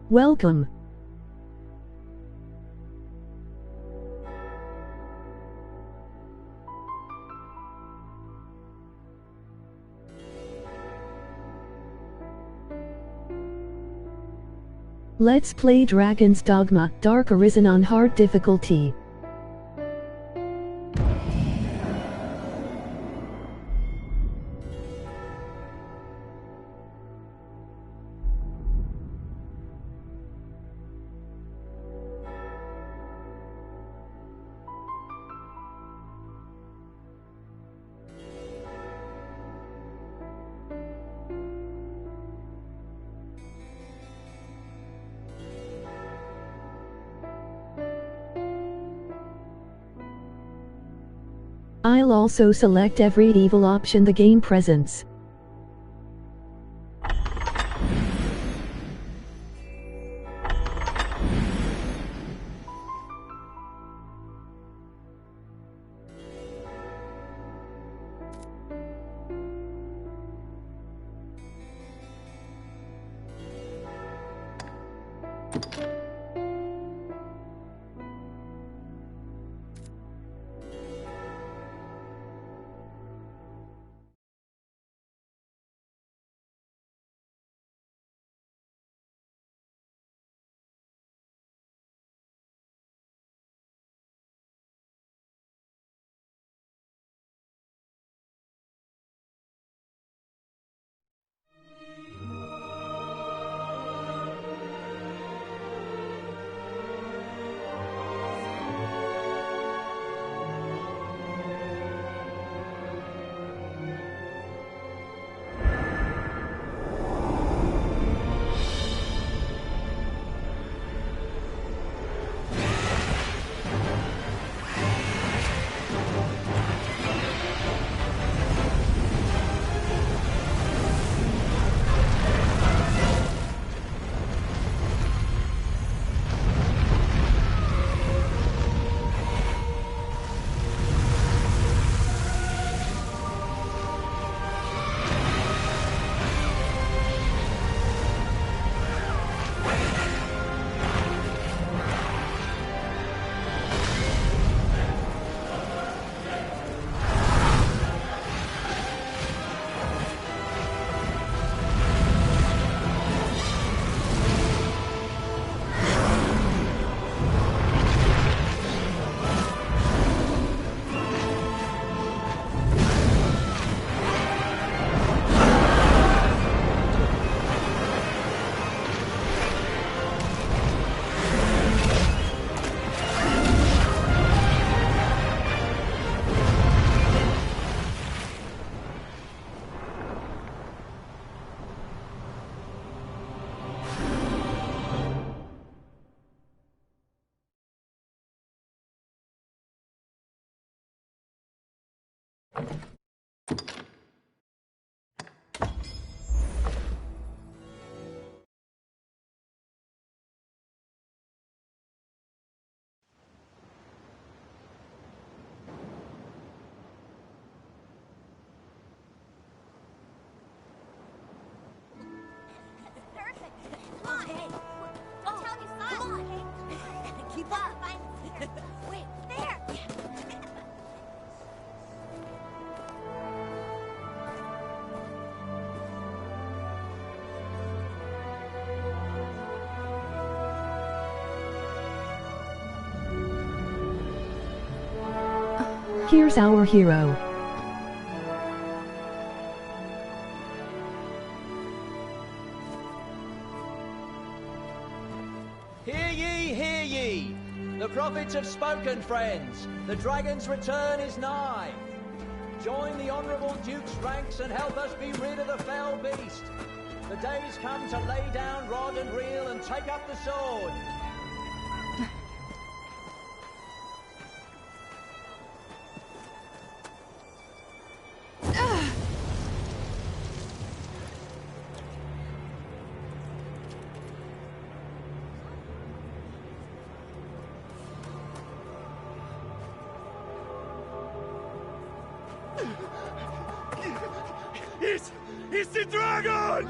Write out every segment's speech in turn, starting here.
Welcome. Let's play Dragon's Dogma, Dark Arisen on hard difficulty. I'll also select every evil option the game presents. Here's our hero. Hear ye, hear ye! The prophets have spoken, friends. The dragon's return is nigh. Join the honourable Duke's ranks and help us be rid of the fell beast. The day's come to lay down rod and reel and take up the sword. It's the dragon!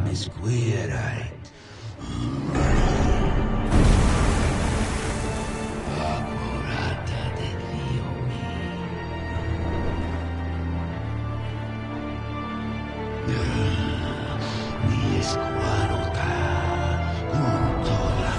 Misquirite. Accurata de Liomi. Mi esquarota. Junto la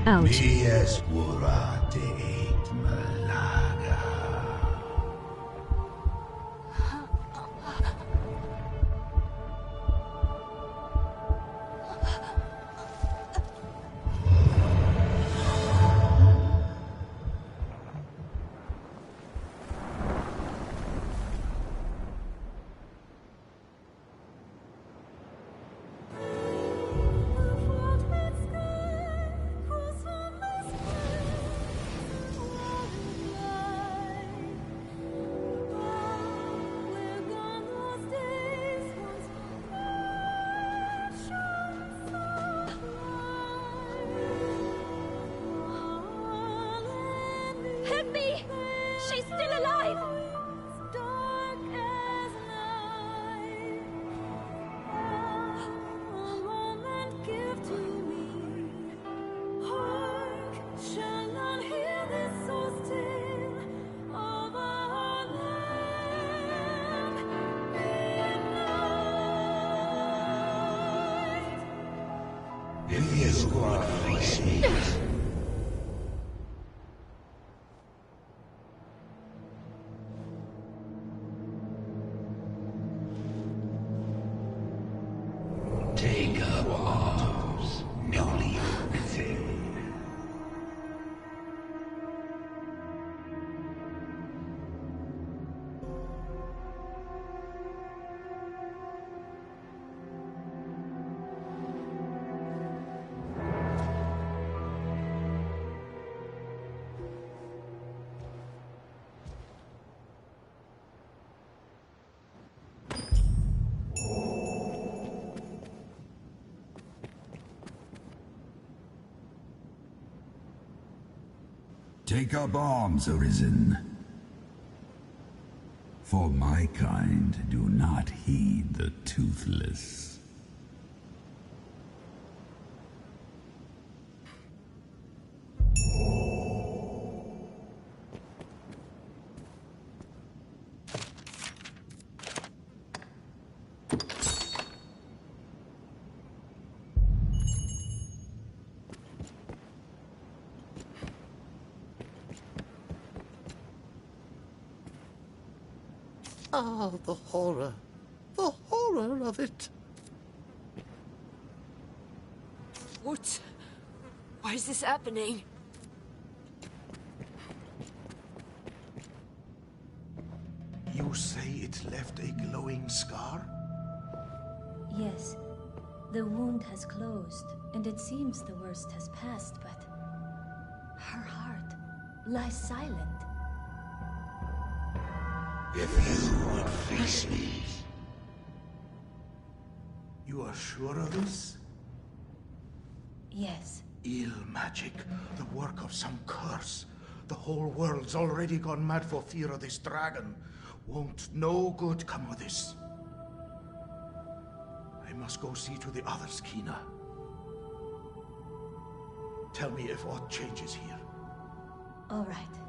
Ouch. Mies curate et malaga. Help me! She's still alive! Mies curate. Take up arms, newly within. Take up arms, Arisen. For my kind do not heed the toothless. Ah, the horror. The horror of it. What? Why is this happening? You say it left a glowing scar? Yes. The wound has closed, and it seems the worst has passed, but her heart lies silent. If you would face me. You are sure of this? Yes. Ill magic, the work of some curse. The whole world's already gone mad for fear of this dragon. Won't no good come of this? I must go see to the others, Kina. Tell me if aught changes here. All right.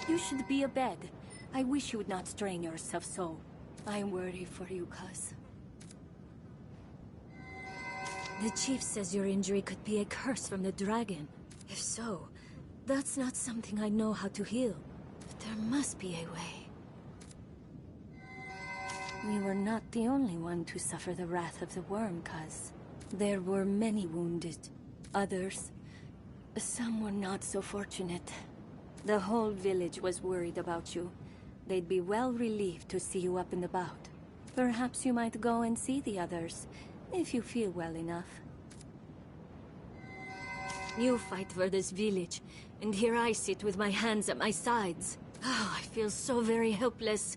You should be abed. I wish you would not strain yourself so. I worry for you, cuz. The chief says your injury could be a curse from the dragon. If so, that's not something I know how to heal. But there must be a way. You were not the only one to suffer the wrath of the worm, cuz. There were many wounded. Others, some were not so fortunate. The whole village was worried about you. They'd be well relieved to see you up and about. Perhaps you might go and see the others, if you feel well enough. You fight for this village, and here I sit with my hands at my sides. Oh, I feel so very helpless.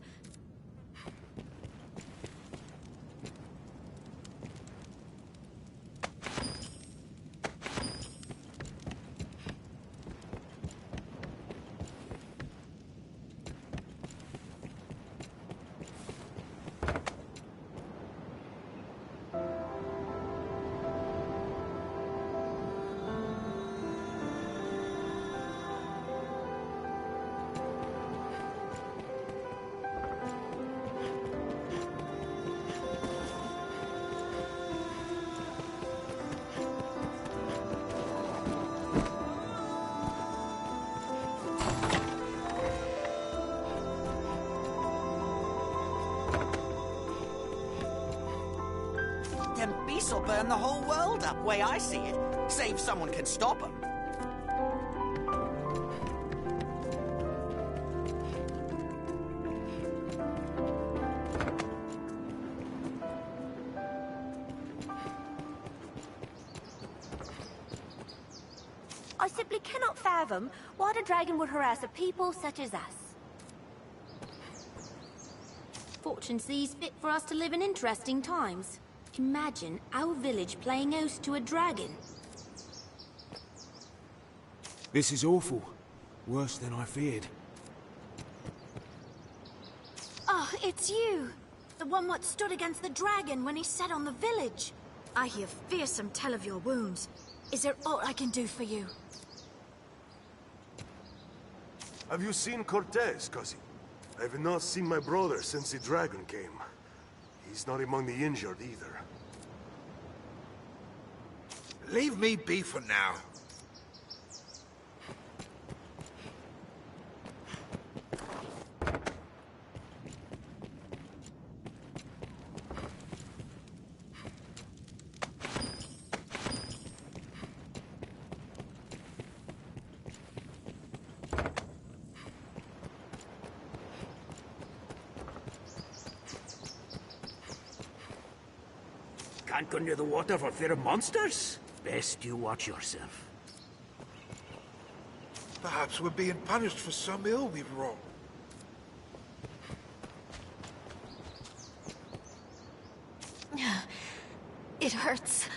Them beasts will burn the whole world up, way I see it. Save someone can stop them. I simply cannot fathom why the dragon would harass a people such as us. Fortune sees fit for us to live in interesting times. Imagine our village playing host to a dragon. This is awful. Worse than I feared. Oh, it's you! The one what stood against the dragon when he set on the village. I hear fearsome tell of your wounds. Is there aught I can do for you? Have you seen Cortez, cousin? I've not seen my brother since the dragon came. He's not among the injured either. Leave me be for now. Can't go near the water for fear of monsters? Best you watch yourself. Perhaps we're being punished for some ill we've wrought. It hurts.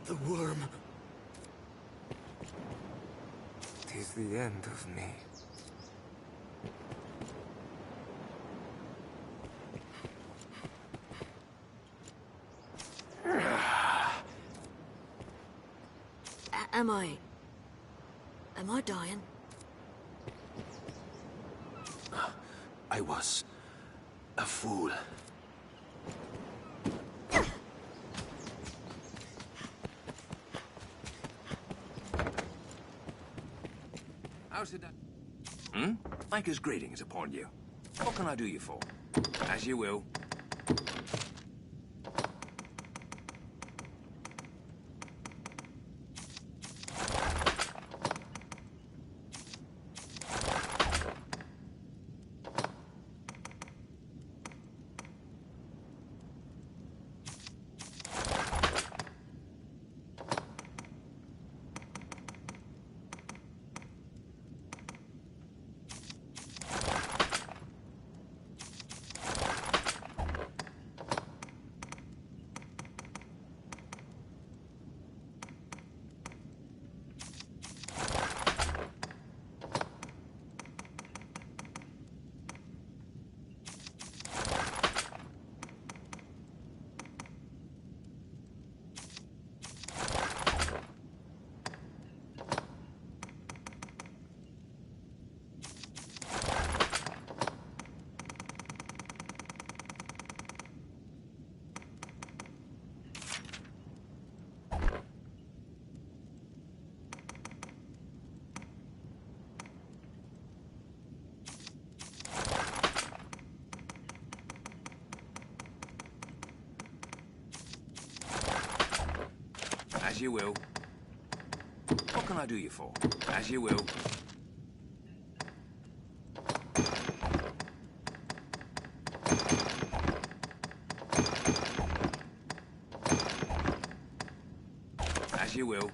The worm. 'Tis the end of me. Am I dying? I was a fool. How's it done? Maker's greetings upon you. What can I do you for? As you will. As you will. What can I do you for? As you will. As you will.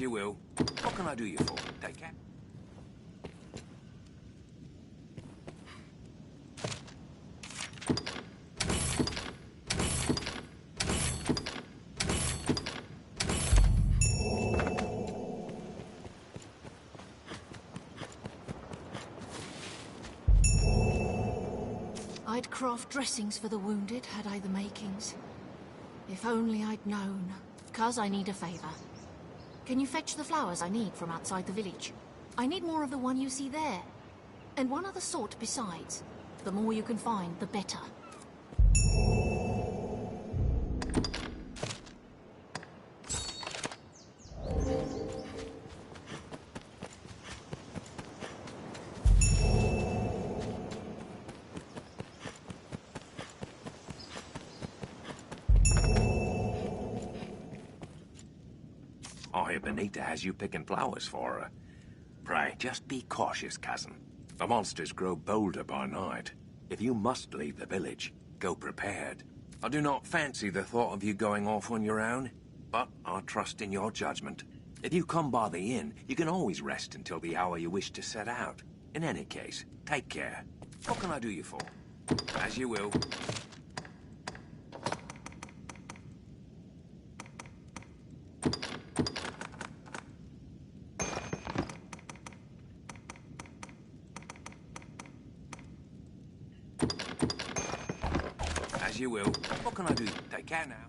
you will. What can I do you for? Take care. I'd craft dressings for the wounded, had I the makings. If only I'd known. Cuz, I need a favor. Can you fetch the flowers I need from outside the village? I need more of the one you see there. And one other sort besides. The more you can find, the better. I hear Benita has you picking flowers for her. Pray, just be cautious, cousin. The monsters grow bolder by night. If you must leave the village, go prepared. I do not fancy the thought of you going off on your own, but I trust in your judgment. If you come by the inn, you can always rest until the hour you wish to set out. In any case, take care. What can I do you for? As you will. As you will. What can I do? Take care now.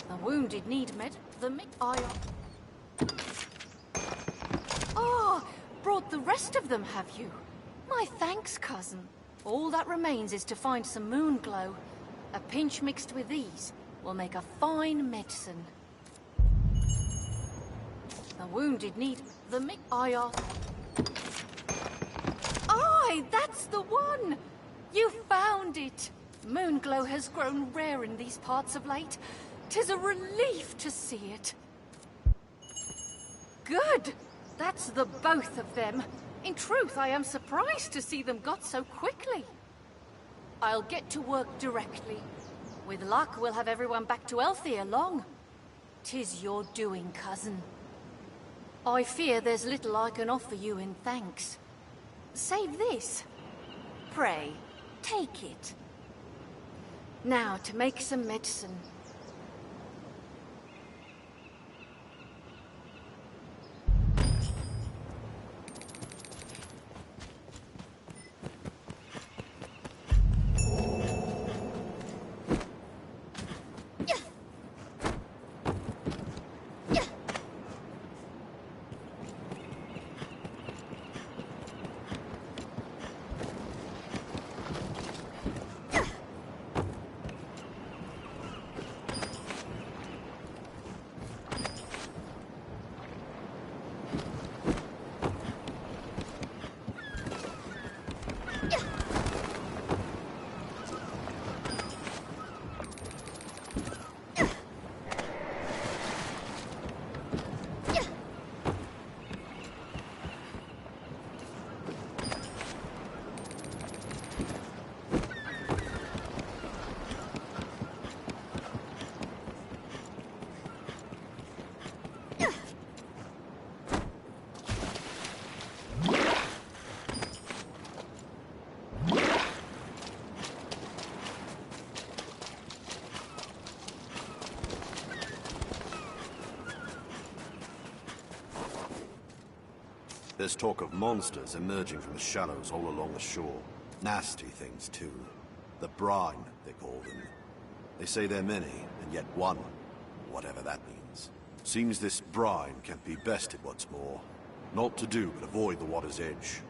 The wounded need Oh, brought the rest of them, have you? My thanks, cousin. All that remains is to find some moon glow. A pinch mixed with these will make a fine medicine. The wounded need Aye, that's the one! You found it! Moonglow has grown rare in these parts of late. 'Tis a relief to see it. Good! That's the both of them. In truth, I am surprised to see them got so quickly. I'll get to work directly. With luck, we'll have everyone back to health ere long. 'Tis your doing, cousin. I fear there's little I can offer you in thanks. Save this. Pray, take it. Now, to make some medicine. There's talk of monsters emerging from the shallows all along the shore. Nasty things, too. The brine, they call them. They say they're many, and yet one, whatever that means. Seems this brine can't be bested what's more. Naught to do but avoid the water's edge.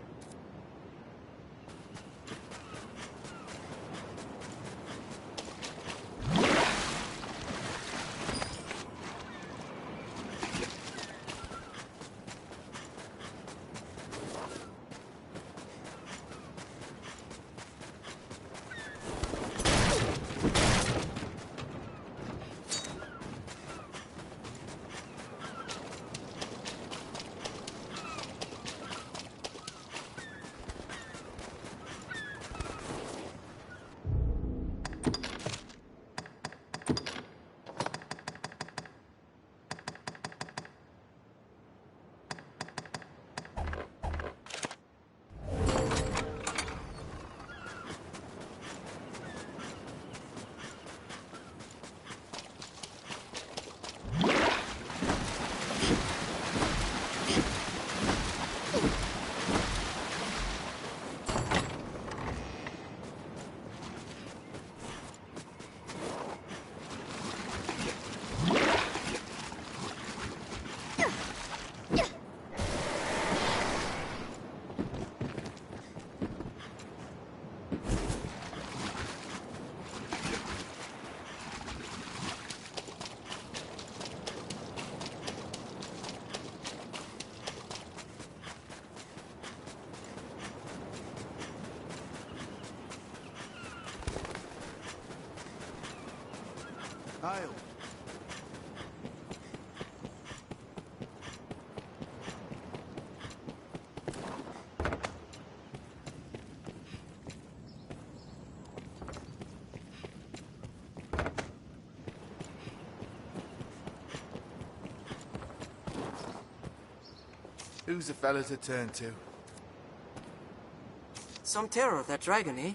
I'll... Who's the fella to turn to? Some terror, that dragon, eh?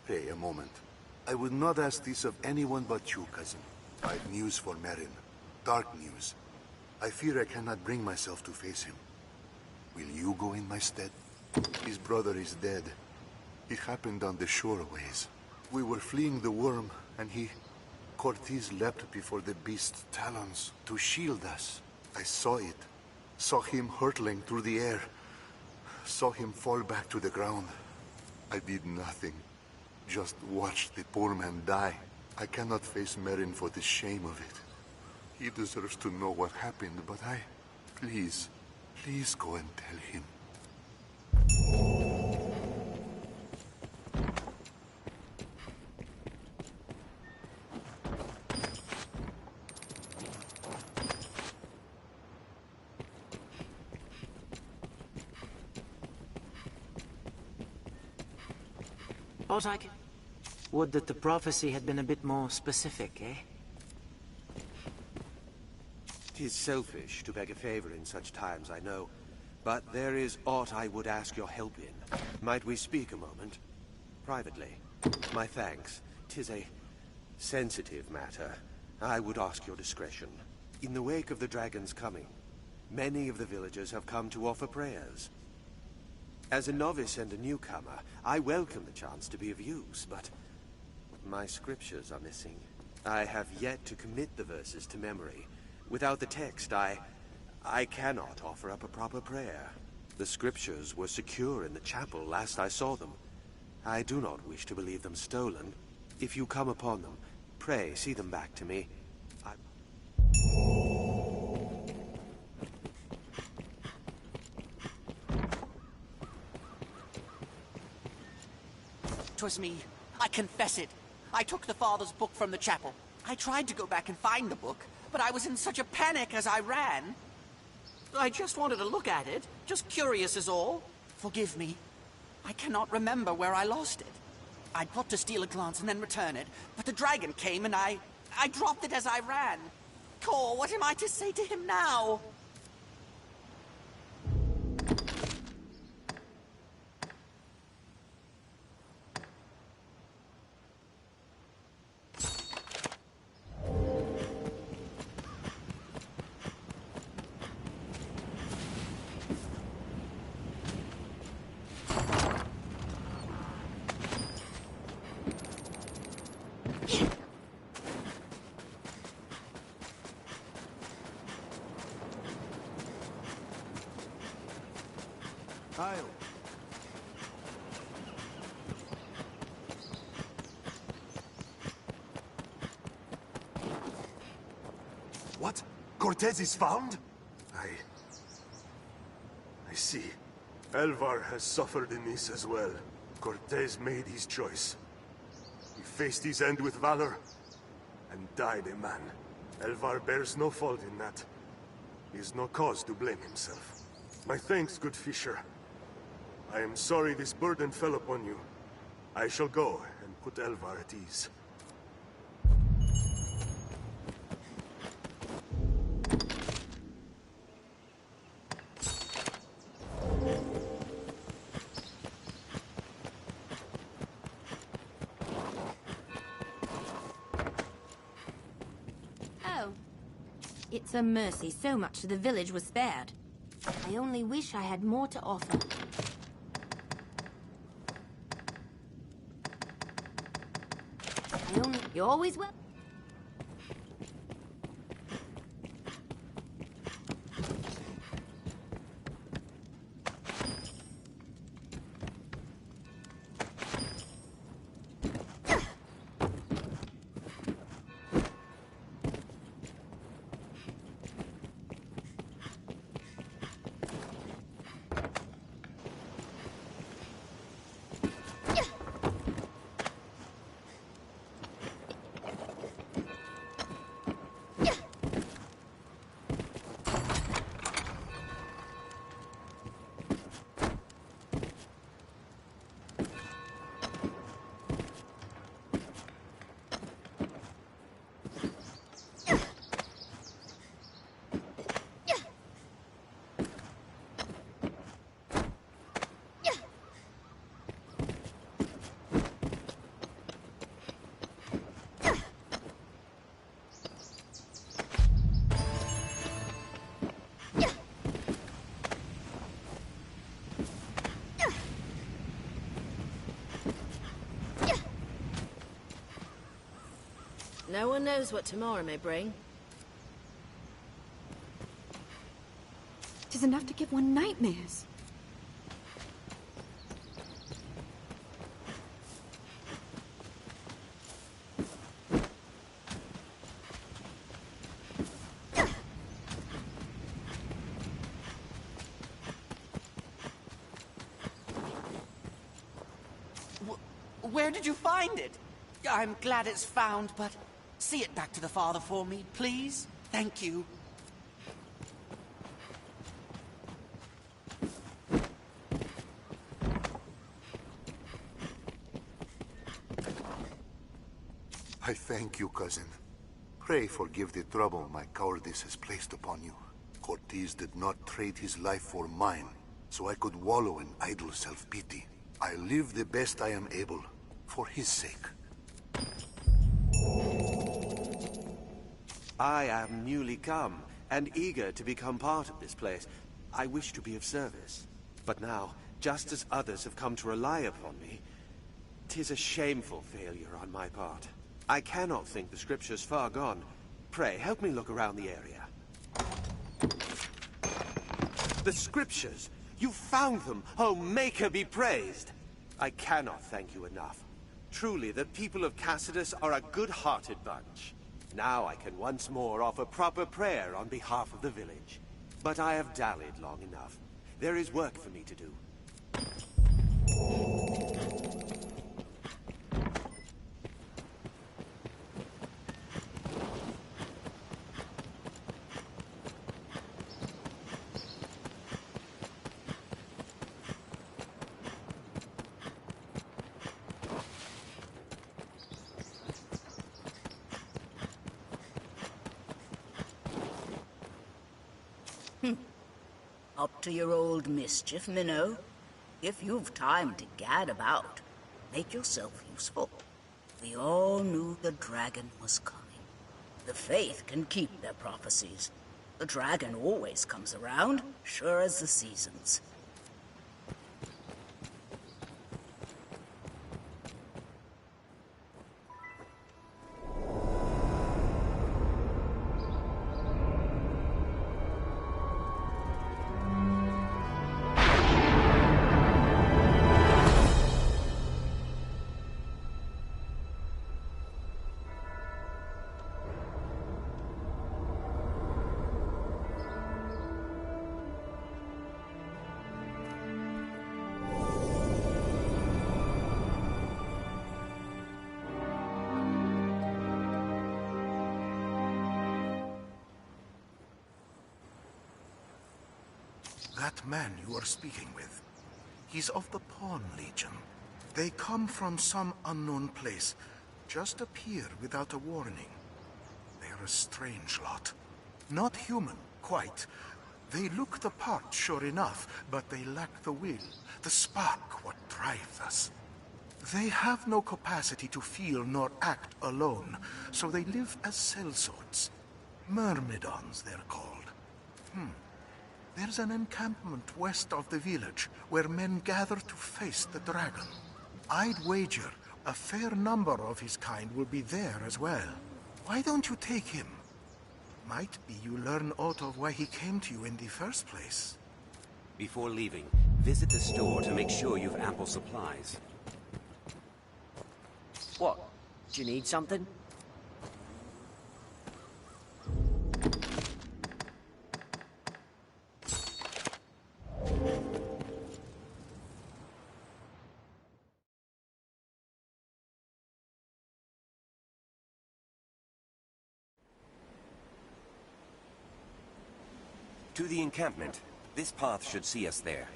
Pray a moment. I would not ask this of anyone but you, cousin. I've news for Merrin. Dark news. I fear I cannot bring myself to face him. Will you go in my stead? His brother is dead. It happened on the shore a ways. We were fleeing the worm, and Cortez leapt before the beast's talons to shield us. I saw it. Saw him hurtling through the air. Saw him fall back to the ground. I did nothing. Just watched the poor man die. I cannot face Merrin for the shame of it. He deserves to know what happened, but please go and tell him. Otak, would that the prophecy had been a bit more specific, eh? 'Tis selfish to beg a favor in such times, I know. But there is aught I would ask your help in. Might we speak a moment? Privately. My thanks. 'Tis a sensitive matter. I would ask your discretion. In the wake of the dragon's coming, many of the villagers have come to offer prayers. As a novice and a newcomer, I welcome the chance to be of use, but my scriptures are missing. I have yet to commit the verses to memory. Without the text, I cannot offer up a proper prayer. The scriptures were secure in the chapel last I saw them. I do not wish to believe them stolen. If you come upon them, pray see them back to me. 'Twas me. I confess it. I took the father's book from the chapel. I tried to go back and find the book, but I was in such a panic as I ran. I just wanted to look at it. Just curious is all. Forgive me. I cannot remember where I lost it. I thought to steal a glance and then return it, but the dragon came and I dropped it as I ran. Cor, what am I to say to him now? What? Cortez is found? I see. Elvar has suffered in this as well. Cortez made his choice. He faced his end with valor and died a man. Elvar bears no fault in that. He has no cause to blame himself. My thanks, good Fisher. I am sorry this burden fell upon you. I shall go and put Elvar at ease. It's a mercy so much of the village was spared. I only wish I had more to offer. You're always welcome. No one knows what tomorrow may bring. It is enough to give one nightmares. Where did you find it? I'm glad it's found, but see it back to the father for me, please? Thank you. I thank you, cousin. Pray forgive the trouble my cowardice has placed upon you. Cortez did not trade his life for mine, so I could wallow in idle self-pity. I live the best I am able, for his sake. I am newly come, and eager to become part of this place. I wish to be of service. But now, just as others have come to rely upon me, 'tis a shameful failure on my part. I cannot think the scriptures far gone. Pray, help me look around the area. The scriptures! You found them! Oh, Maker be praised! I cannot thank you enough. Truly, the people of Cassidus are a good-hearted bunch. Now I can once more offer proper prayer on behalf of the village. But I have dallied long enough. There is work for me to do. Up to your old mischief, Minnow. If you've time to gad about, make yourself useful. We all knew the dragon was coming. The Faith can keep their prophecies. The dragon always comes around, sure as the seasons. That man you are speaking with, he's of the Pawn Legion. They come from some unknown place, just appear without a warning. They're a strange lot. Not human, quite. They look the part, sure enough, but they lack the will, the spark, what drives us. They have no capacity to feel nor act alone, so they live as sellswords. Myrmidons, they're called. There's an encampment west of the village where men gather to face the dragon. I'd wager a fair number of his kind will be there as well. Why don't you take him? Might be you learn aught of why he came to you in the first place. Before leaving, visit the store to make sure you've ample supplies. What? Do you need something? To the encampment. This path should see us there.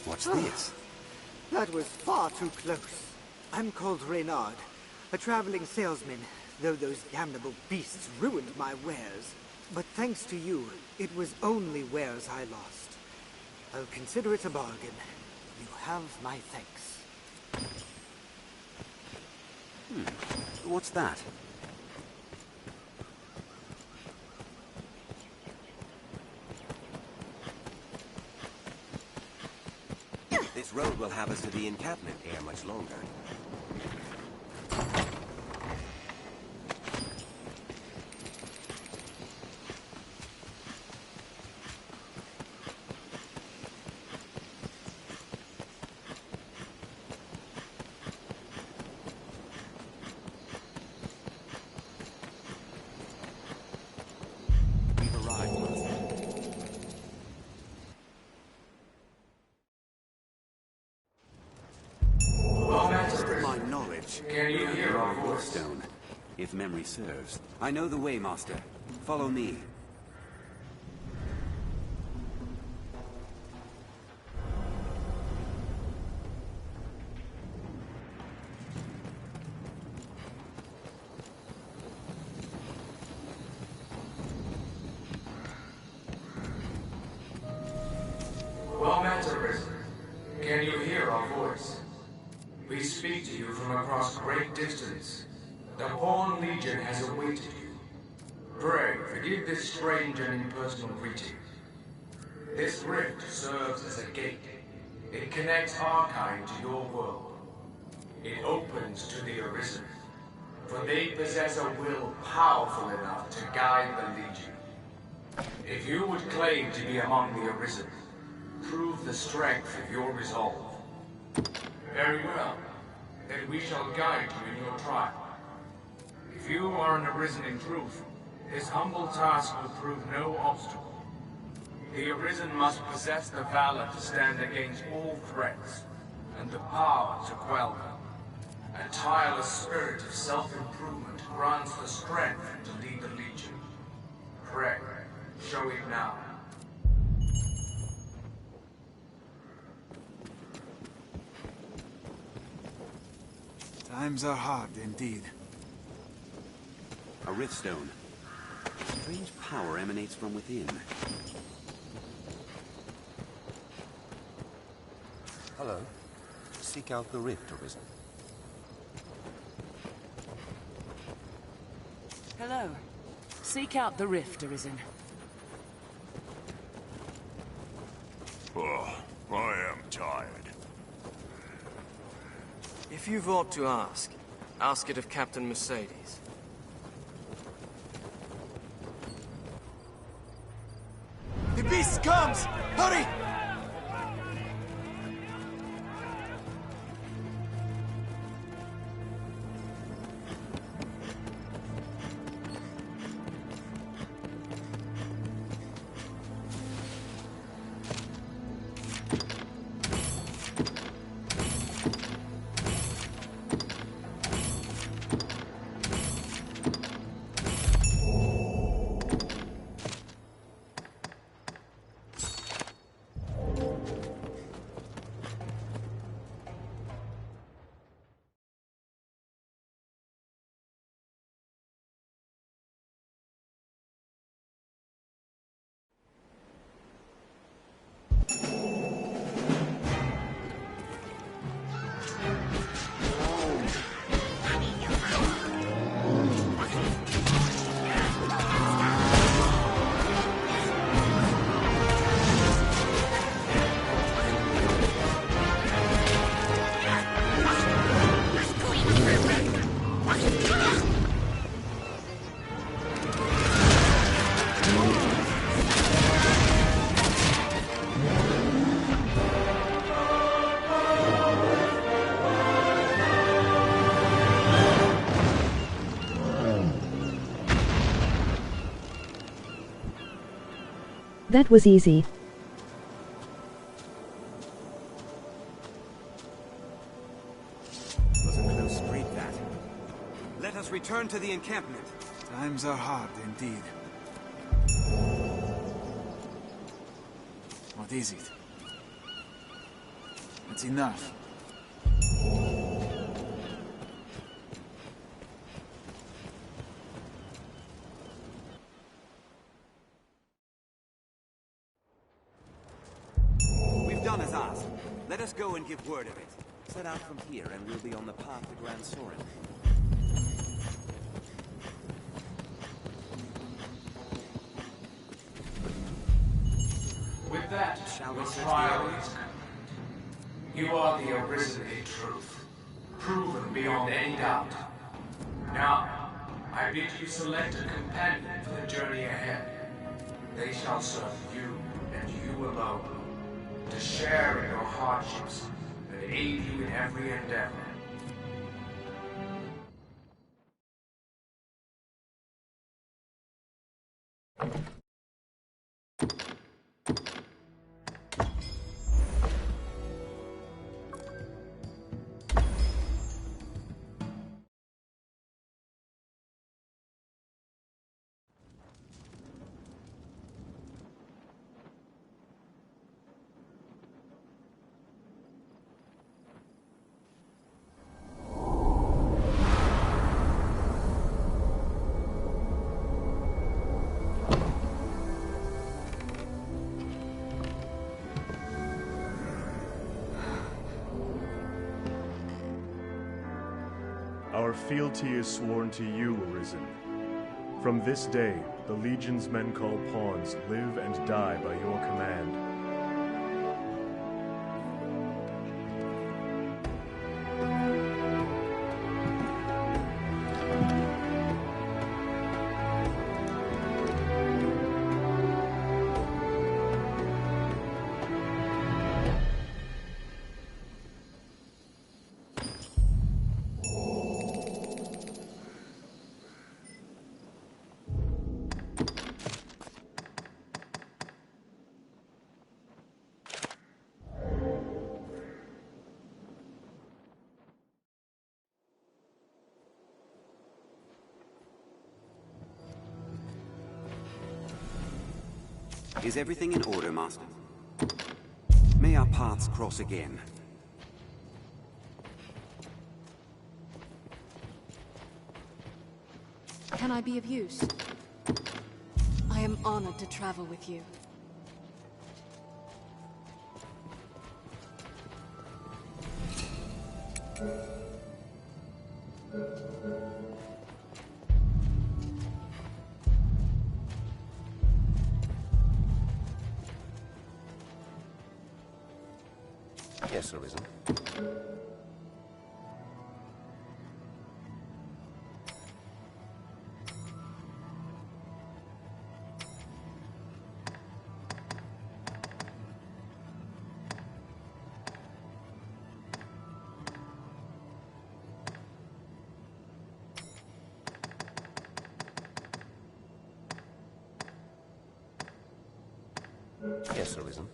What's this? That was far too close. I'm called Reynard, a traveling salesman, though those damnable beasts ruined my wares. But thanks to you, it was only wares I lost. I'll consider it a bargain. You have my thanks. What's that? This road will have us to the encampment ere much longer. Can you hear our voice? Stone, if memory serves. I know the way, Master. Follow me. Well met, Arisen. Can you hear our voice? We speak to you from across great distance. The Pawn Legion has awaited you. Pray, forgive this strange and impersonal greeting. This rift serves as a gate. It connects our kind to your world. It opens to the Arisen, for they possess a will powerful enough to guide the Legion. If you would claim to be among the Arisen, prove the strength of your resolve. Very well. Then we shall guide you in your trial. If you are an Arisen in truth, this humble task will prove no obstacle. The Arisen must possess the valor to stand against all threats, and the power to quell them. A tireless spirit of self-improvement grants the strength to lead the Legion. Pray, show it now. Times are hard indeed. A riftstone. Strange power emanates from within. Hello. Seek out the rift, Arisen. Hello. Seek out the rift, Arisen. Oh, I am tired. If you've aught to ask, ask it of Captain Mercedes. The beast comes! Hurry! That was easy. Was a close streak, that. Let us return to the encampment. Times are hard indeed. What is it? It's enough. We've done as asked. Let us go and give word of it. Set out from here and we'll be on the path to Grand Sorin. With that, your trial is complete. You are the Arisen in truth, proven beyond any doubt. Now, I bid you select a companion for the journey ahead. They shall serve you, and you alone, to share in your hardships and aid you in every endeavor. Our fealty is sworn to you, Arisen. From this day, the Legion's men called pawns live and die by your command. Is everything in order, Master? May our paths cross again. Can I be of use? I am honored to travel with you. Yes, Arisen. Yes, Arisen.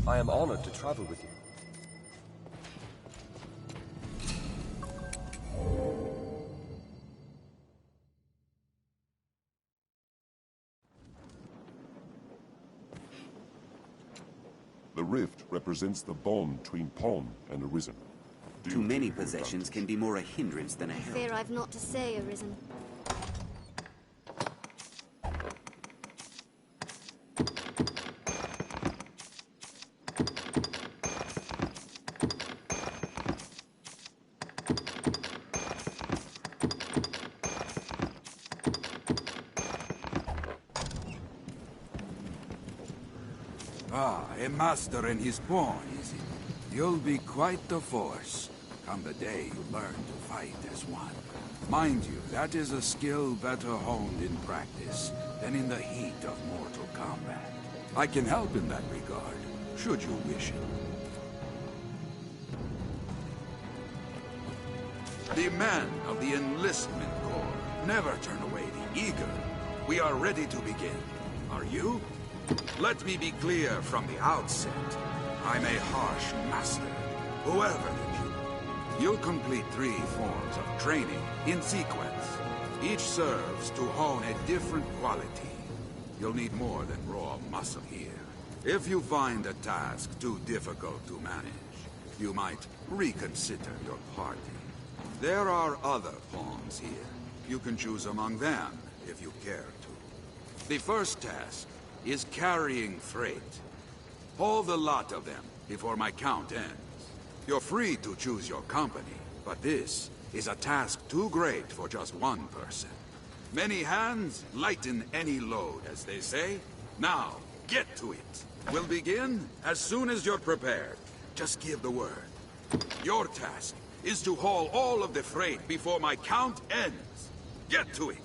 I am honored to travel with you. The rift represents the bond between Pawn and Arisen. Too many possessions can be more a hindrance than a help. Fear I've not to say, Arisen. Ah, a master and his pawn, is it? You'll be quite the force, come the day you learn to fight as one. Mind you, that is a skill better honed in practice than in the heat of mortal combat. I can help in that regard, should you wish it. The men of the Enlistment Corps never turn away the eager. We are ready to begin. Are you? Let me be clear from the outset. I'm a harsh master, whoever the pupil. You'll complete 3 forms of training in sequence. Each serves to hone a different quality. You'll need more than raw muscle here. If you find a task too difficult to manage, you might reconsider your party. There are other pawns here. You can choose among them if you care to. The first task is carrying freight. Haul the lot of them before my count ends. You're free to choose your company, but this is a task too great for just one person. Many hands lighten any load, as they say. Now, get to it. We'll begin as soon as you're prepared. Just give the word. Your task is to haul all of the freight before my count ends. Get to it.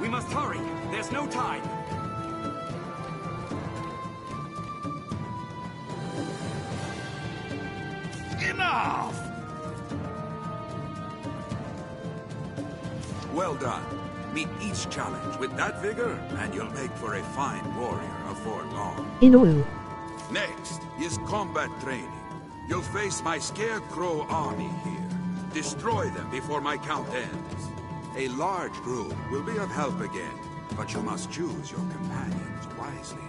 We must hurry. There's no time. Enough! Well done. Meet each challenge with that vigor, and you'll make for a fine warrior before long. Inu. Next is combat training. You'll face my Scarecrow army here. Destroy them before my count ends. A large group will be of help again, but you must choose your companions wisely.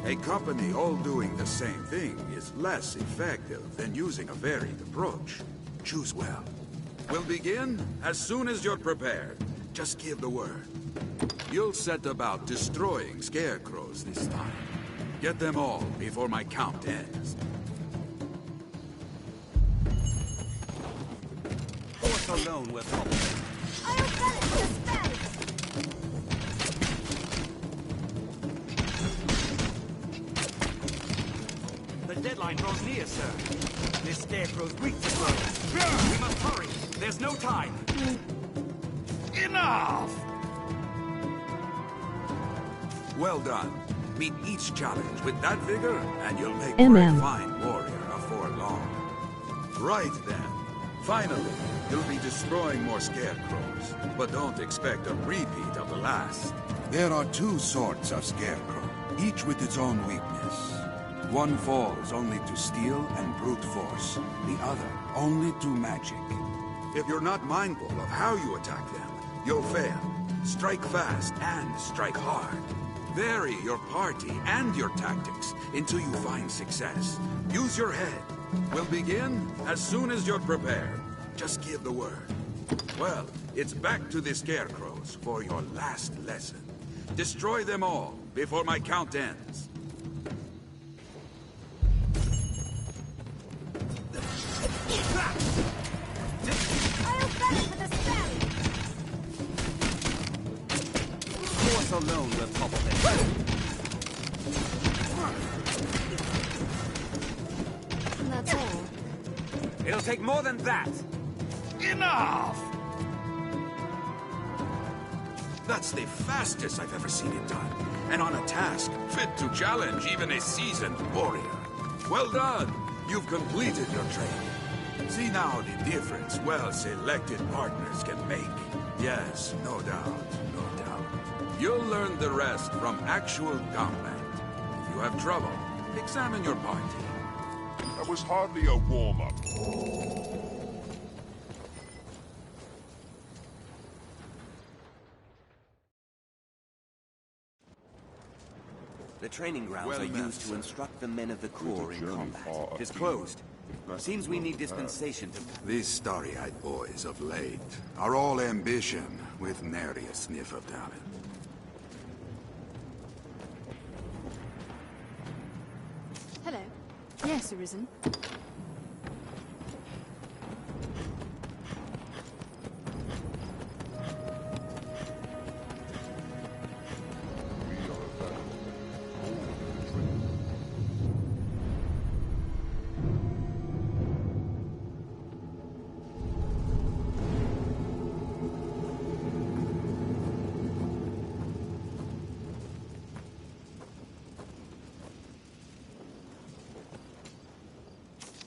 A company all doing the same thing is less effective than using a varied approach. Choose well. We'll begin as soon as you're prepared. Just give the word. You'll set about destroying Scarecrows this time. Get them all before my count ends. Force alone will help. The deadline draws near, sir. This Scarecrow's weak to blows. We must hurry. There's no time. Enough! Well done. Meet each challenge with that vigor, and you'll make for a fine warrior before long. Right then. Finally, you'll be destroying more Scarecrows, but don't expect a repeat of the last. There are 2 sorts of Scarecrow, each with its own weakness. One falls only to steel and brute force, the other only to magic. If you're not mindful of how you attack them, you'll fail. Strike fast and strike hard. Vary your party and your tactics until you find success. Use your head. We'll begin as soon as you're prepared. Just give the word. Well, it's back to the Scarecrows for your last lesson. Destroy them all before my count ends. Force alone will topple them. That's all. It'll take more than that. Enough! That's the fastest I've ever seen it done. And on a task fit to challenge even a seasoned warrior. Well done! You've completed your training. See now the difference well-selected partners can make. Yes, no doubt, no doubt. You'll learn the rest from actual combat. If you have trouble, examine your party. That was hardly a warm-up. The training grounds are used to instruct the men of the Corps in combat. It is closed. Seems we need dispensation to... These starry-eyed boys of late are all ambition, with nary a sniff of talent. Hello. Yes, Arisen.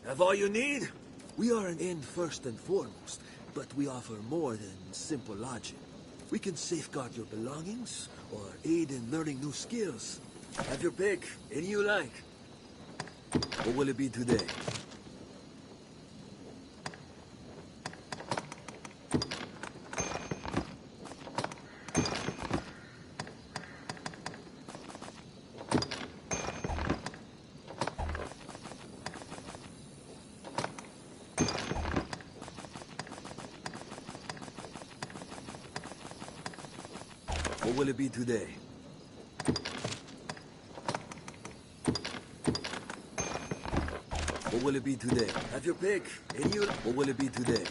Have all you need? We are an inn first and foremost, but we offer more than simple lodging. We can safeguard your belongings, or aid in learning new skills. Have your pick, any you like. What will it be today? What will it be today? What will it be today? Have your pick. Any you... What will it be today?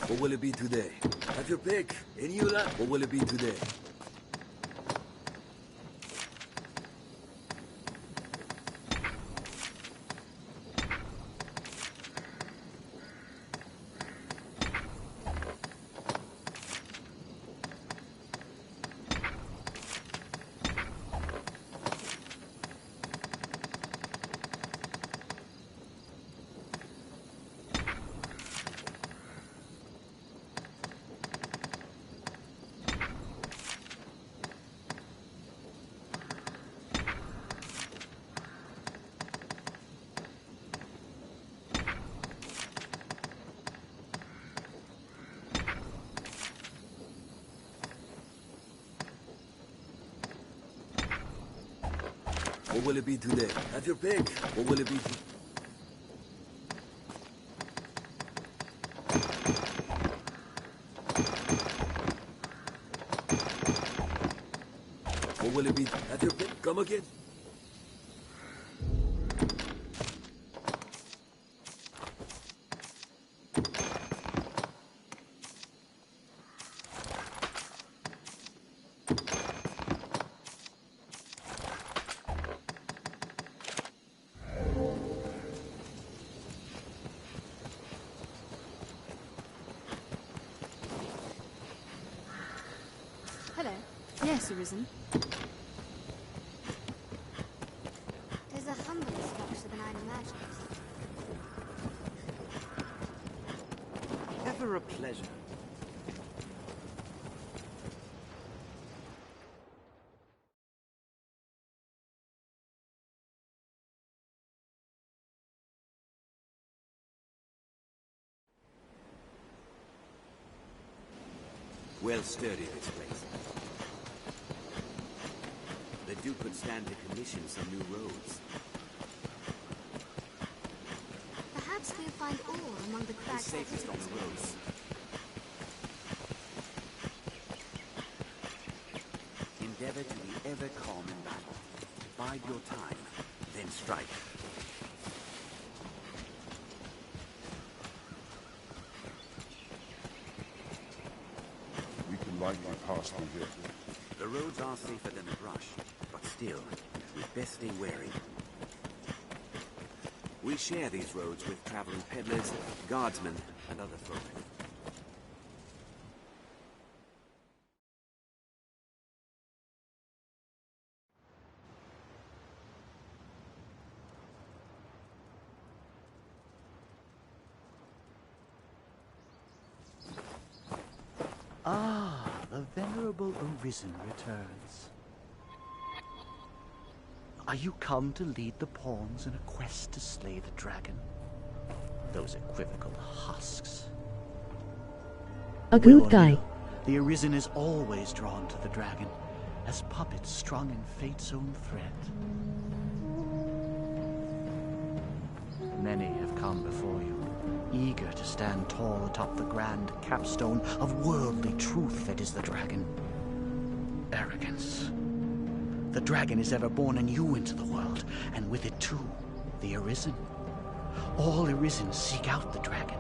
What will it be today? Have your pick. Any you like. What will it be today? What will it be today? Have your pick. What will it be? What will it be? Have your pick. Come again. Hello. Yes, Arisen. There's a humbler structure than I'd imagined. Ever a pleasure. Well sturdy, this place. The Duke would stand to commission some new roads. Perhaps we'll find ore among the The cracks. safest on the roads. Endeavor to be ever calm in battle. Bide your time, then strike. pass through here. The roads are safer than the brush, but still, we'd best stay wary. We share these roads with traveling peddlers, guardsmen, and other folk. Ah, the venerable Arisen returns. Are you come to lead the pawns in a quest to slay the dragon? Those equivocal husks. A good guy. The Arisen is always drawn to the dragon, as puppets strung in fate's own thread. Many have come before you, eager to stand tall atop the grand capstone of worldly truth that is the dragon. Arrogance. The dragon is ever born anew into the world, and with it too, the Arisen. All Arisen seek out the dragon,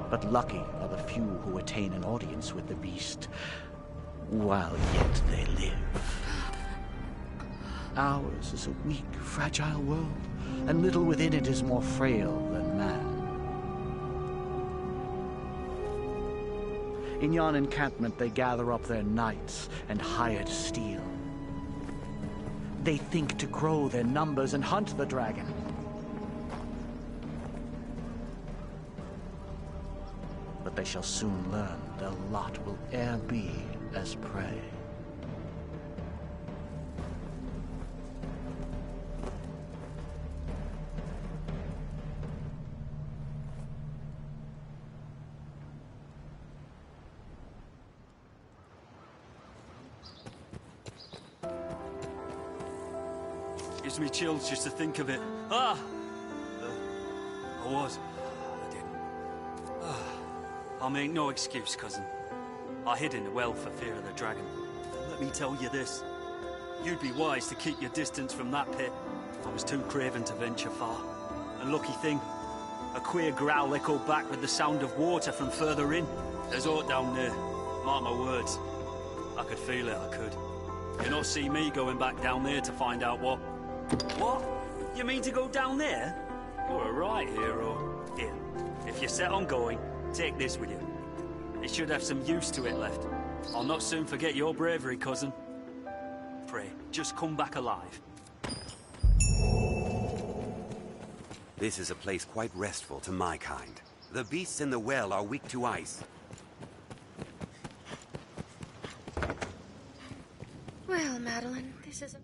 but lucky are the few who attain an audience with the beast, while yet they live. Ours is a weak, fragile world, and little within it is more frail than man. In yon encampment they gather up their knights and hired steel. They think to grow their numbers and hunt the dragon. But they shall soon learn their lot will e'er be as prey. Gives me chills just to think of it. I didn't. I'll make no excuse, cousin. I hid in the well for fear of the dragon. Let me tell you this. You'd be wise to keep your distance from that pit. I was too craven to venture far. And lucky thing, a queer growl echoed back with the sound of water from further in. There's aught down there. Mark my words. I could feel it, I could. You not see me going back down there to find out what? What? You mean to go down there? You're a right hero. Here, if you're set on going, take this with you. It should have some use to it left. I'll not soon forget your bravery, cousin. Pray, just come back alive. This is a place quite restful to my kind. The beasts in the well are weak to ice. Well, Madeline, this is a...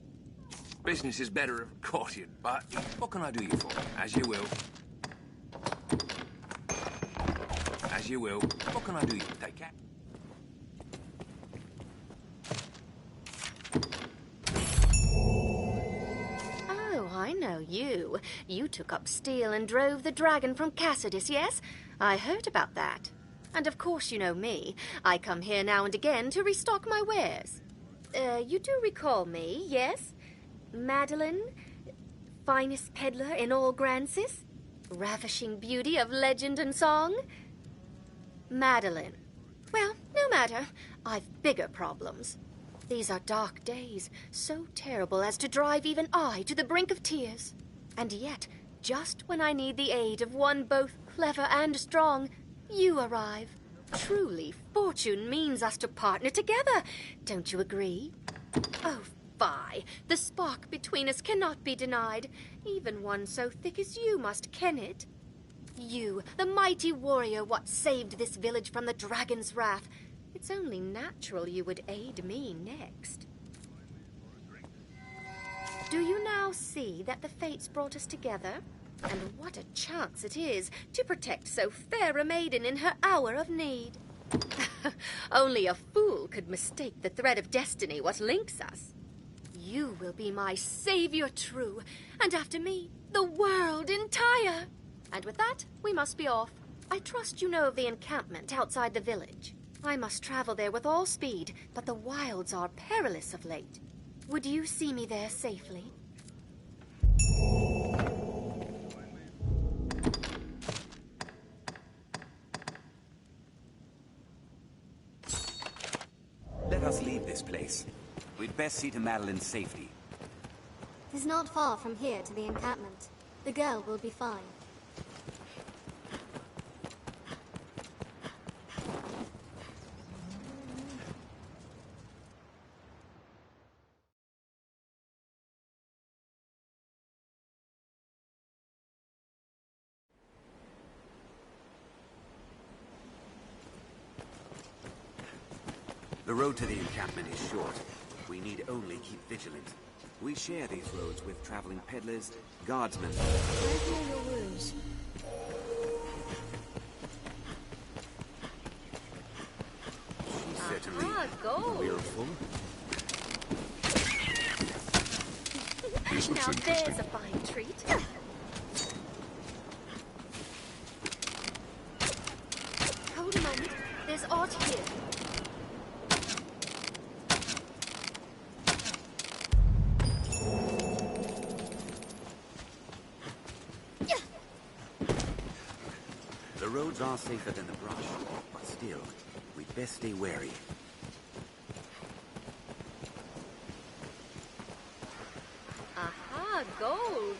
Business is better of courting, but what can I do you for? As you will. As you will. What can I do you for? Take care. Oh, I know you. You took up steel and drove the dragon from Cassidus, yes? I heard about that. And of course you know me. I come here now and again to restock my wares. You do recall me, yes? Madeline, finest peddler in all Grancis, ravishing beauty of legend and song. Madeline. Well, no matter. I've bigger problems. These are dark days, so terrible as to drive even I to the brink of tears. And yet, just when I need the aid of one both clever and strong, you arrive. Truly, fortune means us to partner together. Don't you agree? Oh, fie. The spark between us cannot be denied. Even one so thick as you must ken it. You, the mighty warrior what saved this village from the dragon's wrath. It's only natural you would aid me next. Do you now see that the fates brought us together? And what a chance it is to protect so fair a maiden in her hour of need. Only a fool could mistake the thread of destiny what links us. You will be my savior true, and after me, the world entire. And with that, we must be off. I trust you know of the encampment outside the village. I must travel there with all speed, but the wilds are perilous of late. Would you see me there safely? Let us leave We'd best see to Madeline's safety. It's not far from here to the encampment. The girl will be fine. The road to the encampment is short. We need only keep vigilant. We share these roads with traveling peddlers, guardsmen. Where's all your wounds? She's certainly gold. willful. Now there's a fine treat. Hold a moment. There's art here. The roads are safer than the brush, but still, we'd best stay wary. Aha, gold.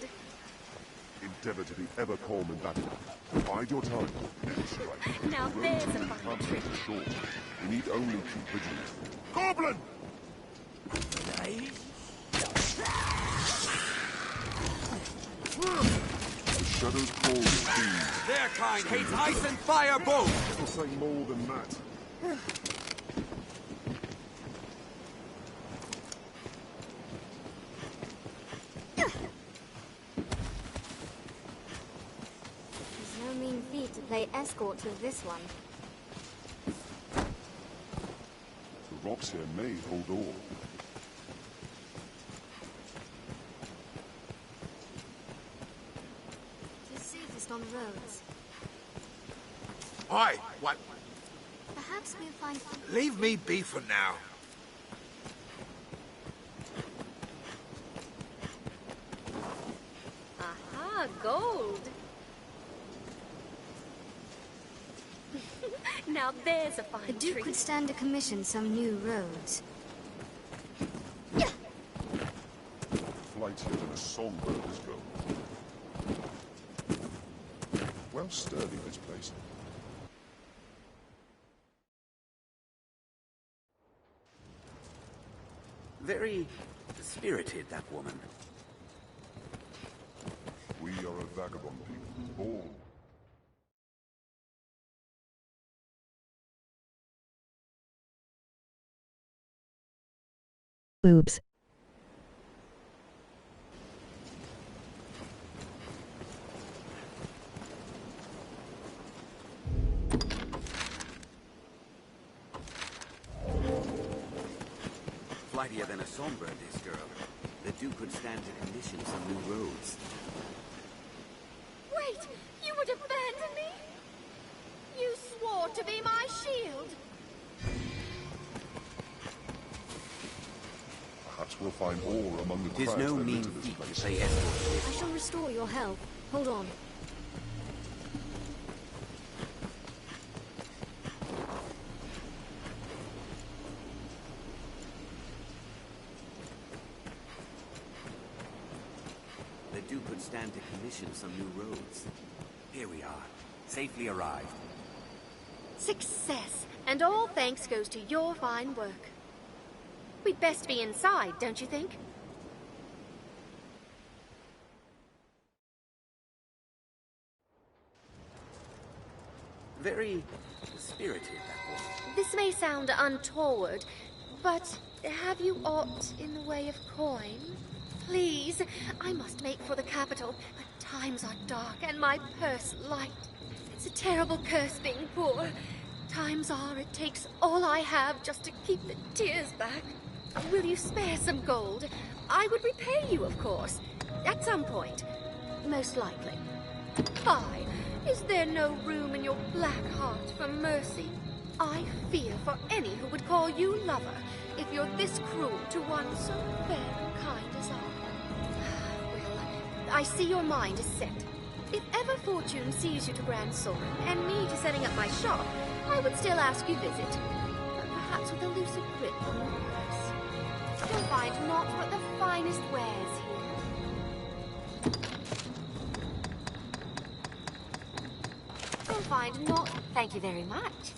Endeavor to be ever calm in battle. Bide your time. Never strike. Now The road there's to a the fine encampment treat. is short. We need only keep vigilant. Goblin! The shadows call the thieves. Their kind hates ice and fire both! It'll say more than that. It's no mean feat to play escort to this one. The rocks here may hold all. It is safest on roads. Oi, what? Perhaps we'll find... Leave me be for now. Aha, gold. Now there's a fine The Duke treat. could stand to commission some new roads. Flightier than a songbird is gold. Well sturdy, this place. Very spirited, that woman. We are a vagabond people, born. Boobs. Flightier than a songbird, this girl. The Duke could stand to commission some new roads. Wait! You would abandon me? You swore to be my shield. Perhaps we'll find ore among the Tis crags no that mean litter this feat to place. play escort. I shall restore your health. Hold on. The Duke could stand to commission some new roads. Here we are, safely arrived. Success. And all thanks goes to your fine work. We'd best be inside, don't you think? Very spirited, that woman. This may sound untoward, but have you aught in the way of coin? Please, I must make for the capital, but times are dark and my purse light. It's a terrible curse being poor. Times are it takes all I have just to keep the tears back. Will you spare some gold? I would repay you, of course, at some point. Most likely. Fie, is there no room in your black heart for mercy? I fear for any who would call you lover, if you're this cruel to one so fair and kind as I. Well, I see your mind is set. If ever fortune sees you to Grand Soren, and me to setting up my shop, I would still ask you visit. But perhaps with a looser grip on your purse. Your find naught but the finest wares here. You'll find naught. Thank you very much.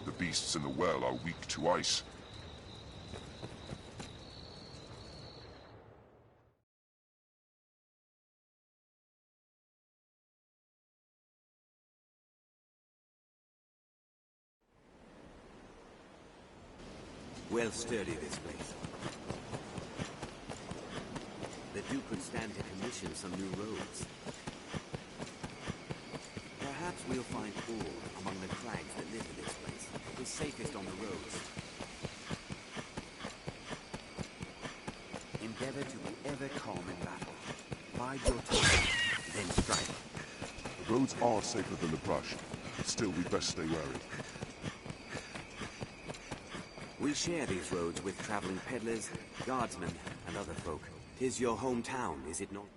The beasts in the well are weak to ice. Well sturdy, this place. The Duke could stand to commission some new roads. Perhaps we'll find ore among the crags that live in this place. The safest on the roads. Endeavor to be ever calm in battle. Bide your time, then strike. The roads are safer than the brush. Still, we'd best stay wary. We share these roads with traveling peddlers, guardsmen, and other folk. 'Tis your hometown, is it not?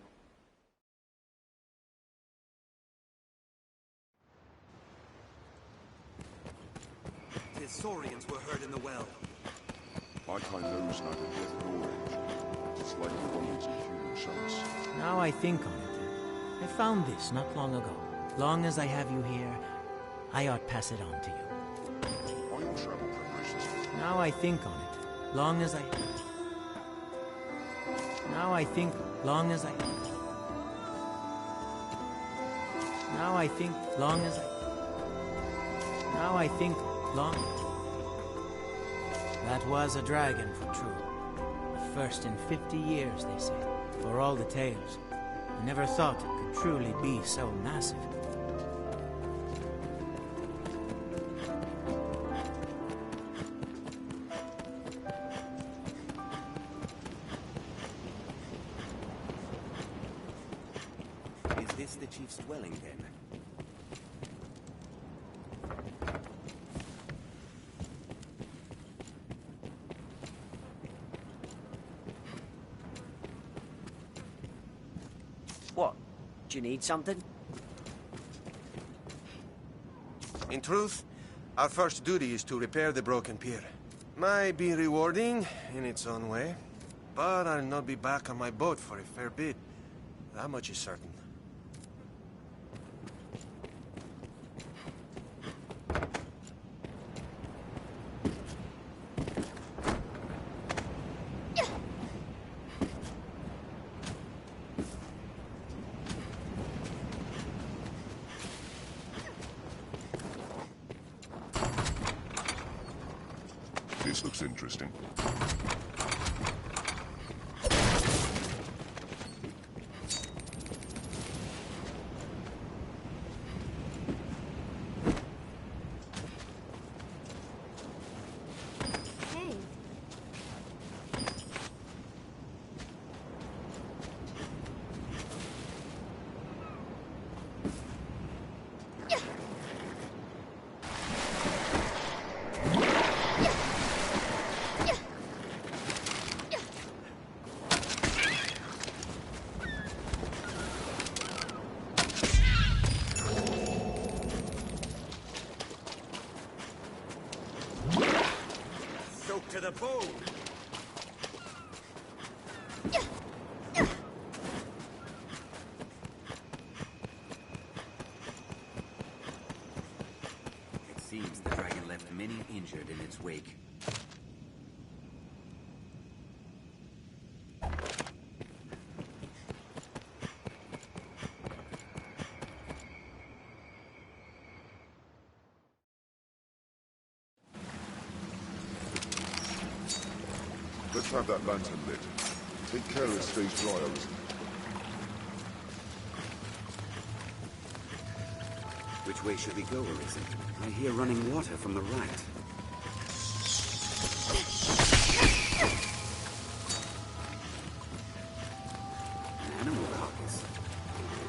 The saurians were heard in the well. My kind knows neither death nor age. It's like the bodies of human shanks. Now I think on it, I found this not long ago. Long as I have you here, I ought pass it on to you. Are your travel preparations? Now I think on it. Long as I... Now I think... Long as I... Now I think... Long as I... Now I think... Long... That was a dragon, for true. The first in 50 years, they say. For all the tales. I never thought it could truly be so massive. Is this the chief's dwelling, then? What? Do you need something? In truth, our first duty is to repair the broken pier. Might be rewarding in its own way, but I'll not be back on my boat for a fair bit. That much is certain. This looks interesting. To the bone! It seems the dragon left many injured in its wake. Let's have that lantern lit. Take care it stays dry, Arisen. Which way should we go, Arisen? I hear running water from the right. An animal carcass.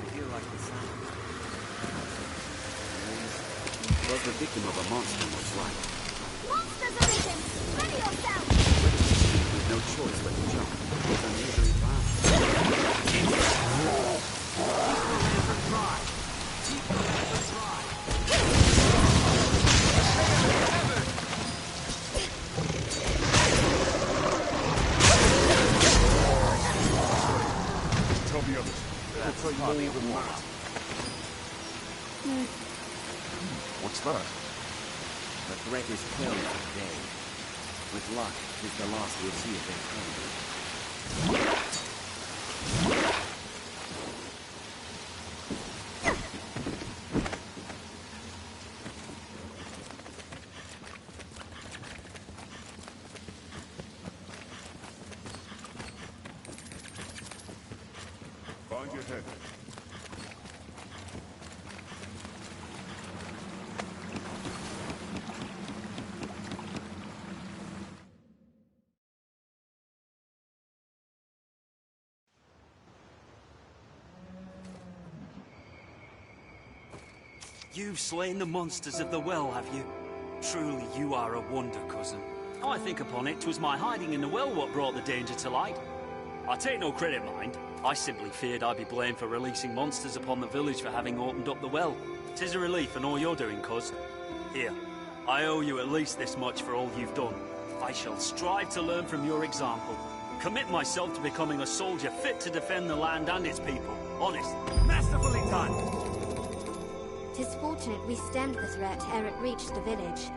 I hear like the sound. Was the victim of a monster, most likely. Monsters arisen! Ready yourself! With no choice but to jump. It's unusually fast. Tell the others. Looks like more than that. What's that? The threat is killed today. With luck, it is the last we'll see of their kind. Find your head. You've slain the monsters of the well, have you? Truly, you are a wonder, cousin. I think upon it, 'twas my hiding in the well what brought the danger to light. I take no credit, mind. I simply feared I'd be blamed for releasing monsters upon the village for having opened up the well. 'Tis a relief in all you're doing, cuz. Here, I owe you at least this much for all you've done. I shall strive to learn from your example. Commit myself to becoming a soldier fit to defend the land and its people. Honest. Masterfully done! 'Tis fortunate we stemmed the threat ere it reached the village.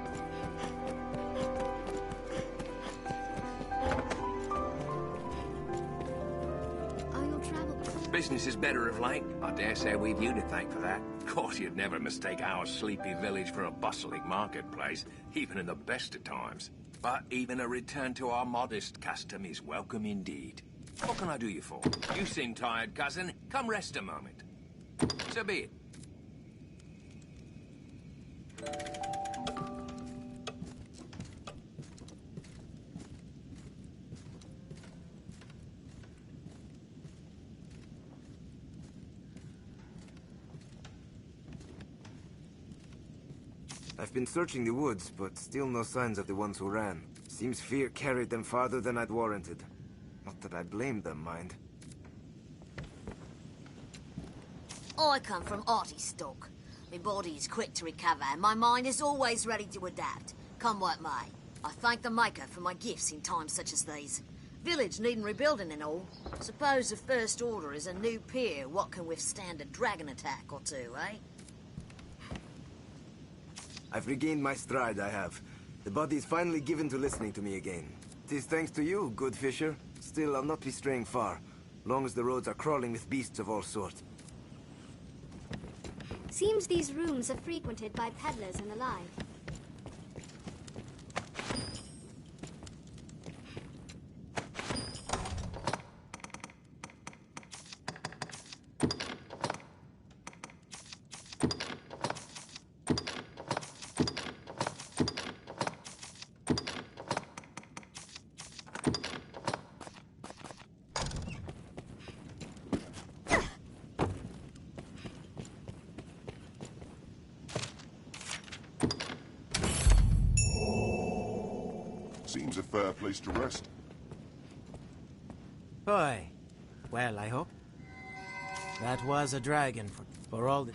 Are your travel... Business is better of late. I dare say we've you to thank for that. Of course, you'd never mistake our sleepy village for a bustling marketplace, even in the best of times. But even a return to our modest custom is welcome indeed. What can I do you for? You seem tired, cousin. Come rest a moment. So be it. I've been searching the woods, but still no signs of the ones who ran. Seems fear carried them farther than I'd warranted. Not that I blame them, mind. I come from arty stock. My body is quick to recover, and my mind is always ready to adapt, come what may. I thank the Maker for my gifts in times such as these. Village needing rebuilding and all. Suppose the First Order is a new peer what can withstand a dragon attack or two, eh? I've regained my stride, I have. The body's finally given to listening to me again. 'Tis thanks to you, good fisher. Still, I'll not be straying far, long as the roads are crawling with beasts of all sorts. Seems these rooms are frequented by peddlers and the like. Seems a fair place to rest. Boy. Well, I hope. That was a dragon for all the...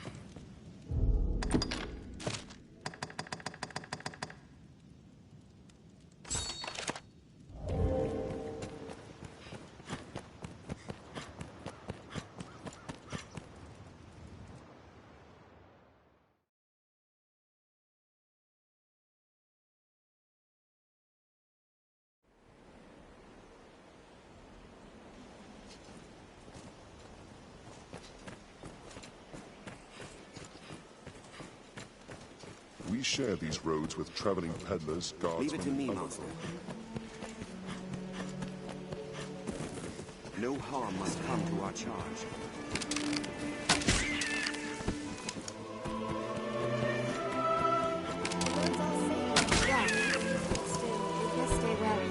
We share these roads with traveling peddlers, guardsmen... Leave it to me, master. No harm must come to our charge. Yeah. Still, we best stay wary.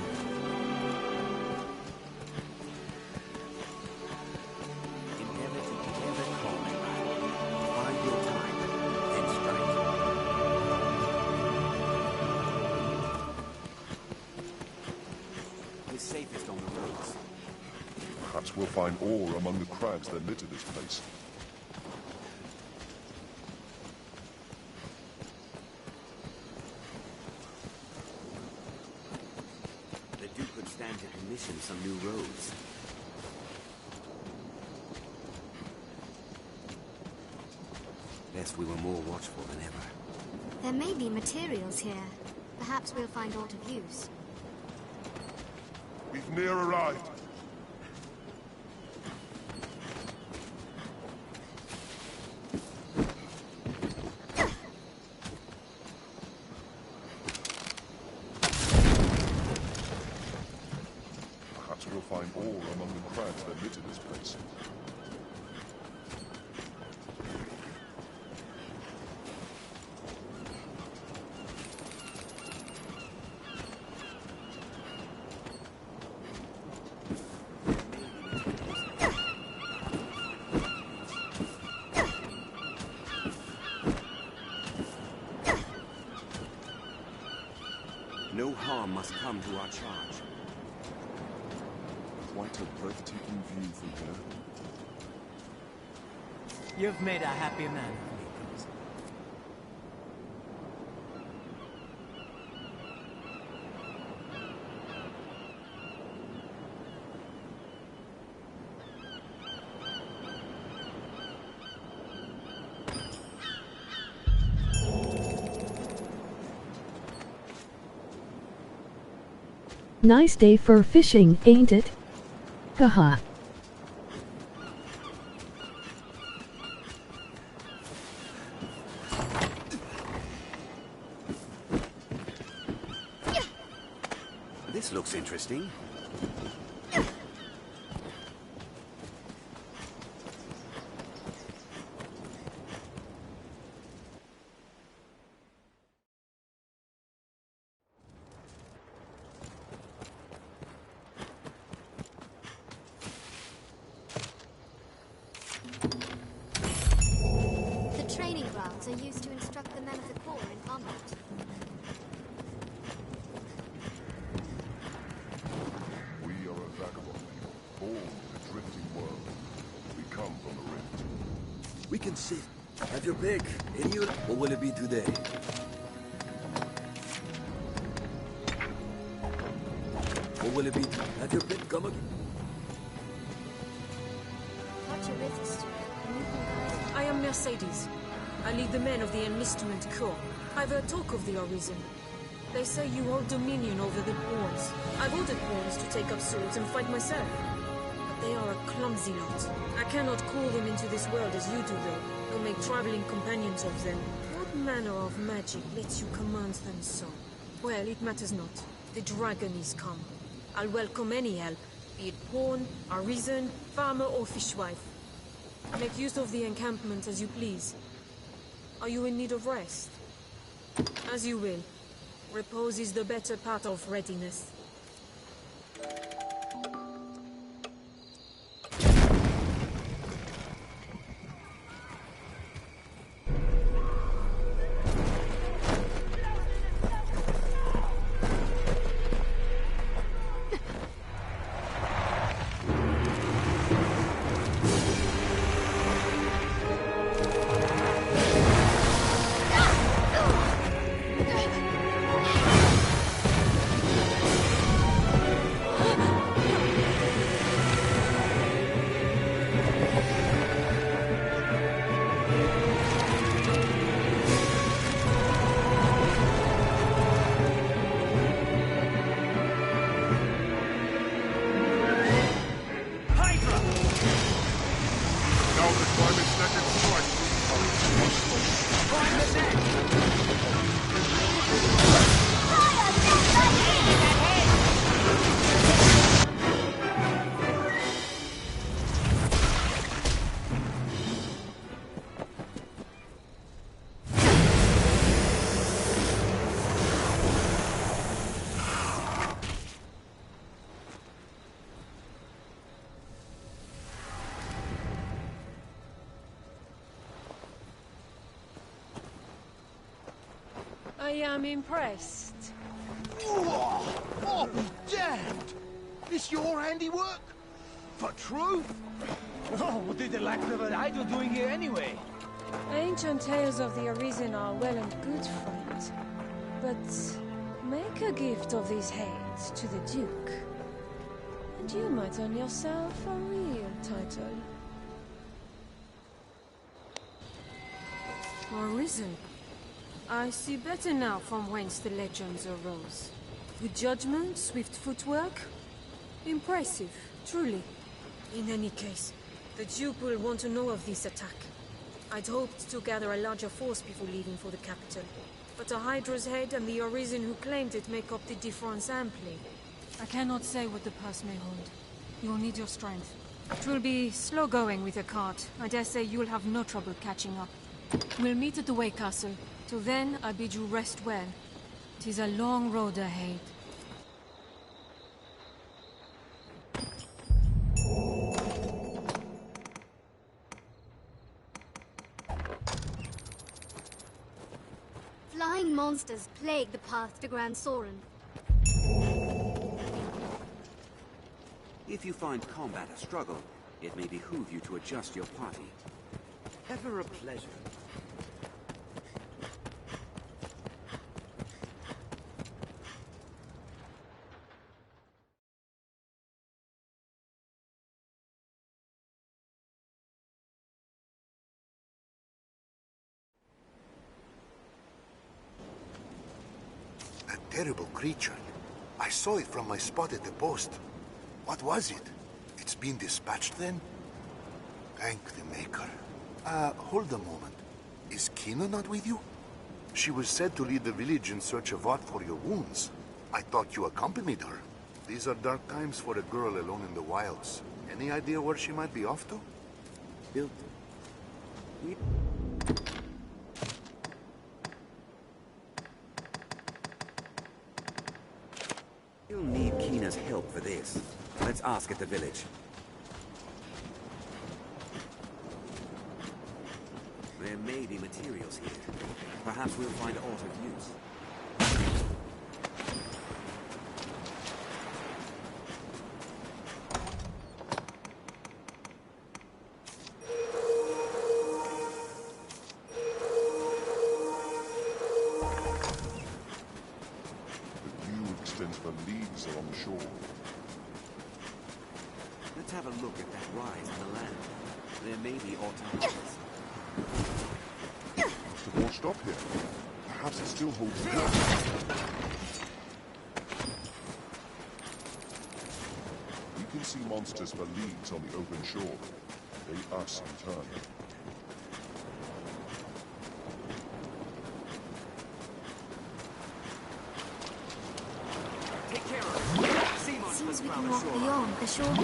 Endeavor to be ever calm. Bide your time, then strike. We're safest on the roads. Perhaps Perhaps we'll find ore among the crags that litter this place. The Duke could stand to commission some new roads. Best we were more watchful than ever. There may be materials here. Perhaps we'll find aught of use. We've near arrived. Perhaps we'll find ore among the crags that litter this place. No harm must come to our charge. Quite a breathtaking view from here. You've made a happy man of me, Prince. Nice day for fishing, ain't it? Haha. This looks interesting. The training grounds are used to instruct the men of the Corps in combat. We are a vagabond people, born in a drifting world. We come from the rift. We can sit. Have your pick. In Europe, what will it be today? What will it be? Have your pick. Come again. Watch your wrists. I am Mercedes. I lead the men of the enlistment corps. I've heard talk of the Arisen. They say you hold dominion over the pawns. I've ordered pawns to take up swords and fight myself. But they are a clumsy lot. I cannot call them into this world as you do, though, nor make traveling companions of them. What manner of magic lets you command them so? Well, it matters not. The dragon is come. I'll welcome any help, be it pawn, arisen, farmer, or fishwife. Make use of the encampment as you please. Are you in need of rest? As you will. Repose is the better part of readiness. I am impressed. Oh, be damned! This your handiwork? For true? Oh, what did the lack of an idol doing here anyway? Ancient tales of the Arisen are well and good, friend. But make a gift of these heads to the Duke, and you might earn yourself a real title. Arisen. I see better now from whence the legends arose. Good judgment, swift footwork. Impressive, truly. In any case, the Duke will want to know of this attack. I'd hoped to gather a larger force before leaving for the capital. But a Hydra's head and the Arisen who claimed it make up the difference amply. I cannot say what the purse may hold. You'll need your strength. It will be slow going with a cart. I dare say you'll have no trouble catching up. We'll meet at the Way Castle. Till then, I bid you rest well. 'Tis a long road ahead. Flying monsters plague the path to Grand Soren. If you find combat a struggle, it may behoove you to adjust your party. Ever a pleasure. Terrible creature. I saw it from my spot at the post. What was it? It's been dispatched then? Thank the Maker. Hold a moment. Is Kina not with you? She was said to lead the village in search of art for your wounds. I thought you accompanied her. These are dark times for a girl alone in the wilds. Any idea where she might be off to? Bill. You'll need Kina's help for this. Let's ask at the village. There may be materials here. Perhaps we'll find aught of use. On the shore. Let's have a look at that rise in the land. There may be alternatives. Must have washed up here. Perhaps it still holds water. We can see monsters for leagues on the open shore. They us in turn. Seems we can walk beyond the shore.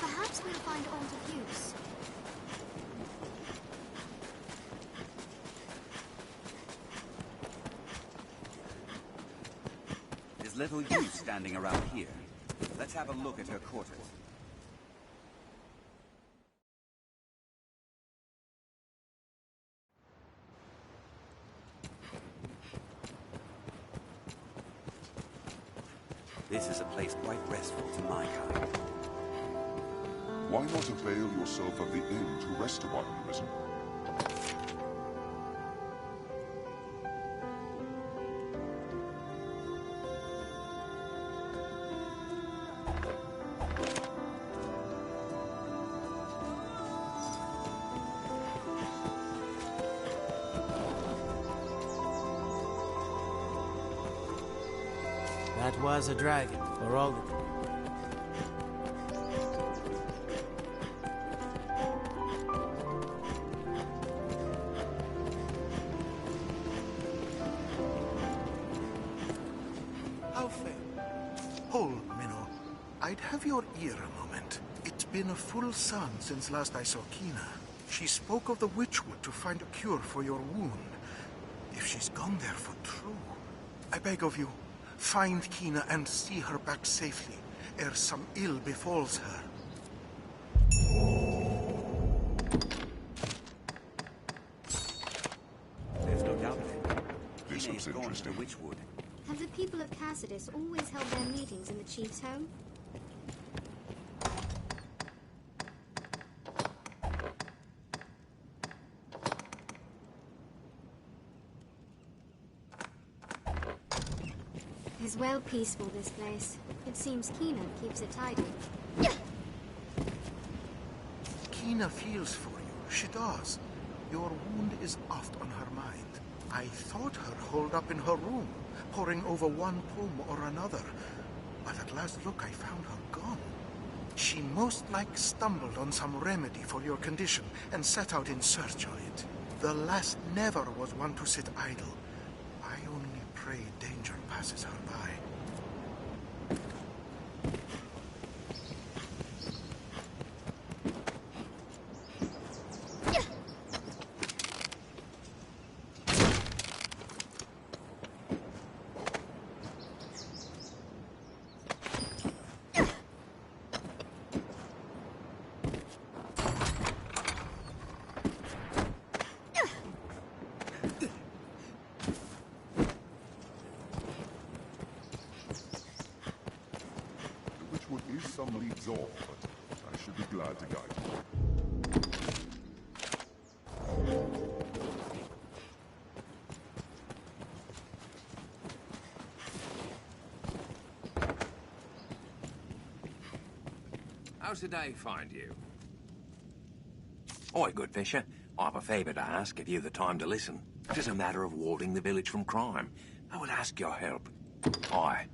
Perhaps we'll find aught of use. There's little use standing around here. Let's have a look at her quarters. This is a place quite restful to my kind. Why not avail yourself of the inn to rest a while, Arisen? That was a dragon, for all the... How fair. Hold, Minnow. I'd have your ear a moment. It's been a full sun since last I saw Kina. She spoke of the Witchwood to find a cure for your wound. If she's gone there for true, I beg of you, find Kina and see her back safely, ere some ill befalls her. There's no doubt of it. This looks interesting. Witchwood. Have the people of Cassidus always held their meetings in the chief's home? Is well peaceful, this place. It seems Kina keeps it tidy. Kina feels for you. She does. Your wound is oft on her mind. I thought her holed up in her room, poring over one poem or another. But at last look, I found her gone. She most like stumbled on some remedy for your condition and set out in search of it. The lass never was one to sit idle. I only pray danger passes her by. Some leads off, but I should be glad to guide you. How's the day find you? Oi, good fisher. I've a favour to ask if you've the time to listen. It is a matter of warding the village from crime. I would ask your help. I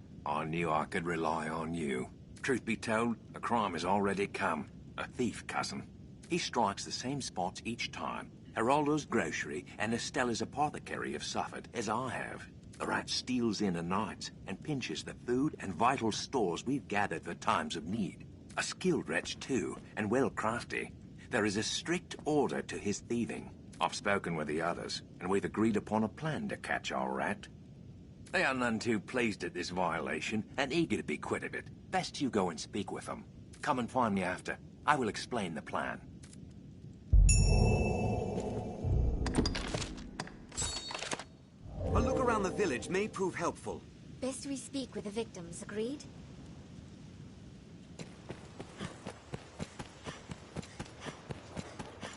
knew I could rely on you. Truth be told, the crime has already come. A thief, cousin. He strikes the same spots each time. Geraldo's grocery and Estella's apothecary have suffered, as I have. The rat steals in o' nights and pinches the food and vital stores we've gathered for times of need. A skilled wretch, too, and well crafty. There is a strict order to his thieving. I've spoken with the others, and we've agreed upon a plan to catch our rat. They are none too pleased at this violation, and eager to be quit of it. Best you go and speak with them. Come and find me after. I will explain the plan. A look around the village may prove helpful. Best we speak with the victims, agreed?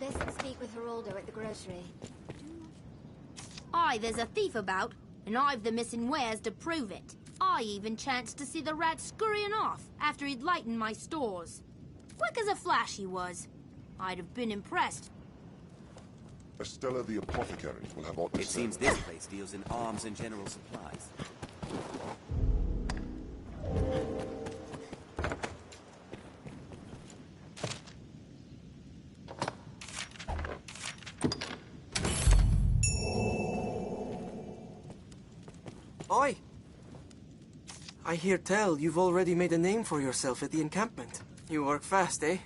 Best speak with Geraldo at the grocery. Aye, there's a thief about, and I've the missing wares to prove it. I even chanced to see the rat scurrying off after he'd lightened my stores. Quick as a flash he was. I'd have been impressed. Estella the apothecary will have what to say. It seems this place deals in arms and general supplies. Oi! I hear tell you've already made a name for yourself at the encampment. You work fast, eh?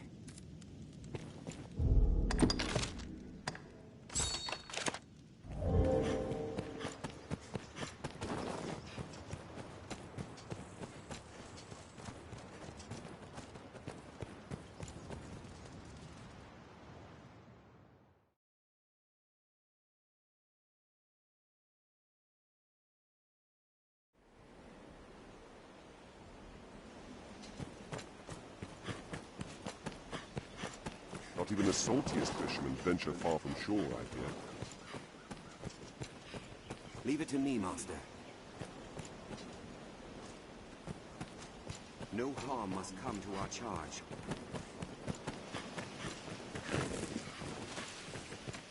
Not even the saltiest fishermen venture far from shore, I fear. Leave it to me, Master. No harm must come to our charge.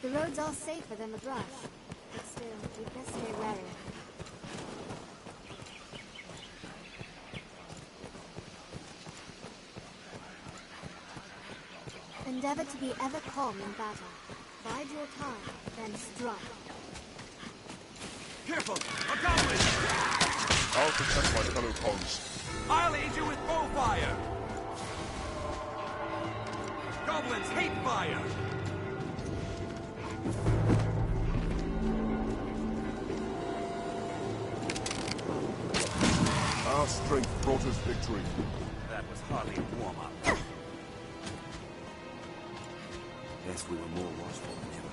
The roads are safer than the brush, but still, we'd best stay wary. Endeavor to be ever calm in battle. Bide your time, then strike. Careful! A goblin! I'll protect my fellow Cons. I'll aid you with bow fire! Goblins hate fire! Our strength brought us victory. That was hardly a warm-up. Guess we were more watchful than ever.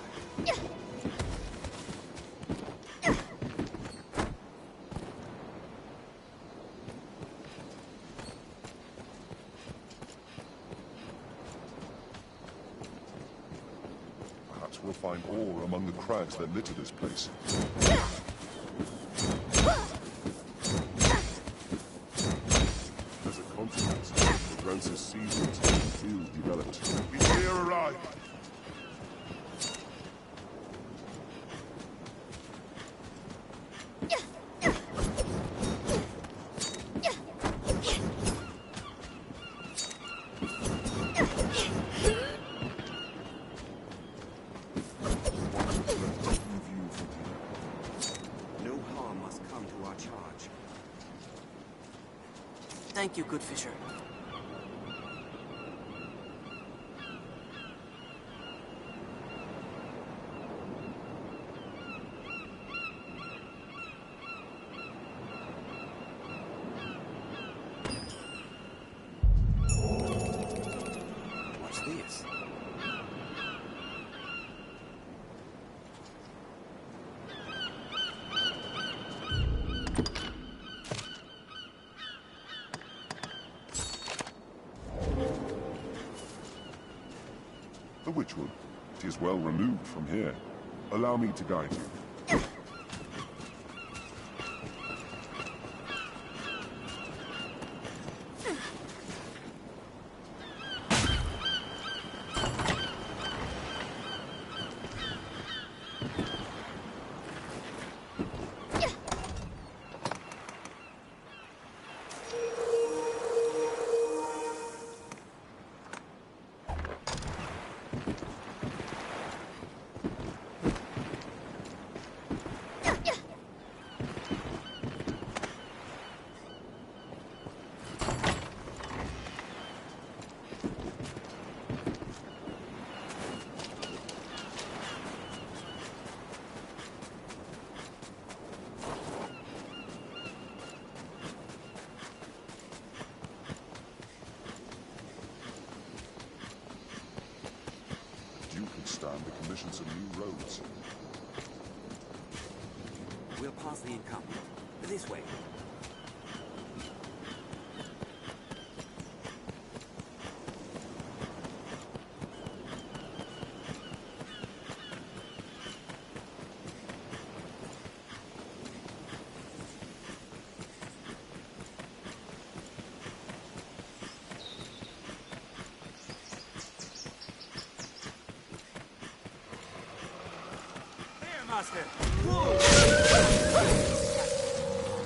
Perhaps we'll find ore among the crags that litter this place. Thank you, good fisher. What's this? The Witchwood. It is well removed from here. Allow me to guide you. The commission some new roads. We'll pass the encampment. This way.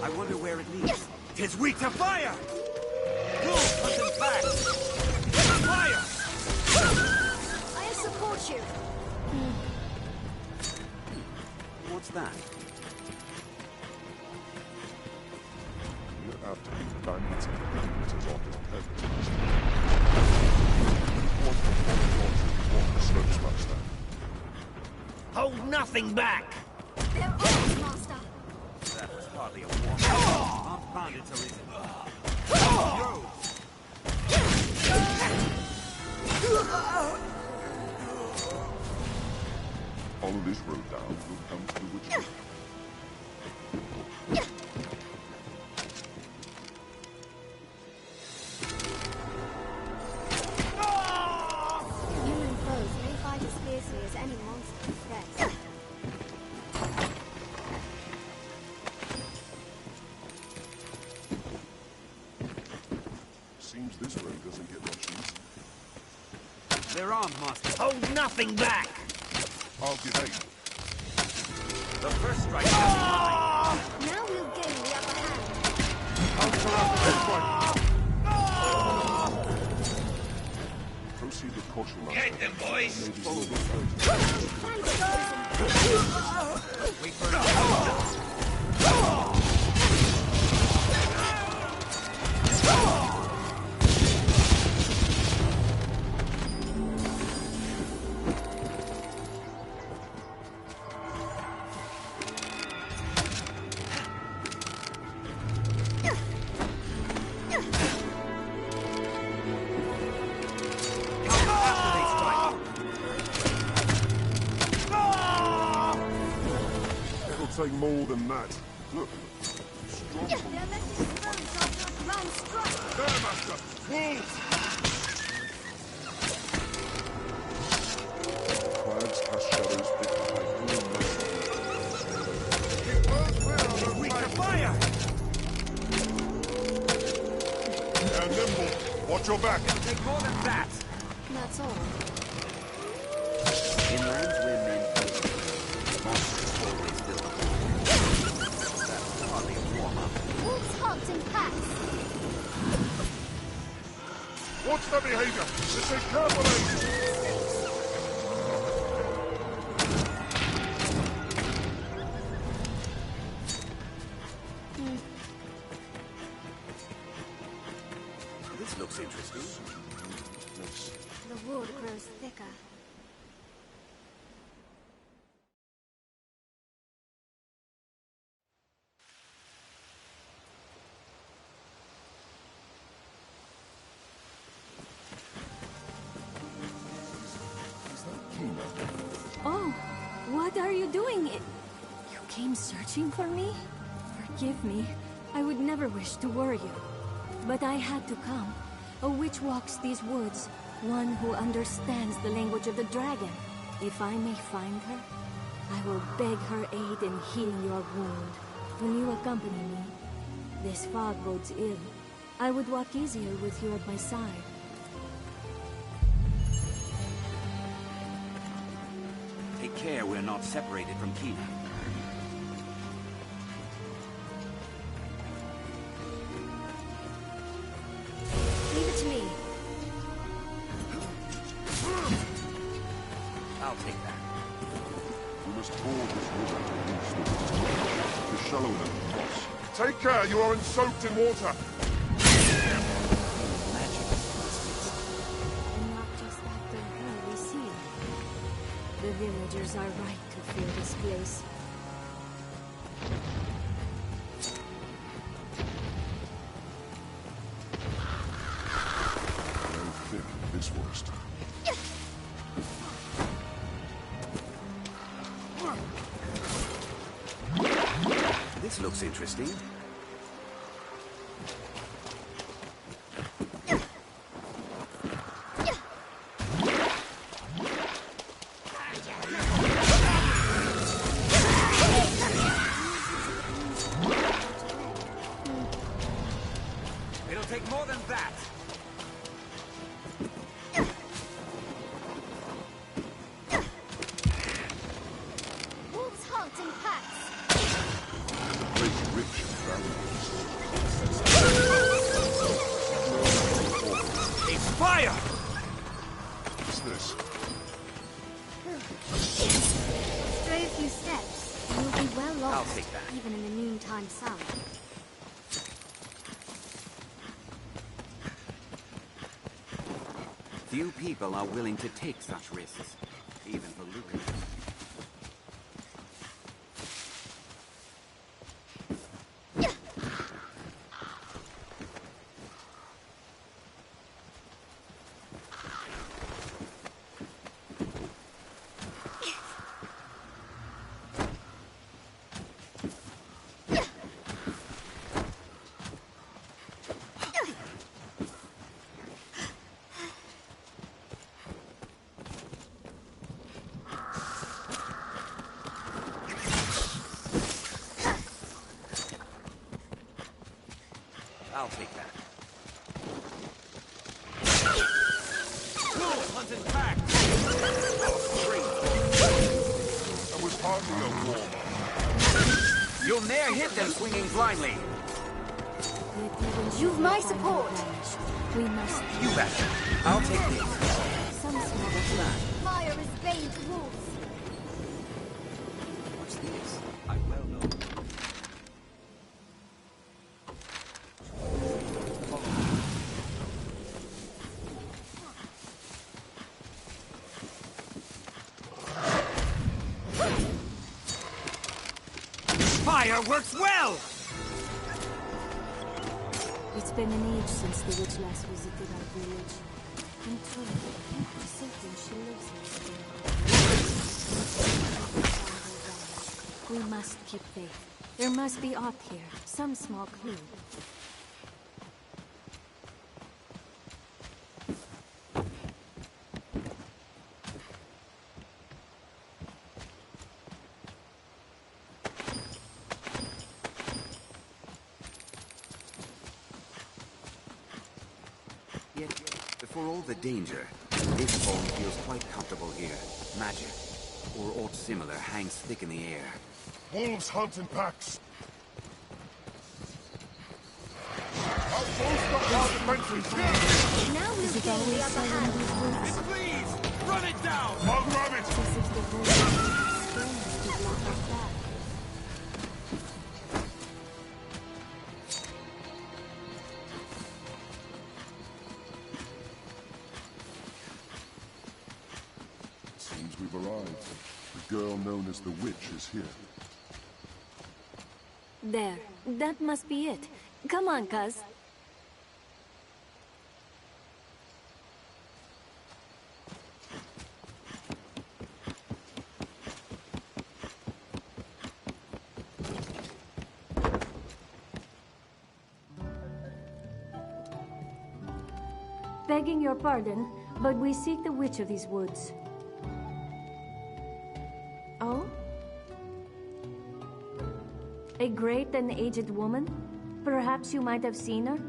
I wonder where it leads. 'Tis weak to fire! Move, put them back! Fire! I support you. What's that? We're after the bandits and criminals off the peasants. What the slopes master? Hold nothing back! They're ours, Master. That was hardly a warm. Armed bandits Arisen. Follow this road down, you'll come to the Witchwood. Human foes may fight as fiercely as any monster threats. Seems this road doesn't get much use. They're armed, Master. Hold nothing back! I'll give aid. The first strike is mine. Now we'll gain the upper hand. Proceed with caution, master. Get them, boys! Follow this road. Wait for it. Take more than that. Look. Strong. Their message throws after a ground strike. There, master. Clouds cast shadows thick behind all Weak to fire! They're nimble. Watch your back. It'll take more than that. That's all. In lands where men monsters always build a That's hardly a warm-up. Wolves hunt in packs. What's the behavior? This is carefully. What are you doing? You came searching for me? Forgive me. I would never wish to worry you. But I had to come. A witch walks these woods. One who understands the language of the dragon. If I may find her, I will beg her aid in healing your wound. Will you accompany me? This fog bodes ill. I would walk easier with you at my side. Take care we're not separated from Kina. Leave it to me. I'll take that. We must board this river to reach the woods. It's shallow enough to cross. Take care, you are soaked in water! And not just after her we see it. The villagers are right to fear this place. No thick in this forest. This looks interesting. It'll take more than that. Wolves hunt in packs. Place rich in valuables. It's fire! What's this? Stray a few steps, and you'll be well lost. I'll take that. Even in the noontime sun. Few people are willing to take such risks, even for lucre. I'll take that. Wolves hunt in packs! That was hardly a warm-up. You'll ne'er hit them swinging blindly. You've my support. We must. You bet. I'll take this. Some small plan. Fire is bane to wolves. What's this? I well know. Fire works well! It's been an age since the witch last visited our village. I'm told, I'm certain she lives here still. We must keep faith. There must be aught here, some small clue. Yet, for all the danger, this home feels quite comfortable here. Magic, or aught similar, hangs thick in the air. Wolves hunt in packs. Bolster our defenses! Now we'll gain the upper hand. Please, run it down! I'll grab it! As if the wolves are strange to block our path. Seems we've arrived. The girl known as the witch is here. There. That must be it. Come on, cuz. begging your pardon, but we seek the witch of these woods. Oh? A great and aged woman? Perhaps you might have seen her?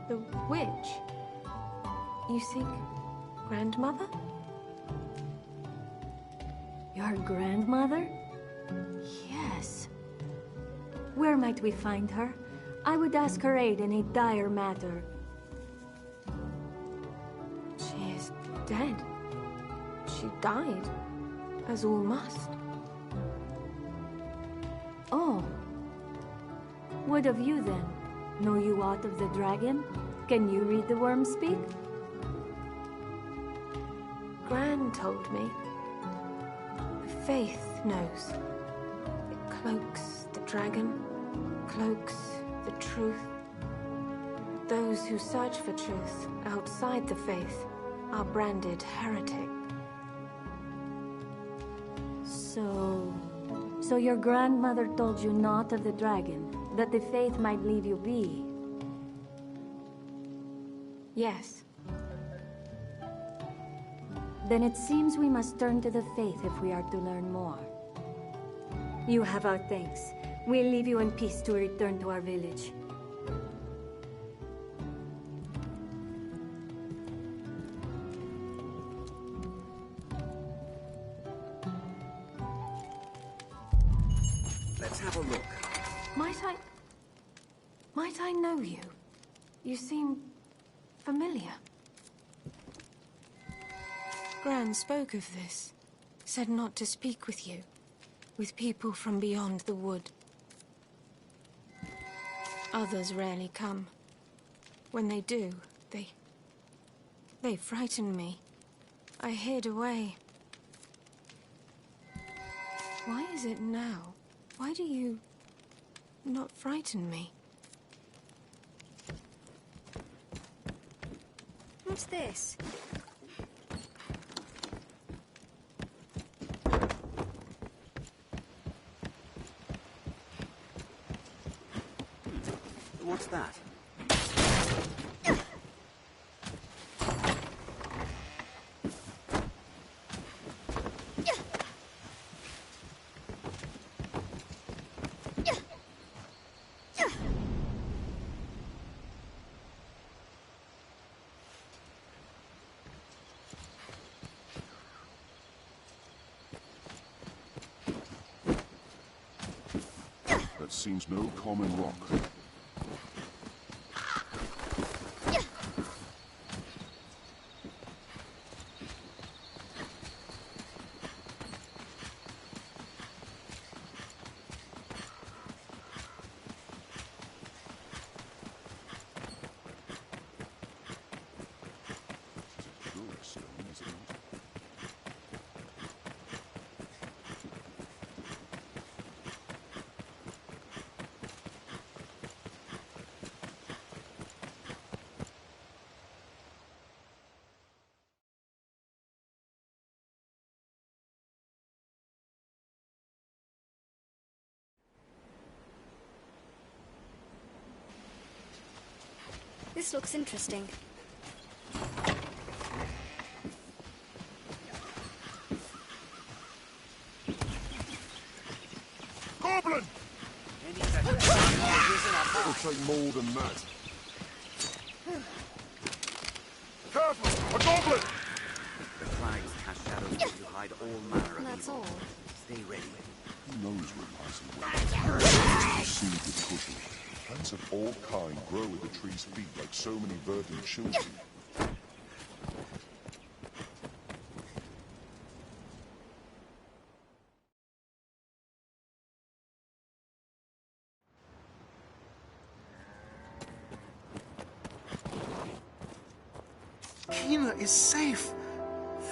The witch? You seek grandmother? Your grandmother? Yes. Where might we find her? I would ask her aid in a dire matter. She is dead. She died, as all must. Oh. What of you then? Know you aught of the dragon? Can you read the worm speak? Gran told me. Faith knows. It cloaks the dragon, cloaks the truth. Those who search for truth outside the faith are branded heretic. So your grandmother told you naught of the dragon, that the faith might leave you be? Yes. Then it seems we must turn to the faith if we are to learn more. You have our thanks. We'll leave you in peace to return to our village. Let's have a look. Might I know you? You seem familiar. Gran spoke of this. Said not to speak with you. With people from beyond the wood. Others rarely come. When they do, they frighten me. I hid away. Why is it now? Why do you not frighten me? What's this? What's that? That seems no common rock. This looks interesting. Goblin! It'll take more than that. Careful! A goblin! The crags cast shadows to hide all manner of That's evil. all. Stay ready. Who knows where passing will? Seed with cushion. Plants of all kind grow at the tree's feet like so many verdant children. Kina is safe.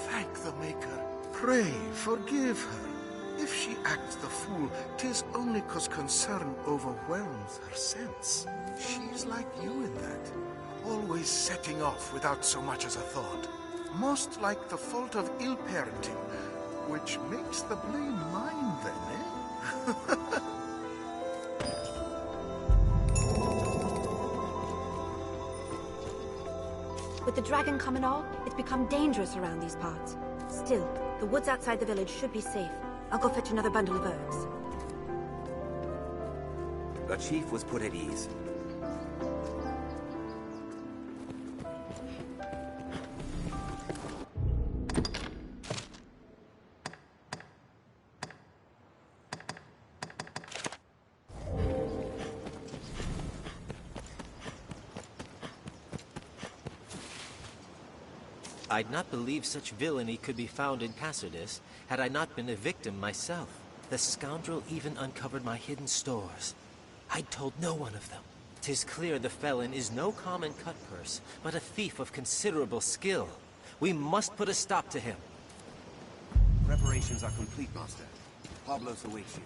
Thank the Maker. Pray, forgive her. If she acts the fool, 'tis only 'cause concern overwhelms her sense. She's like you in that. Always setting off without so much as a thought. Most like the fault of ill parenting, which makes the blame mine then, eh? With the dragon come and all, it's become dangerous around these parts. Still, the woods outside the village should be safe. I'll go fetch another bundle of herbs. The chief was put at ease. I'd not believe such villainy could be found in Cassardis had I not been a victim myself. The scoundrel even uncovered my hidden stores. I'd told no one of them. 'Tis clear the felon is no common cut-purse, but a thief of considerable skill. We must put a stop to him. Preparations are complete, Master. Pablos awaits you.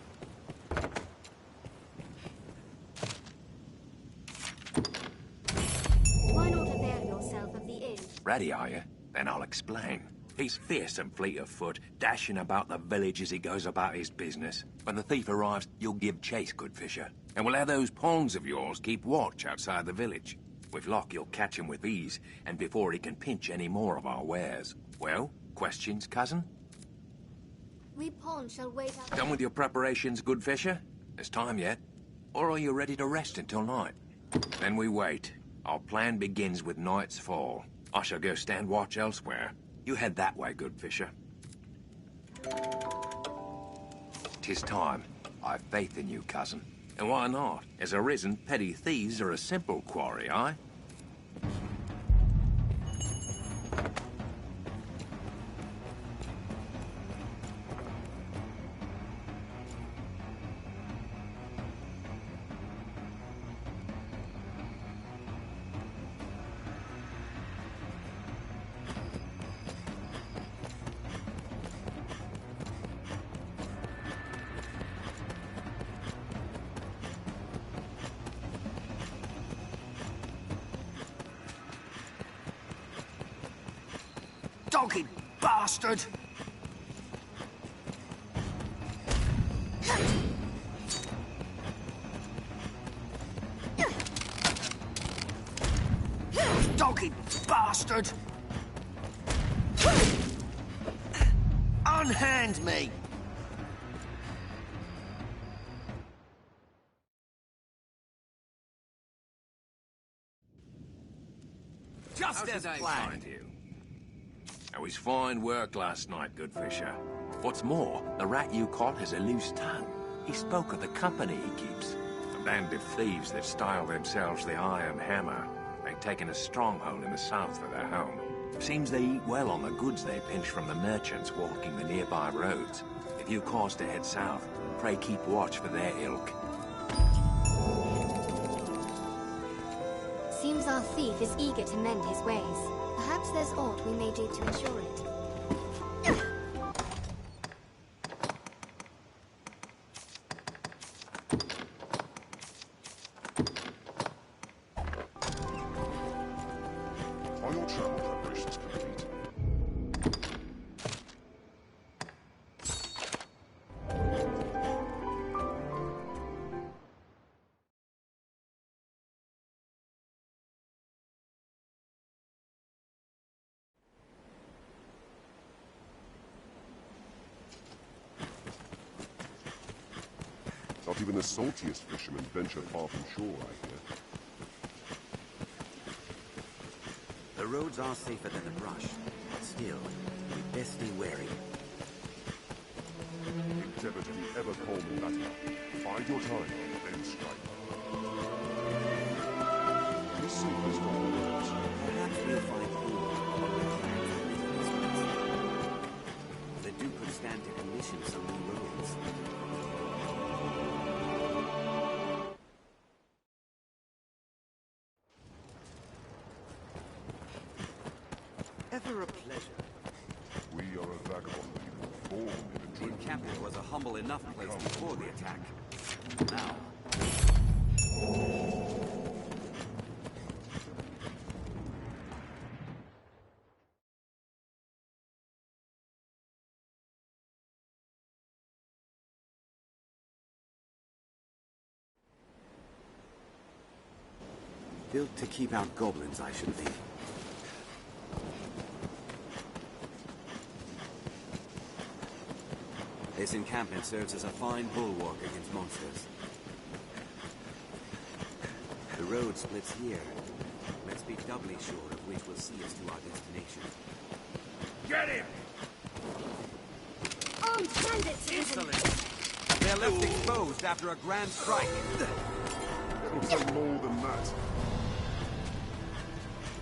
Why not avail yourself of the inn? Ready, are you? Then I'll explain. He's fierce and fleet of foot, dashing about the village as he goes about his business. When the thief arrives, you'll give chase, good fisher. And we'll have those pawns of yours keep watch outside the village. With luck, you'll catch him with ease, and before he can pinch any more of our wares. Well, questions, cousin? We pawns shall wait out. Done with your preparations, good fisher? There's time yet. Or are you ready to rest until night? Then we wait. Our plan begins with night's fall. I shall go stand watch elsewhere. You head that way, good fisher. 'Tis time. I've faith in you, cousin. And why not? As Arisen, petty thieves are a simple quarry, aye? Dogged bastard! Dogged bastard! Unhand me! Just as planned. It was fine work last night, good fisher. What's more, the rat you caught has a loose tongue. He spoke of the company he keeps. A band of thieves that style themselves the Iron Hammer. They've taken a stronghold in the south for their home. Seems they eat well on the goods they pinch from the merchants walking the nearby roads. If you cause to head south, pray keep watch for their ilk. Seems our thief is eager to mend his ways. Perhaps there's aught we may do to ensure it. Are your travel preparations complete? Not even the saltiest fishermen venture far from shore, I hear. The roads are safer than the brush, but still, we best stay wary. Endeavor to be ever calm in battle. Bide your time, then strike. This safest of all roads. Perhaps we'll find more on the plans that live in this place. The Duke could stand to commission some new roads. Ever a pleasure. We are a vagabond people, born in a The dream. encampment was a humble enough place before the attack. Now, built to keep out goblins, I should think. This encampment serves as a fine bulwark against monsters. The road splits here. Let's be doubly sure of which will see us to our destination. Get him! Armed bandits! Insolence! They're left exposed after a grand strike. It'll take more than that.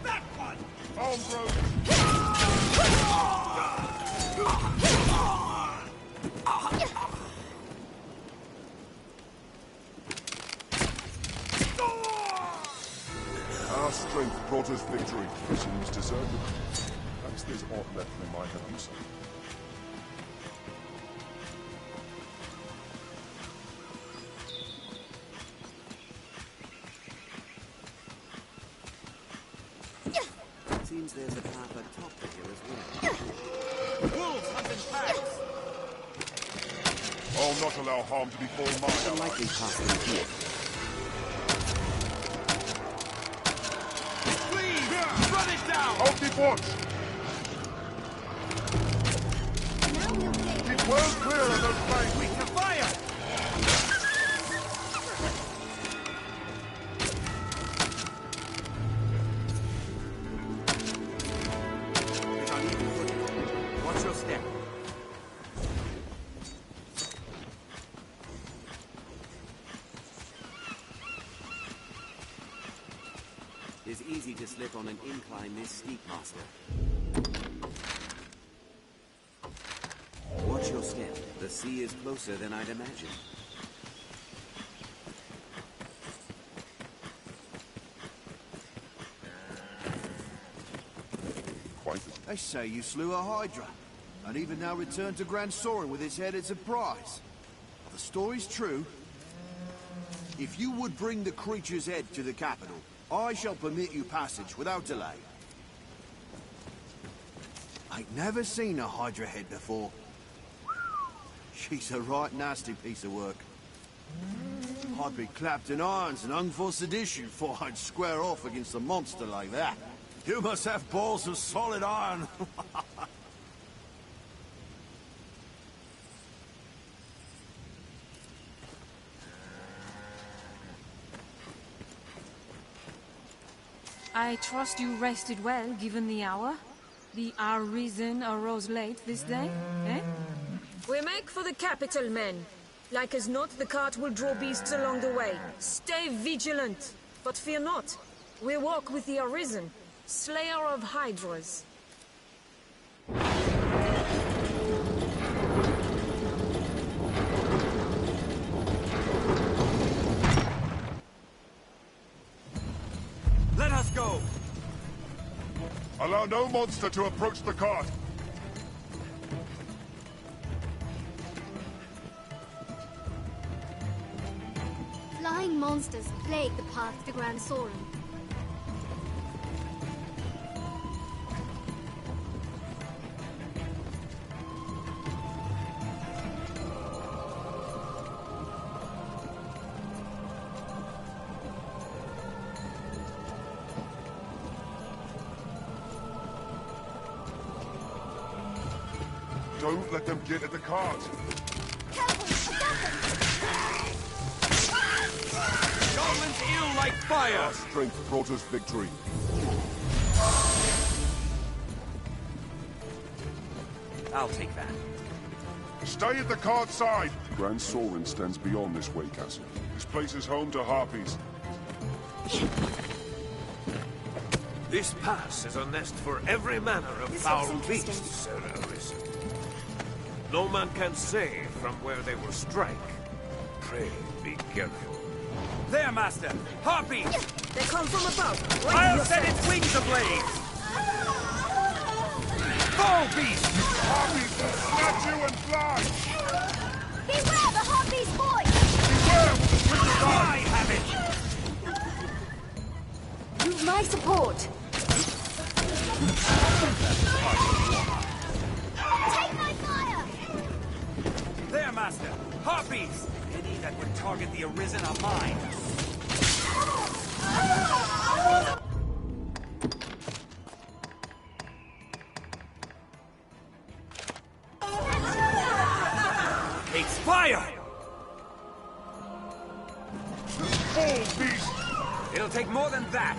That one! Arm broke! Our strength brought us victory. Seems deserved. Perhaps there's aught left we might have use of. Seems there's a path atop the hill as well. Wolves hunting packs! I'll not allow harm to befall my It's a allies. likely path through here. Please! Run it down! I'll keep watch! Keep well clear of those flanks! We can fire! It's uneven footing. Watch your step. It's easy to slip on an incline this steep, Master. Watch your step. The sea is closer than I'd imagined. Quite. They say you slew a Hydra, and even now returned to Grand Soren with its head as a prize. If the story's true, if you would bring the creature's head to the capital, I shall permit you passage without delay. I'd never seen a Hydra head before. She's a right nasty piece of work. I'd be clapped in irons and hung for sedition before I'd square off against a monster like that. You must have balls of solid iron. I trust you rested well, given the hour. The Arisen arose late this day, eh? We make for the capital, men. Like as not, the cart will draw beasts along the way. Stay vigilant, but fear not. We walk with the Arisen, slayer of Hydras. Let us go! Allow no monster to approach the cart. Flying monsters plague the path to Grand Soren. Don't let them get at the cart. Goblins ill like fire! Our strength brought us victory. I'll take that. Stay at the cart side! Grand Soren stands beyond this way castle. This place is home to harpies. This pass is a nest for every manner of foul beasts, Sir Arisen. No man can say from where they will strike. Pray be careful. There, Master! Harpies! They come from above. Wait I'll yourself. set its wings ablaze! Foul beast! Harpies will snatch you and fly! Beware the Harpy's voice! Beware with the twisted eye! I have it! You've my support! Take my fire! There, Master! Harpies! Any that would target the Arisen are mine! Expire! Fall, beast! It'll take more than that!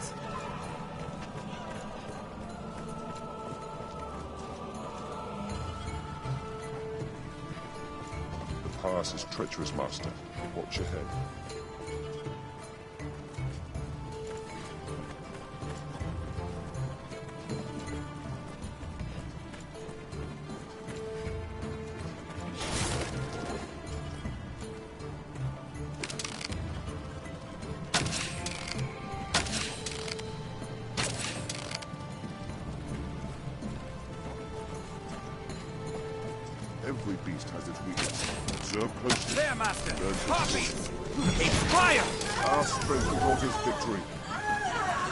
The pass is treacherous, Master. Watch your head. Every beast has its weakness. Observe closely. There, Master! Learn to Harpies! Expire! Our strength brought us victory.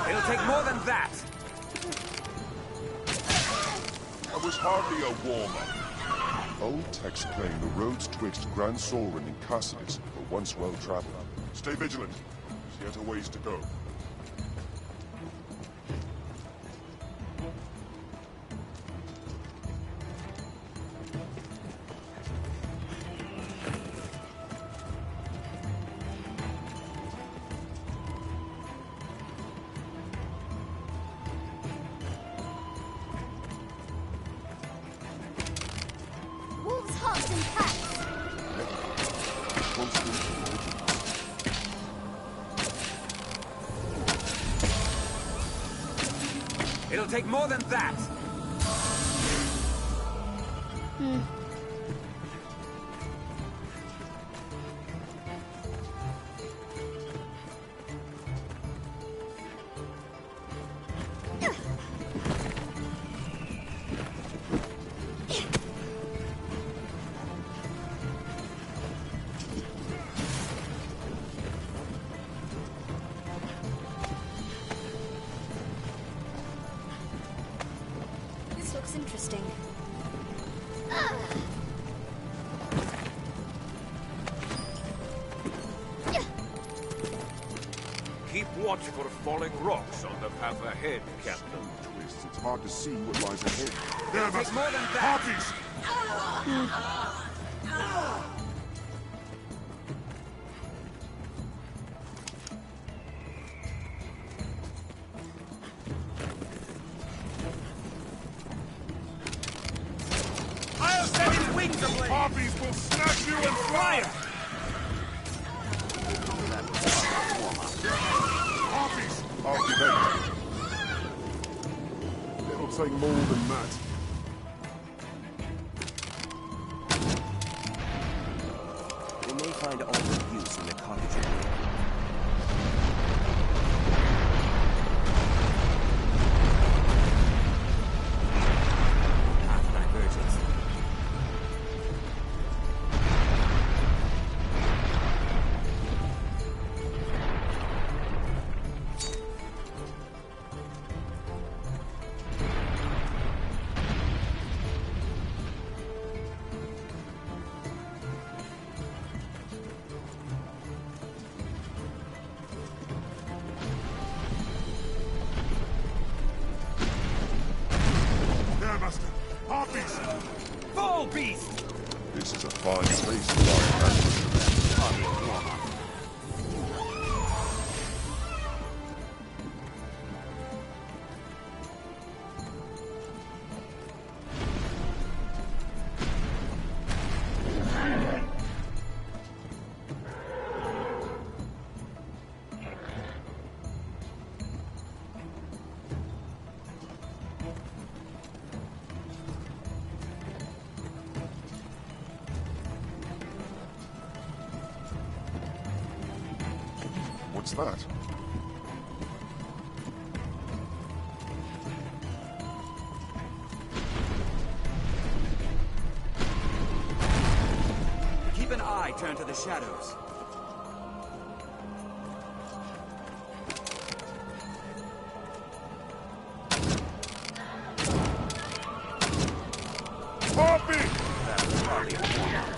It'll take more than that! That was hardly a warm-up. Old texts claim the roads twixt Grand Soren and Cassidus were once well-traveled. Stay vigilant. There's yet a ways to go. Wolves' hearts and packs. It'll take more than that! This looks interesting. Keep watch for falling rocks on the path ahead, Captain. Twists, it's hard to see what lies ahead. It'll take more than that! Harpies! I'll set his wings ablaze! Harpies will snatch you and fire! Harpies! I'll debate. It'll take more than that. We may find all the use in the cottage area. Path divergence. There, Master! Harpies! Fall, beast! This is a fine place to lie ambush. What's that? Keep an eye turned to the shadows. Harpy! That was hardly a warm-up.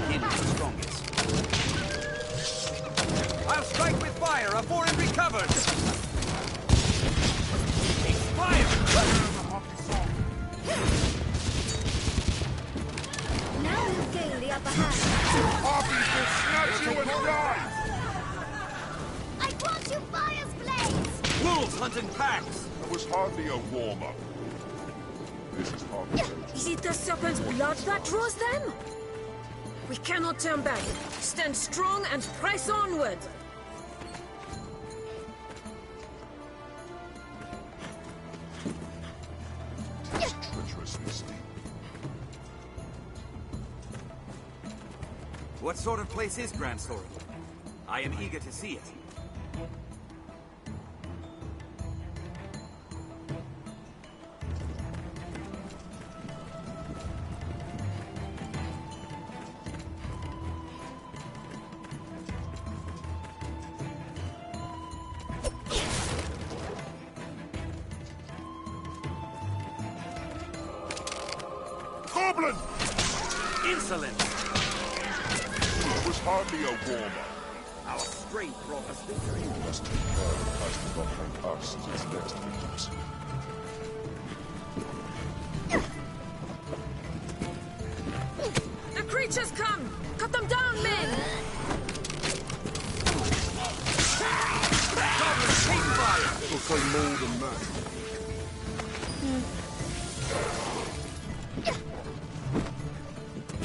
Begin with the strongest. I'll strike with fire afore it recovers! Expire! in packs! That was hardly a warm-up. This is hardly... Is it the serpent's blood that draws them? We cannot turn back. Stand strong and press onward. Treacherously steep. What sort of place is Grand Soren? I am eager to see it. Goblin! Insolent! It was hardly a warm-up. Our strength brought us victory. Must have has forgotten us as its next victims. The creatures come! Cut them down, men! Goblins, take fire! It'll say more than that.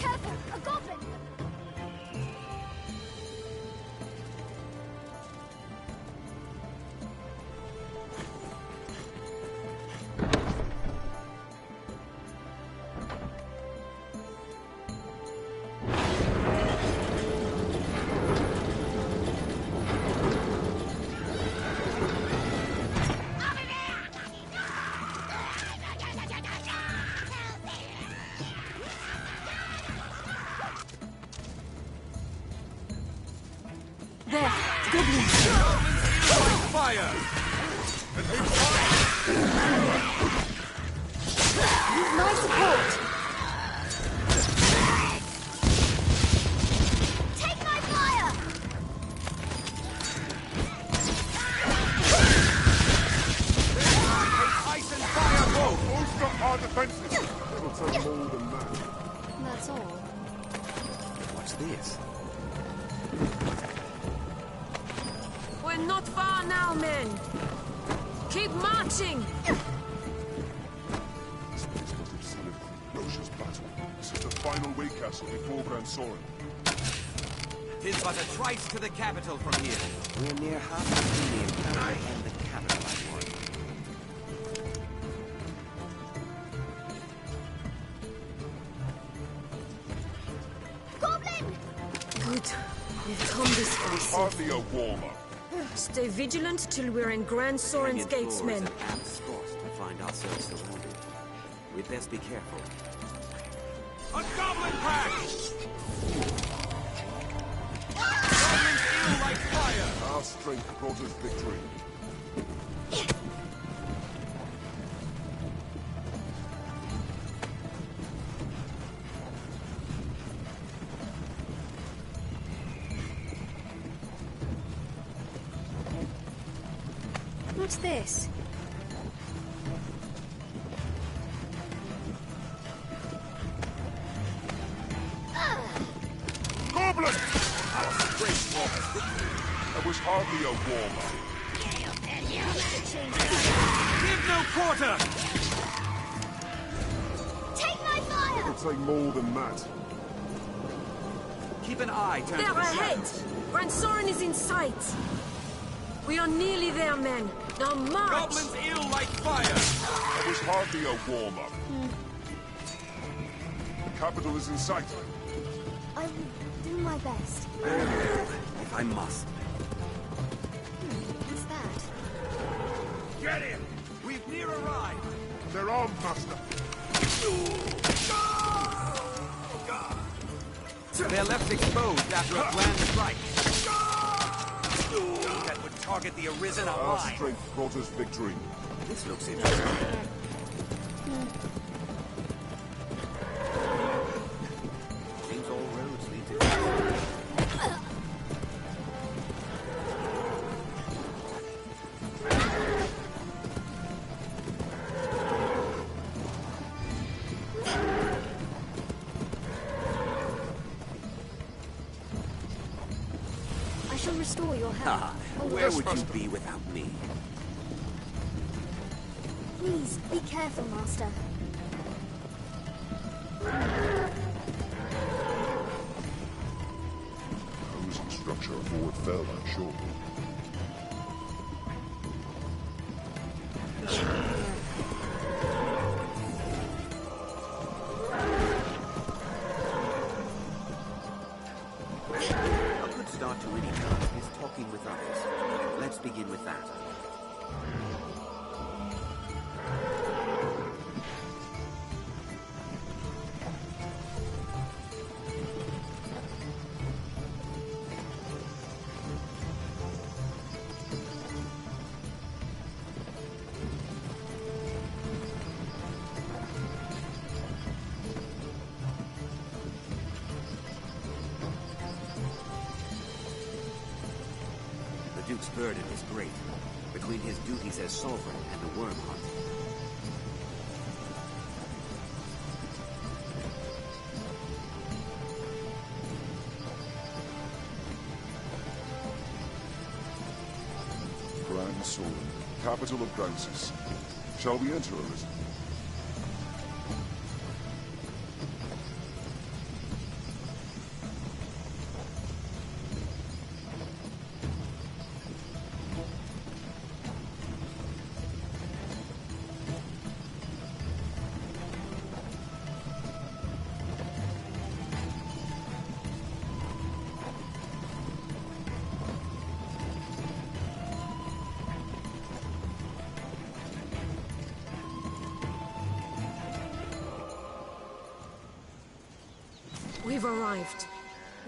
Careful! A goblin! There! Goblins! Fire! Use my support! Take my fire! Ice and fire both! Boost up our defenses! It'll say more than that. That's all. What's this? We're not far now, men! Keep marching! This place must have seen a ferocious battle. This is the final way castle before Grand Soren. 'Tis but a trice to the capital from here. We're near halfway between the encounter and the capital I want. Goblin! Good. We've come this far. Hardly a warm-up. Stay vigilant till we're in Grand Soren's Canyon gates, floor is men. an apt spot to find ourselves surrounded. We'd best be careful. A goblin pack! Goblins ill like fire! Our strength brought us victory. What's this? Goblin! Our strength brought us victory. That was hardly a warm-up. Give no quarter! Take my fire! It'll say more than that. Keep an eye turned They're to the ahead! shadows. Grand Soren is in sight! We are nearly there, men. Now march! Goblins ill like fire! That was hardly a warm-up. The capital is in sight. I will do my best. If I must. What's that? Get in! We've near arrived! They're armed, Master. They're left exposed after a grand strike. That would target the Arisen Our alive. strength brought us victory. This looks interesting. Seems all roads lead to... I shall restore your health. Ah, where would you be without me? Please, be careful, Master. Housing structure aboard fell, I'm sure. A good start to any task is talking with others. Let's begin with that. The Duke's burden is great, between his duties as sovereign and the worm hunt. Grand Sorin, capital of Gransis. Shall we enter, Arisen? We've arrived.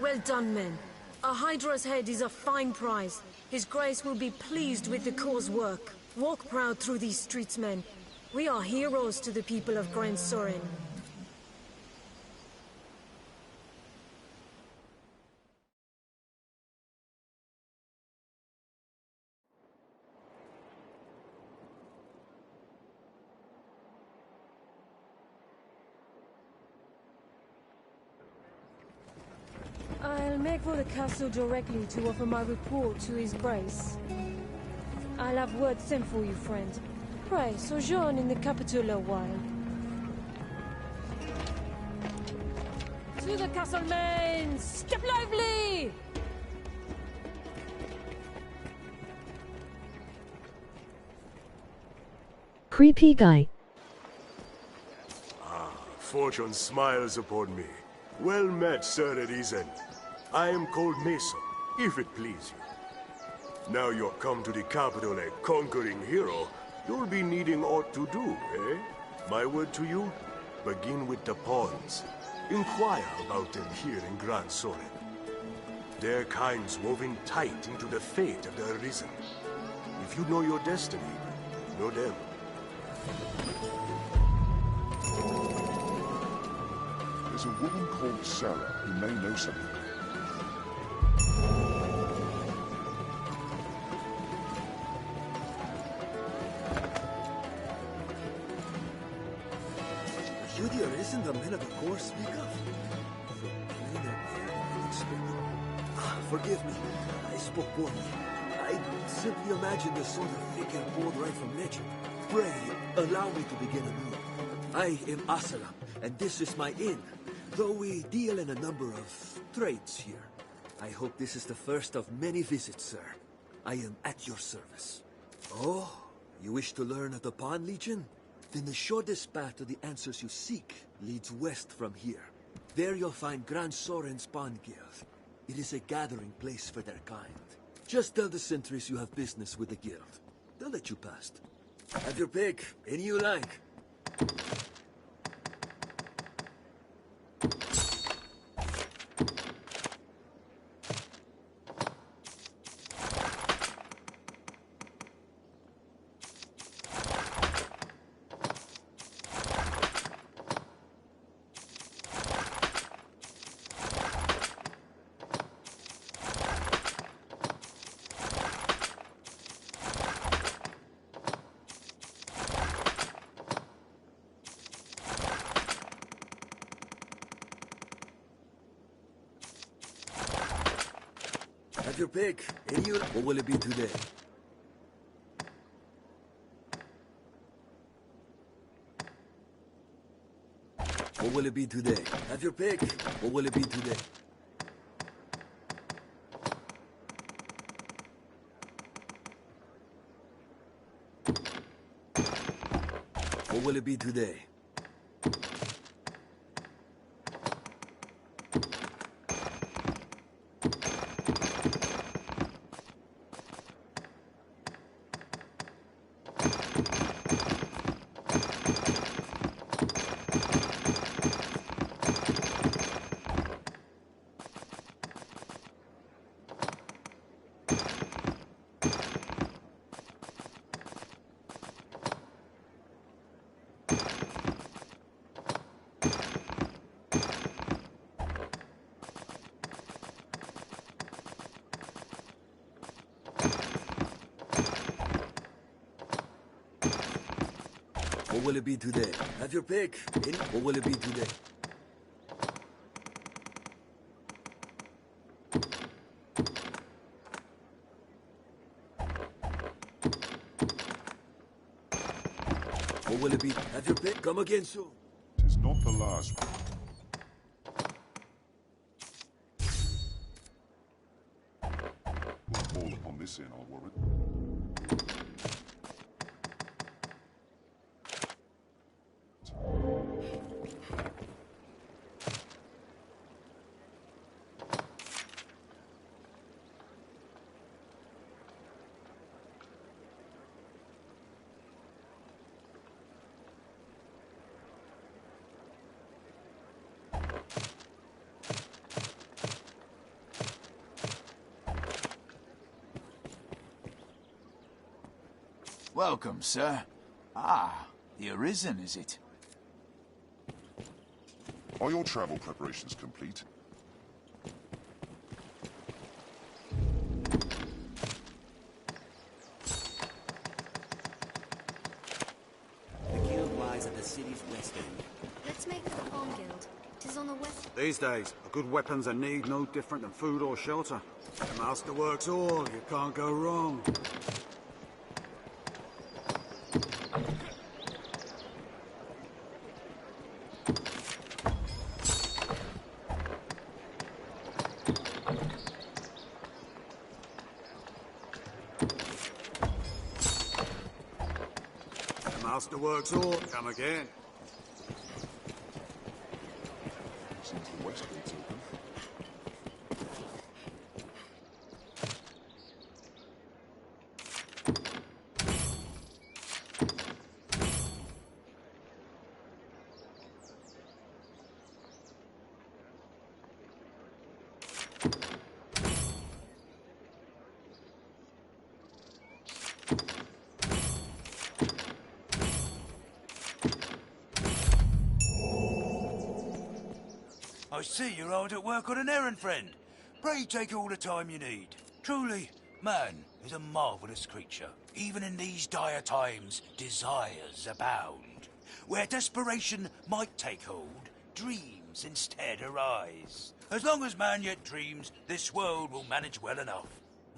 Well done, men. A Hydra's head is a fine prize. His Grace will be pleased with the Corps' work. Walk proud through these streets, men. We are heroes to the people of Grand Sorin. I'll make for the castle directly to offer my report to His Grace. I'll have word sent for you, friend. Pray, sojourn in the capital a while. To the castle, men! Step lively! Creepy guy. Fortune smiles upon me. Well met, Sir Arisen. I am called Mason, if it please you. Now you're come to the capital a conquering hero, you'll be needing aught to do, eh? My word to you, begin with the pawns. Inquire about them here in Grand Sorin. Their kind's woven tight into the fate of the Arisen. If you know your destiny, know them. There's a woman called Sarah who may know something. Are you the Arisen the men of the Corps speak of? So plain and unexpected. Forgive me, I spoke poorly. I simply imagined the sort of figure pulled right from legend. Pray, allow me to begin anew. I am Asalam, and this is my inn. Though we deal in a number of trades here. I hope this is the first of many visits, sir. I am at your service. Oh, you wish to learn of the Pawn Legion? Then the shortest path to the answers you seek leads west from here. There you'll find Grand Sorin's Pawn Guild. It is a gathering place for their kind. Just tell the sentries you have business with the guild. They'll let you past. Have your pick, any you like. Have your pick. Any you... What will it be today? What will it be today? Have your pick. What will it be today? What will it be today? What will it be today? Have your pick. What will it be today? What will it be? Have your pick. Come again soon. Tis not the last. We'll fall upon this inn, I'll warrant. Welcome, sir. Ah, the Arisen, is it? Are your travel preparations complete? The guild lies at the city's west end. Let's make for the Palm Guild. Tis on the west. These days, a good weapon's a need no different than food or shelter. The master works all, you can't go wrong. Master works all. Come again. Seems the west gate's open. I see you're hard at work on an errand, friend. Pray take all the time you need. Truly, man is a marvellous creature. Even in these dire times, desires abound. Where desperation might take hold, dreams instead arise. As long as man yet dreams, this world will manage well enough.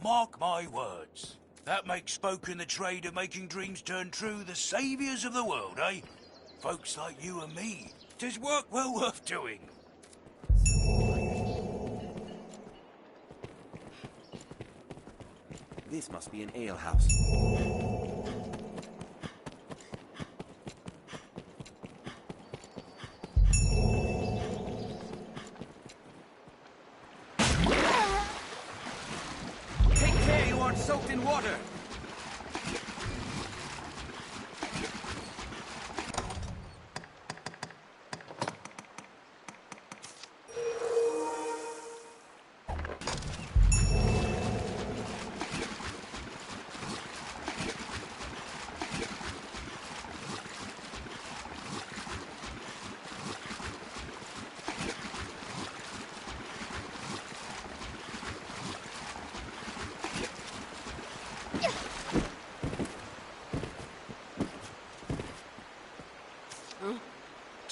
Mark my words. That makes folk in the trade of making dreams turn true the saviours of the world, eh? Folks like you and me. 'Tis work well worth doing. This must be an alehouse. Take care you aren't soaked in water.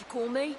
Call me?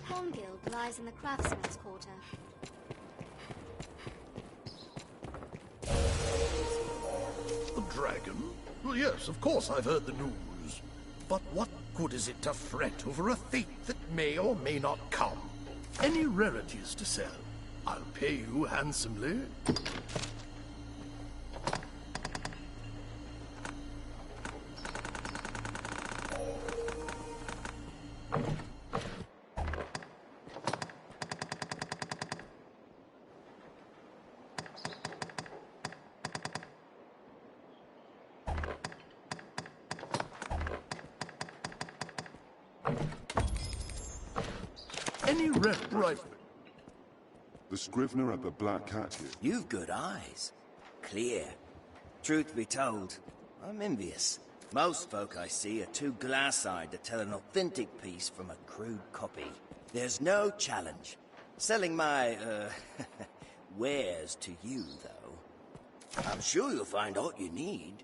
Pawn Guild lies in the Craftsman's Quarter. The dragon? Well, yes, of course I've heard the news. But what good is it to fret over a fate that may or may not come? Any rarities to sell? I'll pay you handsomely. Any red rifle? The scrivener at the Black Cat here. You've good eyes. Clear. Truth be told, I'm envious. Most folk I see are too glass-eyed to tell an authentic piece from a crude copy. There's no challenge. Selling my, wares to you, though. I'm sure you'll find all you need.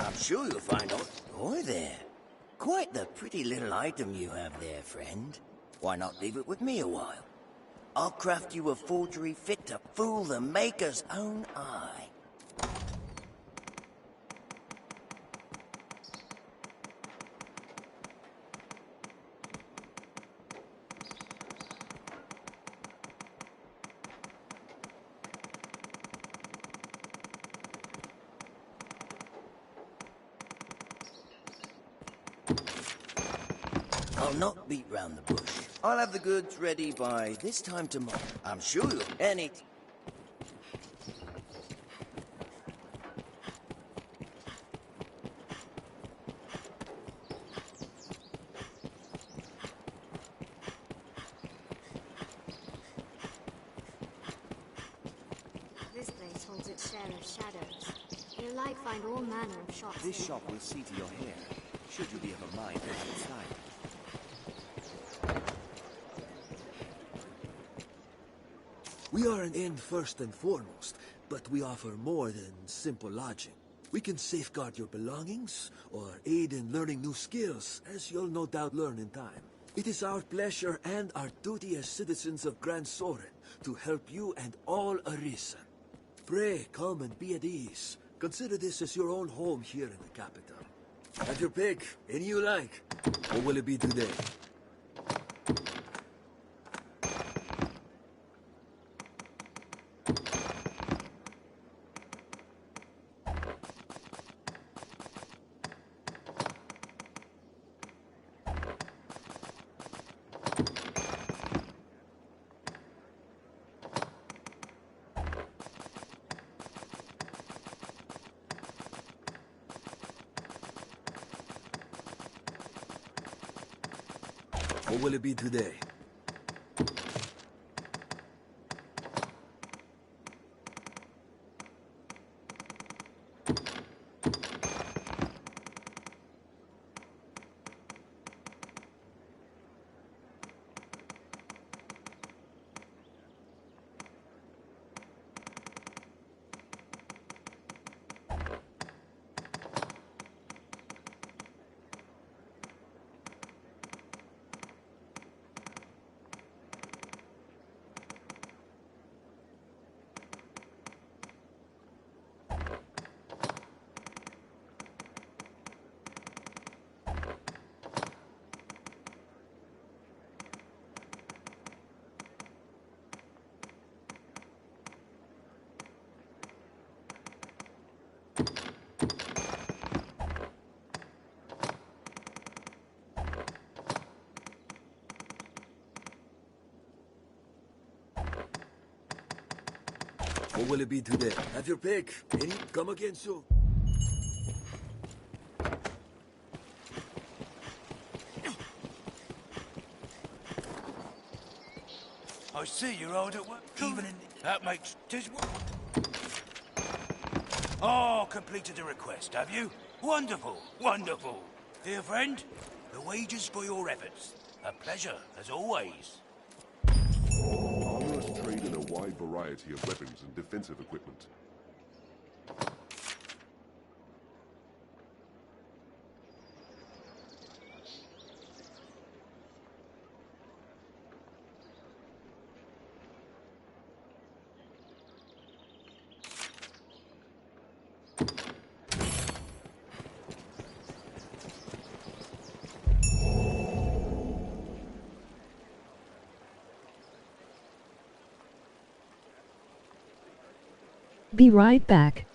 I'm sure you'll find out. Boy there. Quite the pretty little item you have there, friend. Why not leave it with me a while? I'll craft you a forgery fit to fool the maker's own eye. I'll not beat round the bush. I'll have the goods ready by this time tomorrow. I'm sure you'll... Any... This place holds its share of shadows. You'll like find all manner of shops. This shop will see to your hair, should you be of a mind to have it styled. We are an inn first and foremost, but we offer more than simple lodging. We can safeguard your belongings, or aid in learning new skills, as you'll no doubt learn in time. It is our pleasure and our duty as citizens of Grand Soren to help you and all Arisen. Pray, come and be at ease. Consider this as your own home here in the capital. Have your pick, any you like. Or will it be today? Or will it be today? Or will it be today? Have your pick. Any? Come again soon. I see you're hard at work, even in... That makes... Oh, completed the request, have you? Wonderful, wonderful. Dear friend, the wages for your efforts. A pleasure, as always. Armorers trade in a wide variety of weapons and defensive equipment. Be right back.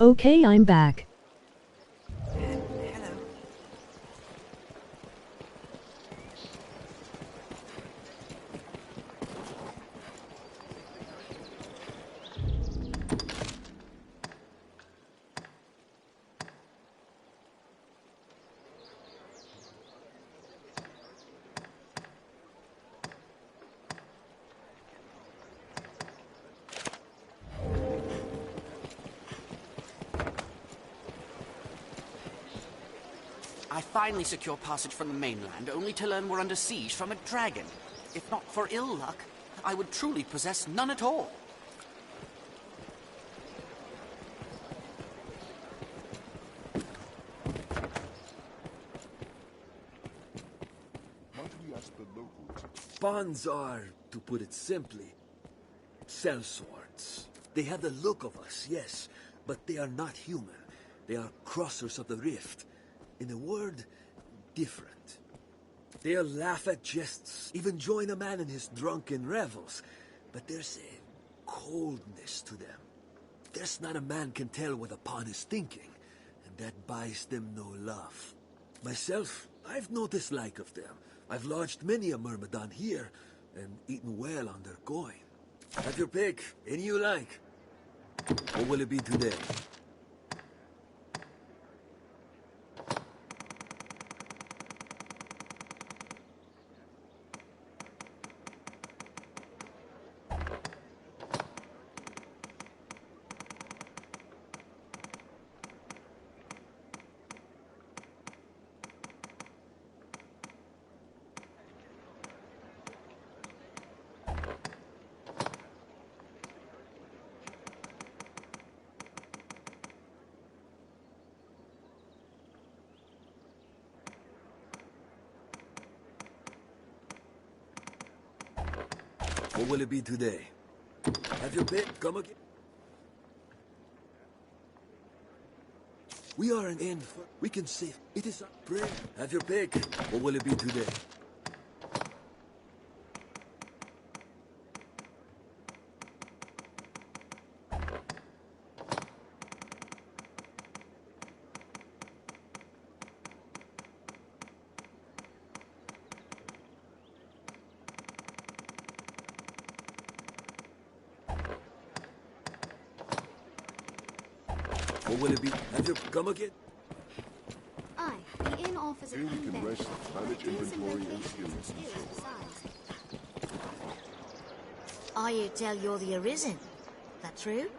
Okay, I'm back. I finally secure passage from the mainland, only to learn we're under siege from a dragon. If not for ill luck, I would truly possess none at all. Might we ask the locals? Pawns are, to put it simply, sellswords. They have the look of us, yes, but they are not human. They are crossers of the rift. In a word, different. They'll laugh at jests, even join a man in his drunken revels, but there's a coldness to them. There's not a man can tell what a pawn is thinking, and that buys them no love. Myself, I've no dislike of them. I've lodged many a myrmidon here, and eaten well on their coin. Have your pick, any you like. What will it be today? What will it be today? Have your pick, come again. We are an inn for... We can save... It is a prayer. Have your pick. What will it be today? What will it be? Have your... Come again. Aye, the inn offers a Here we clean can bed, rest, manage but deals in inventory and locations skills and skills besides. I hear tell you're the Arisen. That true?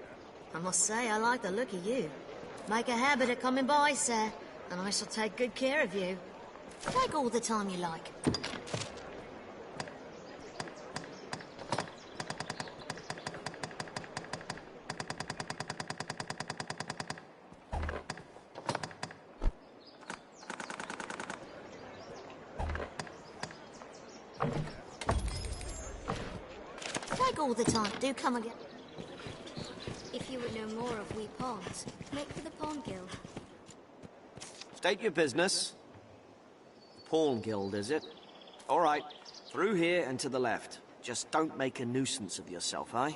I must say, I like the look of you. Make a habit of coming by, sir, and I shall take good care of you. Take all the time you like. Take all the time. Do come again. If you would know more of we pawns, make for the Pawn Guild. State your business. Pawn Guild, is it? All right. Through here and to the left. Just don't make a nuisance of yourself, eh?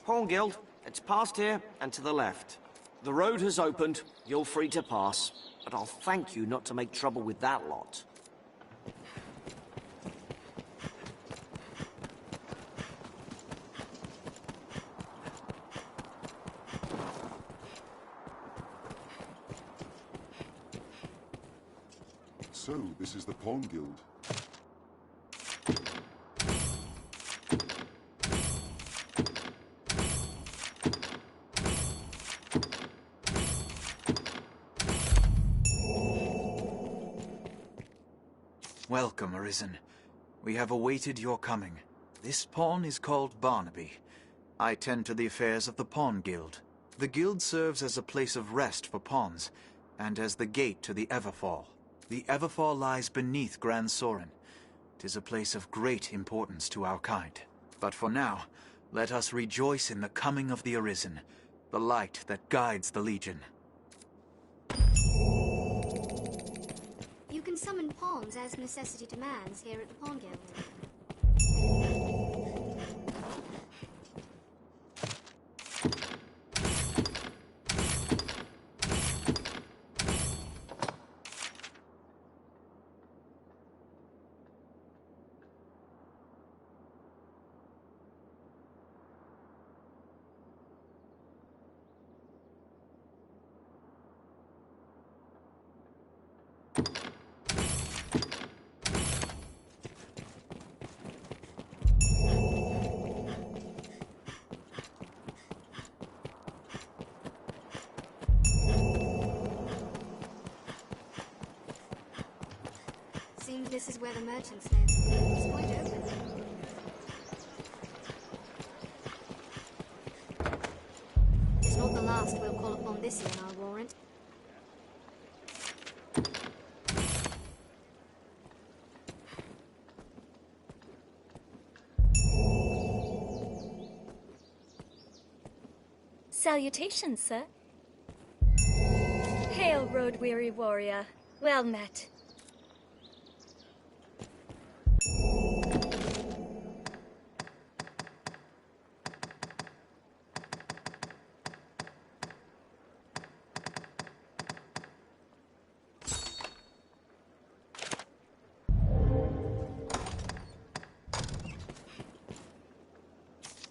Pawn Guild. It's past here and to the left. The road has opened. You're free to pass. But I'll thank you not to make trouble with that lot. So, this is the Pawn Guild. Welcome, Arisen. We have awaited your coming. This pawn is called Barnaby. I tend to the affairs of the Pawn Guild. The guild serves as a place of rest for pawns, and as the gate to the Everfall. The Everfall lies beneath Gran Soren. 'Tis a place of great importance to our kind. But for now, let us rejoice in the coming of the Arisen, the light that guides the Legion. You can summon pawns as necessity demands here at the Pawn Guild. this is where the merchants live. It's quite open. It's not the last we'll call upon this year, I warrant. Salutations, sir. Hail, road-weary warrior. Well met.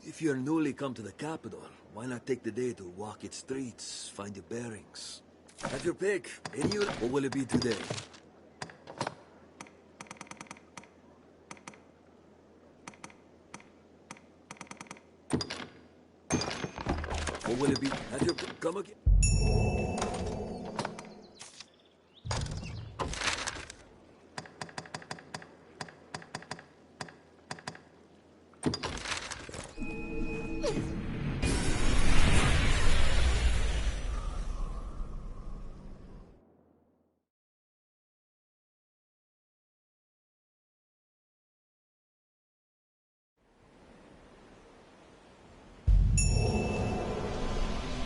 If you're newly come to the capital, why not take the day to walk its streets, find your bearings? Have your pick. Any or what will it be today? What will it be? Have your pick. Come again.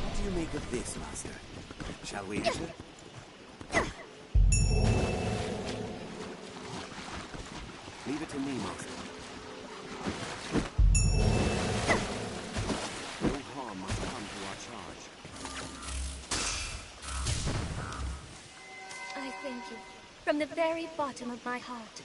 What do you make of this, Master? Shall we enter? Leave it to me, Master. No harm must come to our charge. I thank you. From the very bottom of my heart.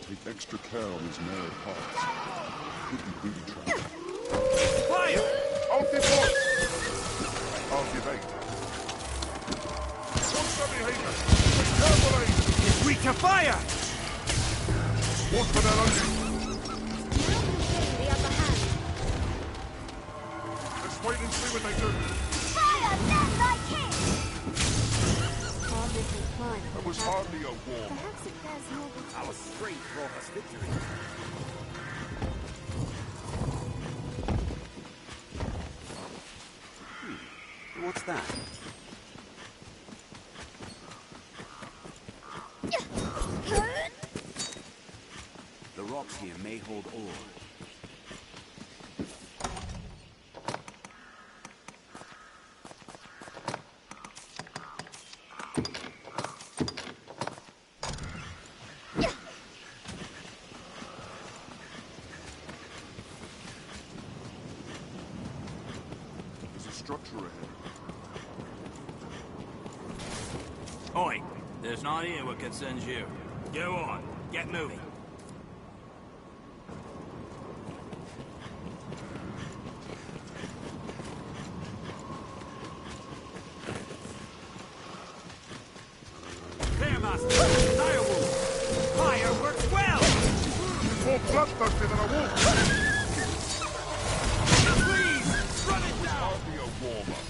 Take extra care on these narrow paths. Could be booby trapped. Fire! Auf die Brust! Auf die Weg! What's the behavior? Carefully! It's weak to fire! Watch for their lunges! The upper hand. Let's wait and see what they do. Fire them like him! Hardly can climb. That was hardly a war. Perhaps it bears more than Our strength brought us victory. What's that? The rocks here may hold ore. There's a structure ahead. Oi, there's not here what concerns you. Go on, get moving. Clear, Master. Direwolf! Fire works well! It's more bloodthirsty than a wolf. Please, run it down! Hardly a warmer.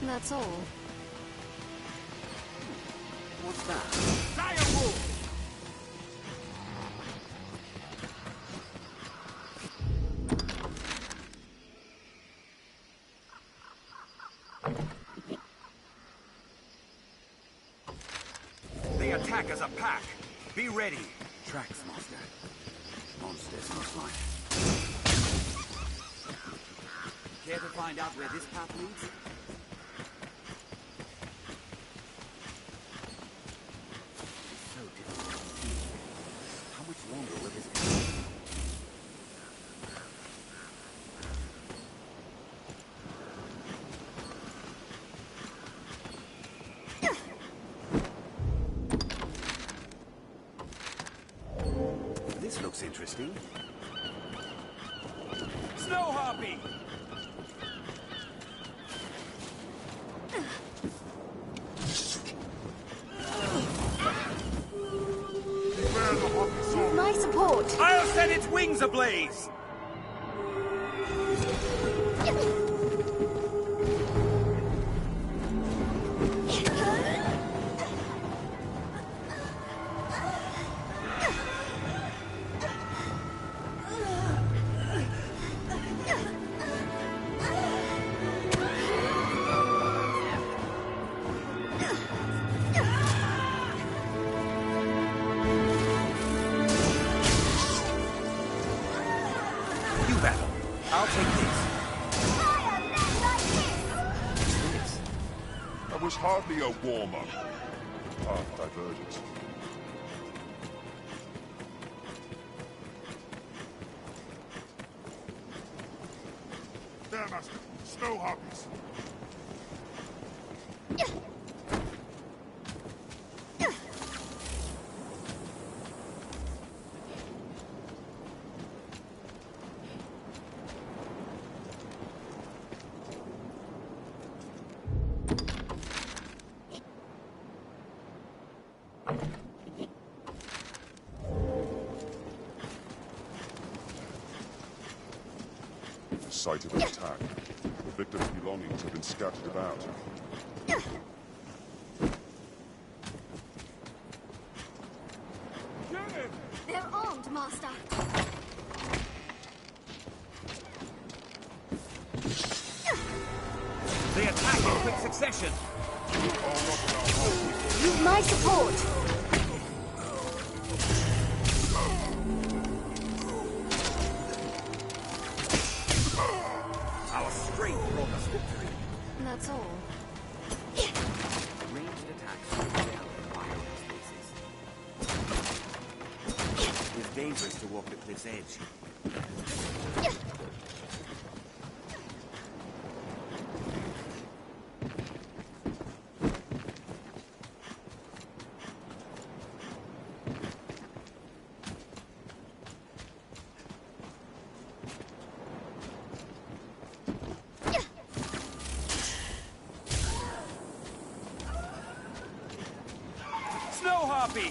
That's all. What's that? Direwolf! as a pack. Be ready. Tracks, Master. Monsters, most like. Care to find out where this path leads? It's so difficult to see. How much longer will this continue? This looks interesting. Snow Harpy! With my support. I'll set its wings ablaze! I'll take this. That was hardly a warm-up. Path divergence. There, Master. Snow harpies. Site of an attack. The victim's belongings have been scattered about. They're armed, Master. They attack in quick succession. With my support. Our strength brought us victory. That's all. Ranged attacks are rare in wild spaces. It's dangerous to walk the cliff's edge. Snow Harpy!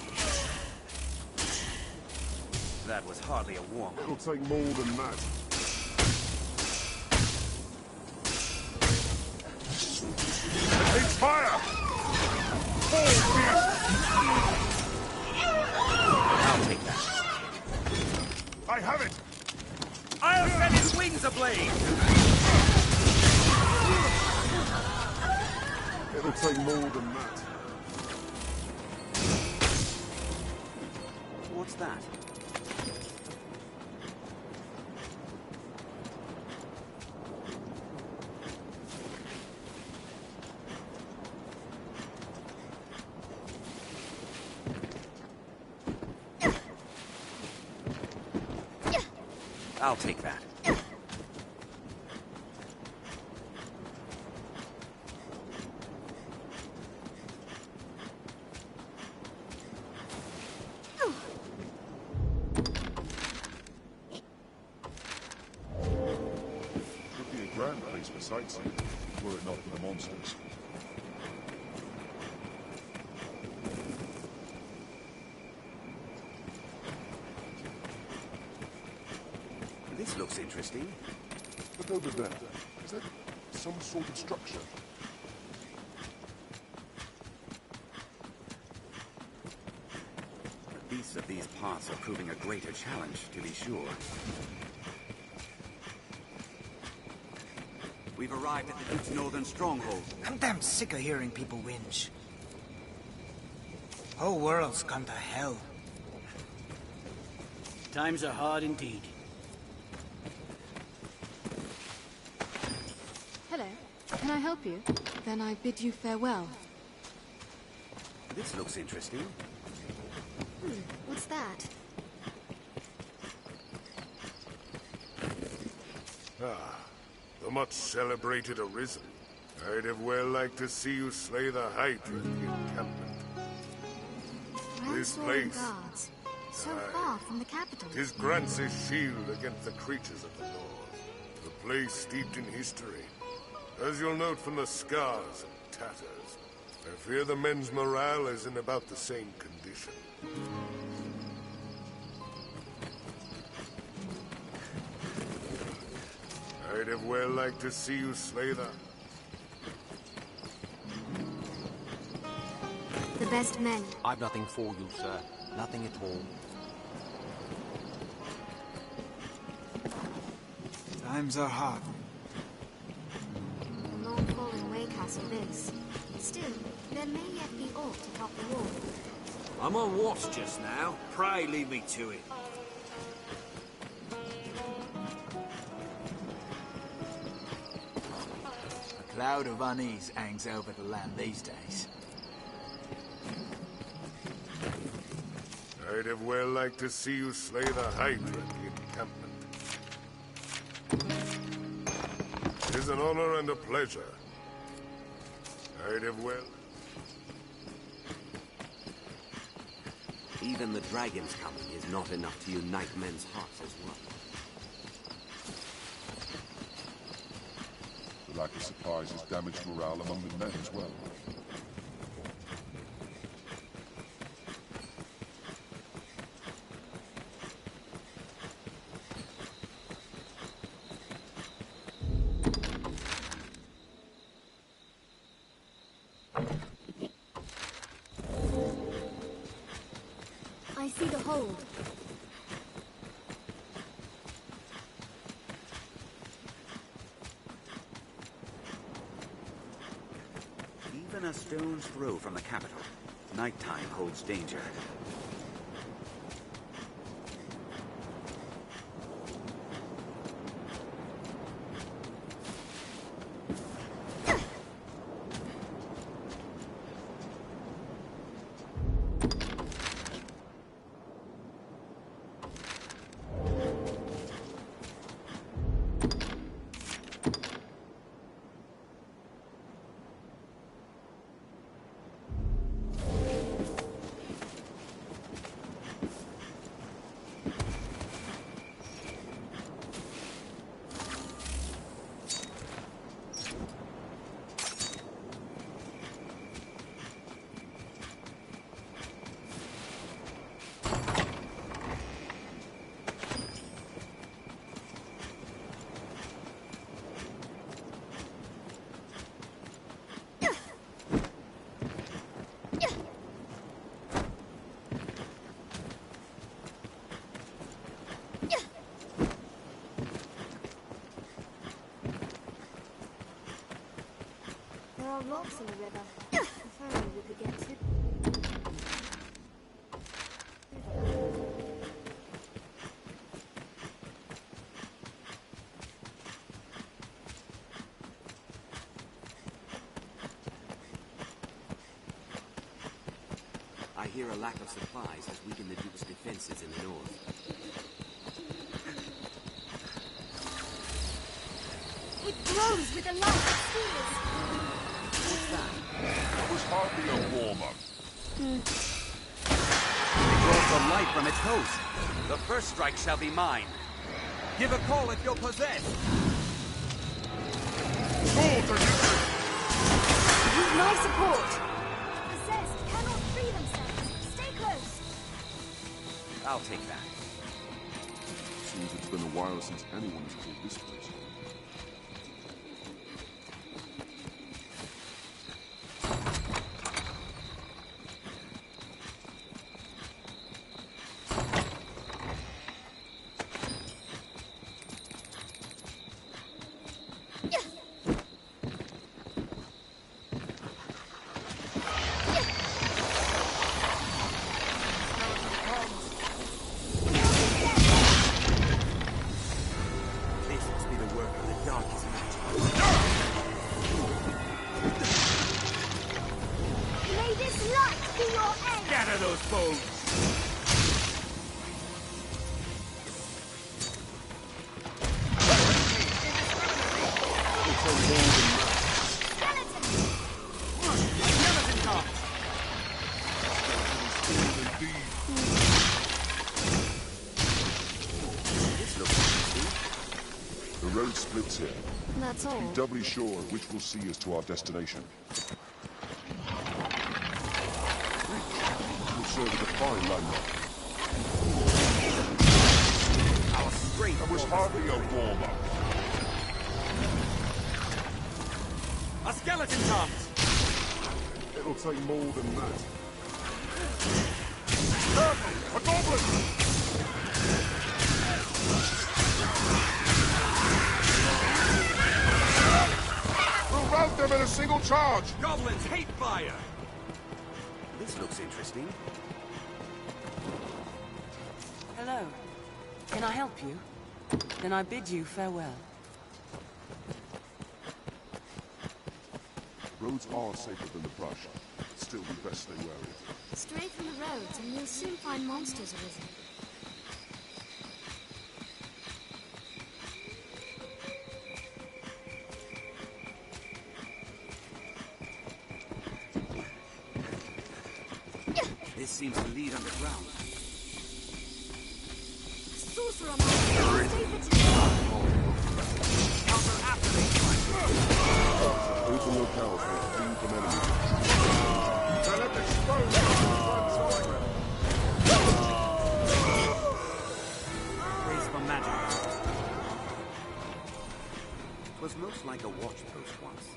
That was hardly a warm-up. It'll take more than that. It takes fire! I'll take that. I have it! I'll set its wings ablaze! It'll take more than that. What's that? I'll take that. Would be a grand place for sightseeing, were it not for the monsters. This looks interesting. Look over there. Is that some sort of structure? The beasts of these parts are proving a greater challenge, to be sure. We've arrived at the Duke's northern stronghold. I'm damn sick of hearing people whinge. Whole world's gone to hell. Times are hard indeed. Hello. Can I help you? Then I bid you farewell. This looks interesting. What's that? Ah, the much celebrated Arisen. I'd have well liked to see you slay the Hydra in the encampment. This place, Guards. So far from the capital. 'tis grants a shield against the creatures of the north. The place steeped in history. As you'll note from the scars and tatters, I fear the men's morale is in about the same condition. I'd have well liked to see you slay the... The best men. I've nothing for you, sir. Nothing at all. Times are hard. A long-fallen way castle this. Still, there may yet be aught atop the wall. I'm on watch just now. Pray lead me to it. A cloud of unease hangs over the land these days. I'd have well liked to see you slay the Hydra in the encampment. Tis an honor and a pleasure. I'd have well... Even the dragon's coming is not enough to unite men's hearts as one. The lack of supplies has damaged morale among the men as well. I see the hold. Even a stone's throw from the capital, nighttime holds danger. There are rocks in the river. Preferably we could get to. I hear a lack of supplies has weakened the Duke's defenses in the north. It glows with the light of spears. What's that? That was hardly a warm-up. It draws the light from its host. The first strike shall be mine. Give a call if you're possessed. Use my support. Possessed cannot free themselves. Stay close. I'll take that. Seems it's been a while since anyone has called this place. foes! The road splits here. That's all. Be doubly sure which will see us to our destination. Will serve as a fine landmark. Our strength That was hardly a warm-up. A skeleton comes! It'll take more than that. Careful! A goblin! We'll rout them in a single charge! Goblins hate fire! This looks interesting. Hello. Can I help you? Then I bid you farewell. Roads are safer than the brush. Still, we best stay wary. Stray from the roads and you'll soon find monsters arisen. This seems to lead underground. Sorcerer master, stay Open locales will flee from enemies. Now let them explode! Praise for magic. It was most like a watch post once.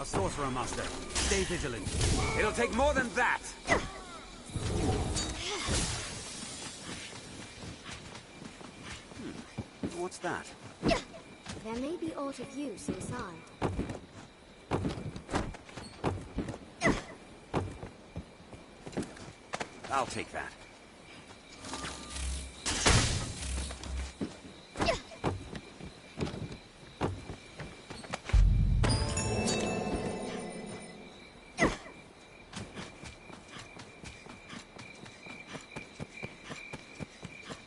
Sorcerer Master, stay vigilant. It'll take more than that! What's that? There may be aught of use inside. I'll take that.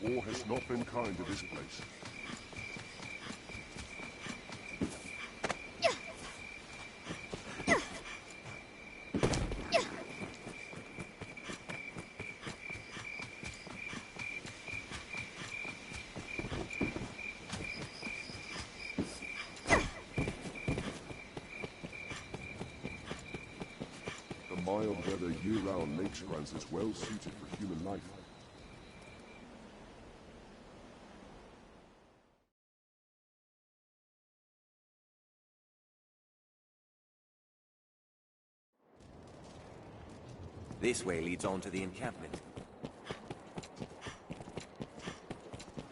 War has not been kind to this place. The mild weather year-round Nature is well suited for human life. This way leads on to the encampment.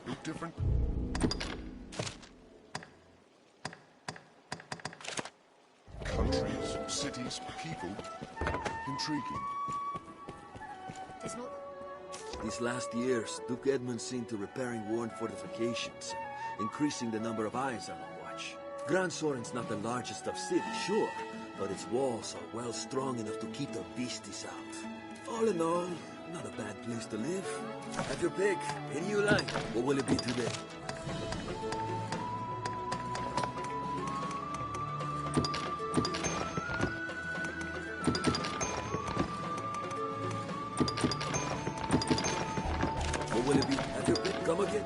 Look different? Countries, cities, people. Intriguing. These last years, Duke Edmund seen to repairing worn fortifications, increasing the number of eyes on watch. Grand Soren's not the largest of cities, sure, but its walls are well strong enough to keep the beasties out. All in all, not a bad place to live. Have your pick. Any you like. What will it be today? What will it be? Have your pick. Come again.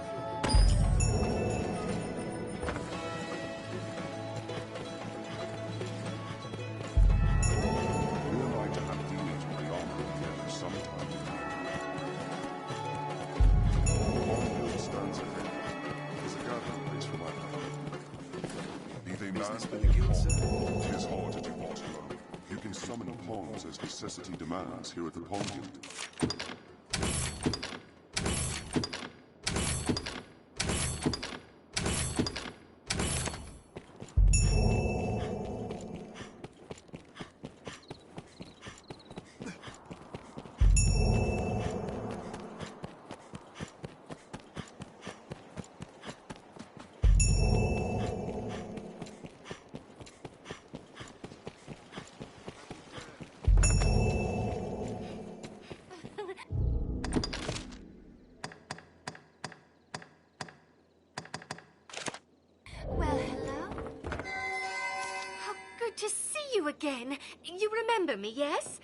Tis hard to do what. You can summon pawns as necessity demands here at the Pawn Guild. you again. You remember me, yes?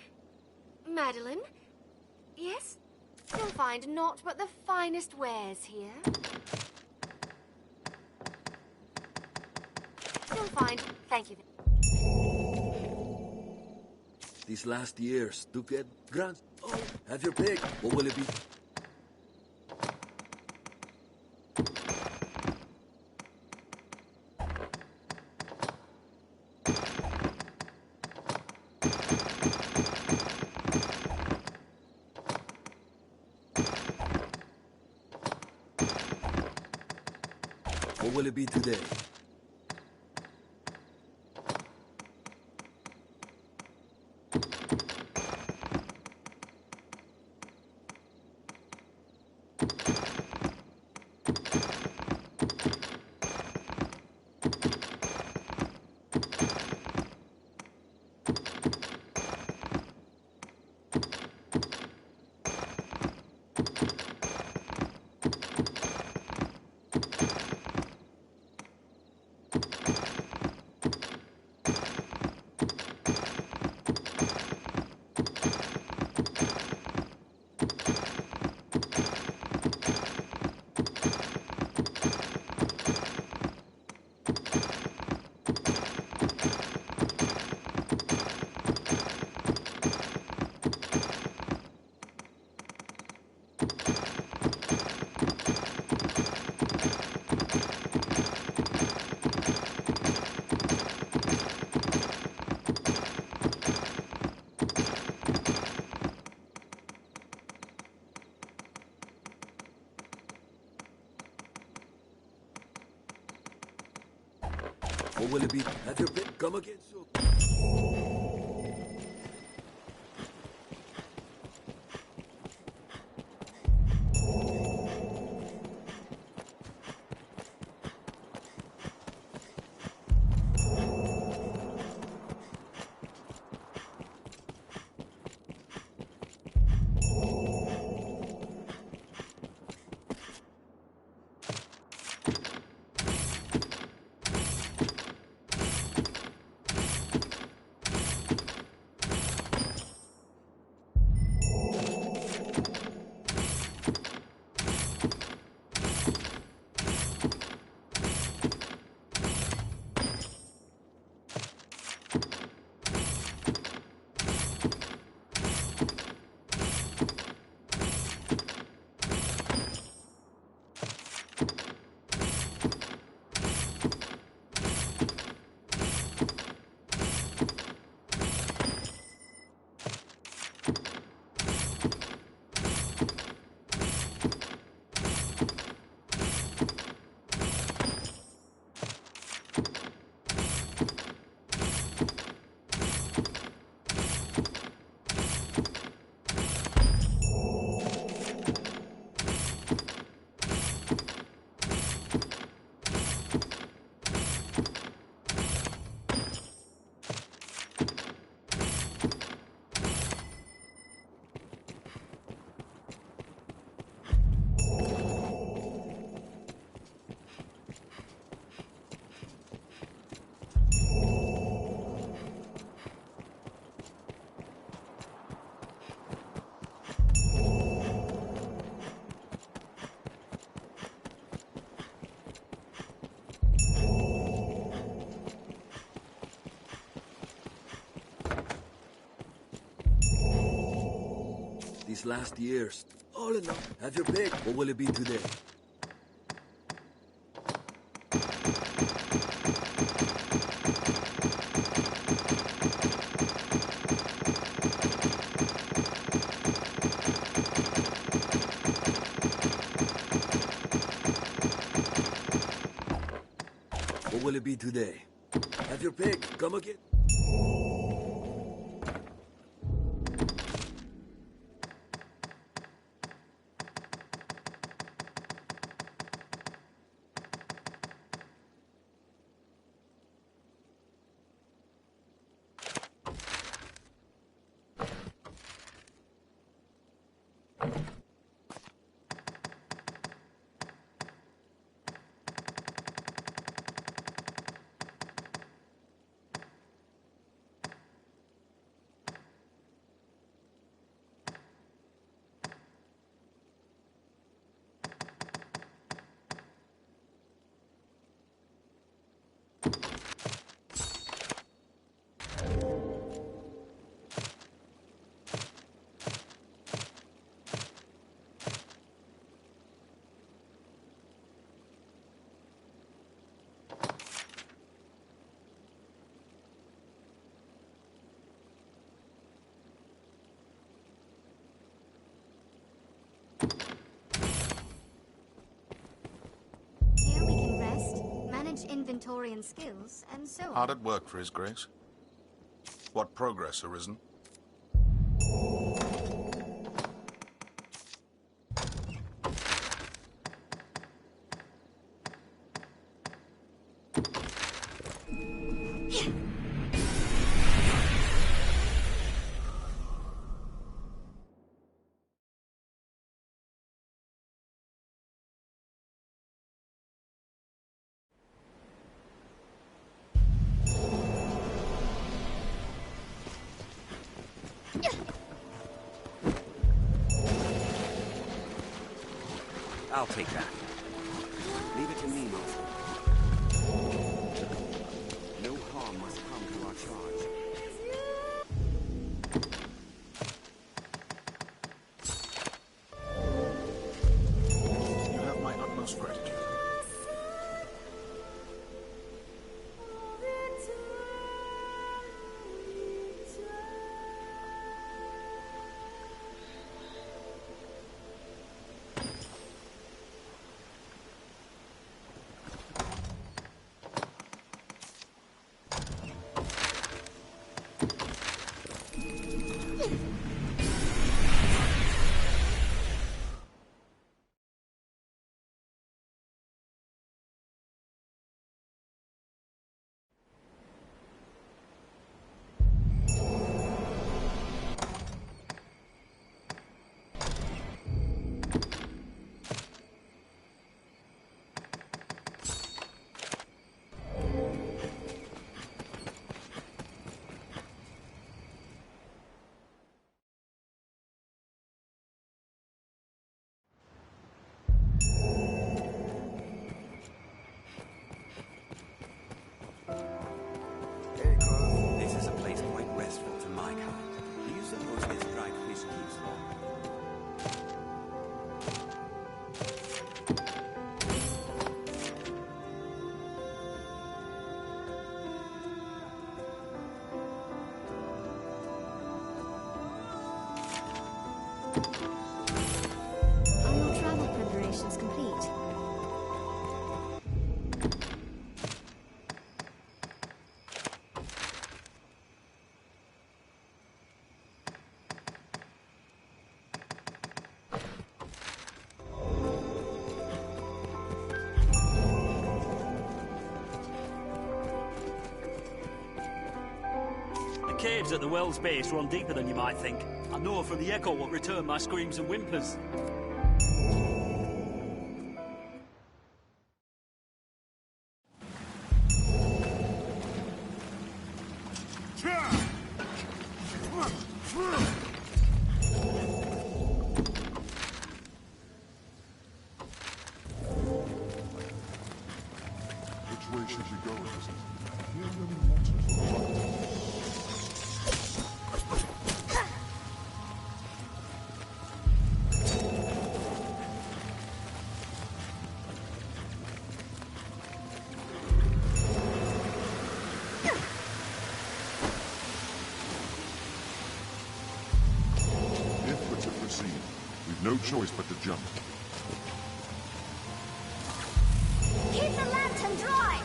Madeline? Yes? You'll find naught but the finest wares here. You'll find... Thank you. These last years to get grants. Oh, have your pick. What will it be? What will it be today? What will it be? Have your pick. Come again soon. These last years. All in all, have your pick. What will it be today? What will it be today? Have your pick. Come again. inventory skills, and so on. Hard at work for His Grace. What progress, Arisen? I'll take that. Leave it to me, Master. No harm must come to our charge. You have my utmost gratitude. This is a place quite restful to my kind. Do you suppose this dried fish keeps long? Are your travel preparations complete? The caves at the well's base run deeper than you might think. I know from the echo what returned my screams and whimpers. Which way should you go, Arisen? Here are many monsters for if we're to proceed, we've no choice but to jump. Keep the lantern dry!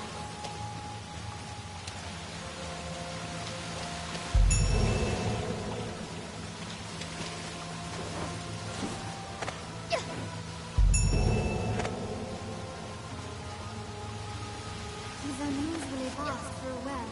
These unusually fast for a well.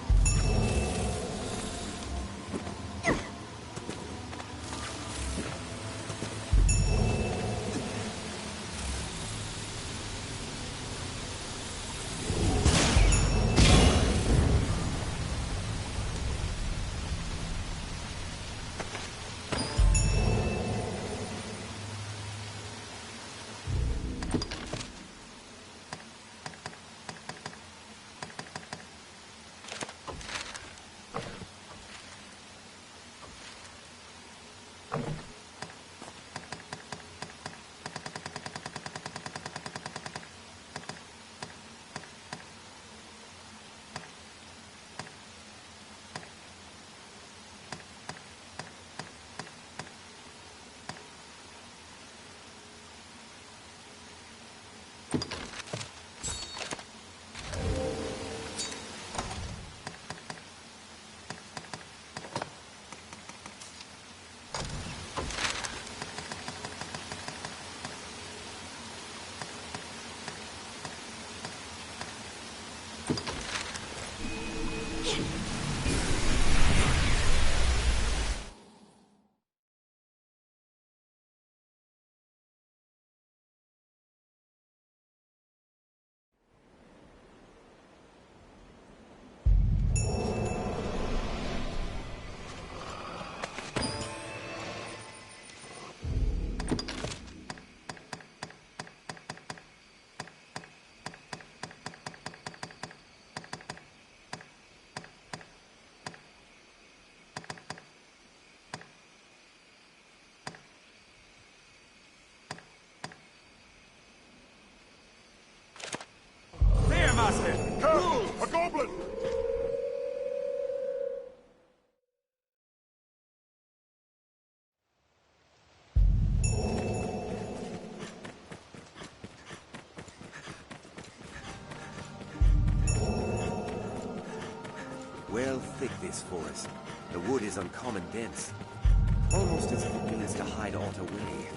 Well thick, this forest. The wood is uncommon dense. Almost as if it means to hide aught away.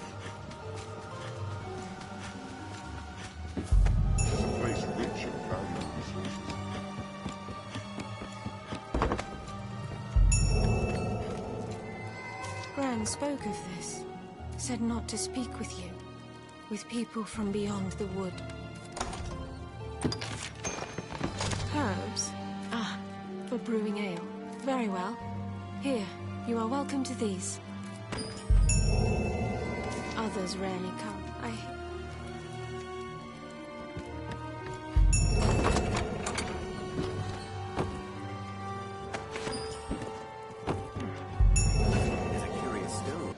It's a place rich in valuable resources. Gran spoke of this. Said not to speak with you. With people from beyond the wood. Herbs? Ah, for brewing ale. Very well. Here, you are welcome to these. Others rarely come. There's a curious stone.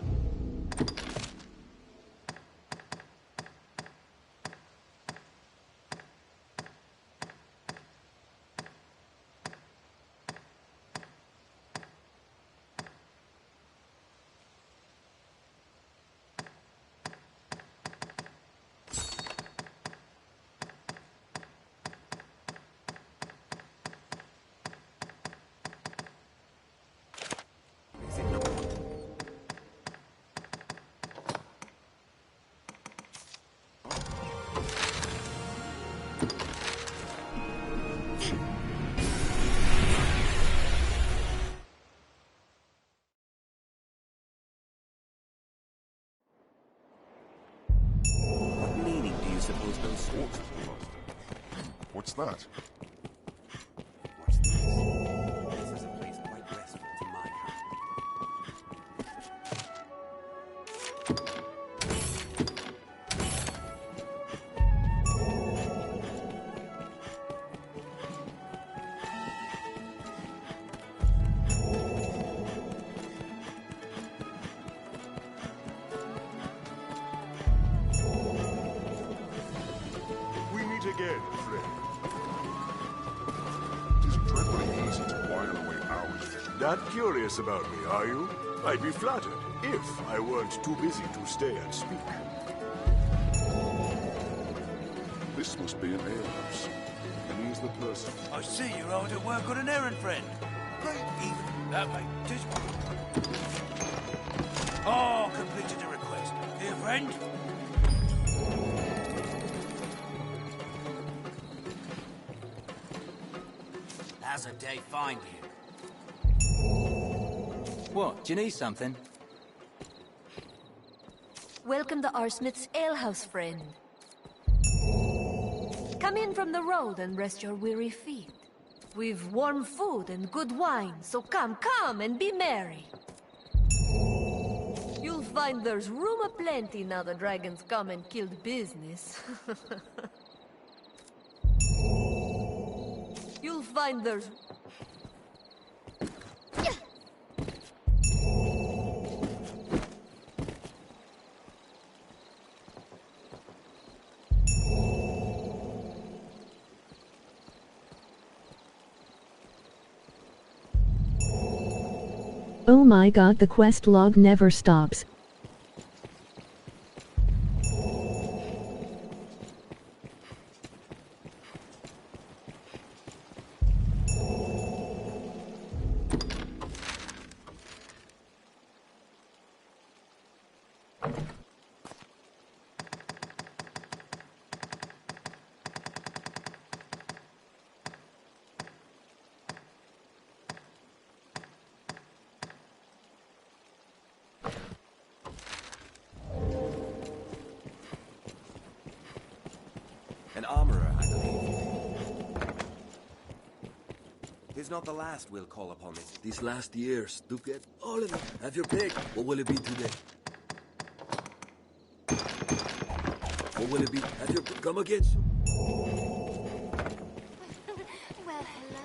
What meaning do you suppose those swords have, Master? What's that? What's this? This is a place quite restful to my heart. We meet again, friend. It is dreadfully easy to while away hours. That curious about me, are you? I'd be flattered if I weren't too busy to stay and speak. This must be an alehouse. And he's the person. I see you're out at work on an errand, friend. Great even. That way. Just... Oh, completed the request. Here, friend. How's a day find you? What, do you need something? Welcome to Arsmith's alehouse, friend. Come in from the road and rest your weary feet. We've warm food and good wine, so come and be merry. You'll find there's room aplenty now the dragons come and killed business. You'll find there's... Oh my god, the quest log never stops. An armorer, I believe. Tis not the last we'll call upon this. These last years, do get all of it. Have your pick. What will it be today? What will it be? Have your pick. Come again. Well, hello.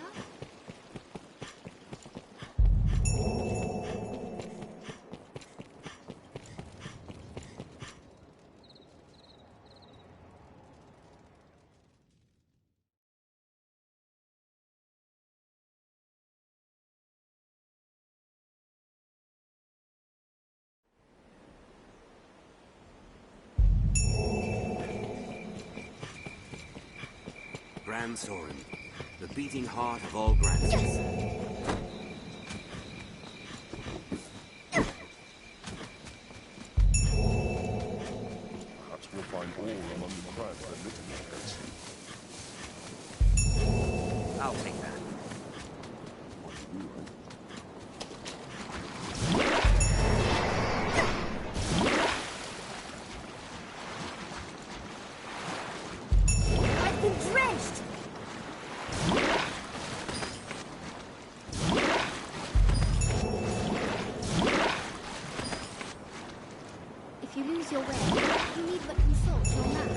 Grand Soren, the beating heart of all Grandson. choose your way. You need but consult your map.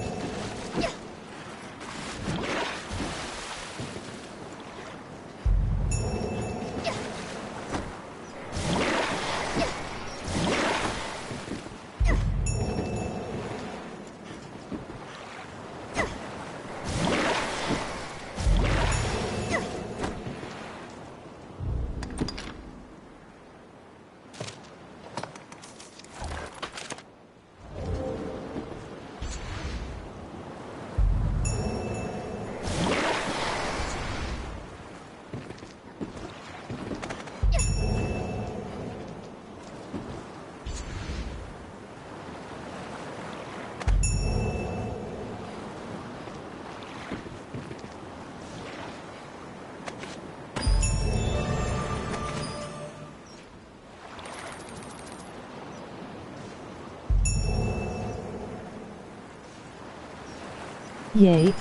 Yay.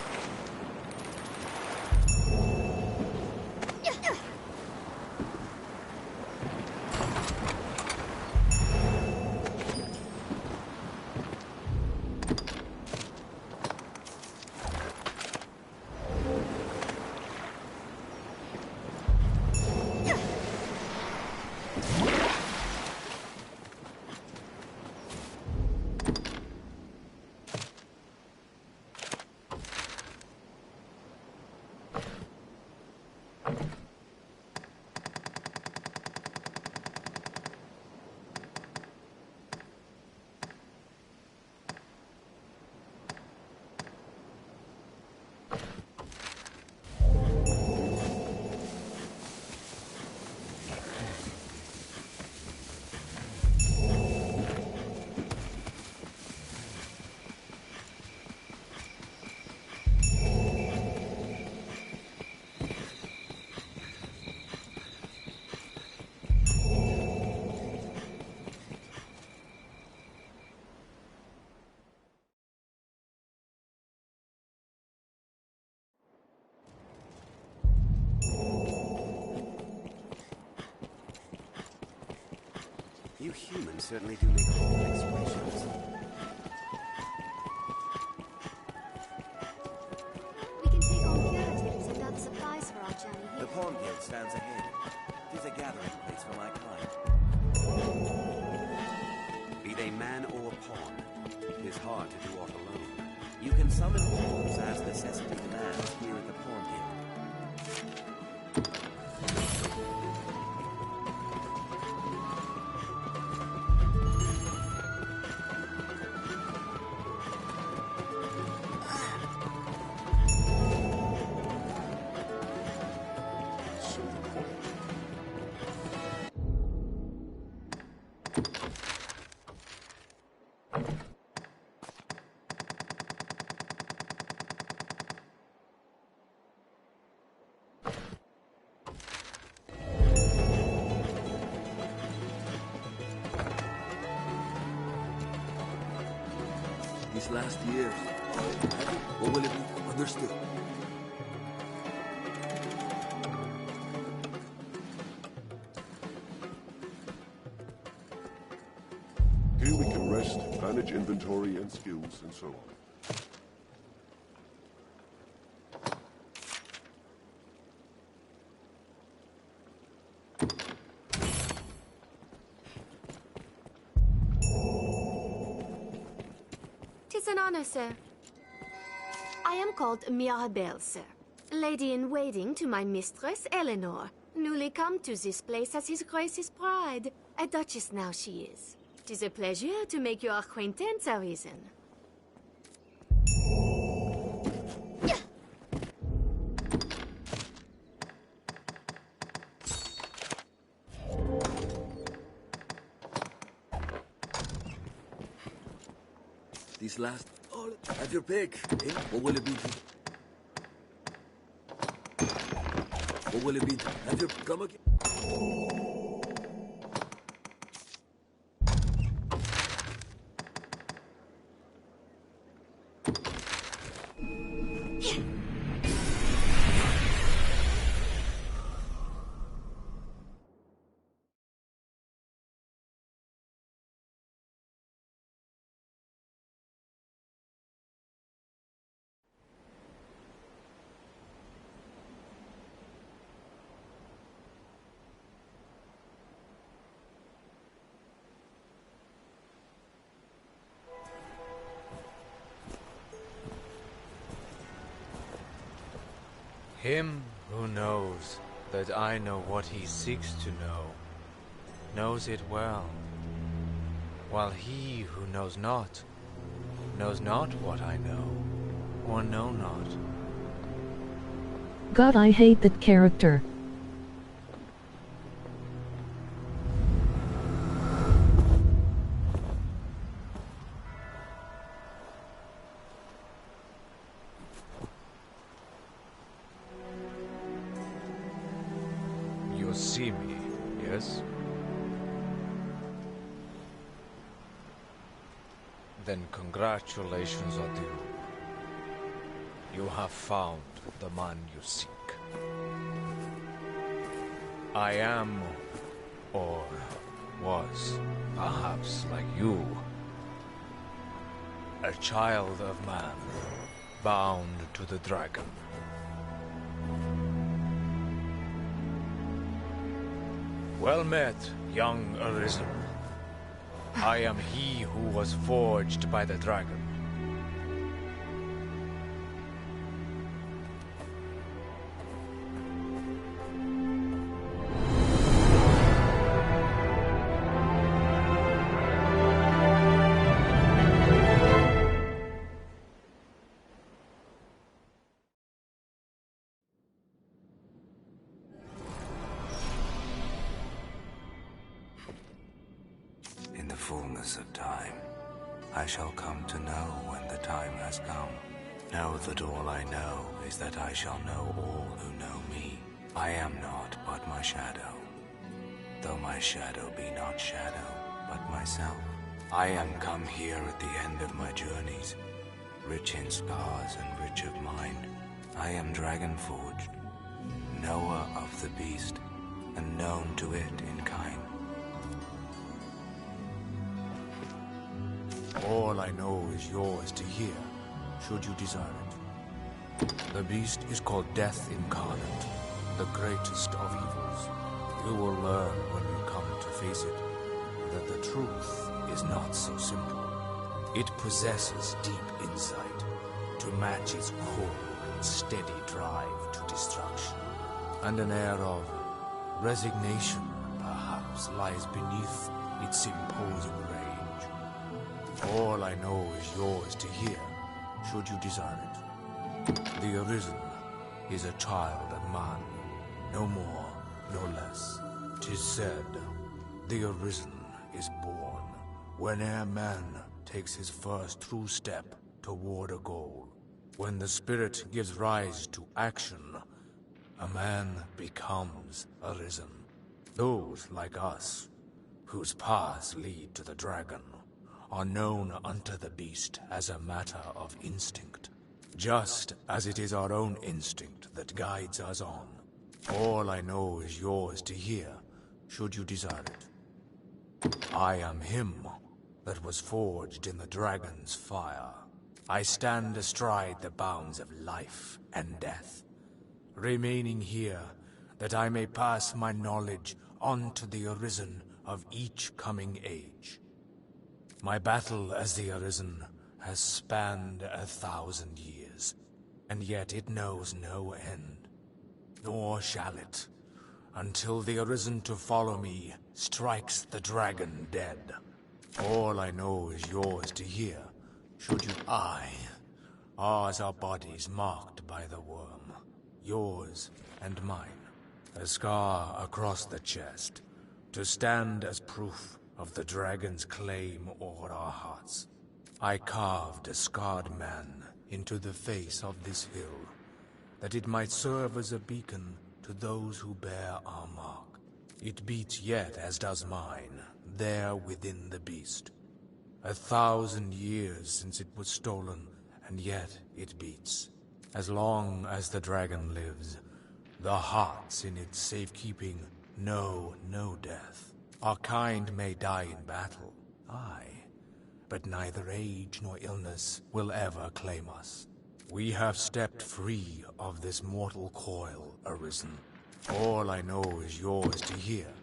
You humans certainly do make complex expressions. We can take on curatives and other supplies for our journey here. The Pawn Guild stands ahead. It is a gathering place for my kind. Be they man or pawn, it is hard to do aught alone. You can summon pawns as necessity demands here at the Pawn Guild. These last years, what will it be? Understood. Here we can rest, manage inventory and skills, and so on. Tis an honor, sir. I am called Mirabelle, sir. Lady-in-waiting to my mistress, Eleanor. Newly come to this place as His Grace's bride. A duchess now she is. Tis a pleasure to make your acquaintance, Arisen. These last... Oh, have your pick. Eh? What will it be? What will it be? Have your... Come again. Him who knows that I know what he seeks to know, knows it well, while he who knows not what I know, or know not. God, I hate that character. You see me, yes? Then congratulations are due. You have found the man you seek. I am, or was, perhaps like you, a child of man, bound to the dragon. Well met, young Arisen. I am he who was forged by the dragon. In the fullness of time, I shall come to know when the time has come. Know that all I know is that I shall know all who know me. I am not but my shadow, though my shadow be not shadow, but myself. I am come here at the end of my journeys, rich in scars and rich of mind. I am dragon-forged, knower of the beast, and known to it in kind. All I know is yours to hear, should you desire it. The beast is called Death Incarnate, the greatest of evils. You will learn when you come to face it, that the truth is not so simple. It possesses deep insight to match its cold and steady drive to destruction. And an air of resignation, perhaps, lies beneath its imposing range. All I know is yours to hear, should you desire it. The Arisen is a child of man, no more, no less. 'Tis said, the Arisen is born whene'er man takes his first true step toward a goal. When the spirit gives rise to action, a man becomes Arisen. Those like us, whose paths lead to the dragon, are known unto the beast as a matter of instinct, just as it is our own instinct that guides us on. All I know is yours to hear, should you desire it. I am him that was forged in the dragon's fire. I stand astride the bounds of life and death, remaining here that I may pass my knowledge on to the Arisen of each coming age. My battle as the Arisen has spanned 1,000 years, and yet it knows no end. Nor shall it, until the Arisen to follow me strikes the dragon dead. All I know is yours to hear, should you... Ours are bodies marked by the worm. Yours and mine. A scar across the chest, to stand as proof of the dragon's claim o'er our hearts. I carved a scarred man into the face of this hill, that it might serve as a beacon to those who bear our mark. It beats yet as does mine, there within the beast. 1,000 years since it was stolen, and yet it beats. As long as the dragon lives, the hearts in its safekeeping know no death. Our kind may die in battle, aye, but neither age nor illness will ever claim us. We have stepped free of this mortal coil, Arisen. All I know is yours to hear.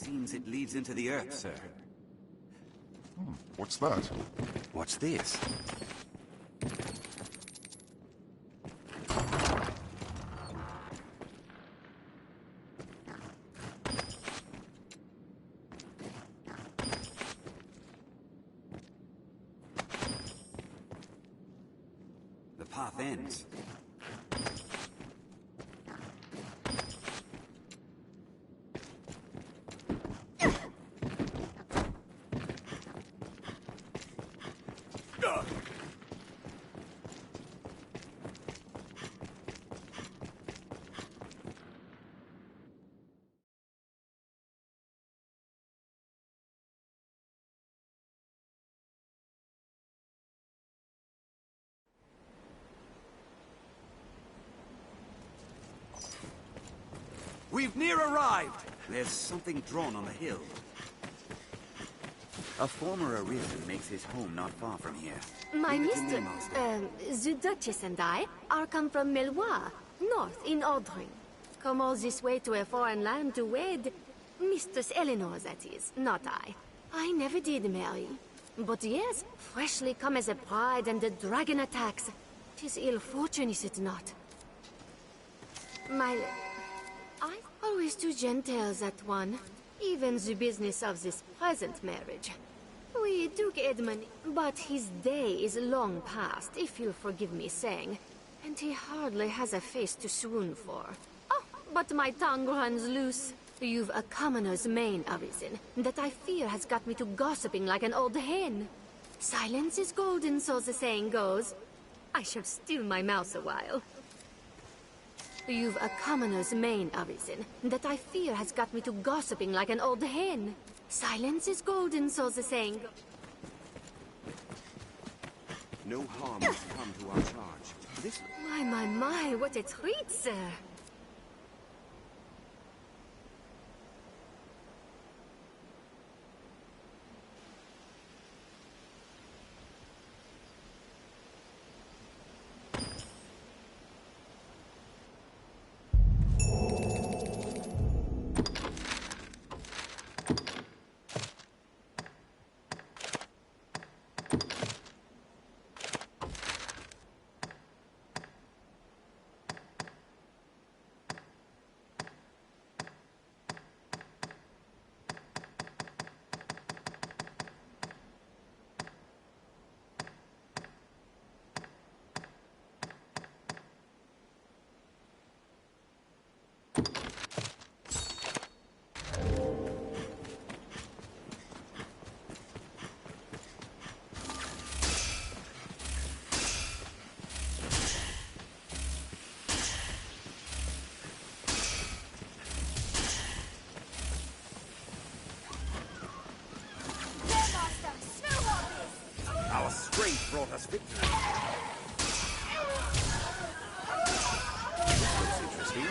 Seems it leads into the earth, sir. What's that? What's this? The path ends. We've near arrived! There's something drawn on the hill. A former Arisen makes his home not far from here. My Leave it to me, mister, the Duchess and I are come from Melwa, north in Aldring. Come all this way to a foreign land to wed. Mistress Eleanor, that is, not I. I never did marry. But yes, freshly come as a bride and the dragon attacks. 'Tis ill fortune, is it not? I always too gentle, that one. Even the business of this present marriage. We Duke Edmund, but his day is long past, if you'll forgive me saying. And he hardly has a face to swoon for. Oh, but my tongue runs loose. You've a commoner's mane, Arisen, that I fear has got me to gossiping like an old hen. Silence is golden, so the saying goes. I shall still my mouth a while. You've a commoner's mane, Arisen, that I fear has got me to gossiping like an old hen. Silence is golden, so the saying goes. No harm has come to our charge. This... My, what a treat, sir. Our strength brought us victory. This looks interesting.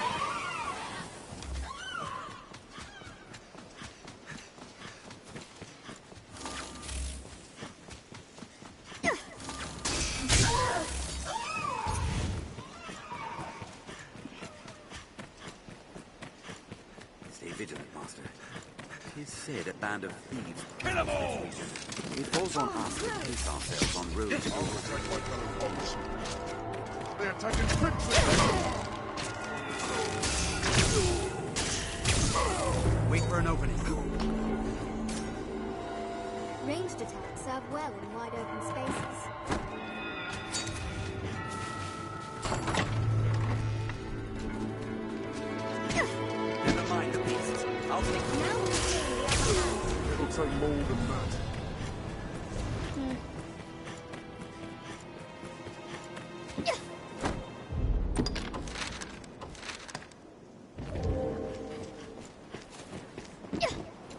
Stay vigilant, Master. 'Tis said a band of thieves... Kill them all! It falls on us to place ourselves on roads. They're attacking Crimson! Wait for an opening. Ranged attacks serve well in wide open spaces. Never mind the beasts. I'll take them. Now we're seeing the upper hand. It'll take more than that.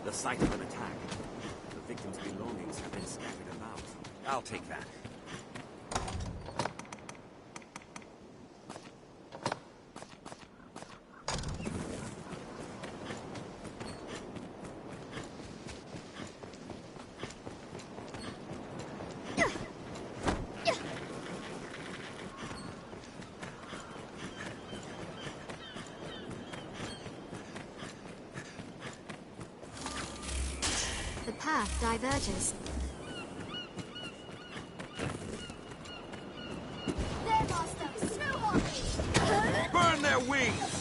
The site of an attack. The victim's belongings have been scattered about. I'll take that. the path diverges. There, Master! Snow Burn their wings!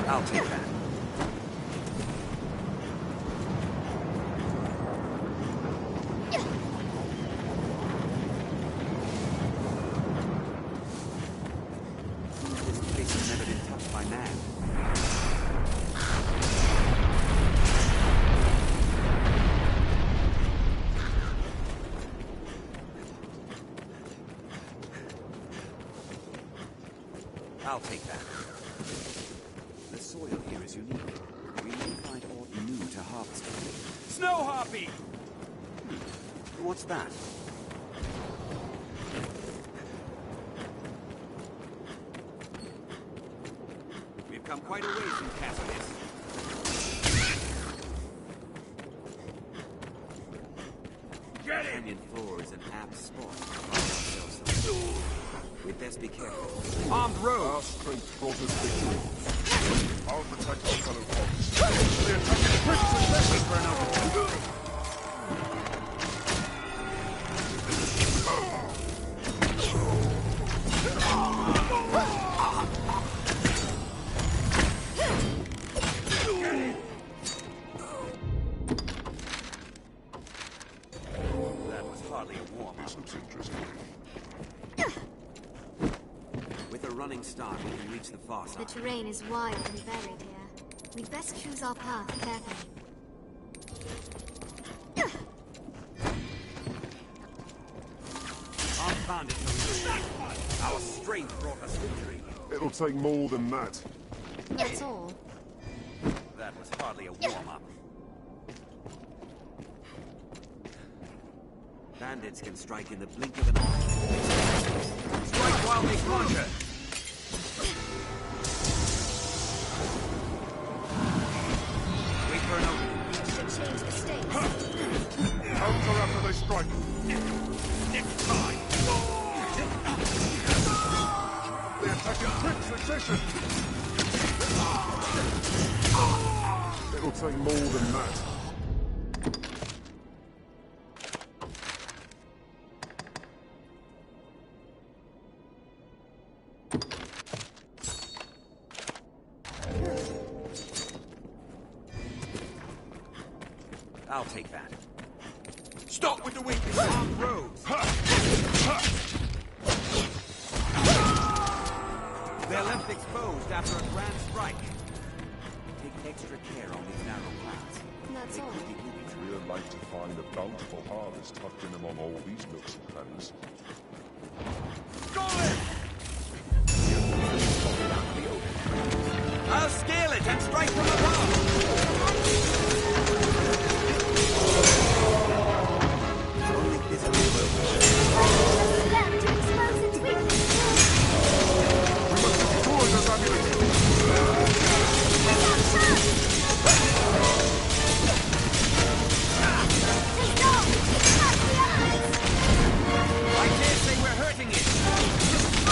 I'll take that. This place has never been touched by man. I'll take that. The soil here is unique. We may find aught new to harvest. Snow harpy! What's that? We've come quite a ways from Cassius. Get it! Canyon floor is an apt spot to find ourselves. We'd best be careful. Armed road! Our strength brought us victory. I'll protect our fellow foes. The attack is quick succession for an opportunity. That was hardly a warm-up. This looks interesting. With a running start, we can reach the far The side. terrain is wild and varied here. We'd best choose our path carefully. Our bandits are our strength brought us victory. It'll take more than that. That's all. That was hardly a warm-up. Bandits can strike in the blink of an eye. Strike while they conquer! Wait for an opening. Should change the stakes. Counter after they strike. Next time! The attack in quick succession. It'll take more than that. I'll take that. Stop with the weakness! Armed roads! They're left exposed after a grand strike. Take extra care on these narrow paths. That's all. It's real light to find a bountiful harvest tucked in among all these nooks and crannies. I'll scale it and strike from above! Only this Left to expose its weakness. We must destroy those amulets! I can't say we're hurting it!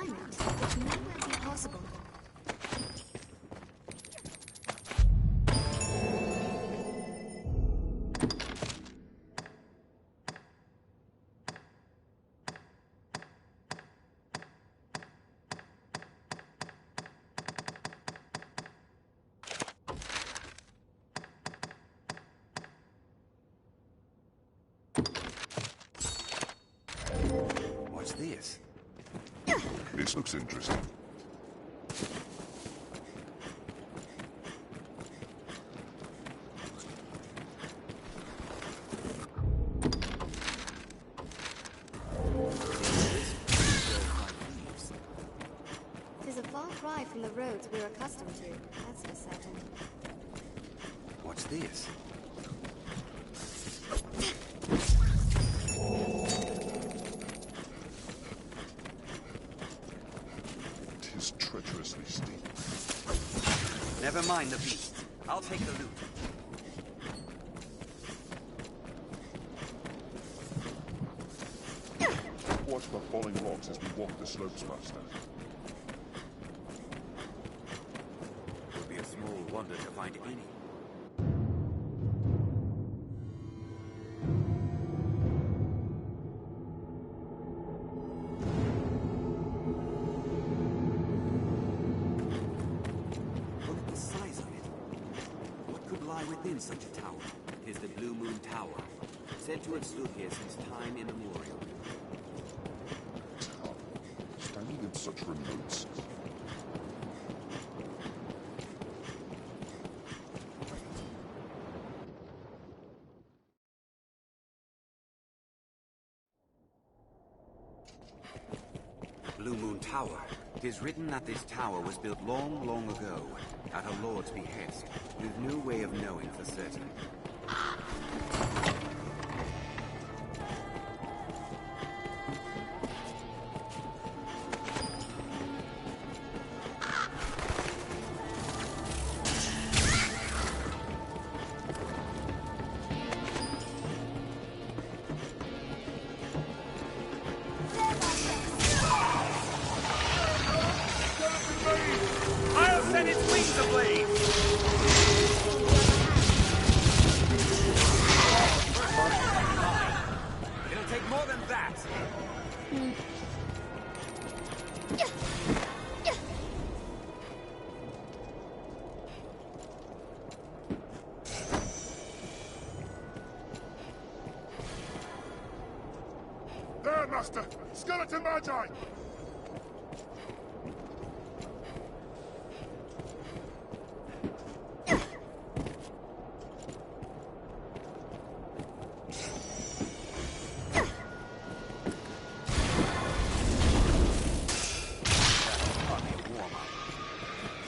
climb it, which may well be possible. What's this? This looks interesting. It is a far cry from the roads we're accustomed to, that's for certain. What's this? Tis treacherously steep. Never mind the beast. I'll take the loot. Watch for falling rocks as we walk the slopes, Master. Would be a small wonder to find any. Look at the size of it. What could lie within such a tower? It is the Blue Moon Tower, said to have stood here since time immemorial. Tower, standing in such remote space. Blue Moon Tower. It is written that this tower was built long, long ago, at a lord's behest, with no way of knowing for certain. I'll set its wings ablaze! It'll take more than that! There, Master! Skeleton Magi!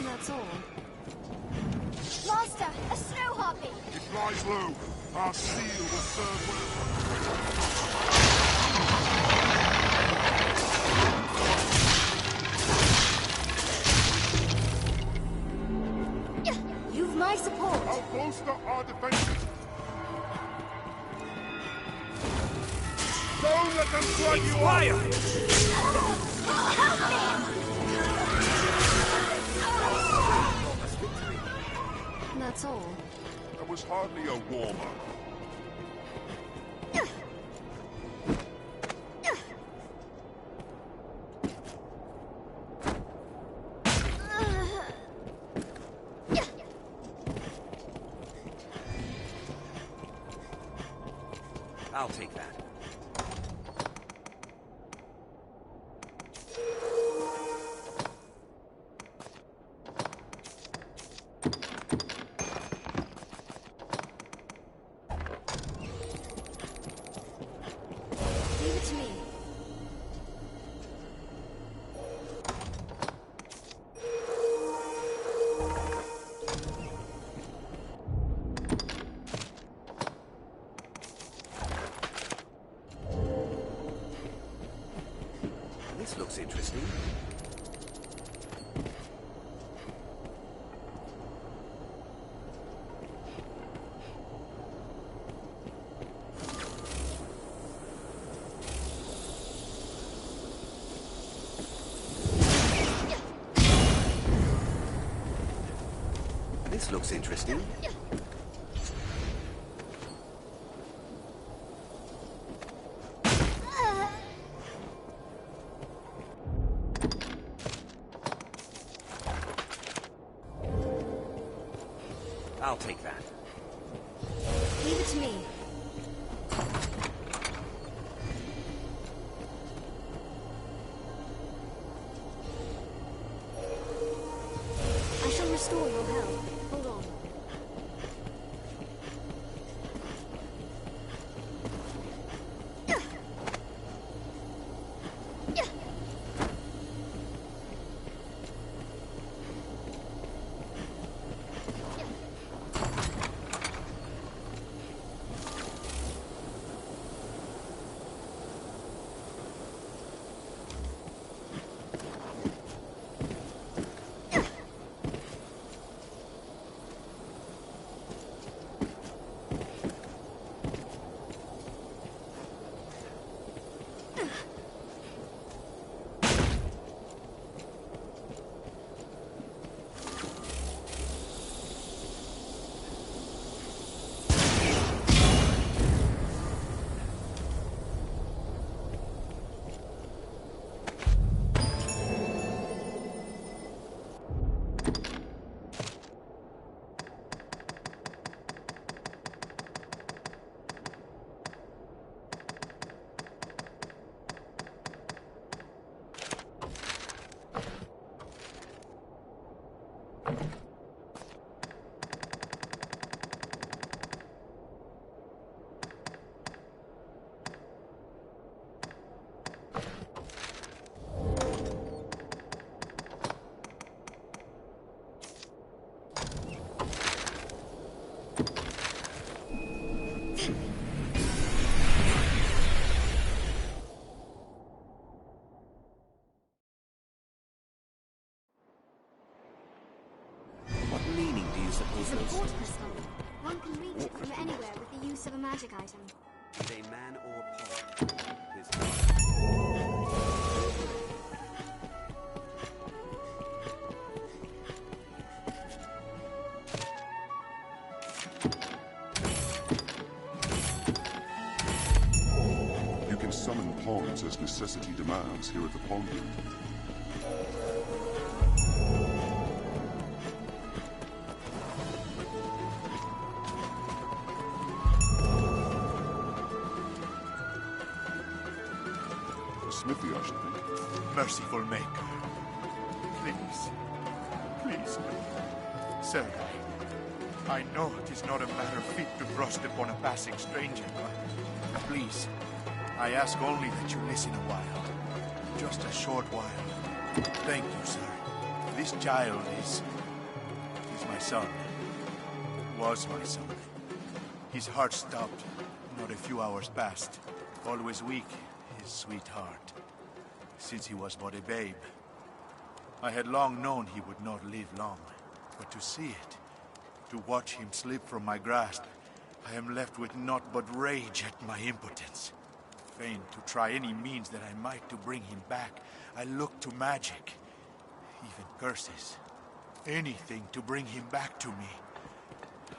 That's all. Master, a snow harpy! It flies low. Our seal will serve You've my support! I'll bolster our defenses. Don't let them drag you Fire! That's all. That was hardly a warm-up. I'll take that. Leave it to me. This looks interesting. I'll take that. Leave it to me. I shall restore your health. Hold on. It's a port crystal. One can reach it from anywhere with the use of a magic item. Be they man or pot. You can summon pawns as necessity demands here at the pawn guild. Smithy, I should think. Merciful Maker. Please no. Sir, I know it is not a matter fit to thrust upon a passing stranger, but please, I ask only that you listen a while. Just a short while. Thank you, sir. This child is my son. Was my son. His heart stopped not a few hours past. Always weak, his sweetheart. Since he was but a babe. I had long known he would not live long. But to see it, to watch him slip from my grasp, I am left with naught but rage at my impotence. Fain to try any means that I might to bring him back, I looked to magic, even curses. Anything to bring him back to me.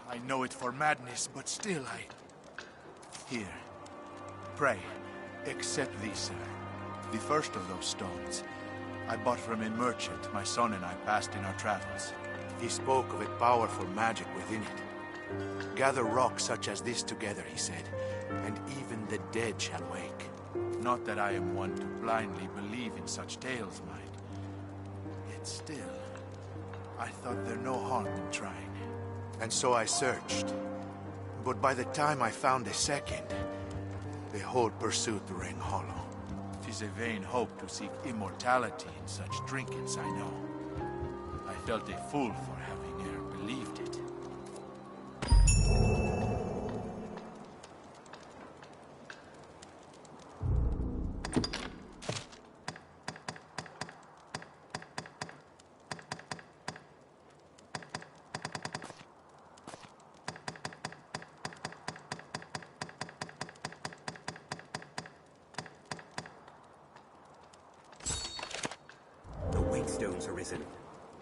I know it for madness, but still Here. Pray, accept these, sir. The first of those stones I bought from a merchant my son and I passed in our travels. He spoke of a powerful magic within it. Gather rocks such as this together, he said, and even the dead shall wake. Not that I am one to blindly believe in such tales, mind. Yet still, I thought there no harm in trying. And so I searched. But by the time I found a second, the whole pursuit rang hollow. 'Tis a vain hope to seek immortality in such trinkets, I know. I felt a fool for having e'er believed it. Stones arisen.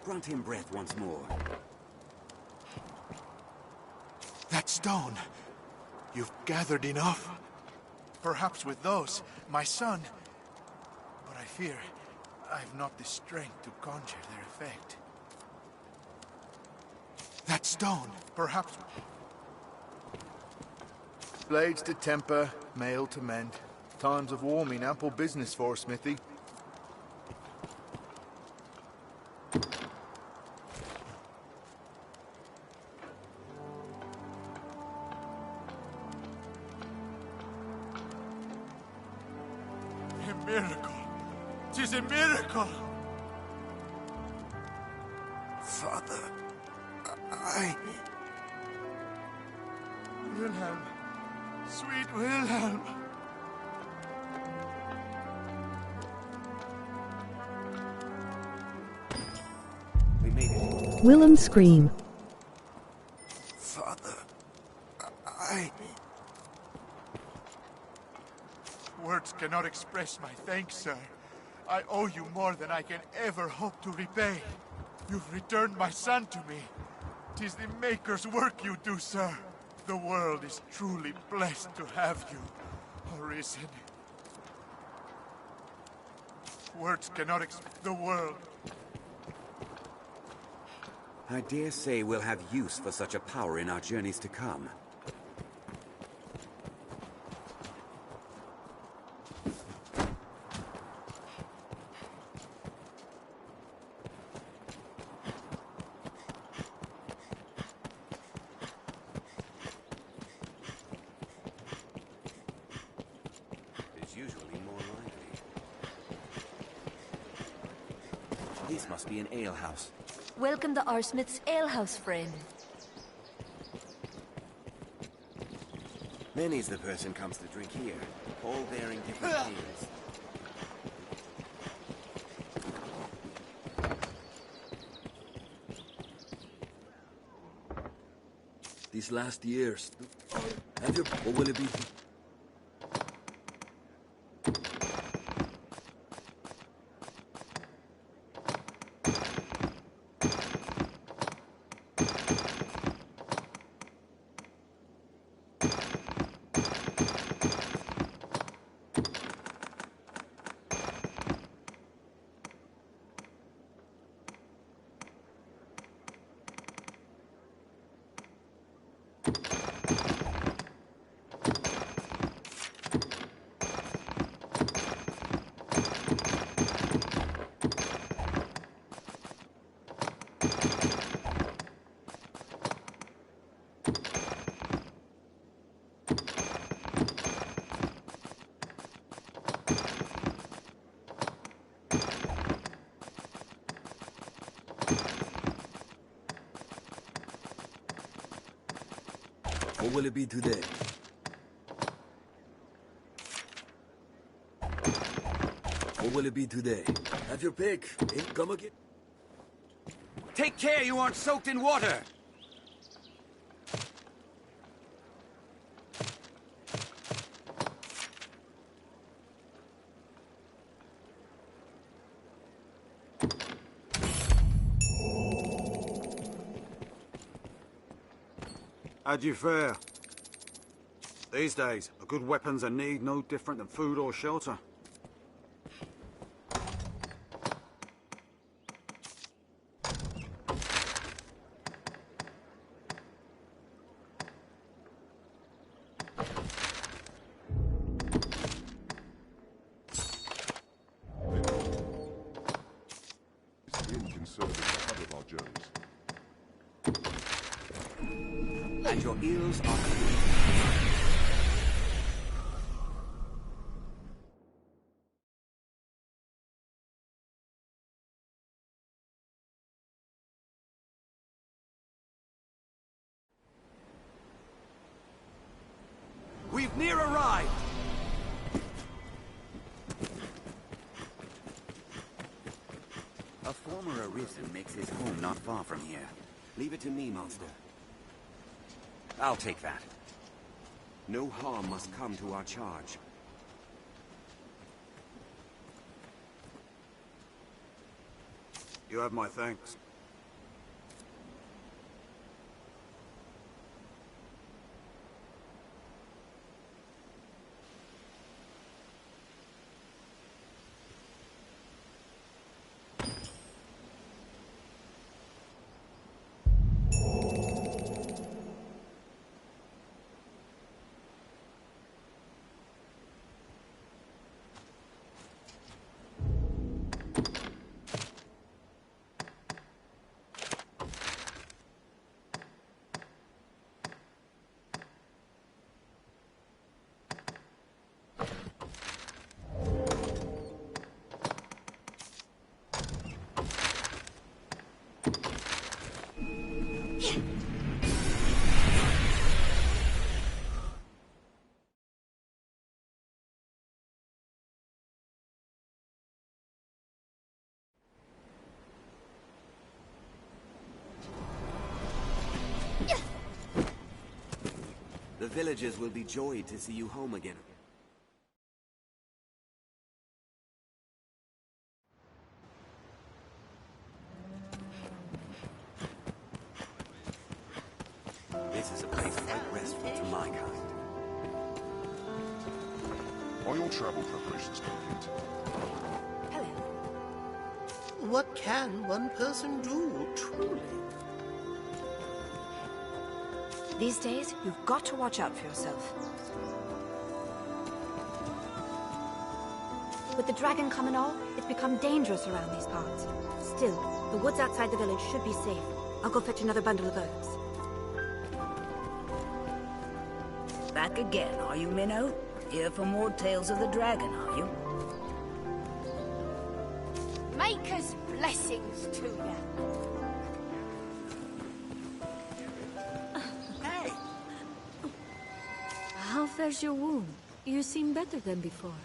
Grant him breath once more. That stone. You've gathered enough? Perhaps with those, my son. But I fear I've not the strength to conjure their effect. That stone, perhaps... Blades to temper, mail to mend. Times of warming, ample business for a smithy. A miracle! 'Tis a miracle! Father, Wilhelm! Sweet Wilhelm! We made it. Willem scream. Father, Words cannot express my thanks, sir. I owe you more than I can ever hope to repay. You've returned my son to me. 'Tis the Maker's work you do, sir. The world is truly blessed to have you, Arisen. Words cannot express the world. I dare say we'll have use for such a power in our journeys to come. This must be an alehouse. Welcome to Arsmith's alehouse, friend. Many's the person comes to drink here, all bearing different tales. These last years, have you... What will it be? What will it be today? What will it be today? Have your pick. Come again. Take care you aren't soaked in water! How'd you fare? These days, a good weapon's a need no different than food or shelter. And your ills are We've near arrived! A former Arisen makes his home not far from here. Leave it to me, Master. I'll take that. No harm must come to our charge. You have my thanks. The villagers will be joyed to see you home again. This is a place quite restful to my kind. Are your travel preparations complete? What can one person do, truly? These days, you've got to watch out for yourself. With the dragon come and all, it's become dangerous around these parts. Still, the woods outside the village should be safe. I'll go fetch another bundle of herbs. Back again, are you, Minnow? Here for more tales of the dragon, are you? Maker's blessings to you. Hey! How fares your wound? You seem better than before.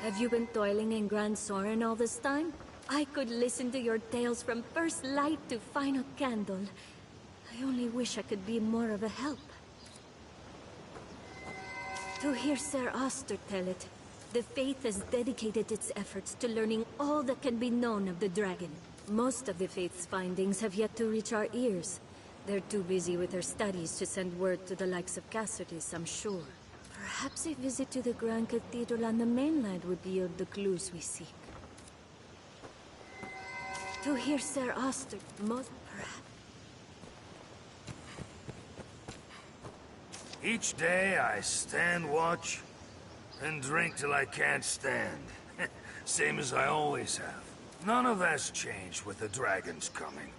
Have you been toiling in Grand Soren all this time? I could listen to your tales from first light to final candle. I only wish I could be more of a help. To hear Sir Oster tell it, the Faith has dedicated its efforts to learning all that can be known of the dragon. Most of the Faith's findings have yet to reach our ears. They're too busy with their studies to send word to the likes of Cassidy's, I'm sure. Perhaps a visit to the Grand Cathedral on the mainland would yield the clues we seek. To hear Sir Oster, most perhaps... Each day I stand watch and drink till I can't stand. Same as I always have. None of that's changed with the dragons coming.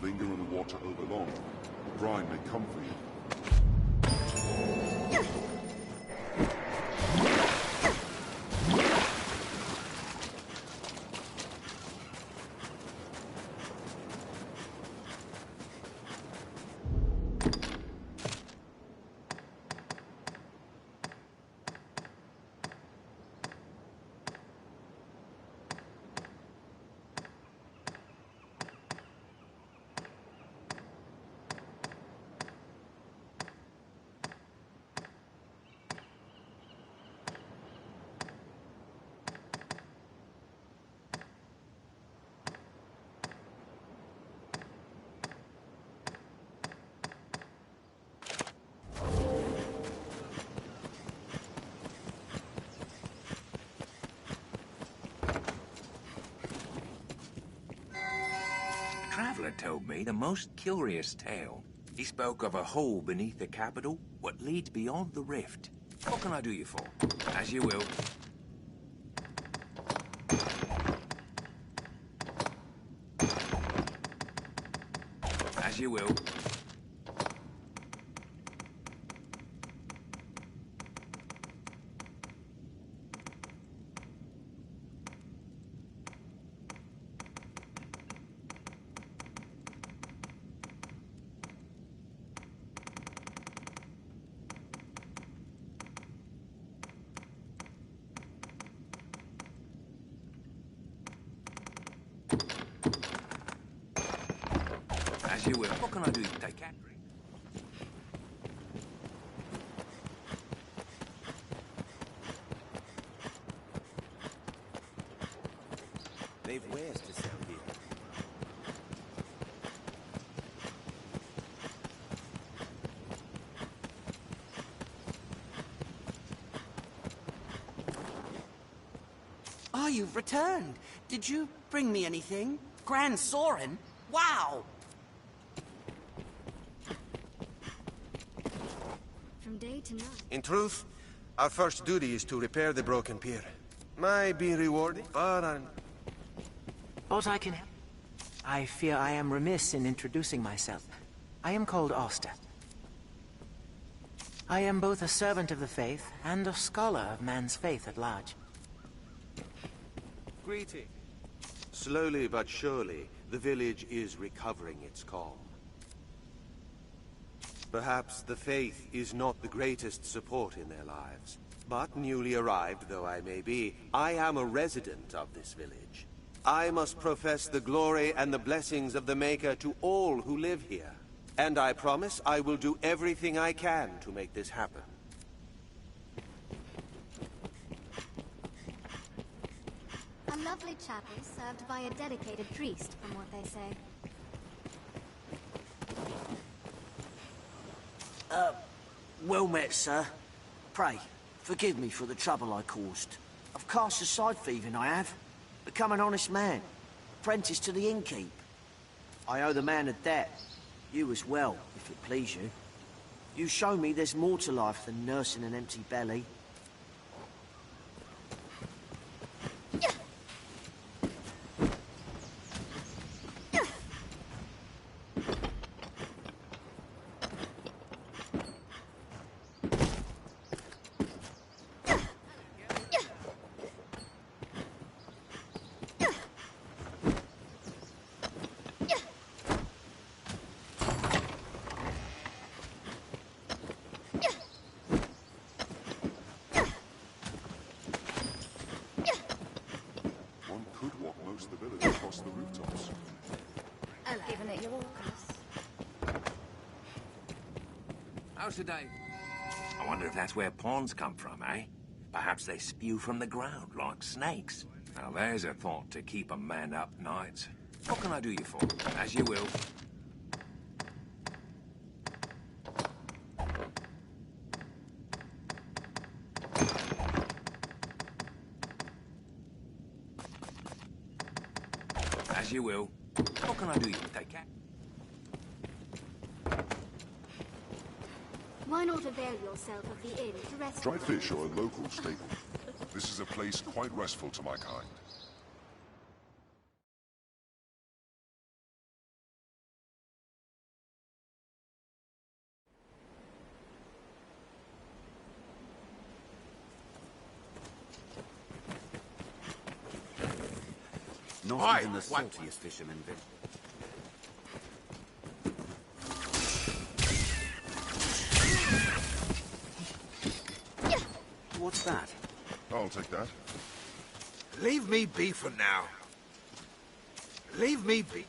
Linger in the water overlong. The brine may come for you. Traveler told me the most curious tale. He spoke of a hole beneath the capital, what leads beyond the rift. What can I do you for? As you will. As you will. As you will. What can I do? Take care. They've wares to sell here. Ah, you've returned. Did you bring me anything? Grand Soren? Wow! From day to night. In truth, our first duty is to repair the broken pier. Might be rewarding, but I'm... Ought I can help? I fear I am remiss in introducing myself. I am called Oster. I am both a servant of the faith and a scholar of man's faith at large. Greeting. Slowly but surely, the village is recovering its calm. Perhaps the faith is not the greatest support in their lives, but newly arrived though I may be, I am a resident of this village. I must profess the glory and the blessings of the Maker to all who live here. And I promise I will do everything I can to make this happen. A lovely chapel served by a dedicated priest, from what they say. Well met, sir. Pray, forgive me for the trouble I caused. I've cast aside thieving, I have. Become an honest man. Apprentice to the innkeep. I owe the man a debt. You as well, if it please you. You show me there's more to life than nursing an empty belly. How's the day? I wonder if that's where pawns come from, eh? Perhaps they spew from the ground like snakes. Now there's a thought to keep a man up nights. What can I do you for? As you will. As you will. What can I do you? Take care. Why not avail yourself of the inn to rest? Dried fish are a local staple. This is a place quite restful to my kind. Not even the saltiest fishermen visit. What's that? I'll take that. Leave me be for now. Leave me be.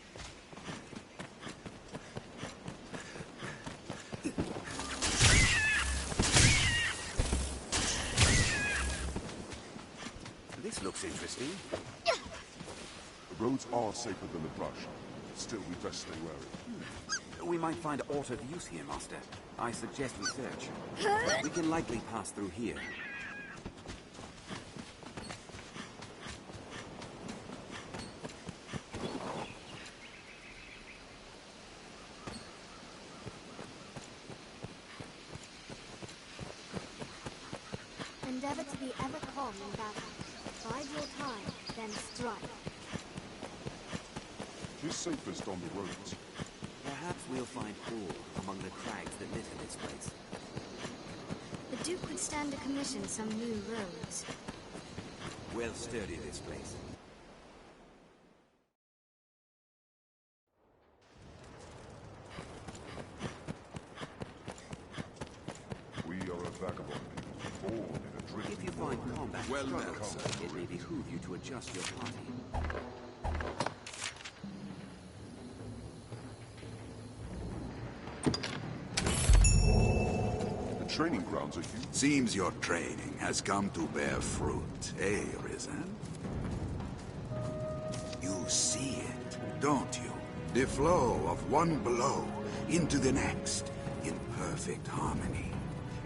This looks interesting. The roads are safer than the brush. Still, we best stay wary. We might find aught of use here, Master. I suggest we search. We can likely pass through here. Endeavor to be ever calm in battle. Bide your time, then strike. She's safest on the roads. Perhaps we'll find ore among the crags that litter this place. The Duke would stand to commission some new roads. Well sturdy, this place. We are a vagabond people, born in a drifting If you find combat well struggle, sir, it may behoove you to adjust your party. Training grounds are huge. Seems your training has come to bear fruit, eh, Arisen? You see it, don't you? The flow of one blow into the next, in perfect harmony.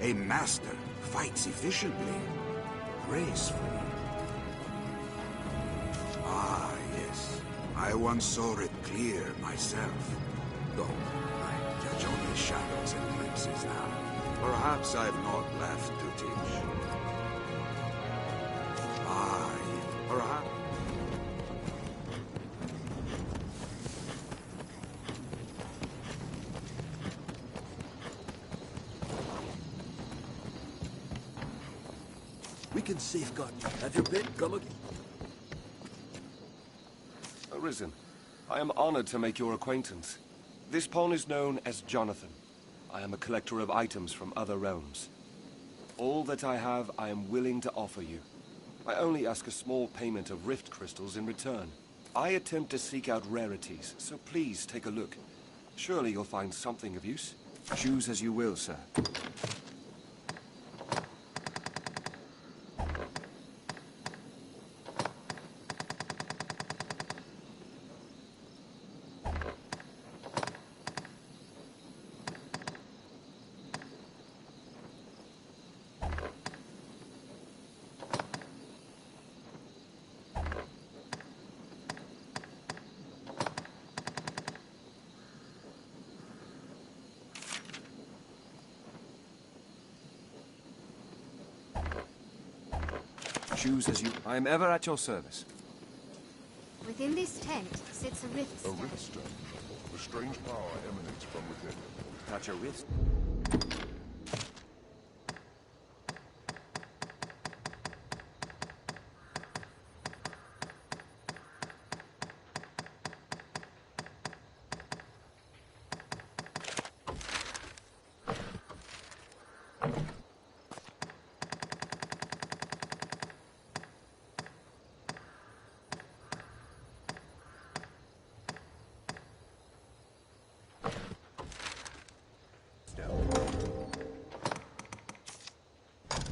A master fights efficiently, gracefully. Ah, yes. I once saw it clear myself. Though I judge only shadows and glimpses now. Perhaps I've not left to teach. Aye, perhaps. We can safeguard you. Have your bid come again? Arisen, I am honored to make your acquaintance. This pawn is known as Jonathan. I am a collector of items from other realms. All that I have, I am willing to offer you. I only ask a small payment of rift crystals in return. I attempt to seek out rarities, so please take a look. Surely you'll find something of use. Choose as you will, sir. Choose as you... I am ever at your service. Within this tent sits a rift A stone. rift stone. A strange power emanates from within. Touch a wrist.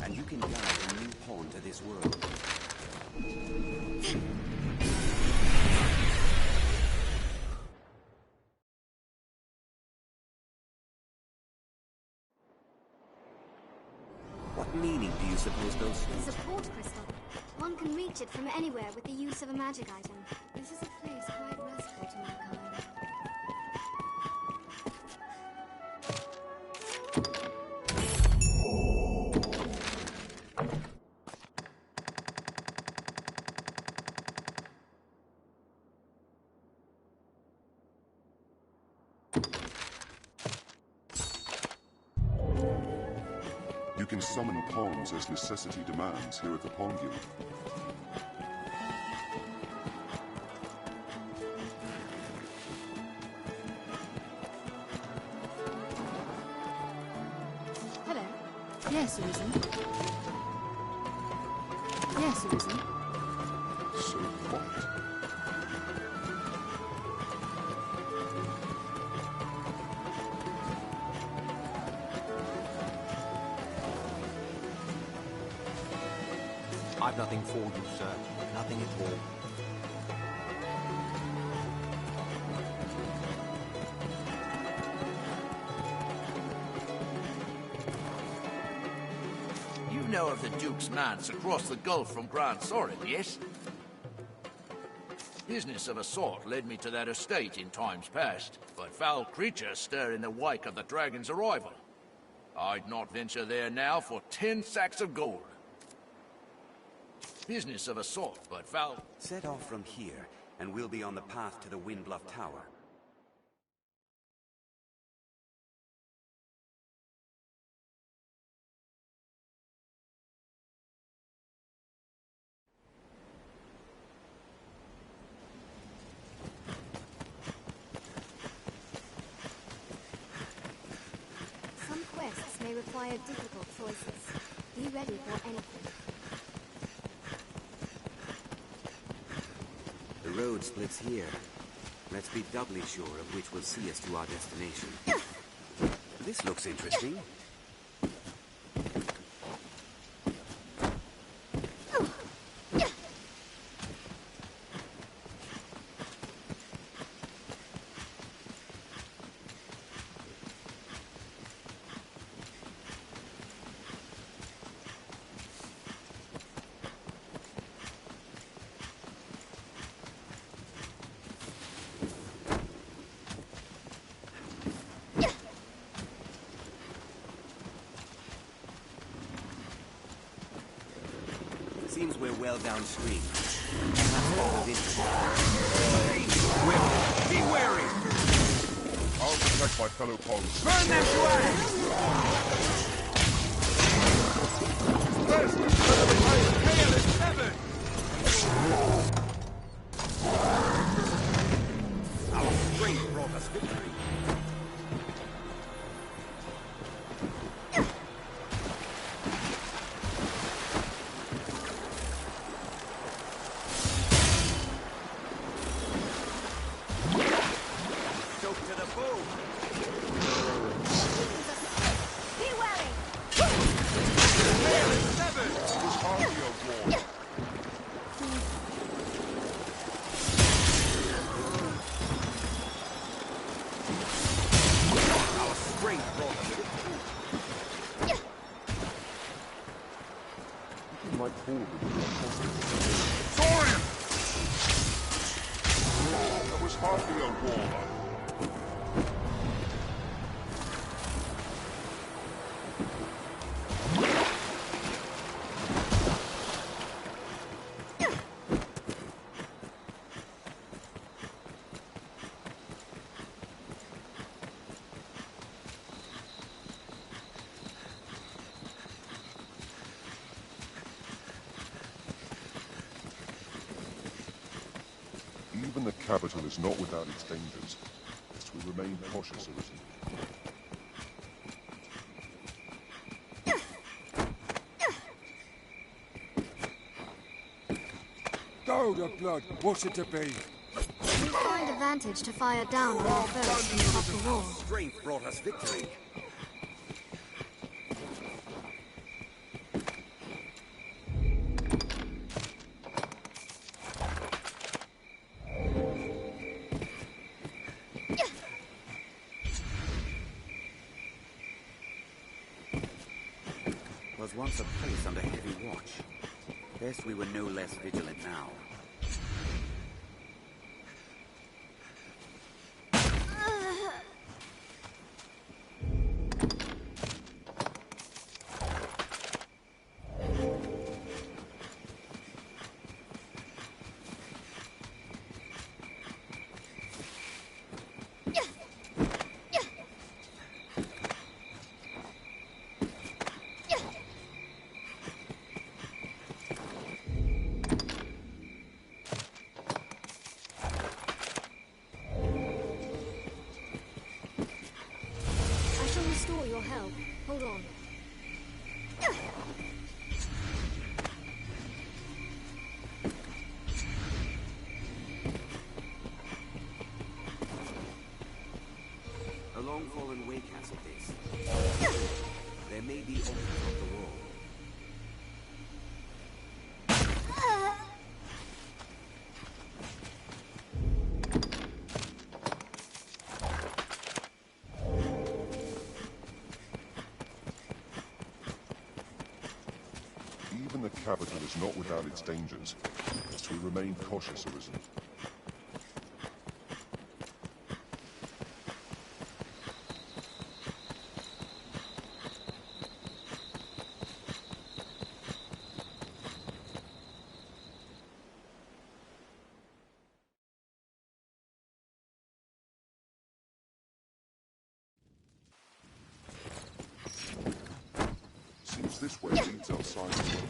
And you can guide a new pawn to this world. What meaning do you suppose those stones? It's a port crystal. One can reach it from anywhere with the use of a magic item. This is a place quite restful to my kind. You can summon pawns as necessity demands here at the Pawn Guild. Hello. Yes, Arisen. Yes, Arisen. So what? I've nothing for you, sir. Nothing at all. You know of the Duke's manse across the gulf from Grand Sorin, yes? Business of a sort led me to that estate in times past, but foul creatures stir in the wake of the dragon's arrival. I'd not venture there now for 10 sacks of gold. Business of a sort, but foul... Set off from here, and we'll be on the path to the Windbluff Tower. Some quests may require difficult choices. Be ready for anything. The road splits here. Let's be doubly sure of which will see us to our destination. This looks interesting. Seems we're well downstream. Be wary! I'll protect my fellow pawns. Burn them to ash! First, might fall within your Soren! That was hardly a warmer. Even the capital is not without its dangers. Lest we remain cautious, Arisen. Go, the blood! What's it to be? We find a vantage to fire down on our foes from atop the wall. Strength brought us victory. Was once a place under heavy watch. Best we were no less vigilant now. Restore your health. Hold on. A long-fallen way castle this. There may be altars on the wall. Even the capital is not without its dangers. Lest we remain cautious, Arisen. Seems this way leads outside the world.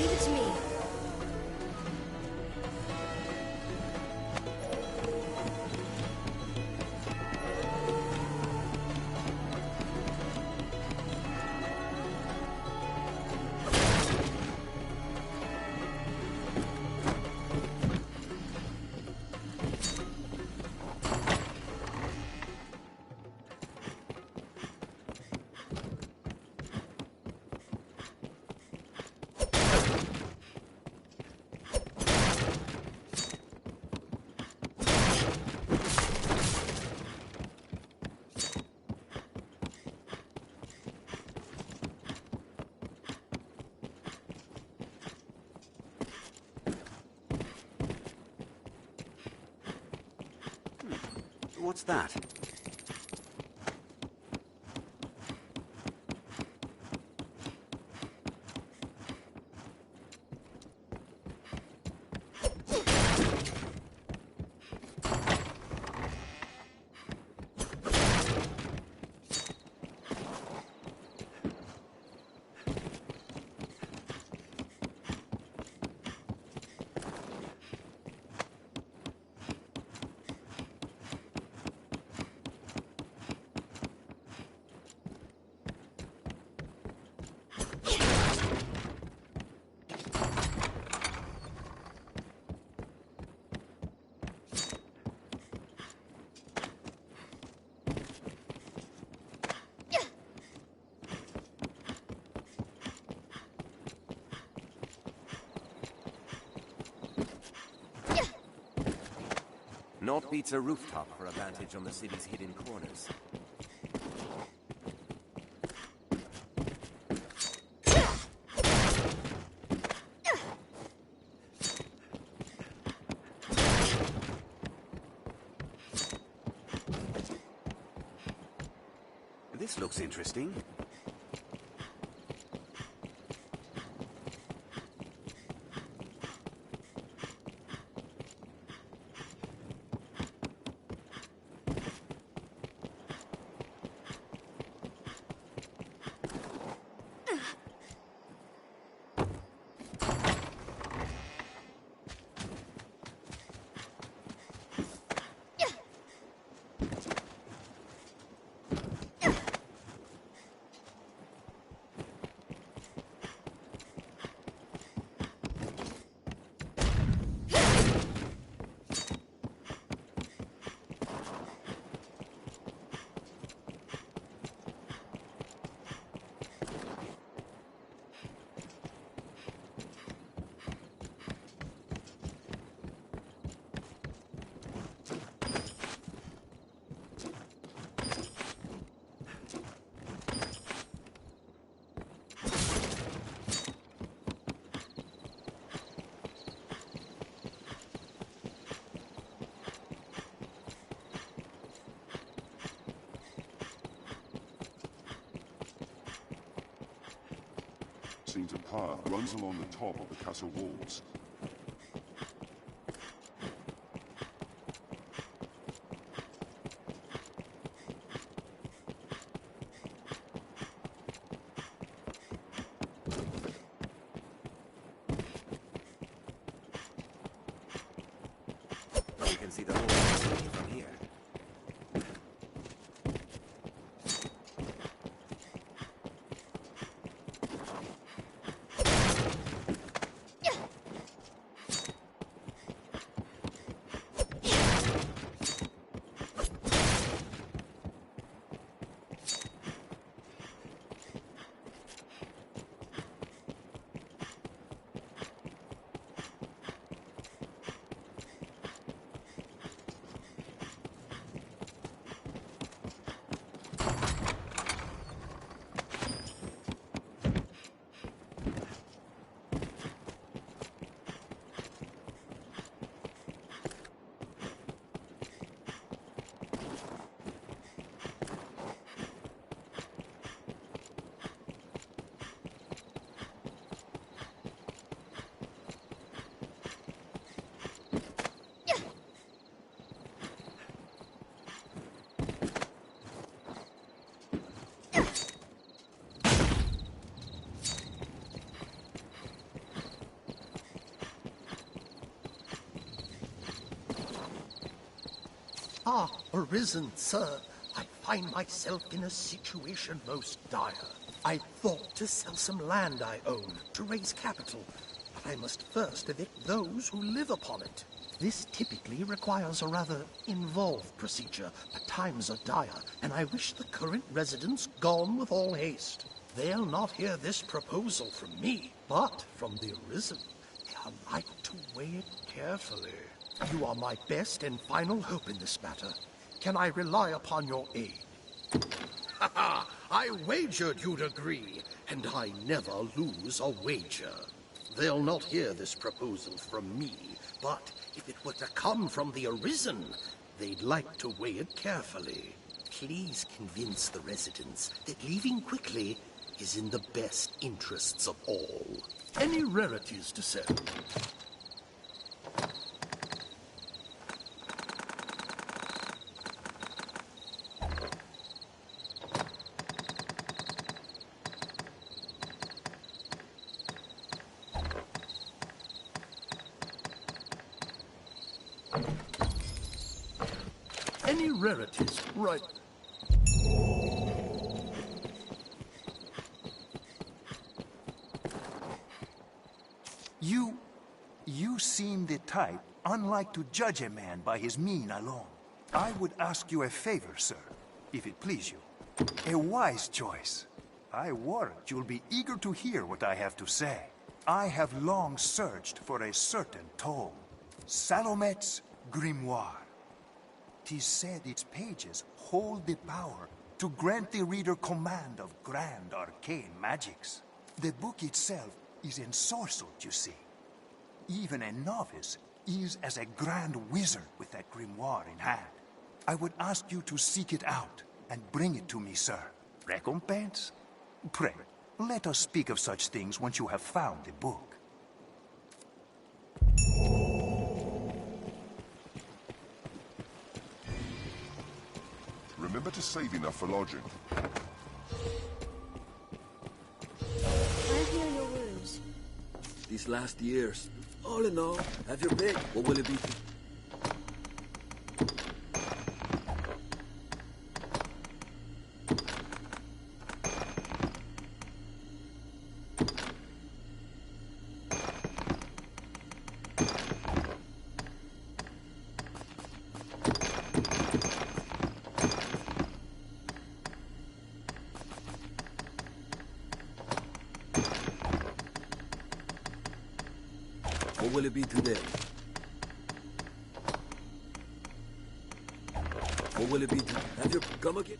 Leave it to me. What's that? Naught beats a rooftop for a vantage on the city's hidden corners. This looks interesting. Seems a path runs along the top of the castle walls. You can see the whole city from here. Ah, Arisen, sir. I find myself in a situation most dire. I thought to sell some land I own to raise capital, but I must first evict those who live upon it. This typically requires a rather involved procedure, but times are dire, and I wish the current residents gone with all haste. They'll not hear this proposal from me, but from the Arisen. They are like to weigh it carefully. You are my best and final hope in this matter. Can I rely upon your aid? Ha ha! I wagered you'd agree, and I never lose a wager. They'll not hear this proposal from me, but if it were to come from the Arisen, they'd like to weigh it carefully. Please convince the residents that leaving quickly is in the best interests of all. Any rarities to sell? Any rarities, right? You seem the type unlike to judge a man by his mien alone. I would ask you a favor, sir, if it please you. A wise choice. I warrant you'll be eager to hear what I have to say. I have long searched for a certain tome, Salomet's Grimoire. 'Tis said its pages hold the power to grant the reader command of grand arcane magics. The book itself is ensorcelled, you see. Even a novice is as a grand wizard with that grimoire in hand. I would ask you to seek it out and bring it to me, sir. Recompense? Pray, let us speak of such things once you have found the book. Remember to save enough for lodging. I hear your wounds. These last years, all in all, have your pick. What will it be? What will it be today? What will it be today? Have your come again?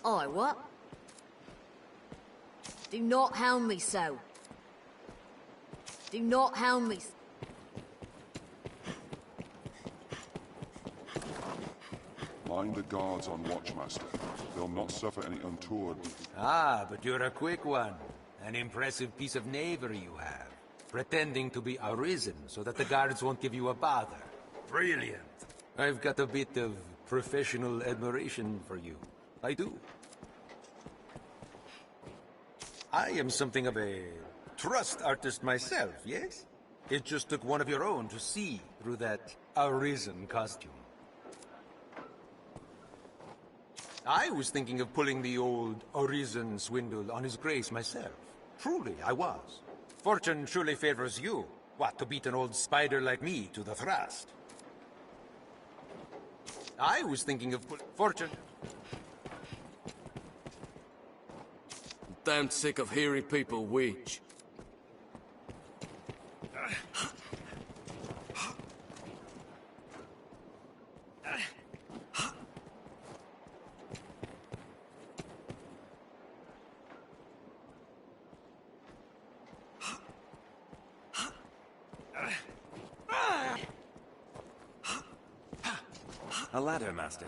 Oi, what? Do not hound me so. Do not hound me. Mind the guards on watch, Master. They'll not suffer any untoward... Ah, but you're a quick one. An impressive piece of knavery you have. Pretending to be Arisen so that the guards won't give you a bother. Brilliant. I've got a bit of professional admiration for you. I do. I am something of a trust artist myself, yes? It just took one of your own to see through that Arisen costume. I was thinking of pulling the old Arisen swindle on his grace myself. Truly, I was. Fortune surely favors you. What, to beat an old spider like me to the thrust? I was thinking of Fortune... Damn sick of hearing people whinge. A ladder, Master.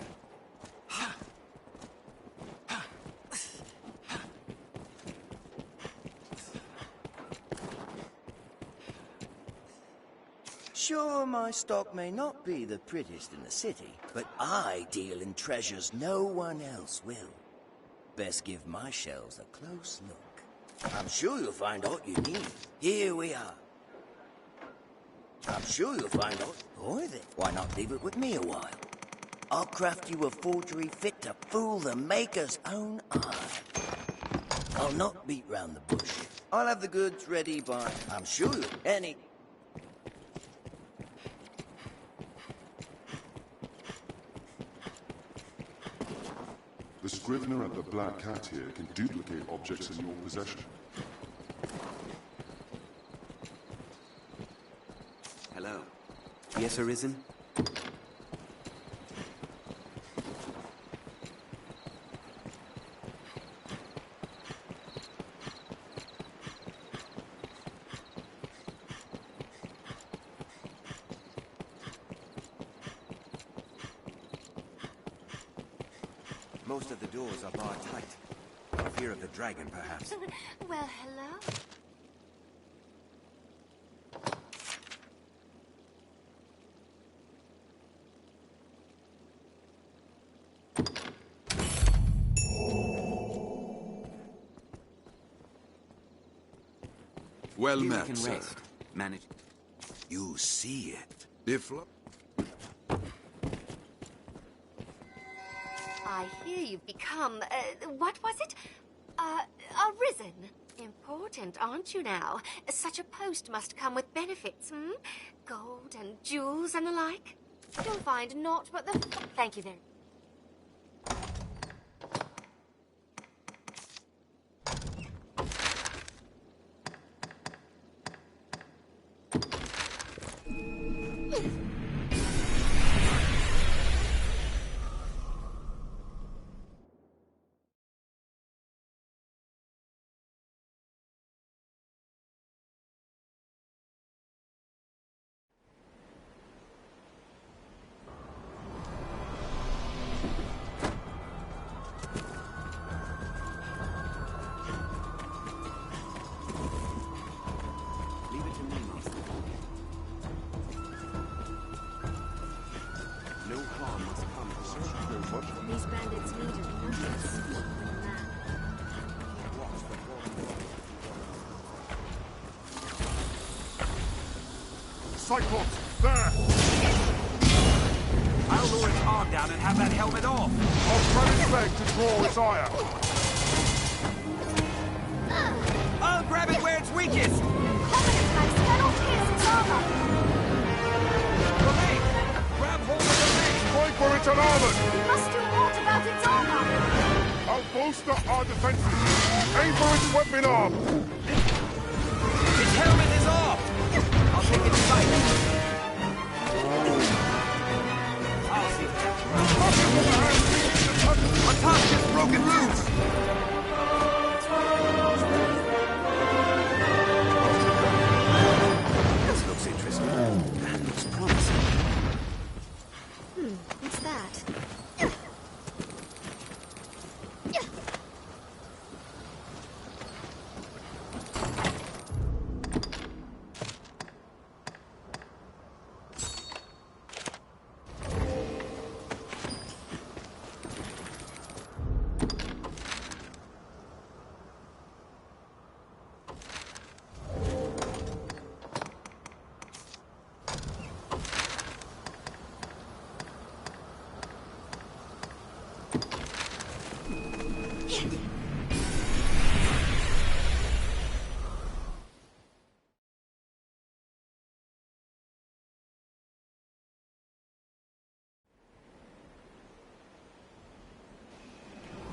Sure, my stock may not be the prettiest in the city, but I deal in treasures no one else will. Best give my shelves a close look. I'm sure you'll find what you need. Here we are. I'm sure you'll find out. Boy, then, why not leave it with me a while? I'll craft you a forgery fit to fool the maker's own eye. I'll not beat round the bush. I'll have the goods ready by... I'm sure you'll... Any... The scrivener at the Black Cat here can duplicate objects in your possession. Hello. Yes, Arisen? Most of the doors are barred tight. For fear of the dragon, perhaps. Well, hello. Well Here met, can sir. rest. Manage. You see it. If... I hear you've become, what was it? Arisen. Important, aren't you now? Such a post must come with benefits, hmm? Gold and Jewels and the like? You'll find naught but the... Thank you very... These bandits need a notice. Cyclops, there! I'll lower its arm down and have that helmet off. I'll grab its leg to draw its ire. I'll grab it where it's weakest. Nice, cannot pierce its armor. The leg! Grab hold of the leg! Strike where it's unarmored! We must do aught about its armor. I'll bolster our defenses. Aim for its weapon arm. Its helmet is off! I'll take its sight. I'll see that. My tongue just broken loose! This looks interesting. That looks promising. What's that?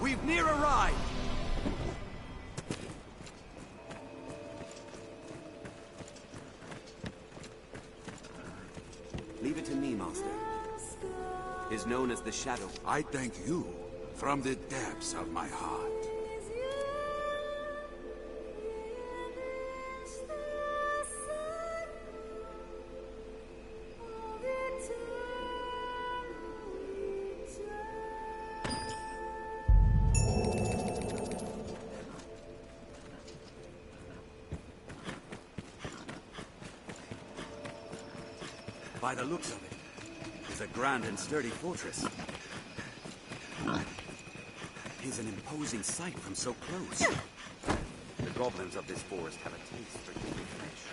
We've near arrived! Leave it to me, Master. Is known as the Shadow. I thank you from the depths of my heart. By the looks of it, it's a grand and sturdy fortress. It's an imposing sight from so close. The goblins of this forest have a taste for human flesh.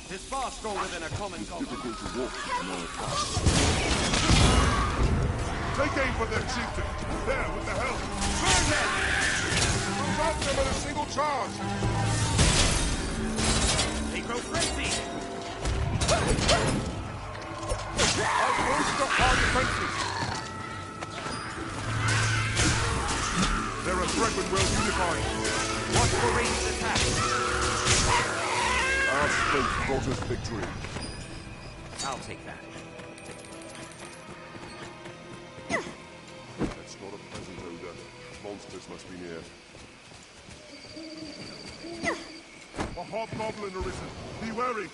Tis far stronger than a common goblin. Difficult to walk from our Take aim for their chieftain. There, with the helm. Burn them! Stop them at a single charge! They grow frenzied! I'll bolster our defenses! They're a threat when well unified. Watch for ranged attacks! Our strength brought us victory. I'll take that. That's not a pleasant odor. Monsters must be near. A hobgoblin arisen. Be wary.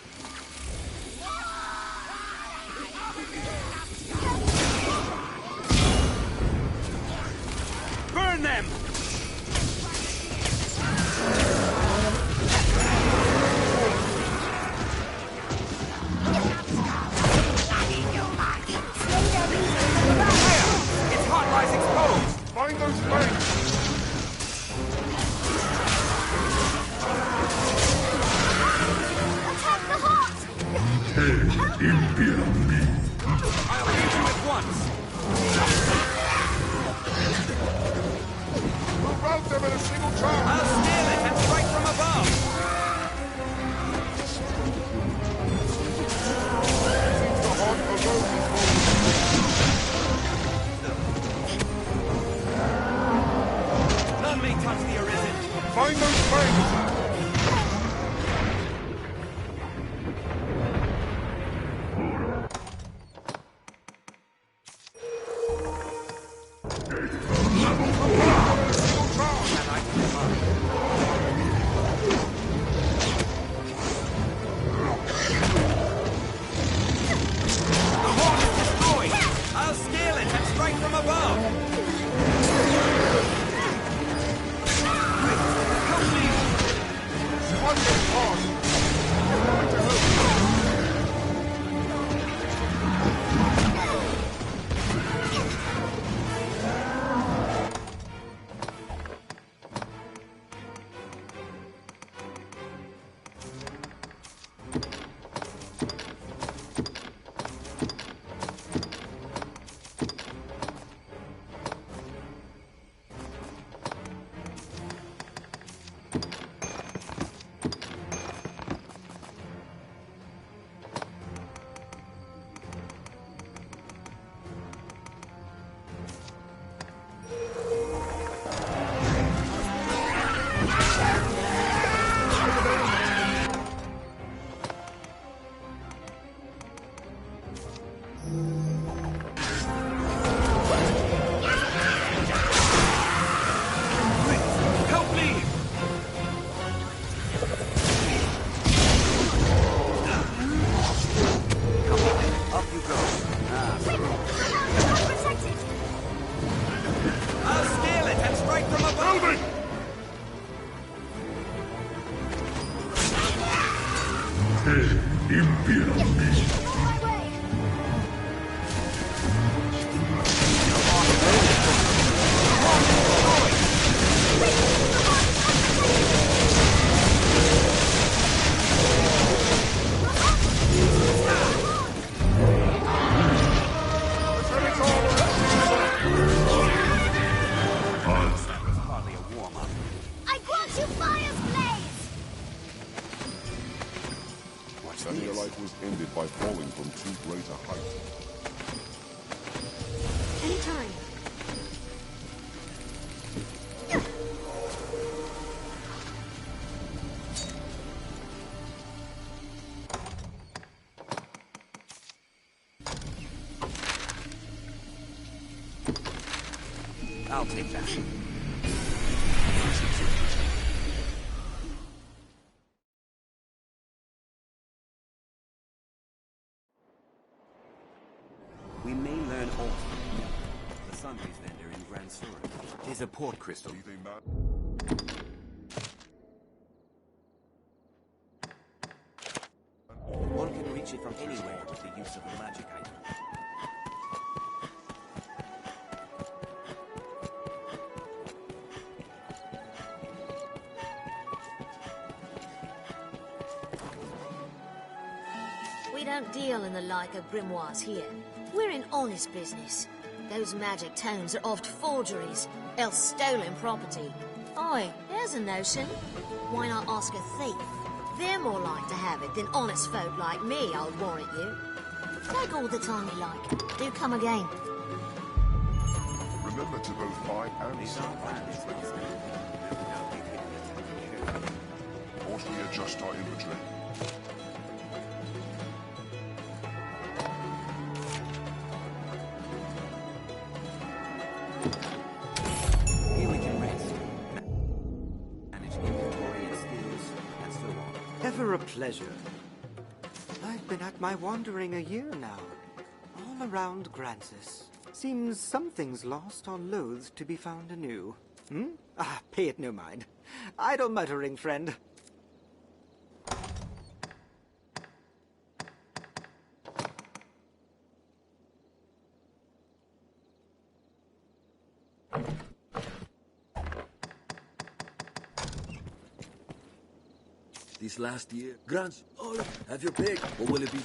Burn them! Its heart lies exposed! Find those flanks! Attack the heart! I'll leave you at once! may touch the Arisen! Find those flames! I'll take that. We may learn all the sundries vendor in Grand Sora. Tis a port crystal. One can reach it from anywhere with the use of a magic item. We don't deal in the like of grimoires here. We're in honest business. Those magic tomes are oft forgeries, else stolen property. Oi, there's a notion. Why not ask a thief? They're more like to have it than honest folk like me, I'll warrant you. Take all the time you like. Do come again. Remember to both buy and sell. Or should we adjust our inventory? Here we can rest. Manage inventory and skills, and so on. Ever a pleasure. I've been at my wandering a year now. All around Grancis. Seems something's lost or loathed to be found anew. Hmm? Ah, pay it no mind. Idle muttering, friend. This last year, Grants, oh, have your pick, or will it be...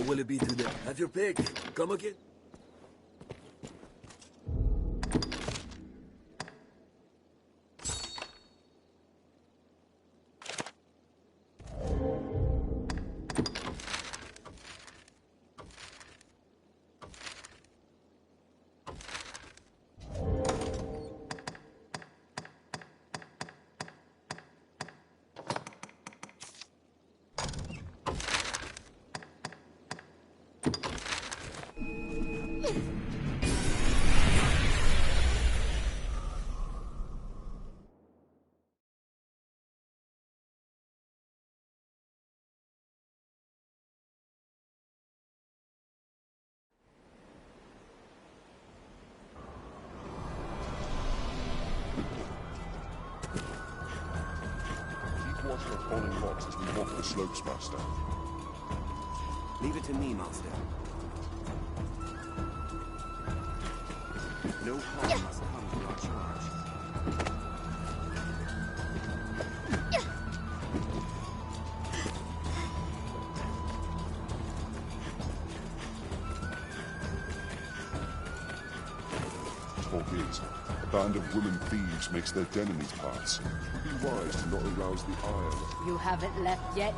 What will it be today? Have your pick. Come again. Watch for falling rocks as we walk the slopes, Master. Leave it to me, Master. No harm must come to our charge. Talk is, a band of women thieves makes their den in these parts. It would be wise to not arouse the ire. You haven't left yet?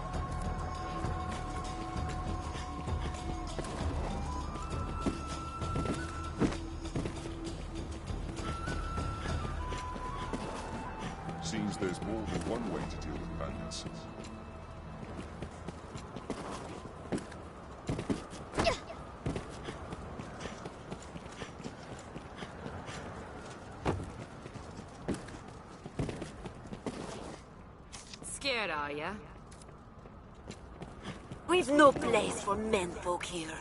Seems there's more than one way to deal with bandits. Scared, are ya? We've no place for menfolk here.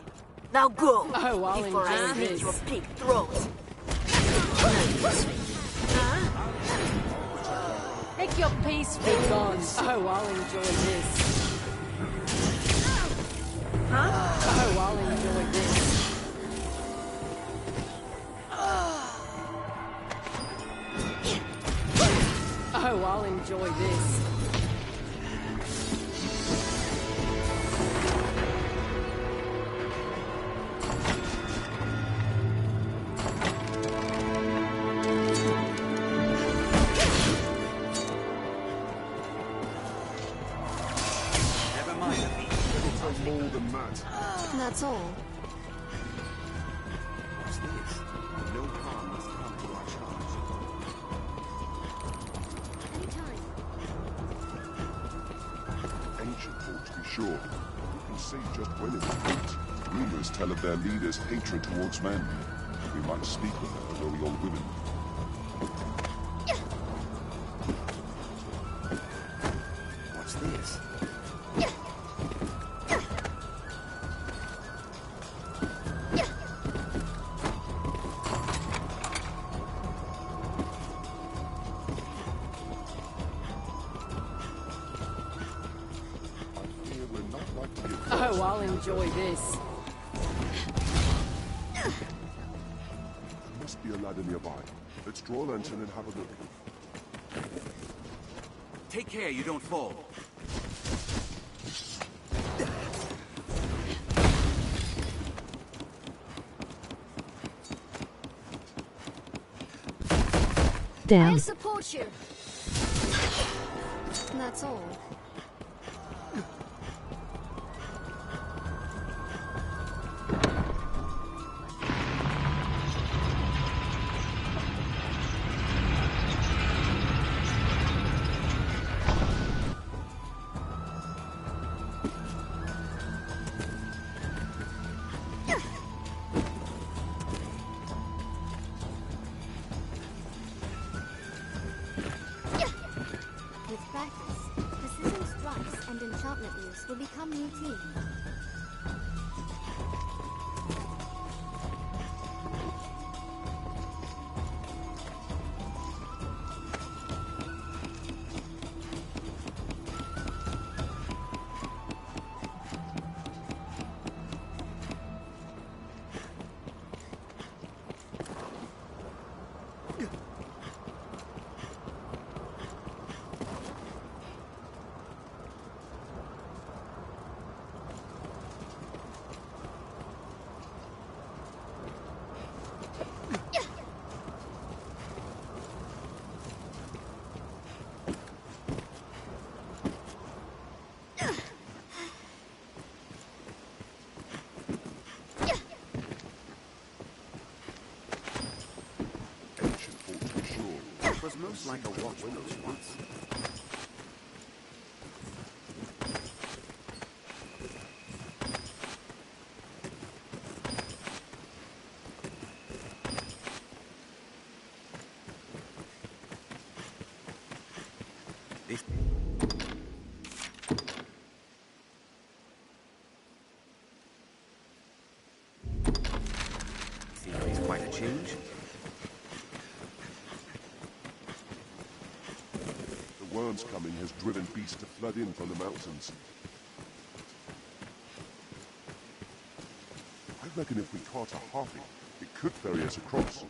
Now go, Oh, I'll before I enjoy slit this. your big throat. Make your peace be gone. Oh, I'll enjoy this. Oh, I'll enjoy this. Oh, I'll enjoy this. Never mind me. It'll take more than that. That's all. What's this? No harm must come to our charge. Ancient folk, to be sure. We can see just when it will hate. Rumors tell of their leaders' hatred towards men. We might speak with them, although we all women. What's this? I fear we're not like to get Oh, I'll enjoy this. There must be a ladder nearby. Let's draw a lantern and have a look. Take care you don't fall. I'll support you. That's all. With practice, precision strikes and enchantment use will become routine. Ancient fortress shore. It was most like a watchpost once. Scenery's quite a change. The worms coming has driven beasts to flood in from the mountains. I reckon if we caught a harpy, it could ferry us across.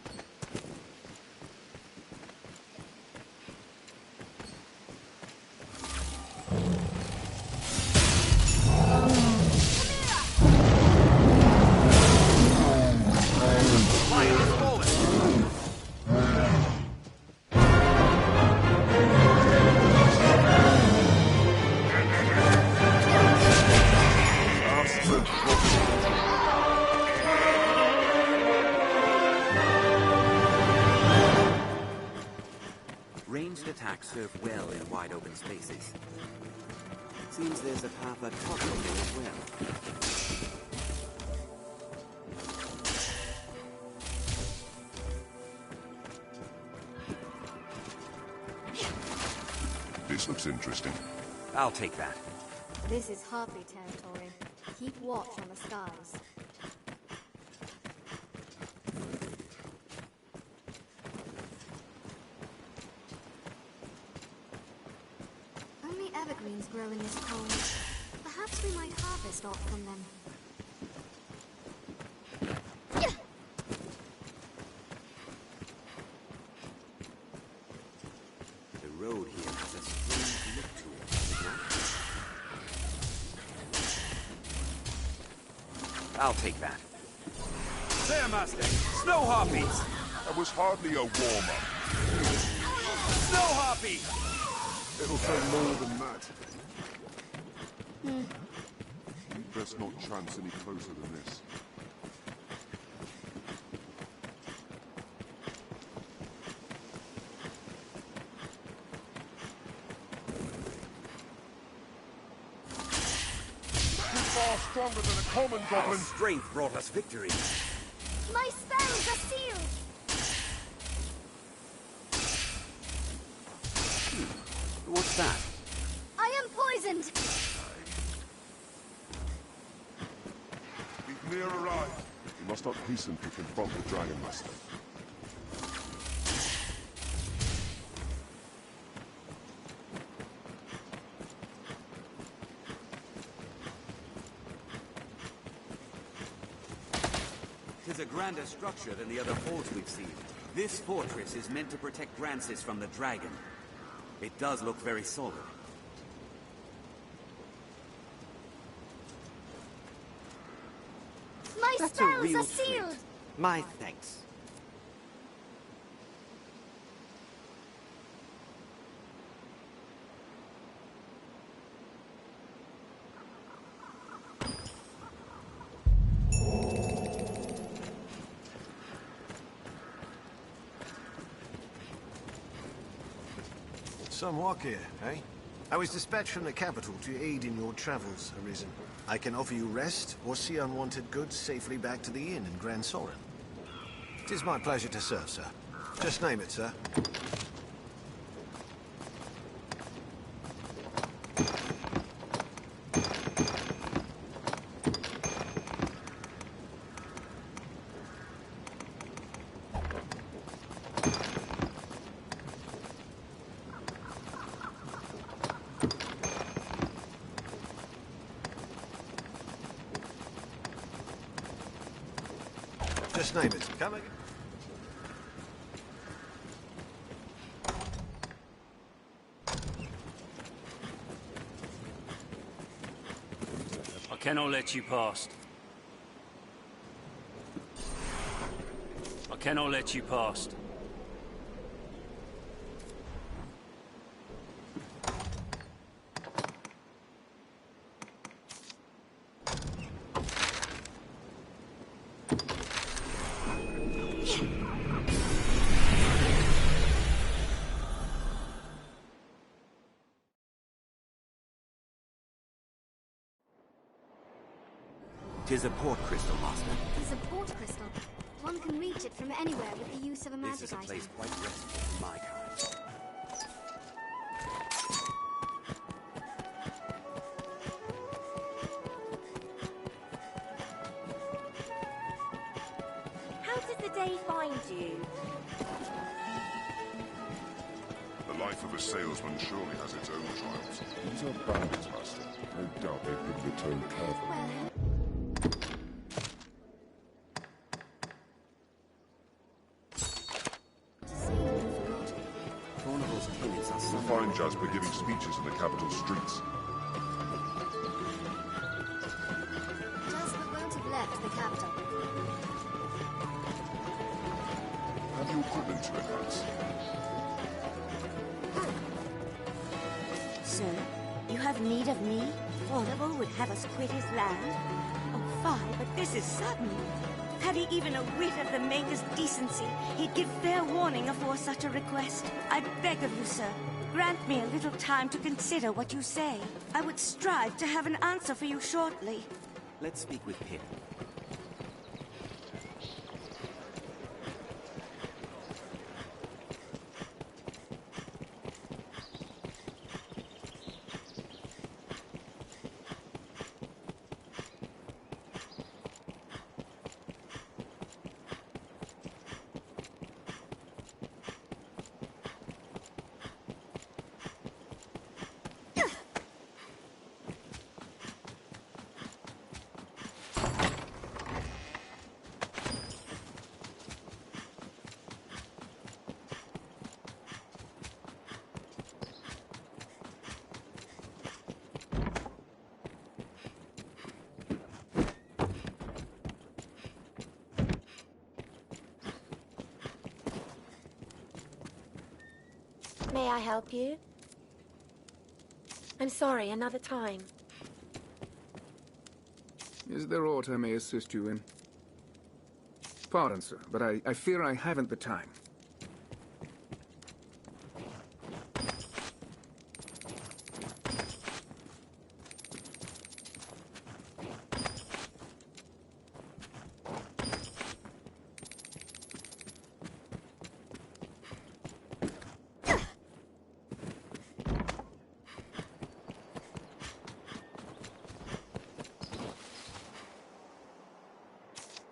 Ranged attacks serve well in wide open spaces. Seems there's a path atop of it as well. This looks interesting. I'll take that. This is Harpy territory. Keep watch on the skies. Only evergreens grow in this cold. Perhaps we might harvest off from them. The road here has a strange look to it, does it not? I'll take that. There, Master! Snow harpies! That was hardly a warm-up. Snow harpy! It'll take more than that. We best not chance any closer than this. You're far stronger than a common goblin. Strength brought us victory. My spells are sealed! What's that? I am poisoned! We've near arrived. We must not hasten to confront the Dragon Master. Tis a grander structure than the other forts we've seen. This fortress is meant to protect Grancis from the dragon. It does look very solid. My That's a spells real are sealed! treat. My thanks. Some walk here, eh? I was dispatched from the capital to aid in your travels, Arisen. I can offer you rest, or see unwanted goods safely back to the inn in Gran Soren. It is my pleasure to serve, sir. Just name it, sir. Just name it. Come again. I cannot let you past. I cannot let you past. 'Tis a port crystal, Master. It is a port crystal. One can reach it from anywhere with the use of a magic This is a item. place quite restful for my kind. How did the day find you? The life of a salesman surely has its own trials. These are bandits, Master. No doubt they've been returned carefully. You'll find Jasper giving speeches in the capital streets. Jasper won't have left the capital. Have you equipment to enhance? Sir, you have need of me? Fornival would have us quit his land? Oh, fie, but this is sudden. Had he even a whit of the Maker's decency, he'd give fair warning afore such a request. I beg of you, sir, grant me a little time to consider what you say. I would strive to have an answer for you shortly. Let's speak with Pip. May I help you? I'm sorry, another time. Is there aught I may assist you in? Pardon, sir, but I fear I haven't the time.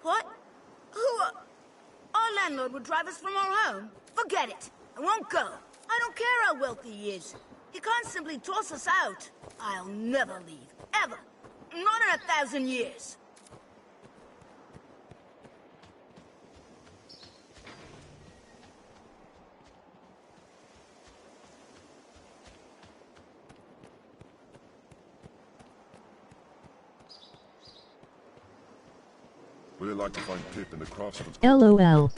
What? Our landlord would drive us from our home? Forget it. I won't go. I don't care how wealthy he is. He can't simply toss us out. I'll never leave. Ever. Not in 1,000 years. We'd like to find Pip in the craftsman's... LOL.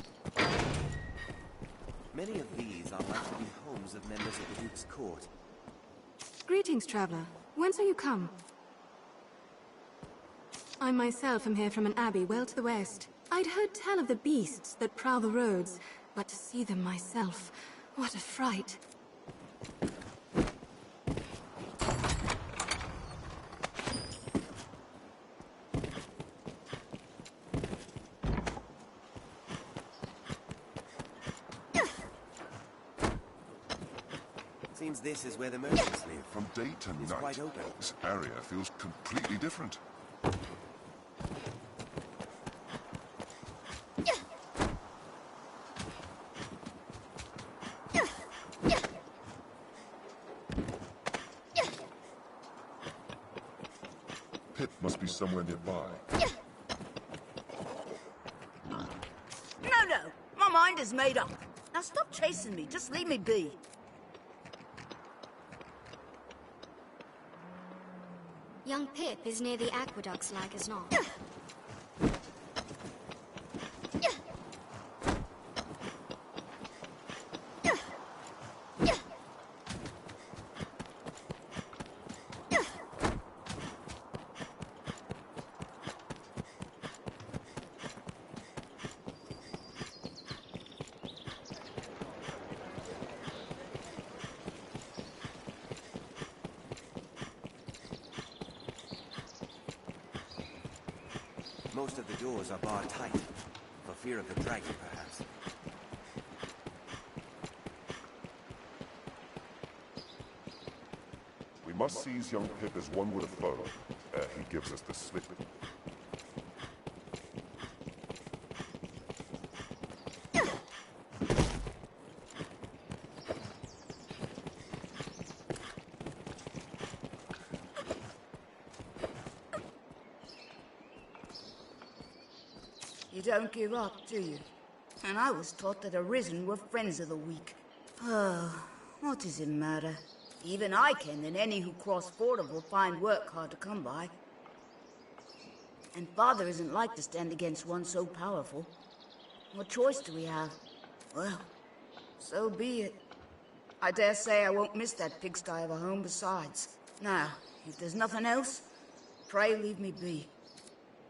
Many of these are likely to be homes of members of the Duke's court. Greetings, traveler. Whence are you come? I myself am here from an abbey well to the west. I'd heard tell of the beasts that prowl the roads, but to see them myself, what a fright. Seems this is where the merchants live. From day to It's night, quite open. this area feels completely different. Pip must be somewhere nearby. No. My mind is made up. Now stop chasing me. Just leave me be. Young Pip is near the aqueducts like as not. most of the doors are barred tight. For fear of the dragon, perhaps. We must seize young Pip as one would a foe, ere he gives us the slip. You don't give up, do you? And I was taught that Arisen were friends of the weak. Oh, what does it matter? Even I can, and any who cross Fordable find work hard to come by. And Father isn't like to stand against one so powerful. What choice do we have? Well, so be it. I dare say I won't miss that pigsty of a home besides. Now, if there's nothing else, pray leave me be.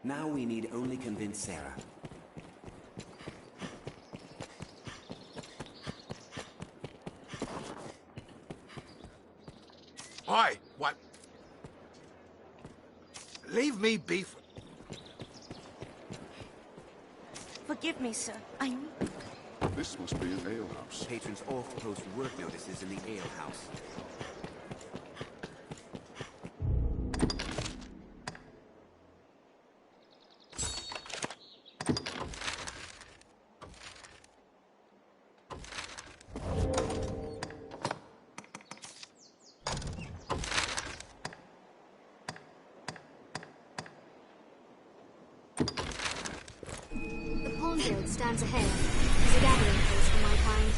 Now we need only convince Sarah. Oi! What? Leave me be for... Forgive me, sir. This must be an alehouse. Patrons oft post work notices in the alehouse. Stands ahead. It's a gathering place for my kind.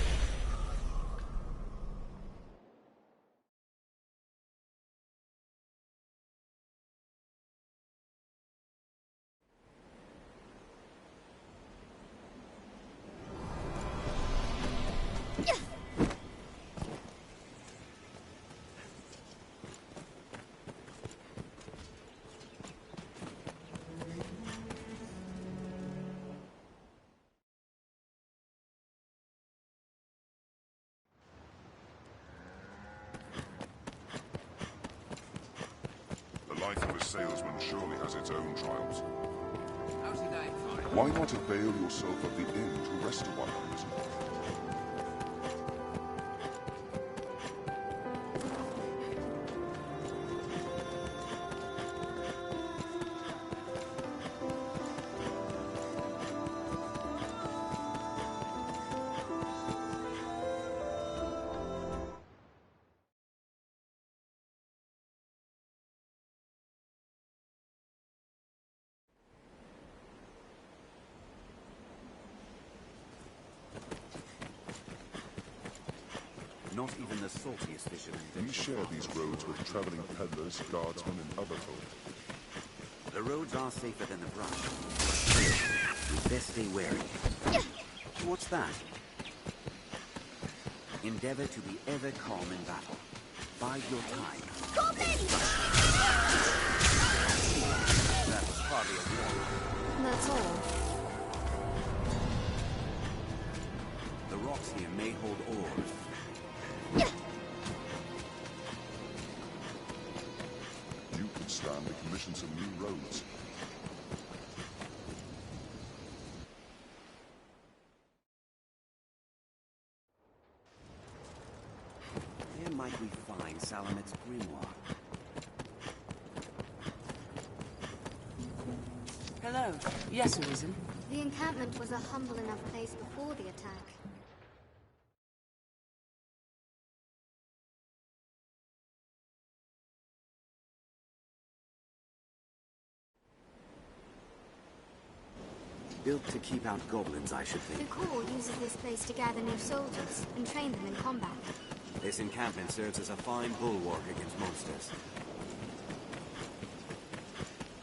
The life of a salesman surely has its own trials. How's he going, fine? Why not avail yourself of the inn to rest a while, Arisen? Not even the saltiest fishermen. We share these roads with traveling peddlers, guardsmen, and other folk. The roads are safer than the brush. You'd best stay wary. What's that? Endeavor to be ever calm in battle. Bide your time. That was hardly a war. That's all. The rocks here may hold ore. You could stand to commission some new roads. Where might we find Salamet's grimoire? Hello. Yes, Arisen. The encampment was a humble enough place before the attack. Built to keep out goblins, I should The think. Corps uses this place to gather new soldiers and train them in combat. This encampment serves as a fine bulwark against monsters.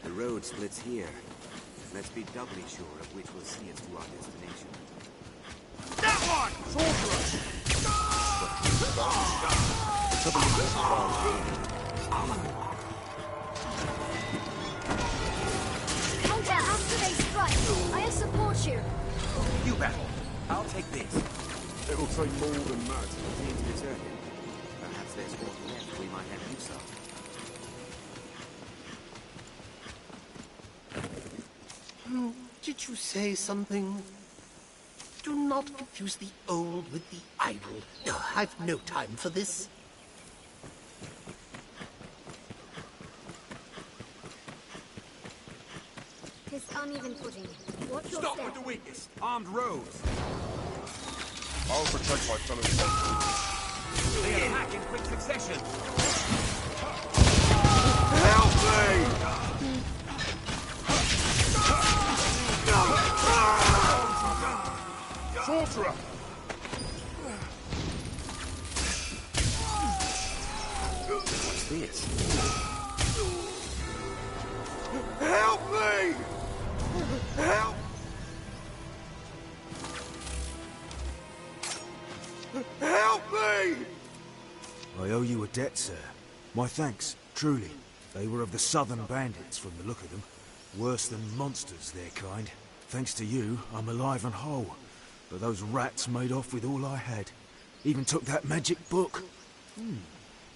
The road splits here. Let's be doubly sure of which will see us to our destination. That one! Counter after they strike! I'll support you! You battle. I'll take this. It'll take more than that. Seems deserted. Perhaps there's more left we might have use of. Did you say something? Do not confuse the old with the idle. I've no time for this. This uneven footing. Watch your Stop step. with the weakest. Armed rogues. I'll protect my fellow soldiers. They attack in quick succession. Help me! Sorcerer! What's this? Help me! Help! Help me! I owe you a debt, sir. My thanks, truly. They were of the southern bandits from the look of them. Worse than monsters, their kind. Thanks to you, I'm alive and whole. But those rats made off with all I had. Even took that magic book.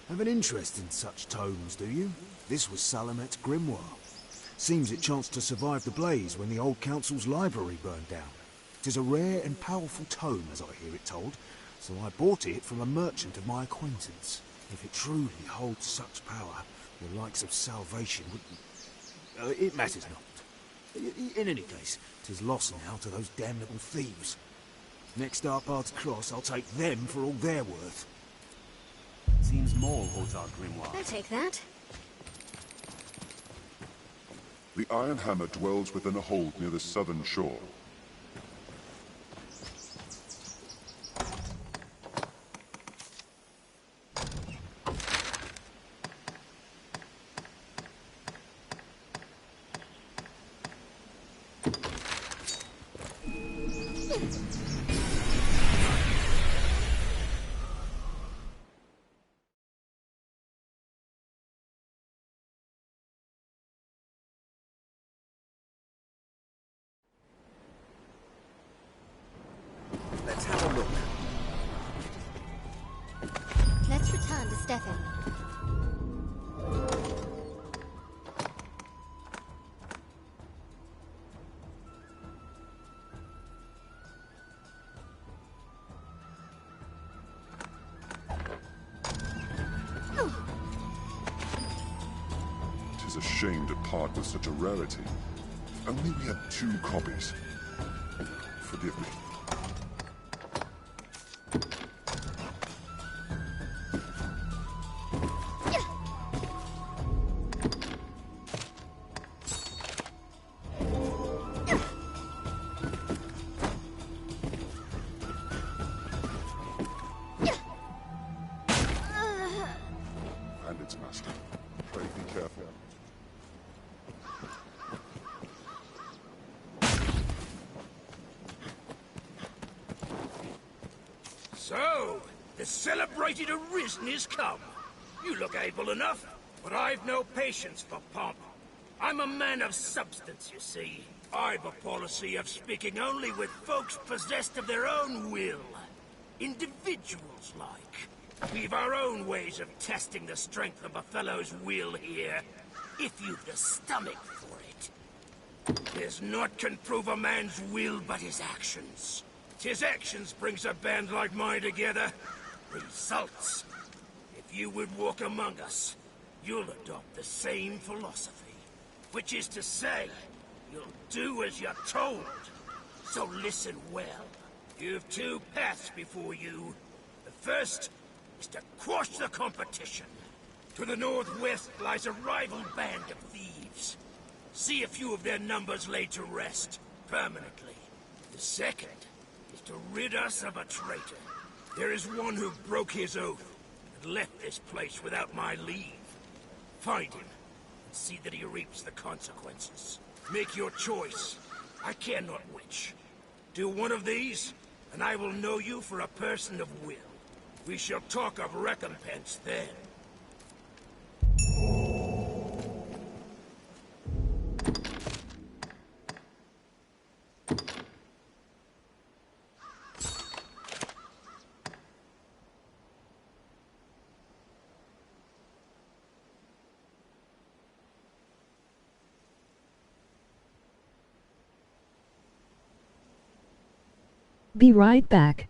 Have an interest in such tomes, do you? This was Salamet's grimoire. Seems it chanced to survive the blaze when the old council's library burned down. 'Tis a rare and powerful tome, as I hear it told, so I bought it from a merchant of my acquaintance. If it truly holds such power, the likes of salvation would... it matters not. In any case, 'tis lost now to those damnable thieves. Next our paths cross, I'll take them for all they're worth. Seems more holds our grimoire. I'll take that. The Iron Hammer dwells within a hold near the southern shore. Let's have a look. Let's return to Stefan. Tis a shame to part with such a rarity. If only we had 2 copies. Forgive me. And its master. Pray be careful. So, the celebrated Arisen is come. You look able enough, but I've no patience for pomp. I'm a man of substance, you see. I've a policy of speaking only with folks possessed of their own will. Individuals, like. We've our own ways of testing the strength of a fellow's will here, if you've the stomach for it. There's naught can prove a man's will but his actions. 'Tis actions brings a band like mine together. Results. If you would walk among us, you'll adopt the same philosophy. Which is to say, you'll do as you're told. So listen well. You've 2 paths before you. The first is to quash the competition. To the northwest lies a rival band of thieves. See a few of their numbers laid to rest, permanently. The second is to rid us of a traitor. There is one who broke his oath and left this place without my leave. Find him, and see that he reaps the consequences. Make your choice. I care not which. Do one of these, and I will know you for a person of will. We shall talk of recompense then. Be right back.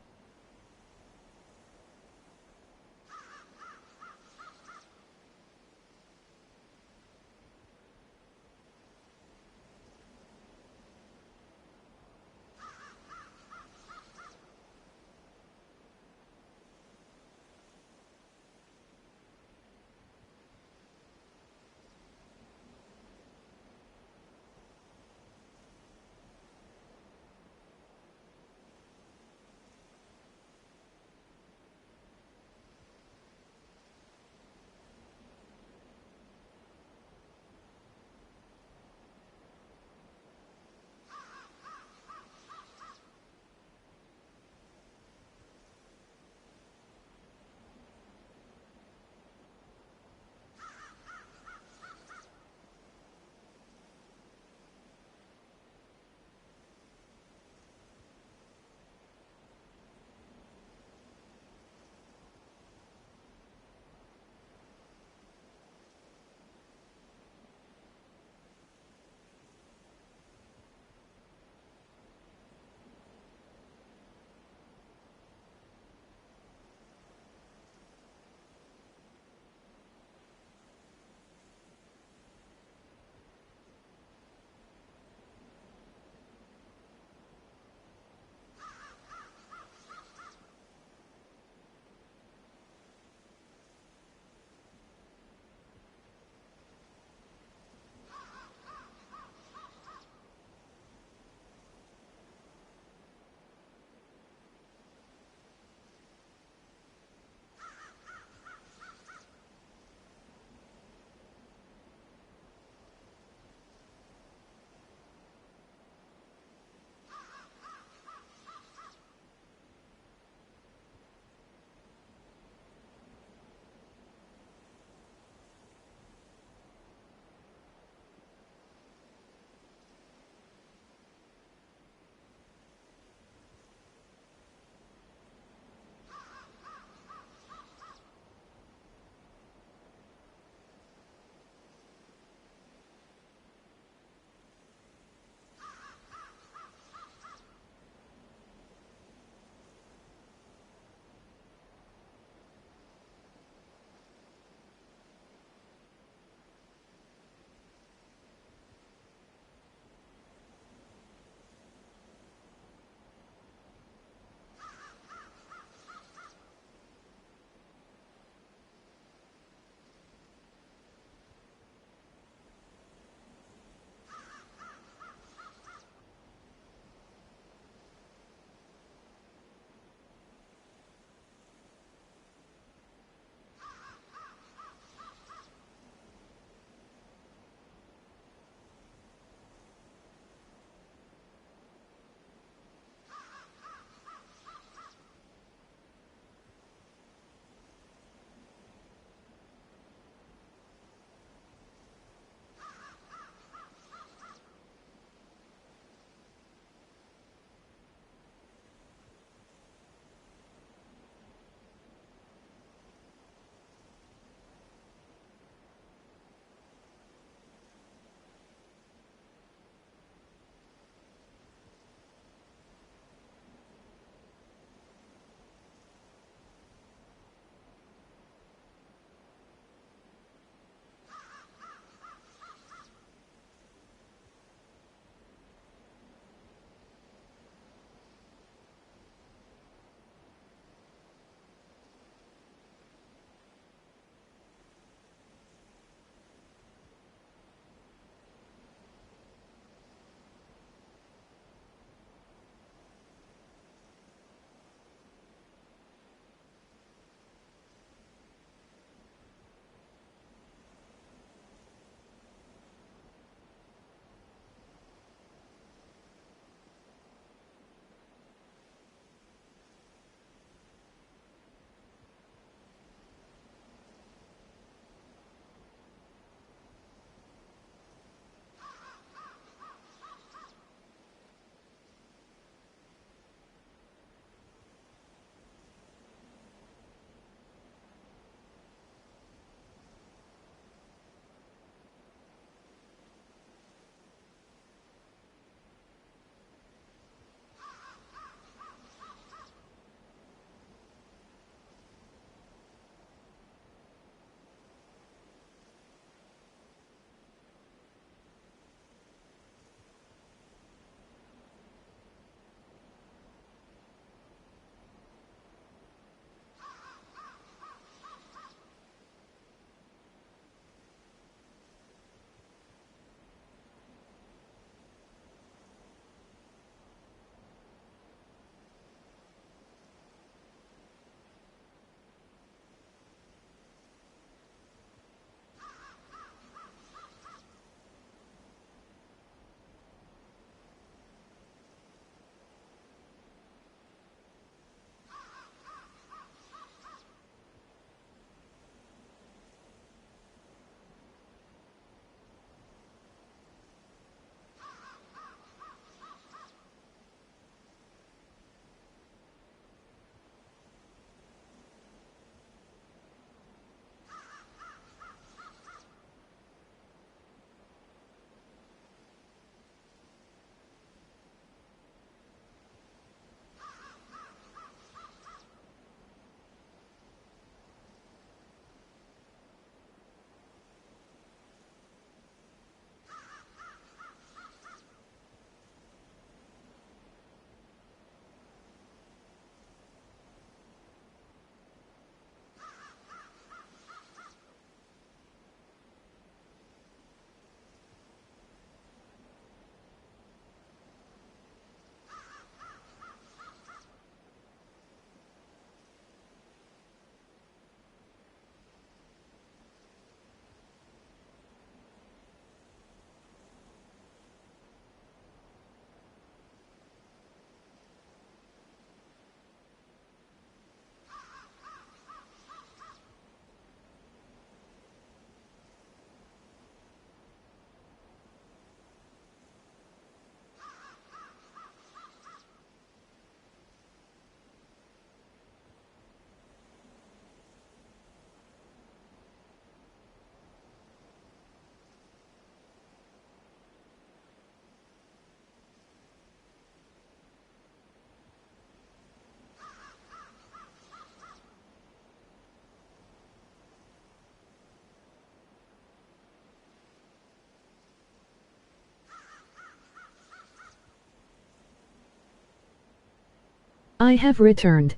I have returned.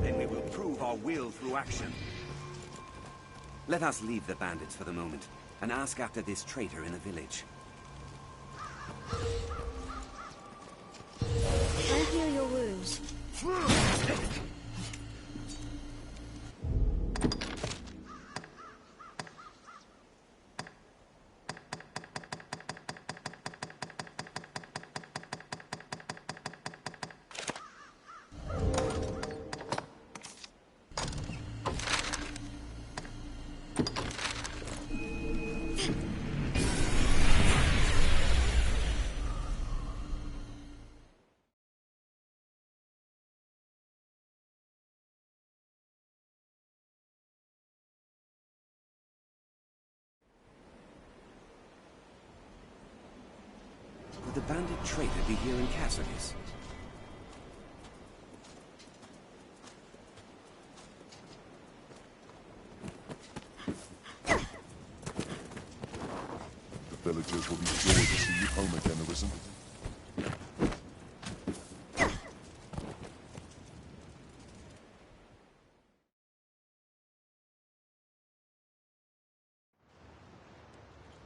Then we will prove our will through action. Let us leave the bandits for the moment, and ask after this traitor in the village. I'll heal your wounds. Could the bandit traitor be here in Cassilis? The villagers will be joyed to see you home again, Arisen.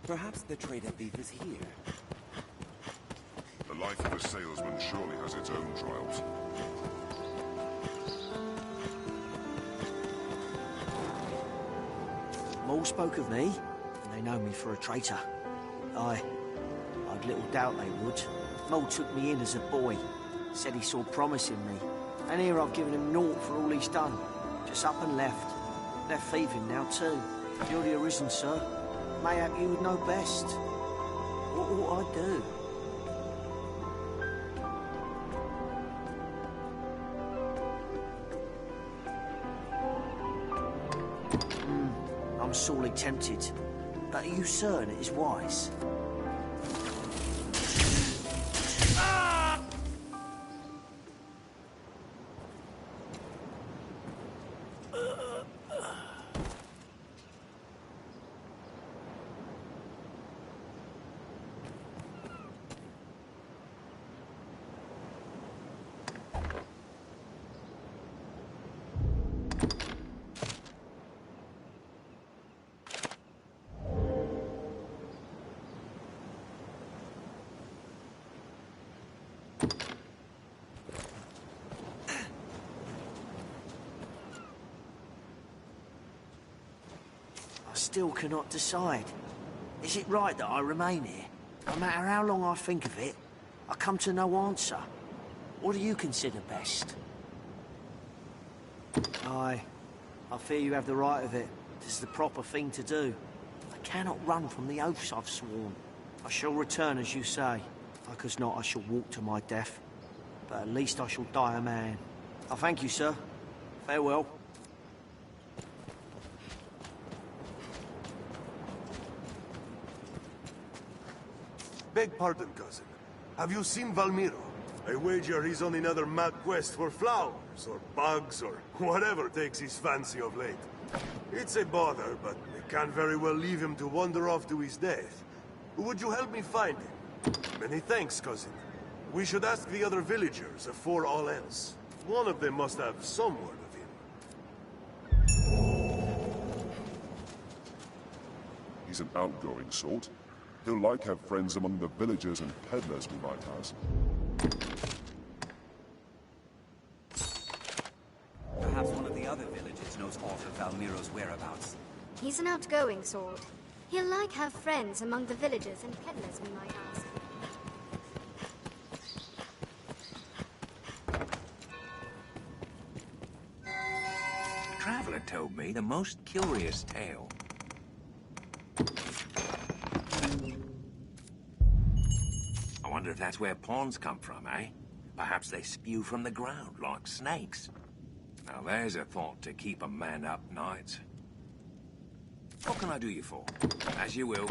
Perhaps the traitor thief is here. The life of a salesman surely has its own trials. Maul spoke of me, and they know me for a traitor. I'd little doubt they would. Maul took me in as a boy, said he saw promise in me. And here I've given him naught for all he's done. Just up and left. Left thieving now too. You're the Arisen, sir. Mayhap you would know best. What ought I do? I'm sorely tempted. But are you certain it is wise? Still cannot decide. Is it right that I remain here? No matter how long I think of it, I come to no answer. What do you consider best? I fear you have the right of it. This is the proper thing to do. I cannot run from the oaths I've sworn. I shall return as you say. Like as not, I shall walk to my death. But at least I shall die a man. I thank you, sir. Farewell. Beg pardon, cousin. Have you seen Valmiro? I wager he's on another mad quest for flowers, or bugs, or whatever takes his fancy of late. It's a bother, but we can't very well leave him to wander off to his death. Would you help me find him? Many thanks, cousin. We should ask the other villagers afore all else. One of them must have some word of him. He's an outgoing sort. He'll like have friends among the villagers and peddlers we might have. Perhaps one of the other villagers knows aught of Valmiro's whereabouts. He's an outgoing sword. He'll like have friends among the villagers and peddlers, we might ask. A traveler told me the most curious tale. I wonder if that's where pawns come from, eh? Perhaps they spew from the ground like snakes. Now there's a thought to keep a man up nights. What can I do you for? As you will.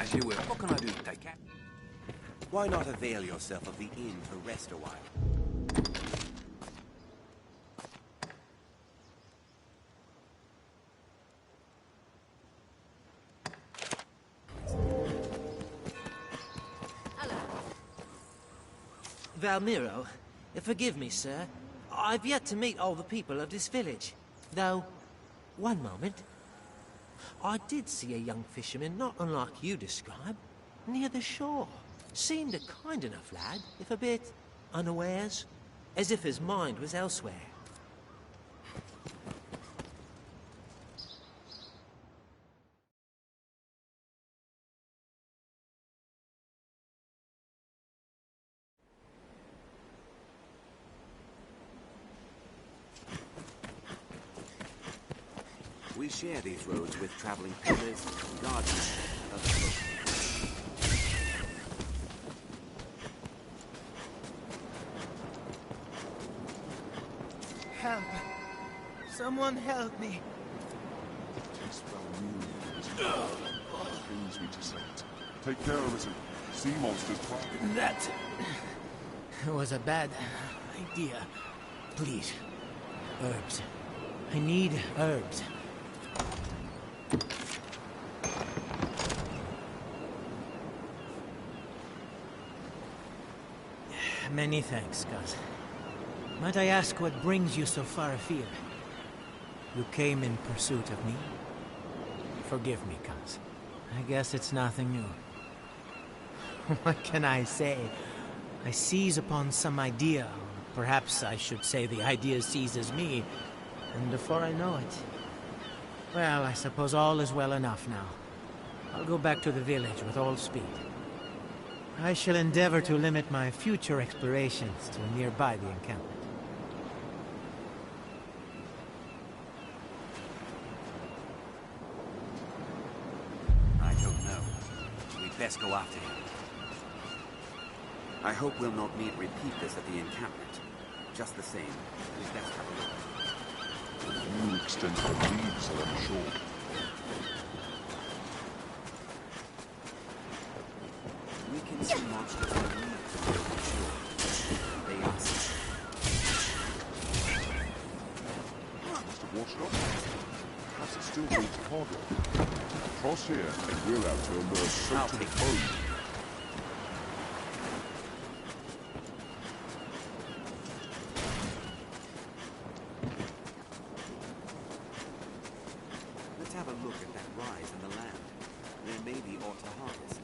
As you will. What can I do to take care? Why not avail yourself of the inn to rest a while? Valmiro, forgive me, sir. I've yet to meet all the people of this village. Though, one moment. I did see a young fisherman not unlike you describe, near the shore. Seemed a kind enough lad, if a bit unawares, as if his mind was elsewhere. We share these roads with traveling peddlers, guardsmen, and other folk. Help! Someone help me! Pains me to say it. Take care, Arisen. Sea monsters prowling. That was a bad idea. Please, herbs. I need herbs. Many thanks, Cuz. Might I ask what brings you so far afield? You came in pursuit of me? Forgive me, Cuz. I guess it's nothing new. What can I say? I seize upon some idea, or perhaps I should say the idea seizes me, and before I know it... Well, I suppose all is well enough now. I'll go back to the village with all speed. I shall endeavor to limit my future explorations to nearby the encampment. I don't know. We'd best go after him. I hope we'll not meet repeaters at the encampment. Just the same, we'd best have a look. New extensive leaves along shore. We can see monsters on leaves along the shore. They are safe. Must have washed off. Perhaps it still holds cargo. Cross here, and we're out to emerge soaked to the bone. Let's have a look at that rise in the land. There may be aught to harvest.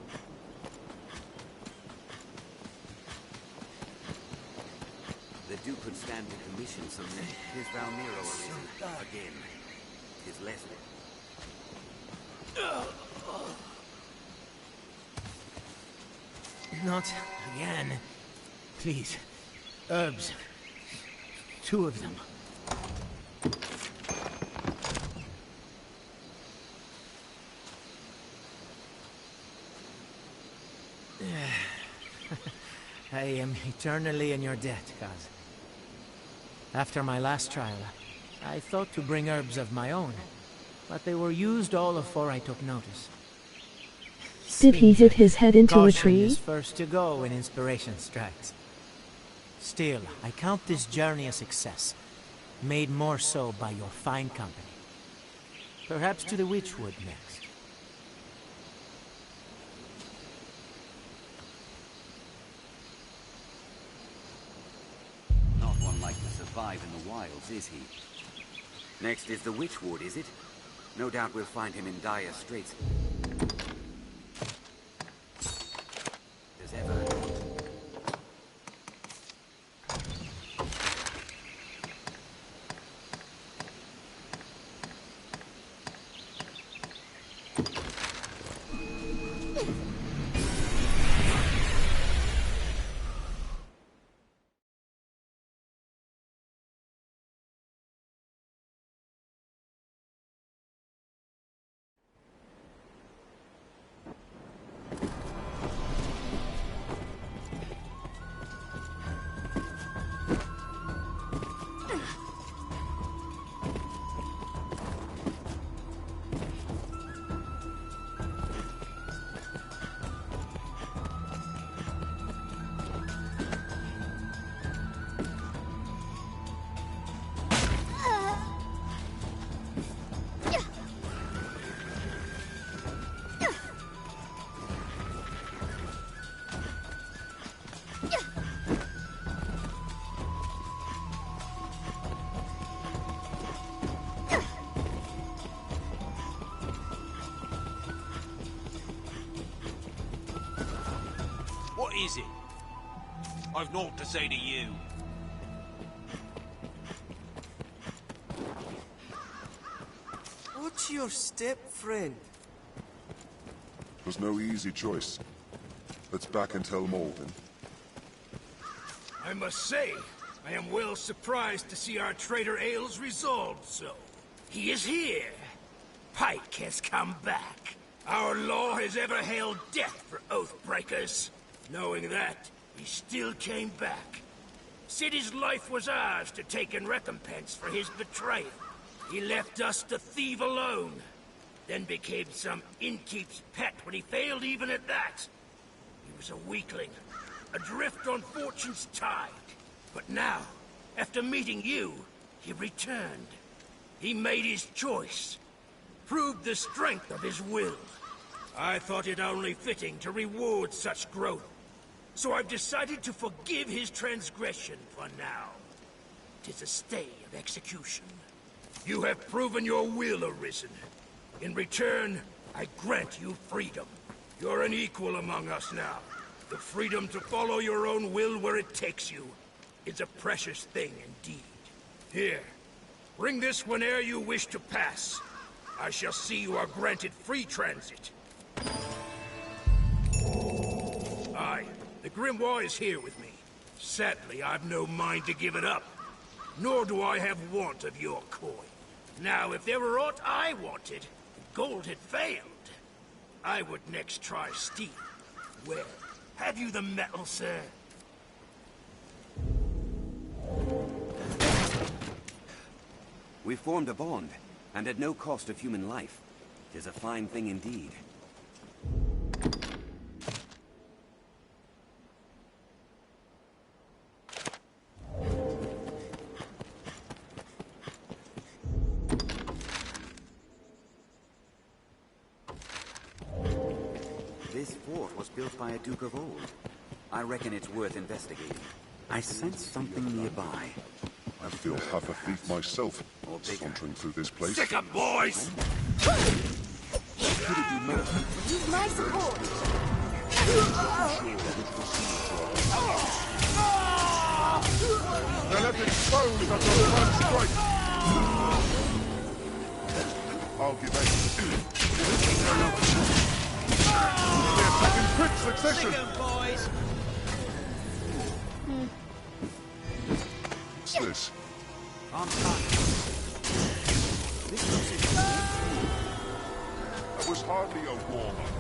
The Duke could stand to commission some men. His Valmiro Arisen. Again. His Leslie. Not again. Please. Herbs. 2 of them. I am eternally in your debt, Kaz. After my last trial, I thought to bring herbs of my own, but they were used all afore I took notice. Did he hit his head into a tree? Caution is first to go when inspiration strikes. Still, I count this journey a success, made more so by your fine company. Perhaps to the Witchwood next. Not one like to survive in the wilds, is he? Next is the Witchwood, is it? No doubt we'll find him in dire straits. As ever. is it? I've naught to say to you. What's your step, friend? It was no easy choice. Let's back and tell Malden. I must say, I am well surprised to see our traitor Ailes resolved so. He is here. Pike has come back. Our law has ever held death for oath-breakers. Knowing that, he still came back. Said his life was ours to take in recompense for his betrayal. He left us to thieve alone. Then became some innkeep's pet when he failed even at that. He was a weakling, adrift on fortune's tide. But now, after meeting you, he returned. He made his choice. Proved the strength of his will. I thought it only fitting to reward such growth. So I've decided to forgive his transgression for now. 'Tis a stay of execution. You have proven your will, Arisen. In return, I grant you freedom. You're an equal among us now. The freedom to follow your own will where it takes you is a precious thing indeed. Here, bring this whene'er you wish to pass. I shall see you are granted free transit. Aye, the grimoire is here with me. Sadly, I've no mind to give it up. Nor do I have want of your coin. Now, if there were aught I wanted, gold had failed. I would next try steel. Well, have you the metal, sir? We formed a bond, and at no cost of human life. 'Tis a fine thing indeed. This fort was built by a Duke of old. I reckon it's worth investigating. I sense something nearby. I feel half a thief myself, sauntering through this place. Stick 'em, boys! Could it be more? Use my support. They're left exposed after a one strike. I'll give aid. They attack in quick succession. Stick 'em, boys! What's this? I'm fine. This looks interesting. That was hardly a warm-up.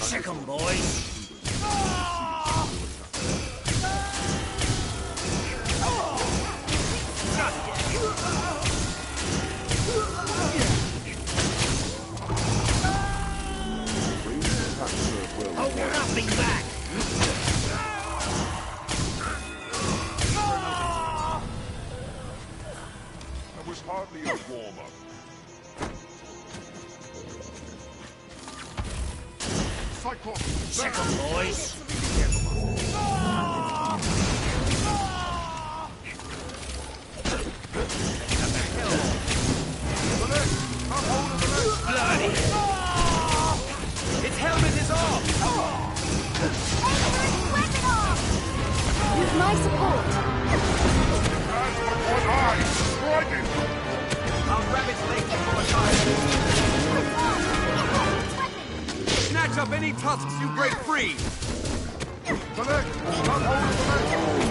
Sick 'em, boys! Hold nothing back! That was hardly a warm-up. Cyclops! Sick 'em, boys! Bloody! Its helmet is off! Use my support. One eye! Strike it! I'll grab its leg before it dies. Snatch up any tusks you break free! The leg! Not hold of the leg!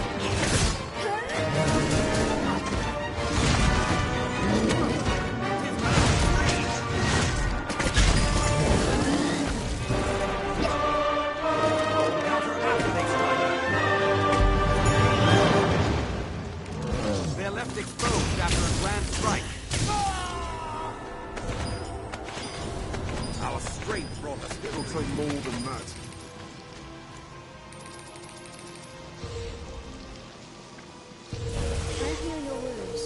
They're left exposed after a grand strike. Our strength brought us. It'll take more than that. I hear your words.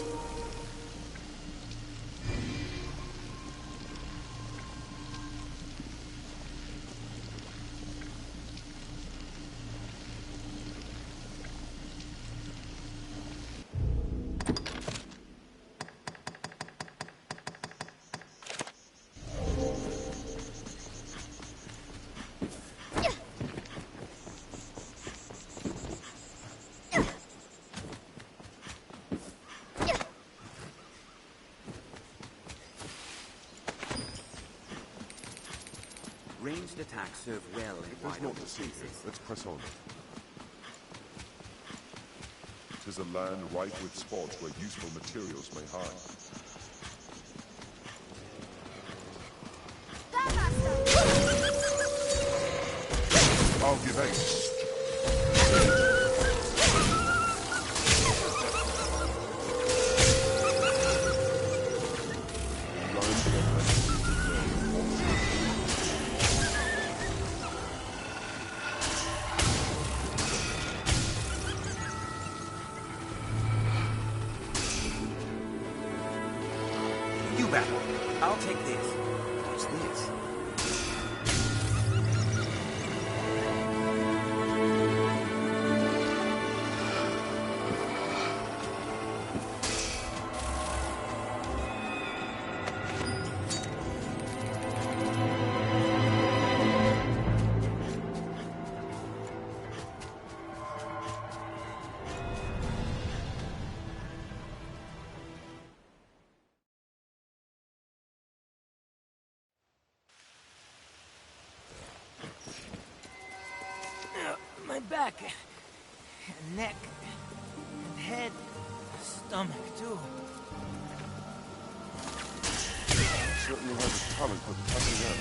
ranged attacks serve well in There's wide not open to see here. spaces. Let's press on. 'Tis a land rife with spots where useful materials may hide. I'll give aid. You battle. I'll take this. What's this? My back, and neck, and head, stomach too. Certainly has a talent for cutting out.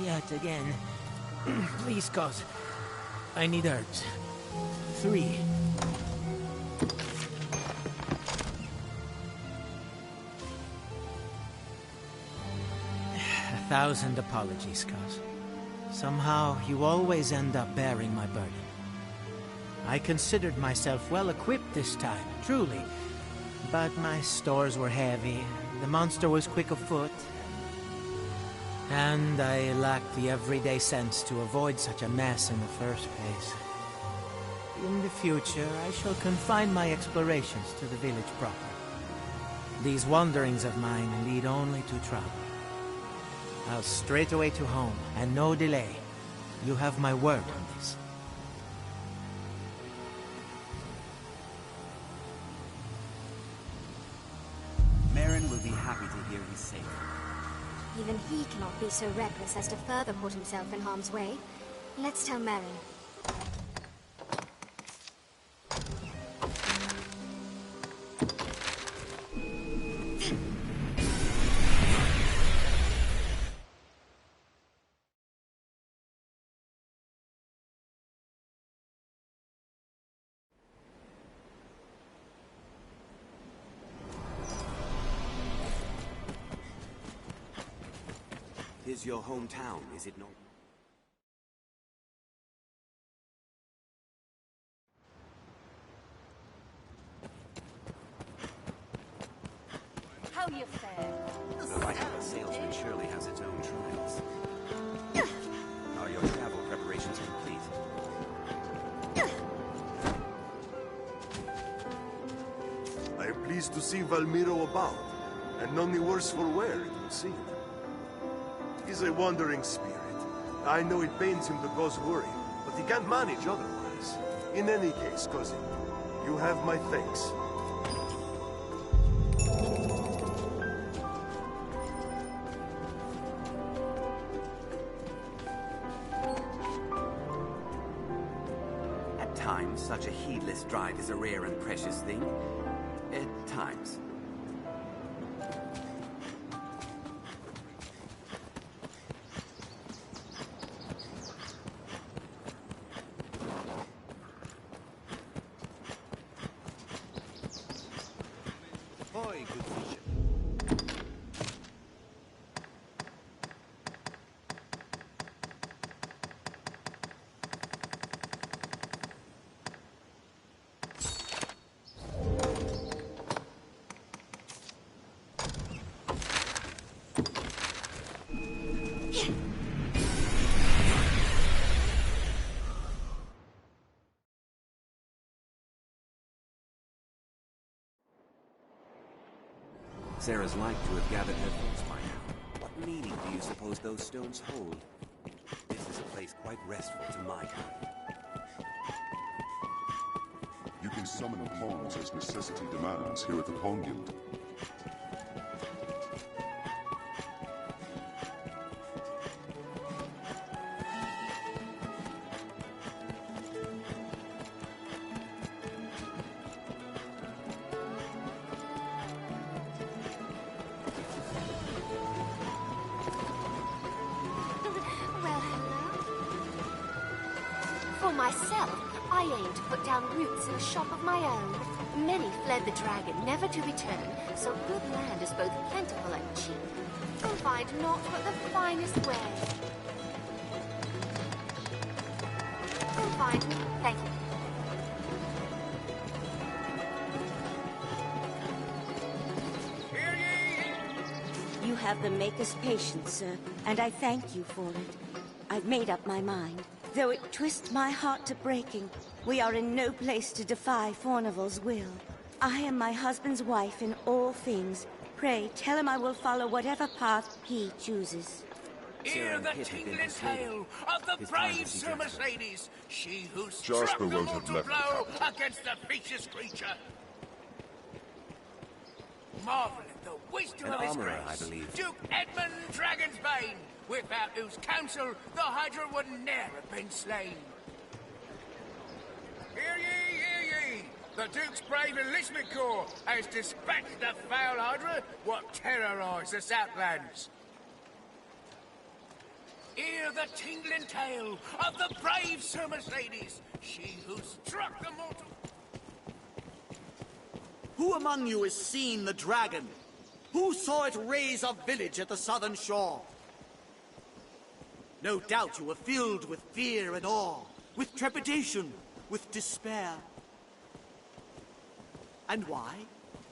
Yet again. Please, cause I need herbs. 3. A thousand apologies, cuz. Somehow, you always end up bearing my burden. I considered myself well equipped this time, truly. But my stores were heavy, the monster was quick of foot, and I lacked the everyday sense to avoid such a mess in the first place. In the future, I shall confine my explorations to the village proper. These wanderings of mine lead only to trouble. I'll straight away to home, and no delay. You have my word on this. Merrin will be happy to hear he's safe. Even he cannot be so reckless as to further put himself in harm's way. Let's tell Merrin. Tis your hometown, is it not? How you fare? The life of a salesman surely has its own trials. Are your travel preparations complete? I am pleased to see Valmiro about, and none the worse for wear, it would seem. He's a wandering spirit. I know it pains him to cause worry, but he can't manage otherwise. In any case, cousin, you have my thanks. At times, such a heedless drive is a rare and precious thing. At times. Sarah's like to have gathered her thoughts by now. What meaning do you suppose those stones hold? This is a place quite restful to my kind. You can summon pawns as necessity demands here at the Pawn Guild. Well, hello. For myself, I aim to put down roots in a shop of my own. Many fled the dragon, never to return, so good land is both plentiful and cheap. You'll find naught but the finest wares. You'll find... Thank you. You have the Maker's patience, sir, and I thank you for it. I've made up my mind. Though it twists my heart to breaking, we are in no place to defy Fornival's will. I am my husband's wife in all things. Pray, tell him I will follow whatever path he chooses. Hear the tingling tale of the brave Sir Mercedes, she who Jasper struck the won't have mortal left the blow capital. against the vicious creature. Marvel at the wisdom An of his armourer, grace, I believe. Duke Edmund Dragonsbane, without whose counsel the Hydra would ne'er have been slain. Hear ye, hear ye! The Duke's brave enlistment corps has dispatched the foul Hydra what terrorise the Southlands. Hear the tingling tale of the brave Sir Mercedes, she who struck the mortal... Who among you has seen the dragon? Who saw it raise a village at the southern shore? No doubt you were filled with fear and awe, with trepidation, with despair. And why?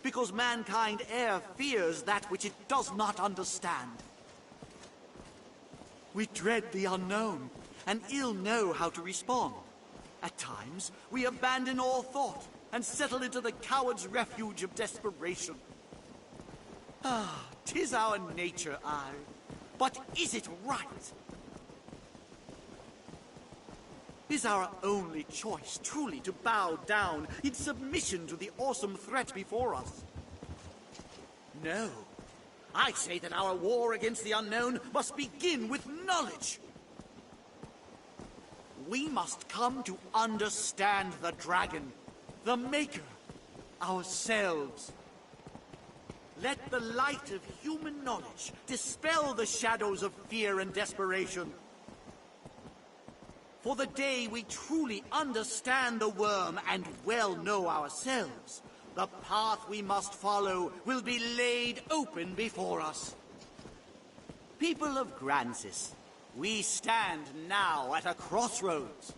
Because mankind e'er fears that which it does not understand. We dread the unknown, and ill know how to respond. At times, we abandon all thought, and settle into the coward's refuge of desperation. Ah, 'tis our nature, aye. But is it right? Is our only choice truly to bow down in submission to the awesome threat before us? No. I say that our war against the unknown must begin with knowledge. We must come to understand the dragon, the Maker, ourselves. Let the light of human knowledge dispel the shadows of fear and desperation. For the day we truly understand the worm and well know ourselves, the path we must follow will be laid open before us. People of Grancis, we stand now at a crossroads.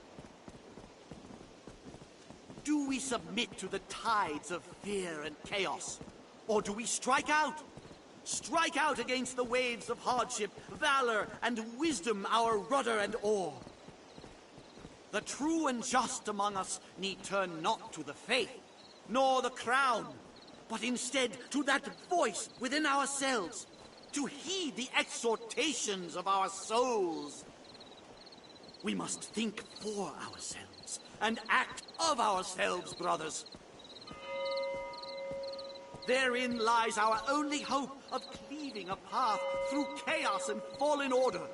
Do we submit to the tides of fear and chaos? Or do we strike out? Strike out against the waves of hardship, valor, and wisdom, our rudder and oar. The true and just among us need turn not to the faith, nor the crown, but instead to that voice within ourselves, to heed the exhortations of our souls. We must think for ourselves, and act of ourselves, brothers. Therein lies our only hope of cleaving a path through chaos and fallen order,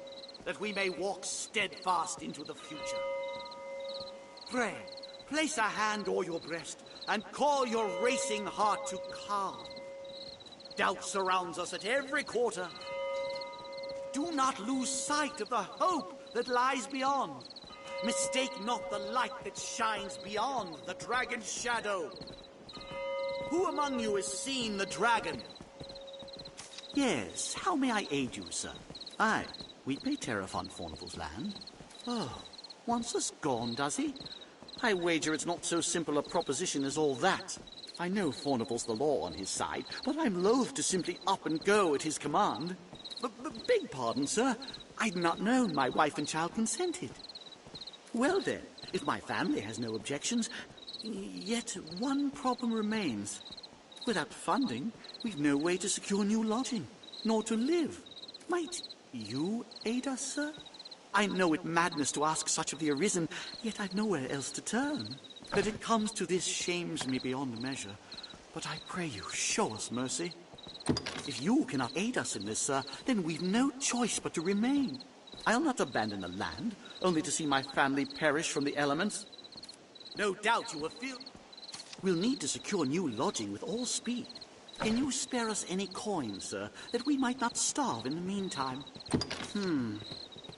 that we may walk steadfast into the future. Pray, place a hand o'er your breast, and call your racing heart to calm. Doubt surrounds us at every quarter. Do not lose sight of the hope that lies beyond. Mistake not the light that shines beyond the dragon's shadow. Who among you has seen the dragon? Yes, how may I aid you, sir? Aye, we pay tariff on Fornival's land. Oh, once us gone, does he? I wager it's not so simple a proposition as all that. I know Fornival's the law on his side, but I'm loath to simply up and go at his command. Beg pardon, sir. I'd not known my wife and child consented. Well then, if my family has no objections, yet one problem remains. Without funding, we've no way to secure new lodging, nor to live. Might you aid us, sir? I know it madness to ask such of the Arisen, yet I've nowhere else to turn. That it comes to this shames me beyond measure, but I pray you, show us mercy. If you cannot aid us in this, sir, then we've no choice but to remain. I'll not abandon the land, only to see my family perish from the elements. No doubt you will feel... We'll need to secure new lodging with all speed. Can you spare us any coin, sir, that we might not starve in the meantime?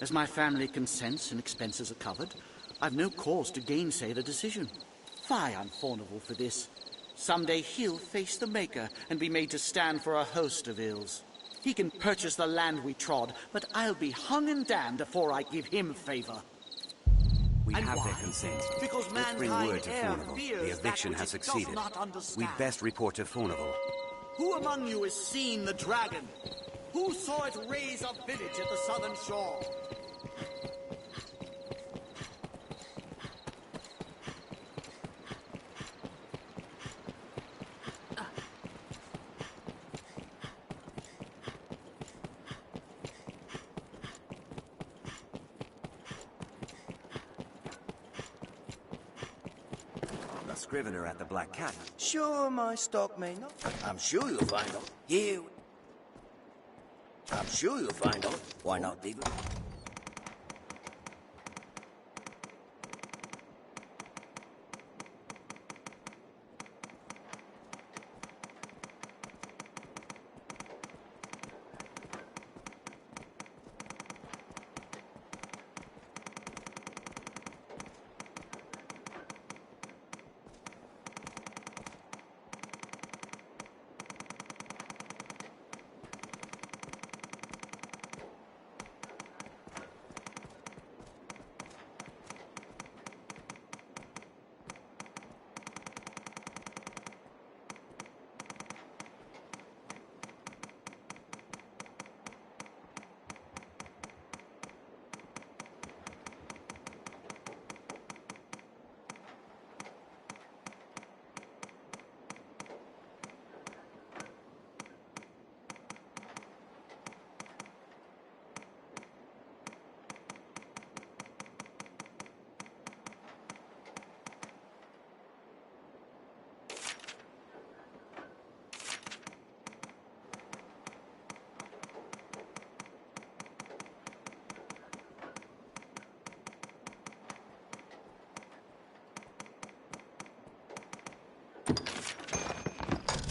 As my family consents and expenses are covered, I've no cause to gainsay the decision. Fie on Fornival for this. Someday he'll face the Maker and be made to stand for a host of ills. He can purchase the land we trod, but I'll be hung and damned before I give him favor. We And have why? their consent. Because Let's bring mankind word to ere Fornival. fears The that eviction which has it does succeeded. not understand. We'd best report to Fornival. Who among you has seen the dragon? Who saw it raise a village at the southern shore? The scrivener at the Black Cat. Sure, my stock may not. I'm sure you'll find out. Here. I'm sure you'll find out. Why not, Beaver?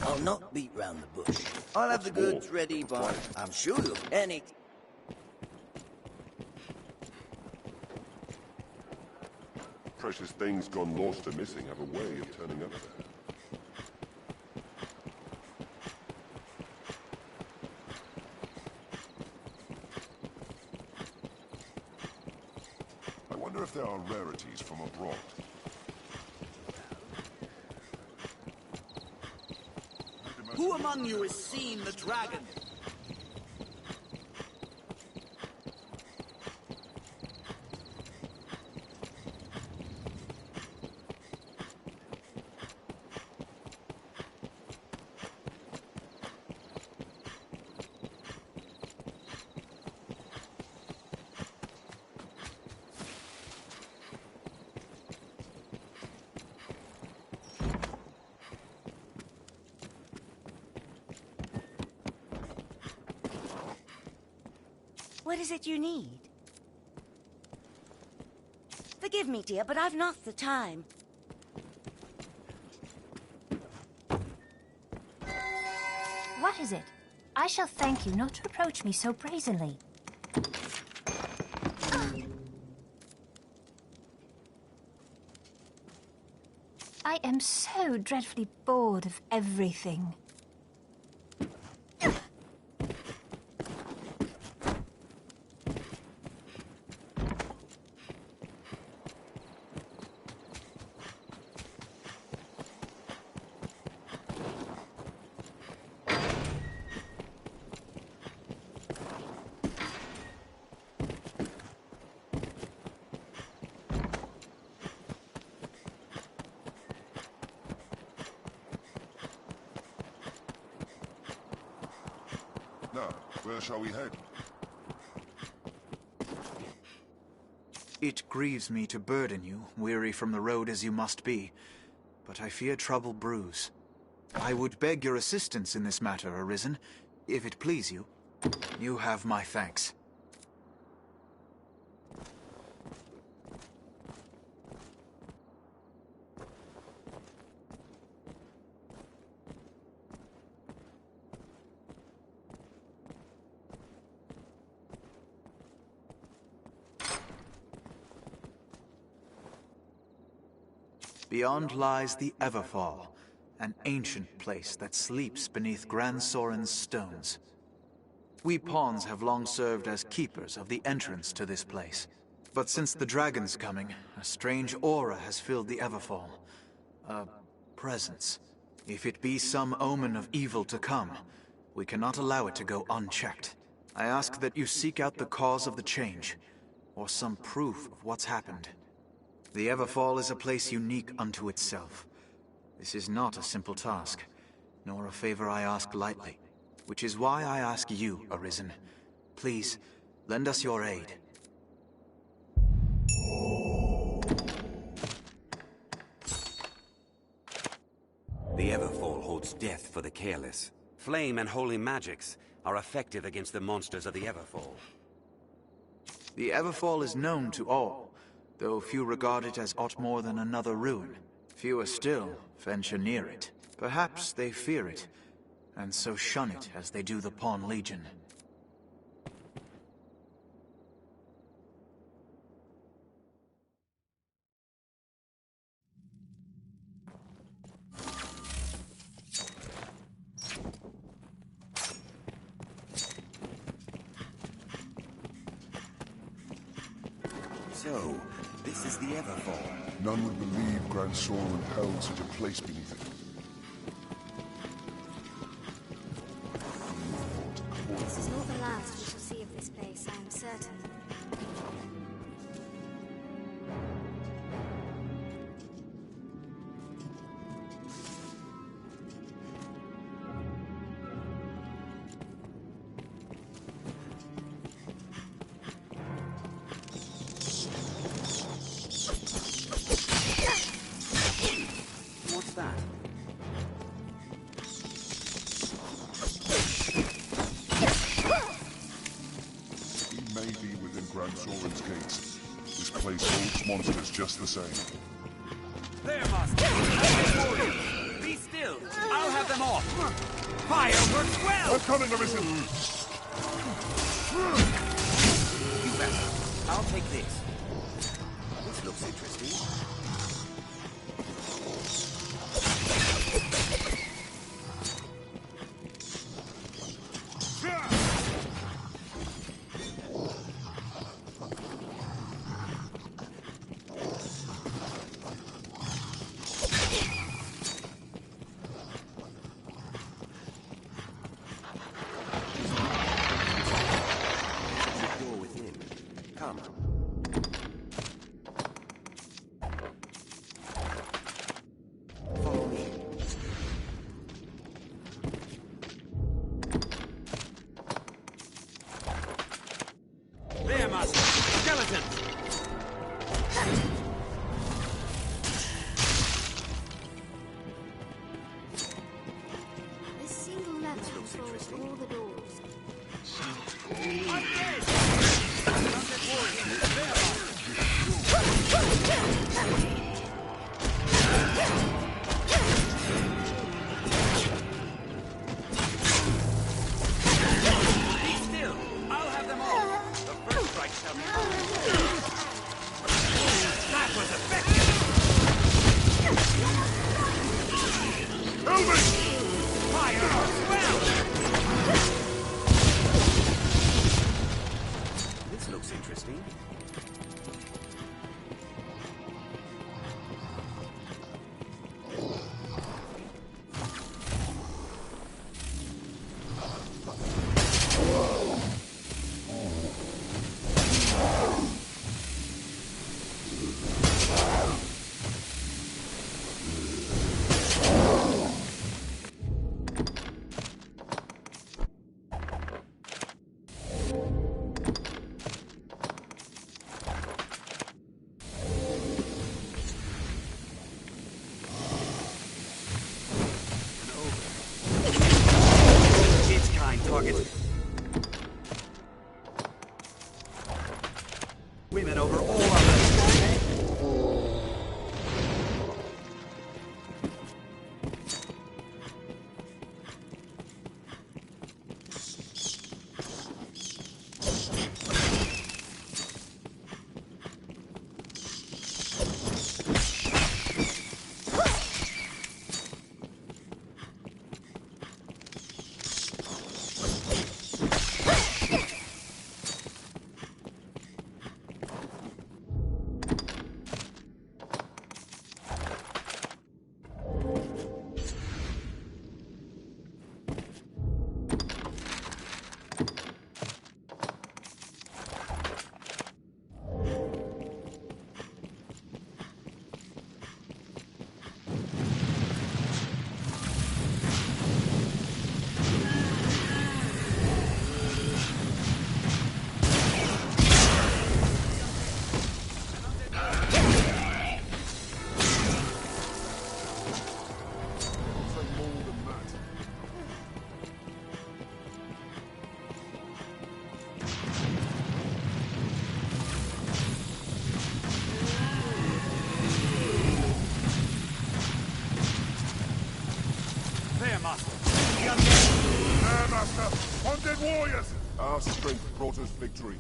I'll not beat round the bush. I'll have the goods ready, but I'm sure you'll... Any... Precious things gone lost or missing have a way of turning up there. I wonder if there are rarities from abroad. Who among you has seen the dragon? What is it you need? Forgive me, dear, but I've not the time. What is it? I shall thank you not to approach me so brazenly. I am so dreadfully bored of everything. Now, where shall we head? It grieves me to burden you, weary from the road as you must be, but I fear trouble brews. I would beg your assistance in this matter, Arisen, if it please you. You have my thanks. Beyond lies the Everfall, an ancient place that sleeps beneath Grand Soren's stones. We pawns have long served as keepers of the entrance to this place. But since the dragon's coming, a strange aura has filled the Everfall. A presence. If it be some omen of evil to come, we cannot allow it to go unchecked. I ask that you seek out the cause of the change, or some proof of what's happened. The Everfall is a place unique unto itself. This is not a simple task, nor a favor I ask lightly, which is why I ask you, Arisen. Please, lend us your aid. The Everfall holds death for the careless. Flame and holy magics are effective against the monsters of the Everfall. The Everfall is known to all, though few regard it as aught more than another ruin. Fewer still venture near it. Perhaps they fear it, and so shun it as they do the Pawn Legion. So, this is the Everfall. None would believe Grand Soren held such a place beneath it. This is not the last we shall see of this place, I am certain. What's that? He may be within Grand Soren's gates. This place holds monsters just the same. There, Master! Be still! I'll have them off! Fire works well! I'm coming, Arisen! You best. I'll take this. This looks interesting. Women over all others. Warriors! Our strength brought us victory.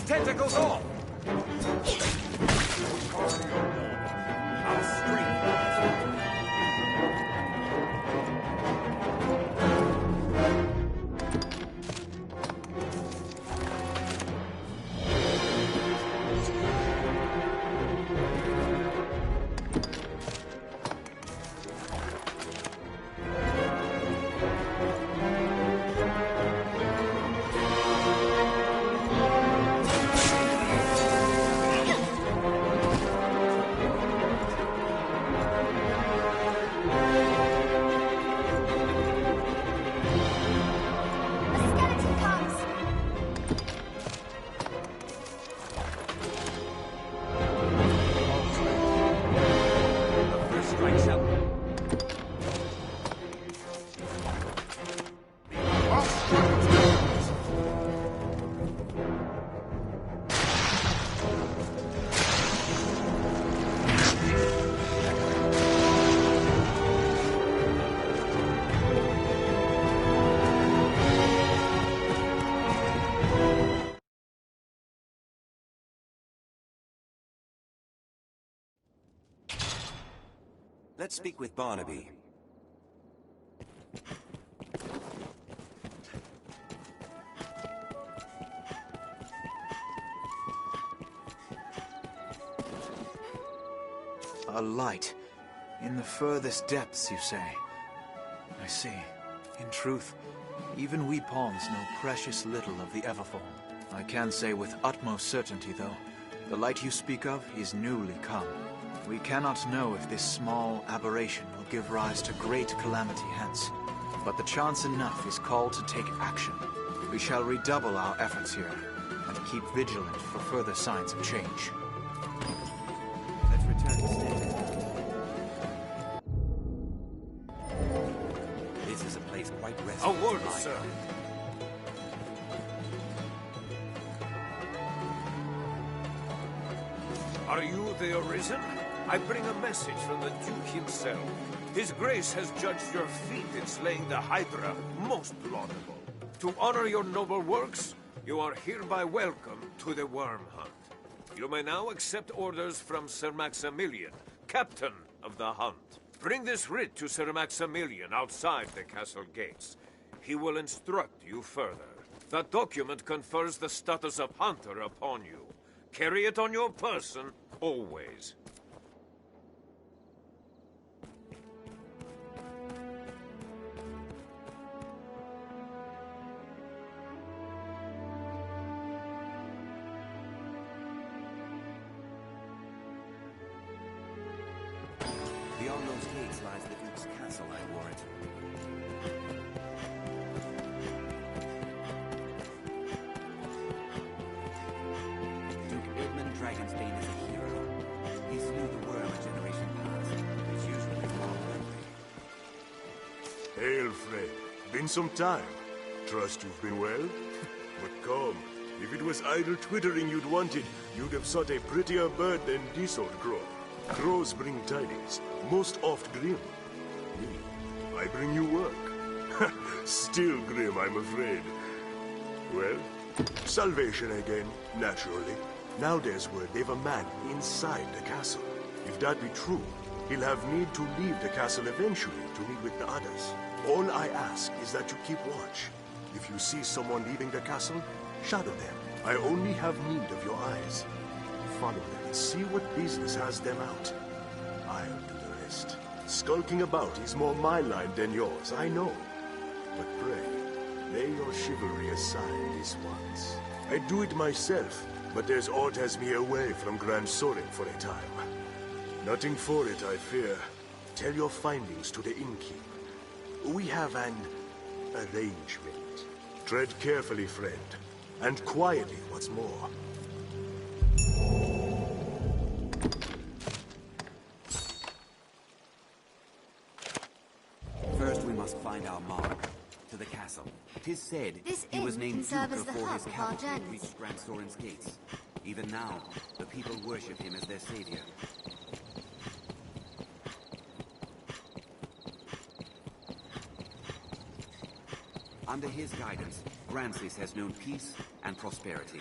Tentacles off! Let's speak with Barnaby. A light. In the furthest depths, you say? I see. In truth, even we pawns know precious little of the Everfall. I can say with utmost certainty, though, the light you speak of is newly come. We cannot know if this small aberration will give rise to great calamity hence, but the chance enough is called to take action. We shall redouble our efforts here, and keep vigilant for further signs of change. Let's return to standard. This is a place quite restful. A word, to lie sir. down. Are you the Arisen? I bring a message from the Duke himself. His Grace has judged your feat in slaying the Hydra most laudable. To honor your noble works, you are hereby welcome to the Worm Hunt. You may now accept orders from Sir Maximilian, Captain of the Hunt. Bring this writ to Sir Maximilian outside the castle gates. He will instruct you further. The document confers the status of Hunter upon you. Carry it on your person, always. Beyond those gates lies the Duke's castle, I warrant. Duke Edmund Dragonsbane is a hero. He slew the worm a generation past. It's usually followed. Hail, friend. Been some time. Trust you've been well? But come, if it was idle twittering you'd wanted, you'd have sought a prettier bird than this old crow. Crows bring tidings, most oft grim. Me, I bring you work. Still grim, I'm afraid. Well, salvation again, naturally. Now there's word they've a man inside the castle. If that be true, he'll have need to leave the castle eventually to meet with the others. All I ask is that you keep watch. If you see someone leaving the castle, shadow them. I only have need of your eyes. Follow them and see what business has them out. I'll do the rest. Skulking about is more my line than yours, I know. But pray, lay your chivalry aside this once. I'd do it myself, but there's aught has me away from Grand Sorin for a time. Nothing for it, I fear. Tell your findings to the innkeep. We have an arrangement. Tread carefully, friend. And quietly, what's more. First we must find our mark. To the castle. 'Tis said This he was inn named can serve Duke as the before his hub of our cavalry had journeys. reached Grand Sorin's gates. Even now, the people worship him as their savior. Under his guidance, Grancis has known peace and prosperity.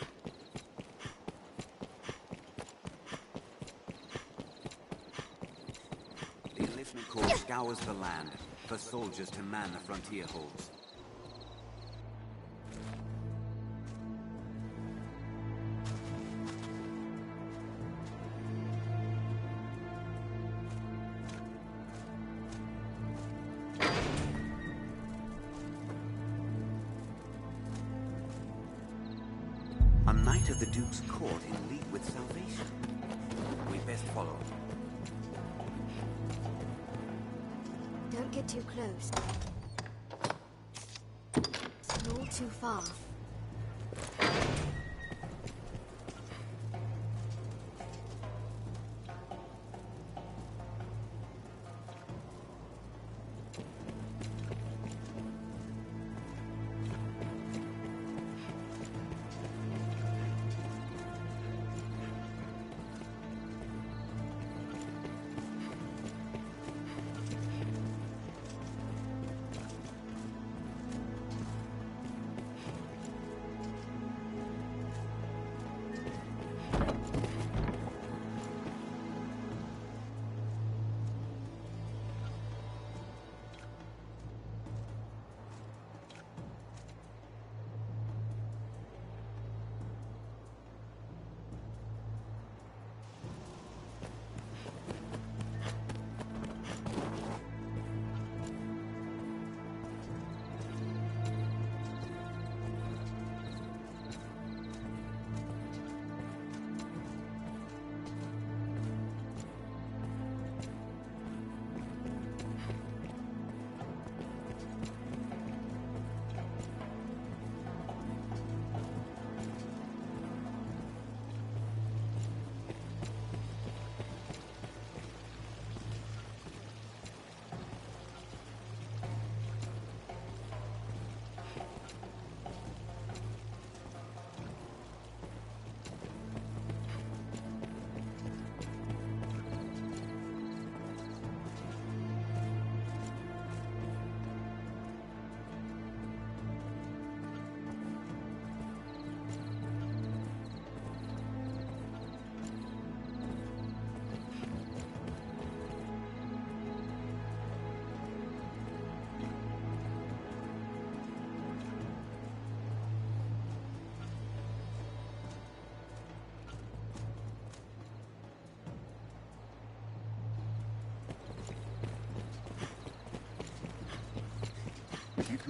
The enlistment corps scours the land for soldiers to man the frontier holds. A knight of the Duke's court in league with salvation. We best follow. Don't get too close. You're all too far.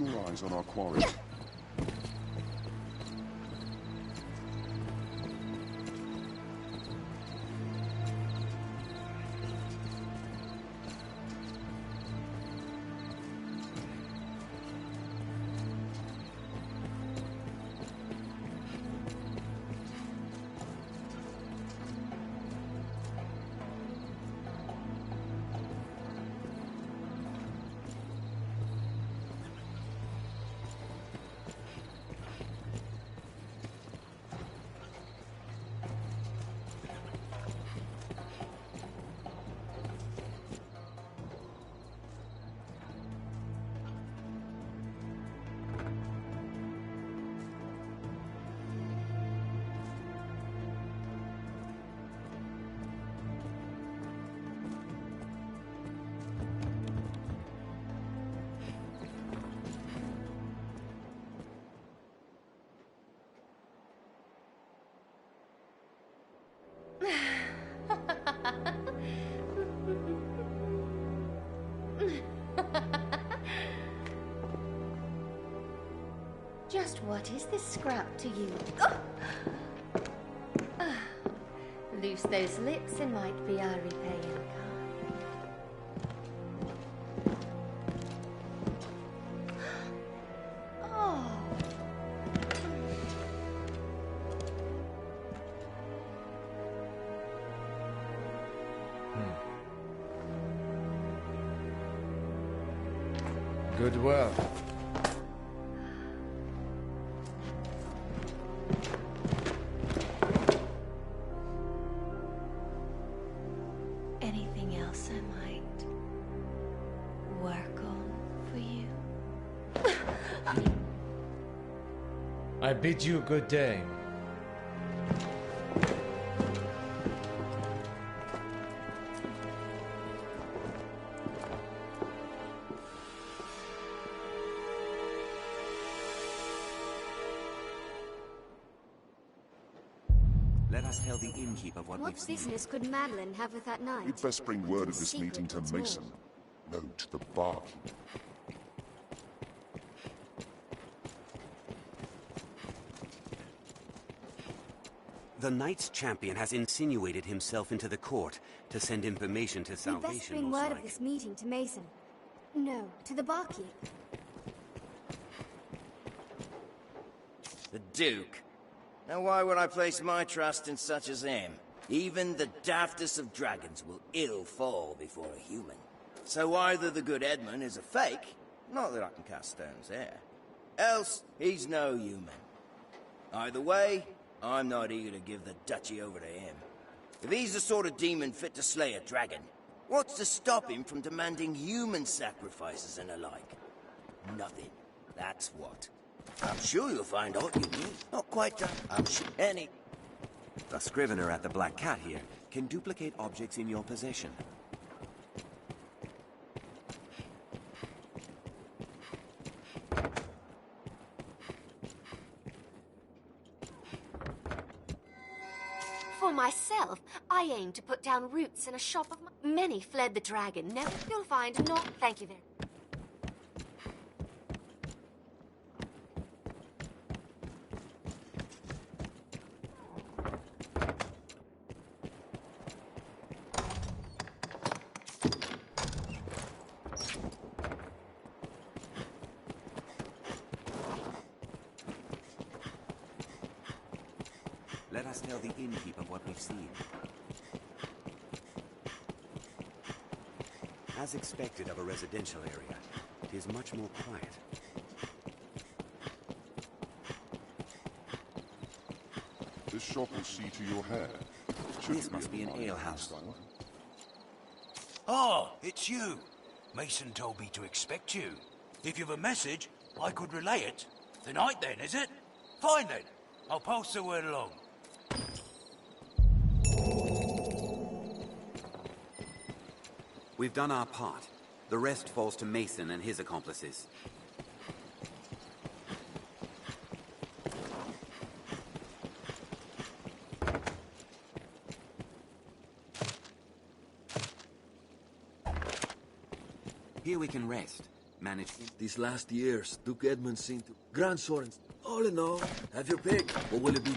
your eyes on our quarry. Just what is this scrap to you? Loose those lips and might be our repaying card. Oh. Good work. Anything else I might work on for you? I bid you good day. Let us tell the innkeep of what we've What seen. business could Madeline have with that knight? You'd best bring word of this Secret, meeting to what's more. Mason. Note the barkeep. The Knight's champion has insinuated himself into the court to send information to You'd best Salvation, bring most word like. of this meeting to Mason. No, to the barkeep. The Duke. Now why would I place my trust in such as him? Even the daftest of dragons will ill fall before a human. So either the good Edmund is a fake, not that I can cast stones there, else he's no human. Either way, I'm not eager to give the duchy over to him. If he's the sort of demon fit to slay a dragon, what's to stop him from demanding human sacrifices and the like? Nothing. That's what. I'm sure you'll find all you need. Not quite done. I'm sure any... The scrivener at the Black Cat here can duplicate objects in your possession. For myself, I aim to put down roots in a shop of my... Many fled the dragon. Never you'll find not... Thank you very... Let us tell the innkeep of what we've seen. As expected of a residential area, it is much more quiet. This shop will see to your hair. This must be an alehouse. Oh, it's you. Mason told me to expect you. If you've a message, I could relay it. Tonight then, is it? Fine then. I'll pass the word along. We've done our part. The rest falls to Mason and his accomplices. Here we can rest. Manage. These last years, Duke Edmund seemed to... Grand Soren, all in all, have your pick. What will it be?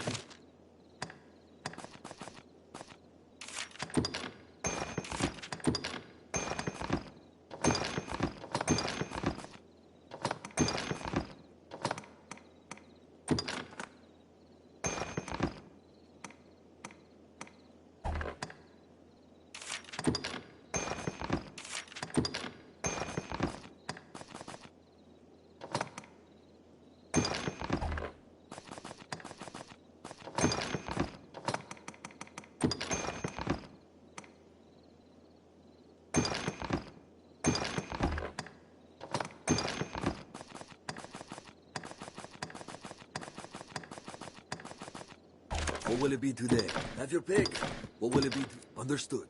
What will it be today? Have your pick. What will it be? Understood.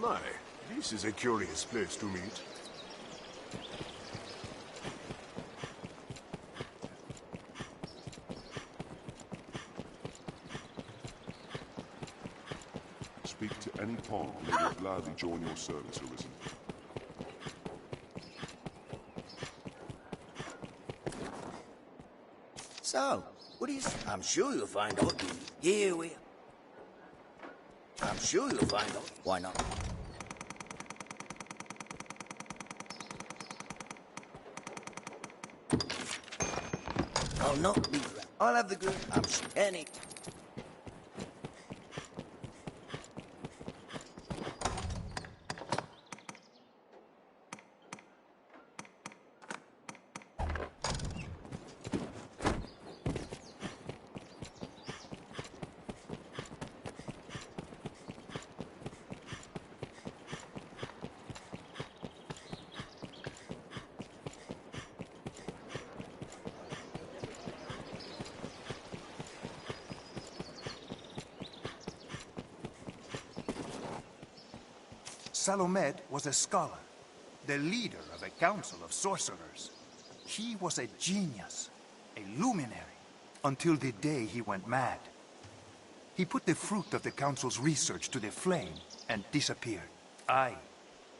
My, this is a curious place to meet. Speak to any pawn, and they will gladly join your service, Arisen. So, what is... I'm sure you'll find out. Here we are. I'm sure you'll find out. Why not? I'll not be... I'll have the good... I'm Penny. Salomed was a scholar, the leader of a council of sorcerers. He was a genius, a luminary, until the day he went mad. He put the fruit of the council's research to the flame and disappeared. Aye,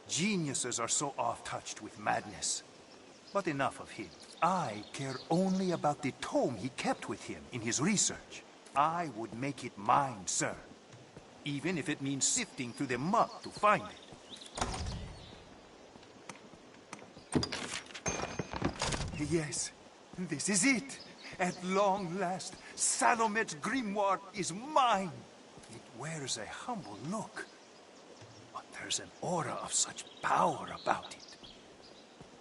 geniuses are so oft-touched with madness. But enough of him. I care only about the tome he kept with him in his research. I would make it mine, sir. Even if it means sifting through the muck to find it. Yes, this is it. At long last, Salomed's grimoire is mine. It wears a humble look, but there's an aura of such power about it.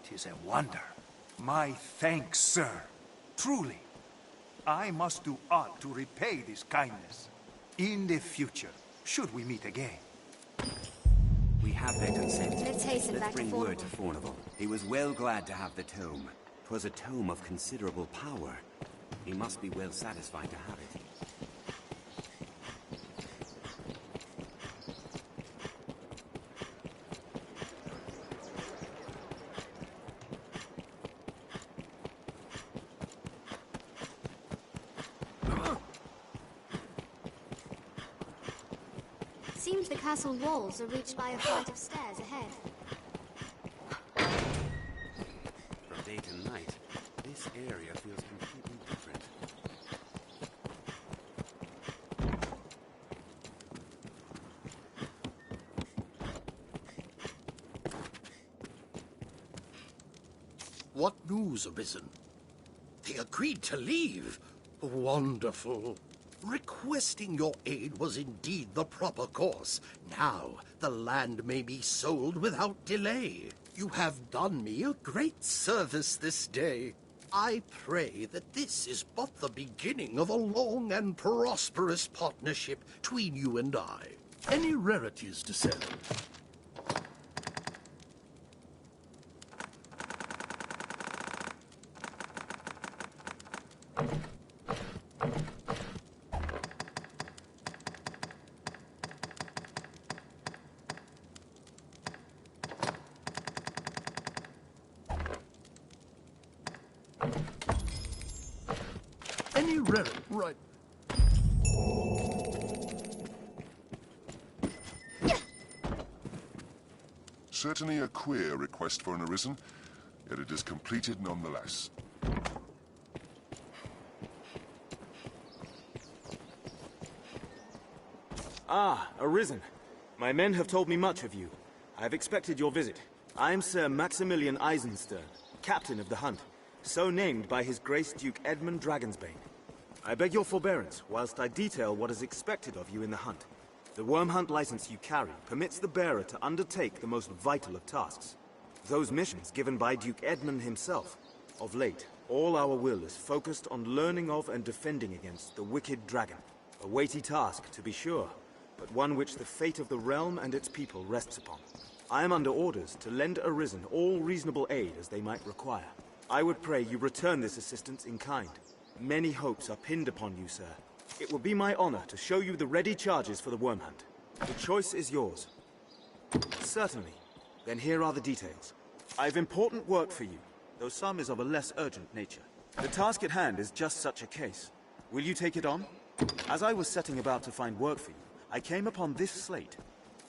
'Tis a wonder. My thanks, sir. Truly. I must do aught to repay this kindness. In the future, should we meet again. We have their consent. Let's hasten back to bring word to Fornival. Fornival. He was well glad to have the tome. 'Twas a tome of considerable power. He must be well satisfied to have it. Seems the castle walls are reached by a flight of stairs ahead. From day to night, this area feels completely different. What news, Arisen? They agreed to leave. Wonderful. Requesting your aid was indeed the proper course. Now, the land may be sold without delay. You have done me a great service this day. I pray that this is but the beginning of a long and prosperous partnership between you and I. Any rarities to sell? Any relic, right? Certainly a queer request for an Arisen, yet it is completed nonetheless. Ah, Arisen. My men have told me much of you. I have expected your visit. I am Sir Maximilian Eisenstern, captain of the hunt, so named by His Grace Duke Edmund Dragonsbane. I beg your forbearance whilst I detail what is expected of you in the hunt. The worm hunt license you carry permits the bearer to undertake the most vital of tasks. Those missions given by Duke Edmund himself. Of late, all our will is focused on learning of and defending against the wicked dragon. A weighty task, to be sure, but one which the fate of the realm and its people rests upon. I am under orders to lend Arisen all reasonable aid as they might require. I would pray you return this assistance in kind. Many hopes are pinned upon you, sir. It will be my honor to show you the ready charges for the worm hunt. The choice is yours. Certainly. Then here are the details. I have important work for you, though some is of a less urgent nature. The task at hand is just such a case. Will you take it on? As I was setting about to find work for you, I came upon this slate.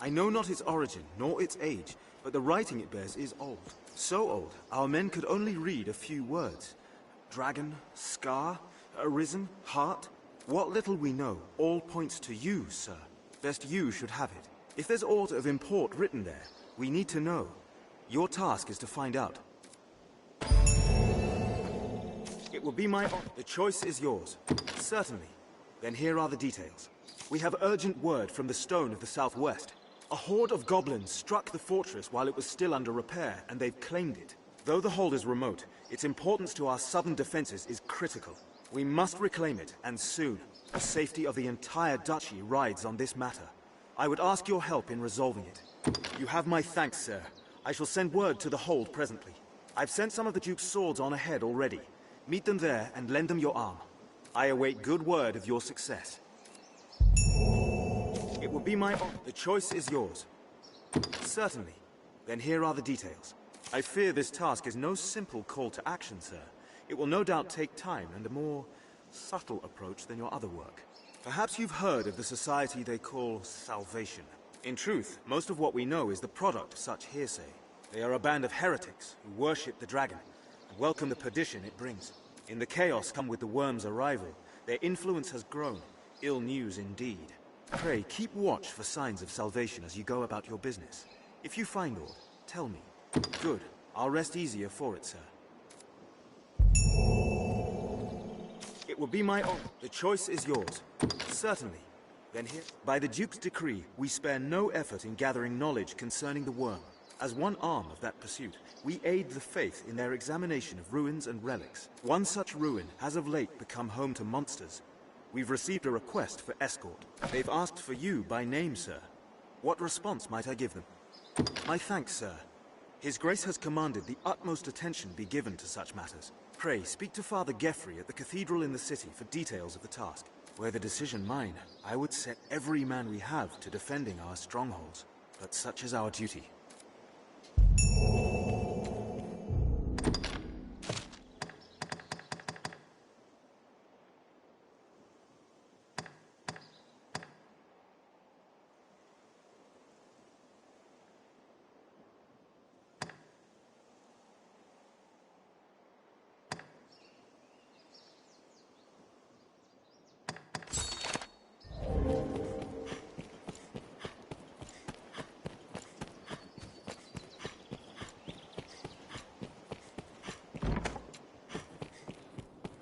I know not its origin, nor its age, but the writing it bears is old. So old, our men could only read a few words. Dragon, scar, Arisen, heart. What little we know all points to you, sir. Best you should have it. If there's aught of import written there, we need to know. Your task is to find out. It will be my honor. The choice is yours. Certainly. Then here are the details. We have urgent word from the Stone of the Southwest. A horde of goblins struck the fortress while it was still under repair, and they've claimed it. Though the hold is remote, its importance to our southern defenses is critical. We must reclaim it, and soon. The safety of the entire duchy rides on this matter. I would ask your help in resolving it. You have my thanks, sir. I shall send word to the hold presently. I've sent some of the Duke's swords on ahead already. Meet them there and lend them your arm. I await good word of your success. It will be my honor. The choice is yours. Certainly. Then here are the details. I fear this task is no simple call to action, sir. It will no doubt take time and a more subtle approach than your other work. Perhaps you've heard of the society they call Salvation. In truth, most of what we know is the product of such hearsay. They are a band of heretics who worship the dragon and welcome the perdition it brings. In the chaos come with the worm's arrival, their influence has grown. Ill news indeed. Pray, keep watch for signs of salvation as you go about your business. If you find aught, tell me. Good. I'll rest easier for it, sir. It will be my honor. The choice is yours. Certainly. Then here, by the Duke's decree, we spare no effort in gathering knowledge concerning the worm. As one arm of that pursuit, we aid the faith in their examination of ruins and relics. One such ruin has of late become home to monsters. We've received a request for escort. They've asked for you by name, sir. What response might I give them? My thanks, sir. His Grace has commanded the utmost attention be given to such matters. Pray, speak to Father Geoffrey at the cathedral in the city for details of the task. Were the decision mine, I would set every man we have to defending our strongholds. But such is our duty.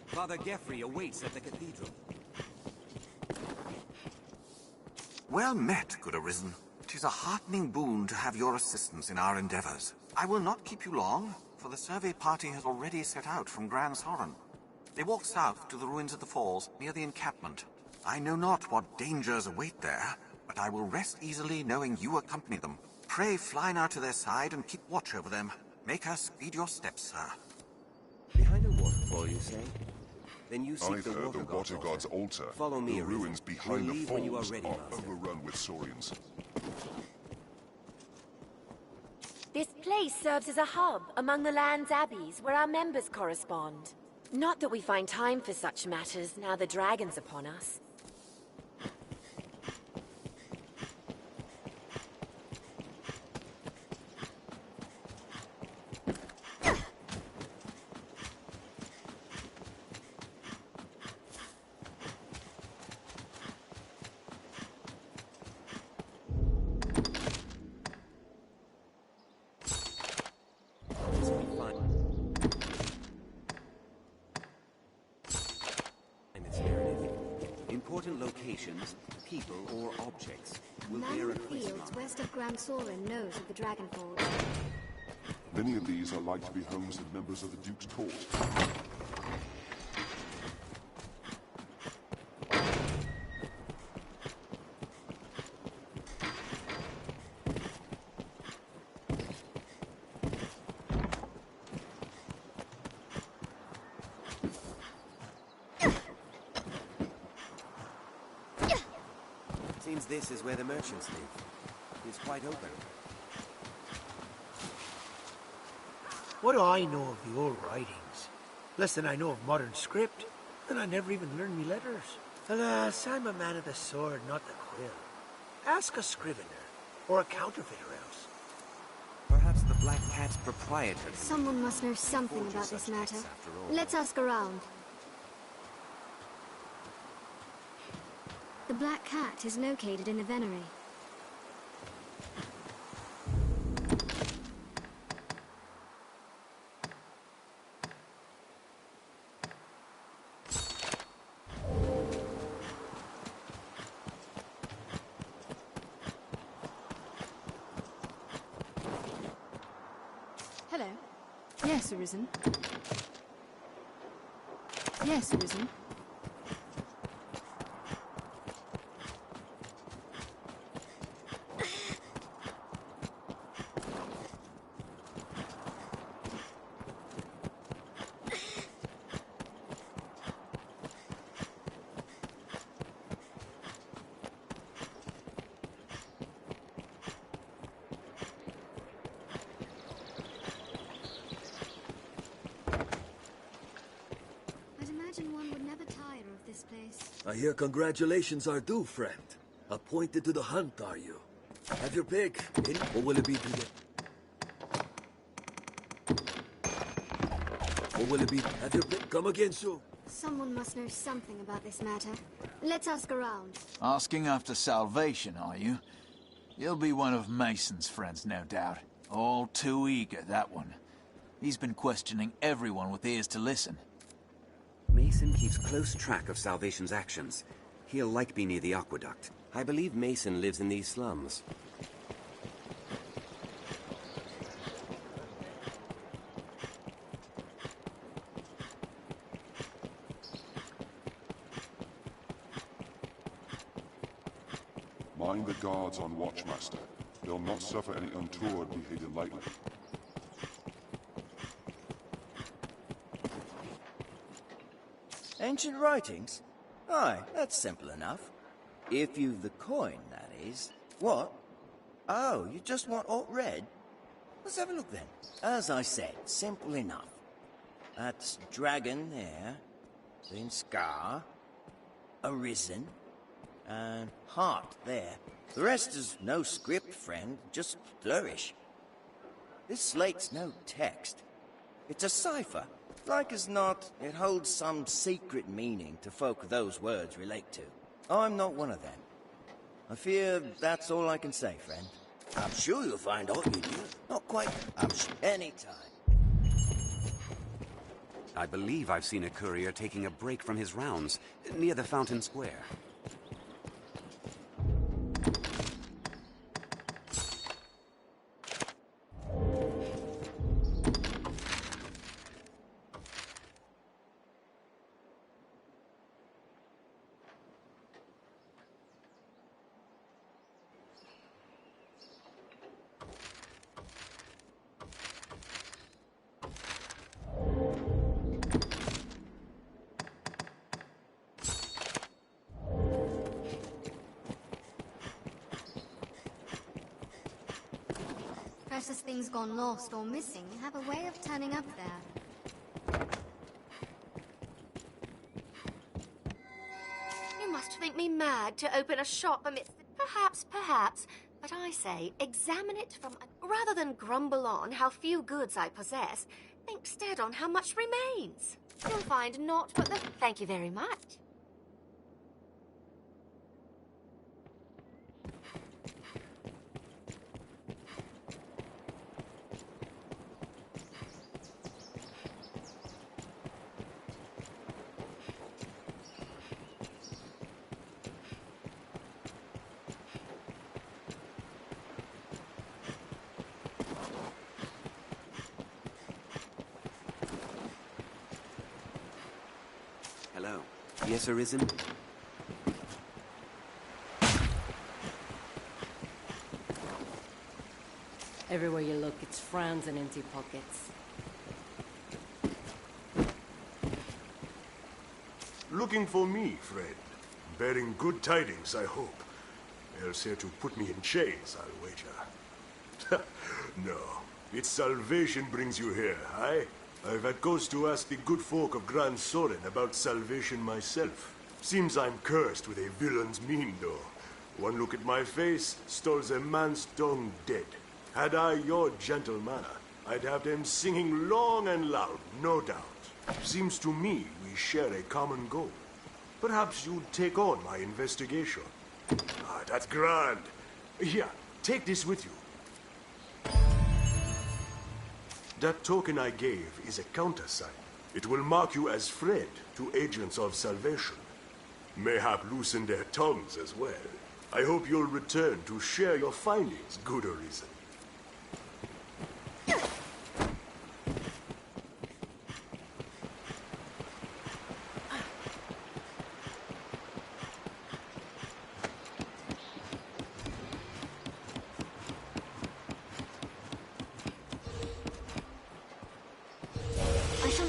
Father Geoffrey awaits at the cathedral. Well met, good Arisen. 'Tis a heartening boon to have your assistance in our endeavors. I will not keep you long, for the survey party has already set out from Gran Soren. They walk south to the ruins of the falls near the encampment. I know not what dangers await there, but I will rest easily knowing you accompany them. Pray fly now to their side and keep watch over them. Make her speed your steps, sir. Behind a waterfall, you say? Then you seek I've the heard the water Water God's altar. Follow me, The Arisen. ruins behind We'll the leave when you are falls ready, are Master. overrun with Saurians. This place serves as a hub among the land's abbeys where our members correspond. Not that we find time for such matters now the dragon's upon us. Important locations, people, or objects will Man bear in a the place fields mark. west of Grand Soren knows of the Dragon Forge. Many of these are like to be homes of members of the Duke's court. Seems this is where the merchants live. It's quite open. What do I know of the old writings? Less than I know of modern script, and I never even learned me letters. Alas, I'm a man of the sword, not the quill. Ask a scrivener, or a counterfeiter else. Perhaps the Black Cat's proprietor. Someone must know something about this matter. Let's ask around. The Black Cat is located in the Venery. Hello. Yes, Arisen. Yes, Arisen. I'd imagine one would never tire of this place. I hear congratulations are due, friend. Appointed to the hunt, are you? Have your pick, or will it be today? Or will it be... Have your pick, come again soon. Someone must know something about this matter. Let's ask around. Asking after salvation, are you? You'll be one of Mason's friends, no doubt. All too eager, that one. He's been questioning everyone with ears to listen. Mason keeps close track of Salvation's actions. He'll like be near the aqueduct. I believe Mason lives in these slums. Mind the guards on watch, Master. They'll not suffer any untoward behavior lightly. Ancient writings? Aye, that's simple enough. If you've the coin, that is. What? Oh, you just want alt read? Let's have a look then. As I said, simple enough. That's dragon there, then scar, arisen, and heart there. The rest is no script, friend, just flourish. This slate's no text. It's a cipher. Like as not, it holds some secret meaning to folk those words relate to. I'm not one of them. I fear that's all I can say, friend. I'm sure you'll find all you need. Not quite. Anytime. I believe I've seen a courier taking a break from his rounds near the Fountain Square. Precious things gone lost or missing have a way of turning up there. mad to open a shop amidst the... Perhaps, but I say examine it from... Rather than grumble on how few goods I possess, think instead on how much remains. You'll find naught but the... Thank you very much. Hello. Yes, Arisen? Everywhere you look, it's frowns and empty pockets. Looking for me, friend. Bearing good tidings, I hope. Else here to put me in chains, I'll wager. No, it's salvation brings you here, aye? I've had cause to ask the good folk of Gran Soren about salvation myself. Seems I'm cursed with a villain's mien, though. One look at my face, stalls a man's tongue dead. Had I your gentle manner, I'd have them singing long and loud, no doubt. Seems to me we share a common goal. Perhaps you'd take on my investigation. Ah, that's grand. Here, take this with you. That token I gave is a countersign. It will mark you as friend to agents of salvation. Mayhap loosen their tongues as well. I hope you'll return to share your findings, good Arisen.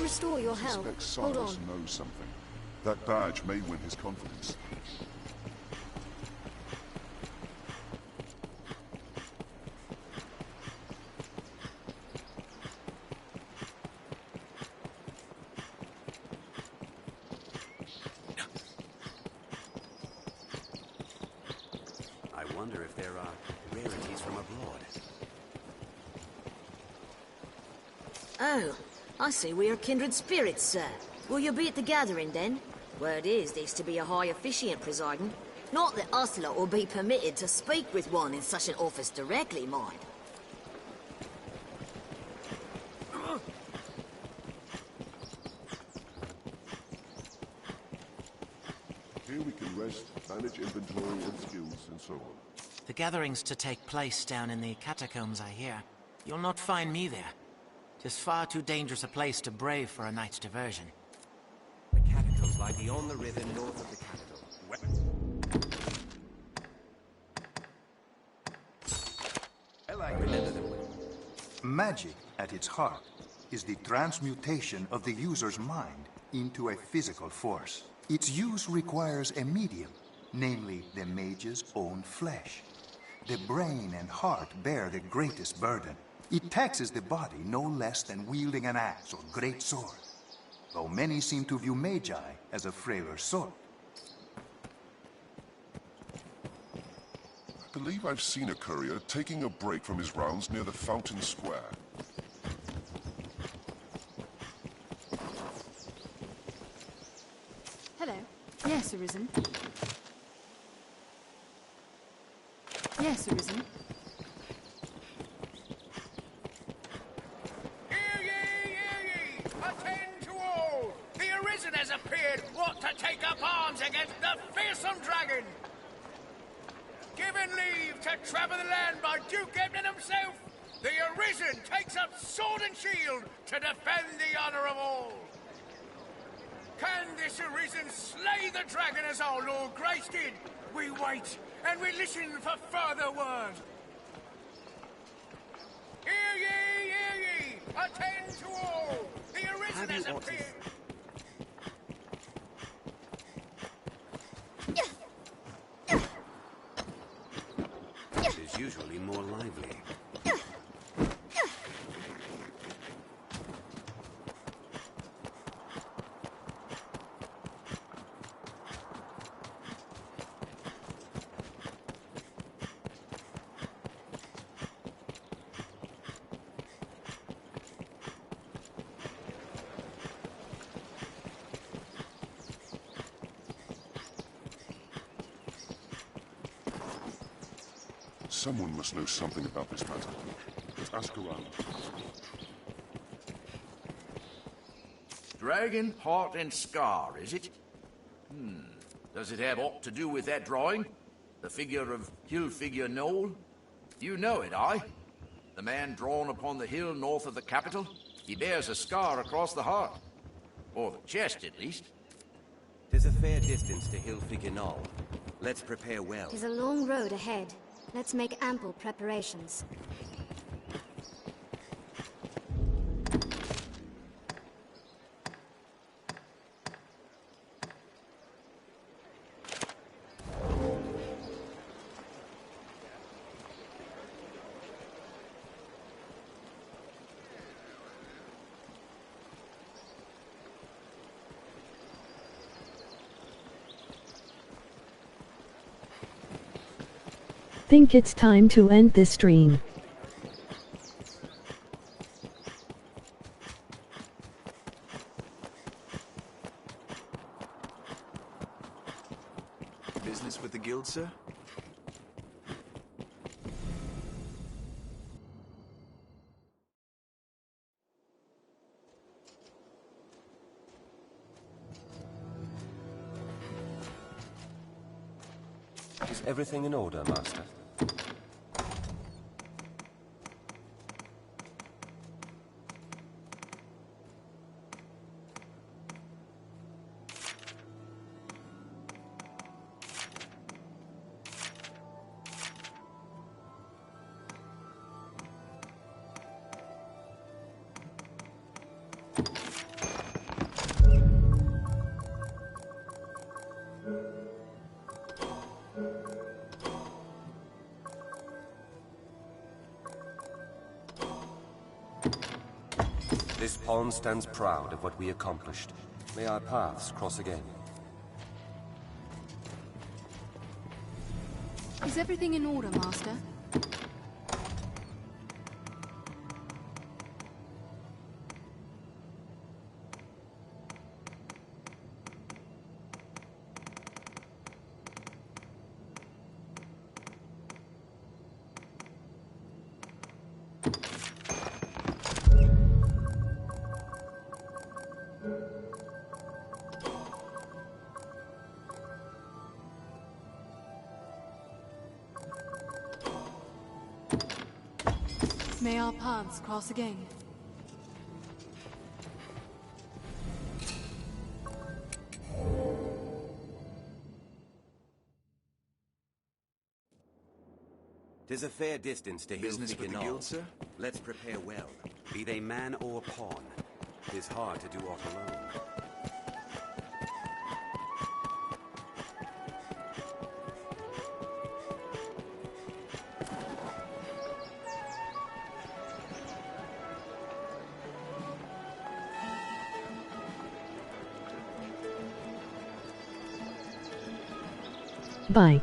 Restore your help. I suspect Hold Silas on. knows something. That badge may win his confidence. I wonder if there are rarities from abroad. Oh, I see we are kindred spirits, sir. Will you be at the gathering, then? Word is there's to be a high officiant presiding. Not that us lot will be permitted to speak with one in such an office directly, mind. Here we can rest, manage inventory and skills, and so on. The gathering's to take place down in the catacombs, I hear. You'll not find me there. 'Tis far too dangerous a place to brave for a night's diversion. The catacombs lie beyond the river north of the capital. Remember them. Magic, at its heart, is the transmutation of the user's mind into a physical force. Its use requires a medium, namely the mage's own flesh. The brain and heart bear the greatest burden. It taxes the body no less than wielding an axe or great sword, though many seem to view magi as a frailer sort. I believe I've seen a courier taking a break from his rounds near the Fountain Square. Hello. Yes, Arisen. Yes, Arisen. Has appeared, what to take up arms against the fearsome dragon. Given leave to travel the land by Duke Edmund himself, the Arisen takes up sword and shield to defend the honor of all. Can this Arisen slay the dragon as our Lord Grace did? We wait and we listen for further word. Hear ye, hear ye! Attend to all! The Arisen has appeared. Is usually more lively. Someone must know something about this matter. Let's ask around. Dragon, heart, and scar, is it? Does it have aught to do with that drawing? The figure of Hill-Figure Knoll? You know it, aye? The man drawn upon the hill north of the capital? He bears a scar across the heart. Or the chest, at least. 'Tis a fair distance to Hill-Figure Knoll. Let's prepare well. 'Tis a long road ahead. Let's make ample preparations. Think it's time to end this stream. Business with the guild, sir? Is everything in order, Master? This pawn stands proud of what we accomplished. May our paths cross again. Is everything in order, Master? May our paths cross again. Tis a fair distance to Business with the Hill-Figure Knoll. guild, sir? Let's prepare well, be they man or pawn. 'Tis hard to do aught alone. Bye.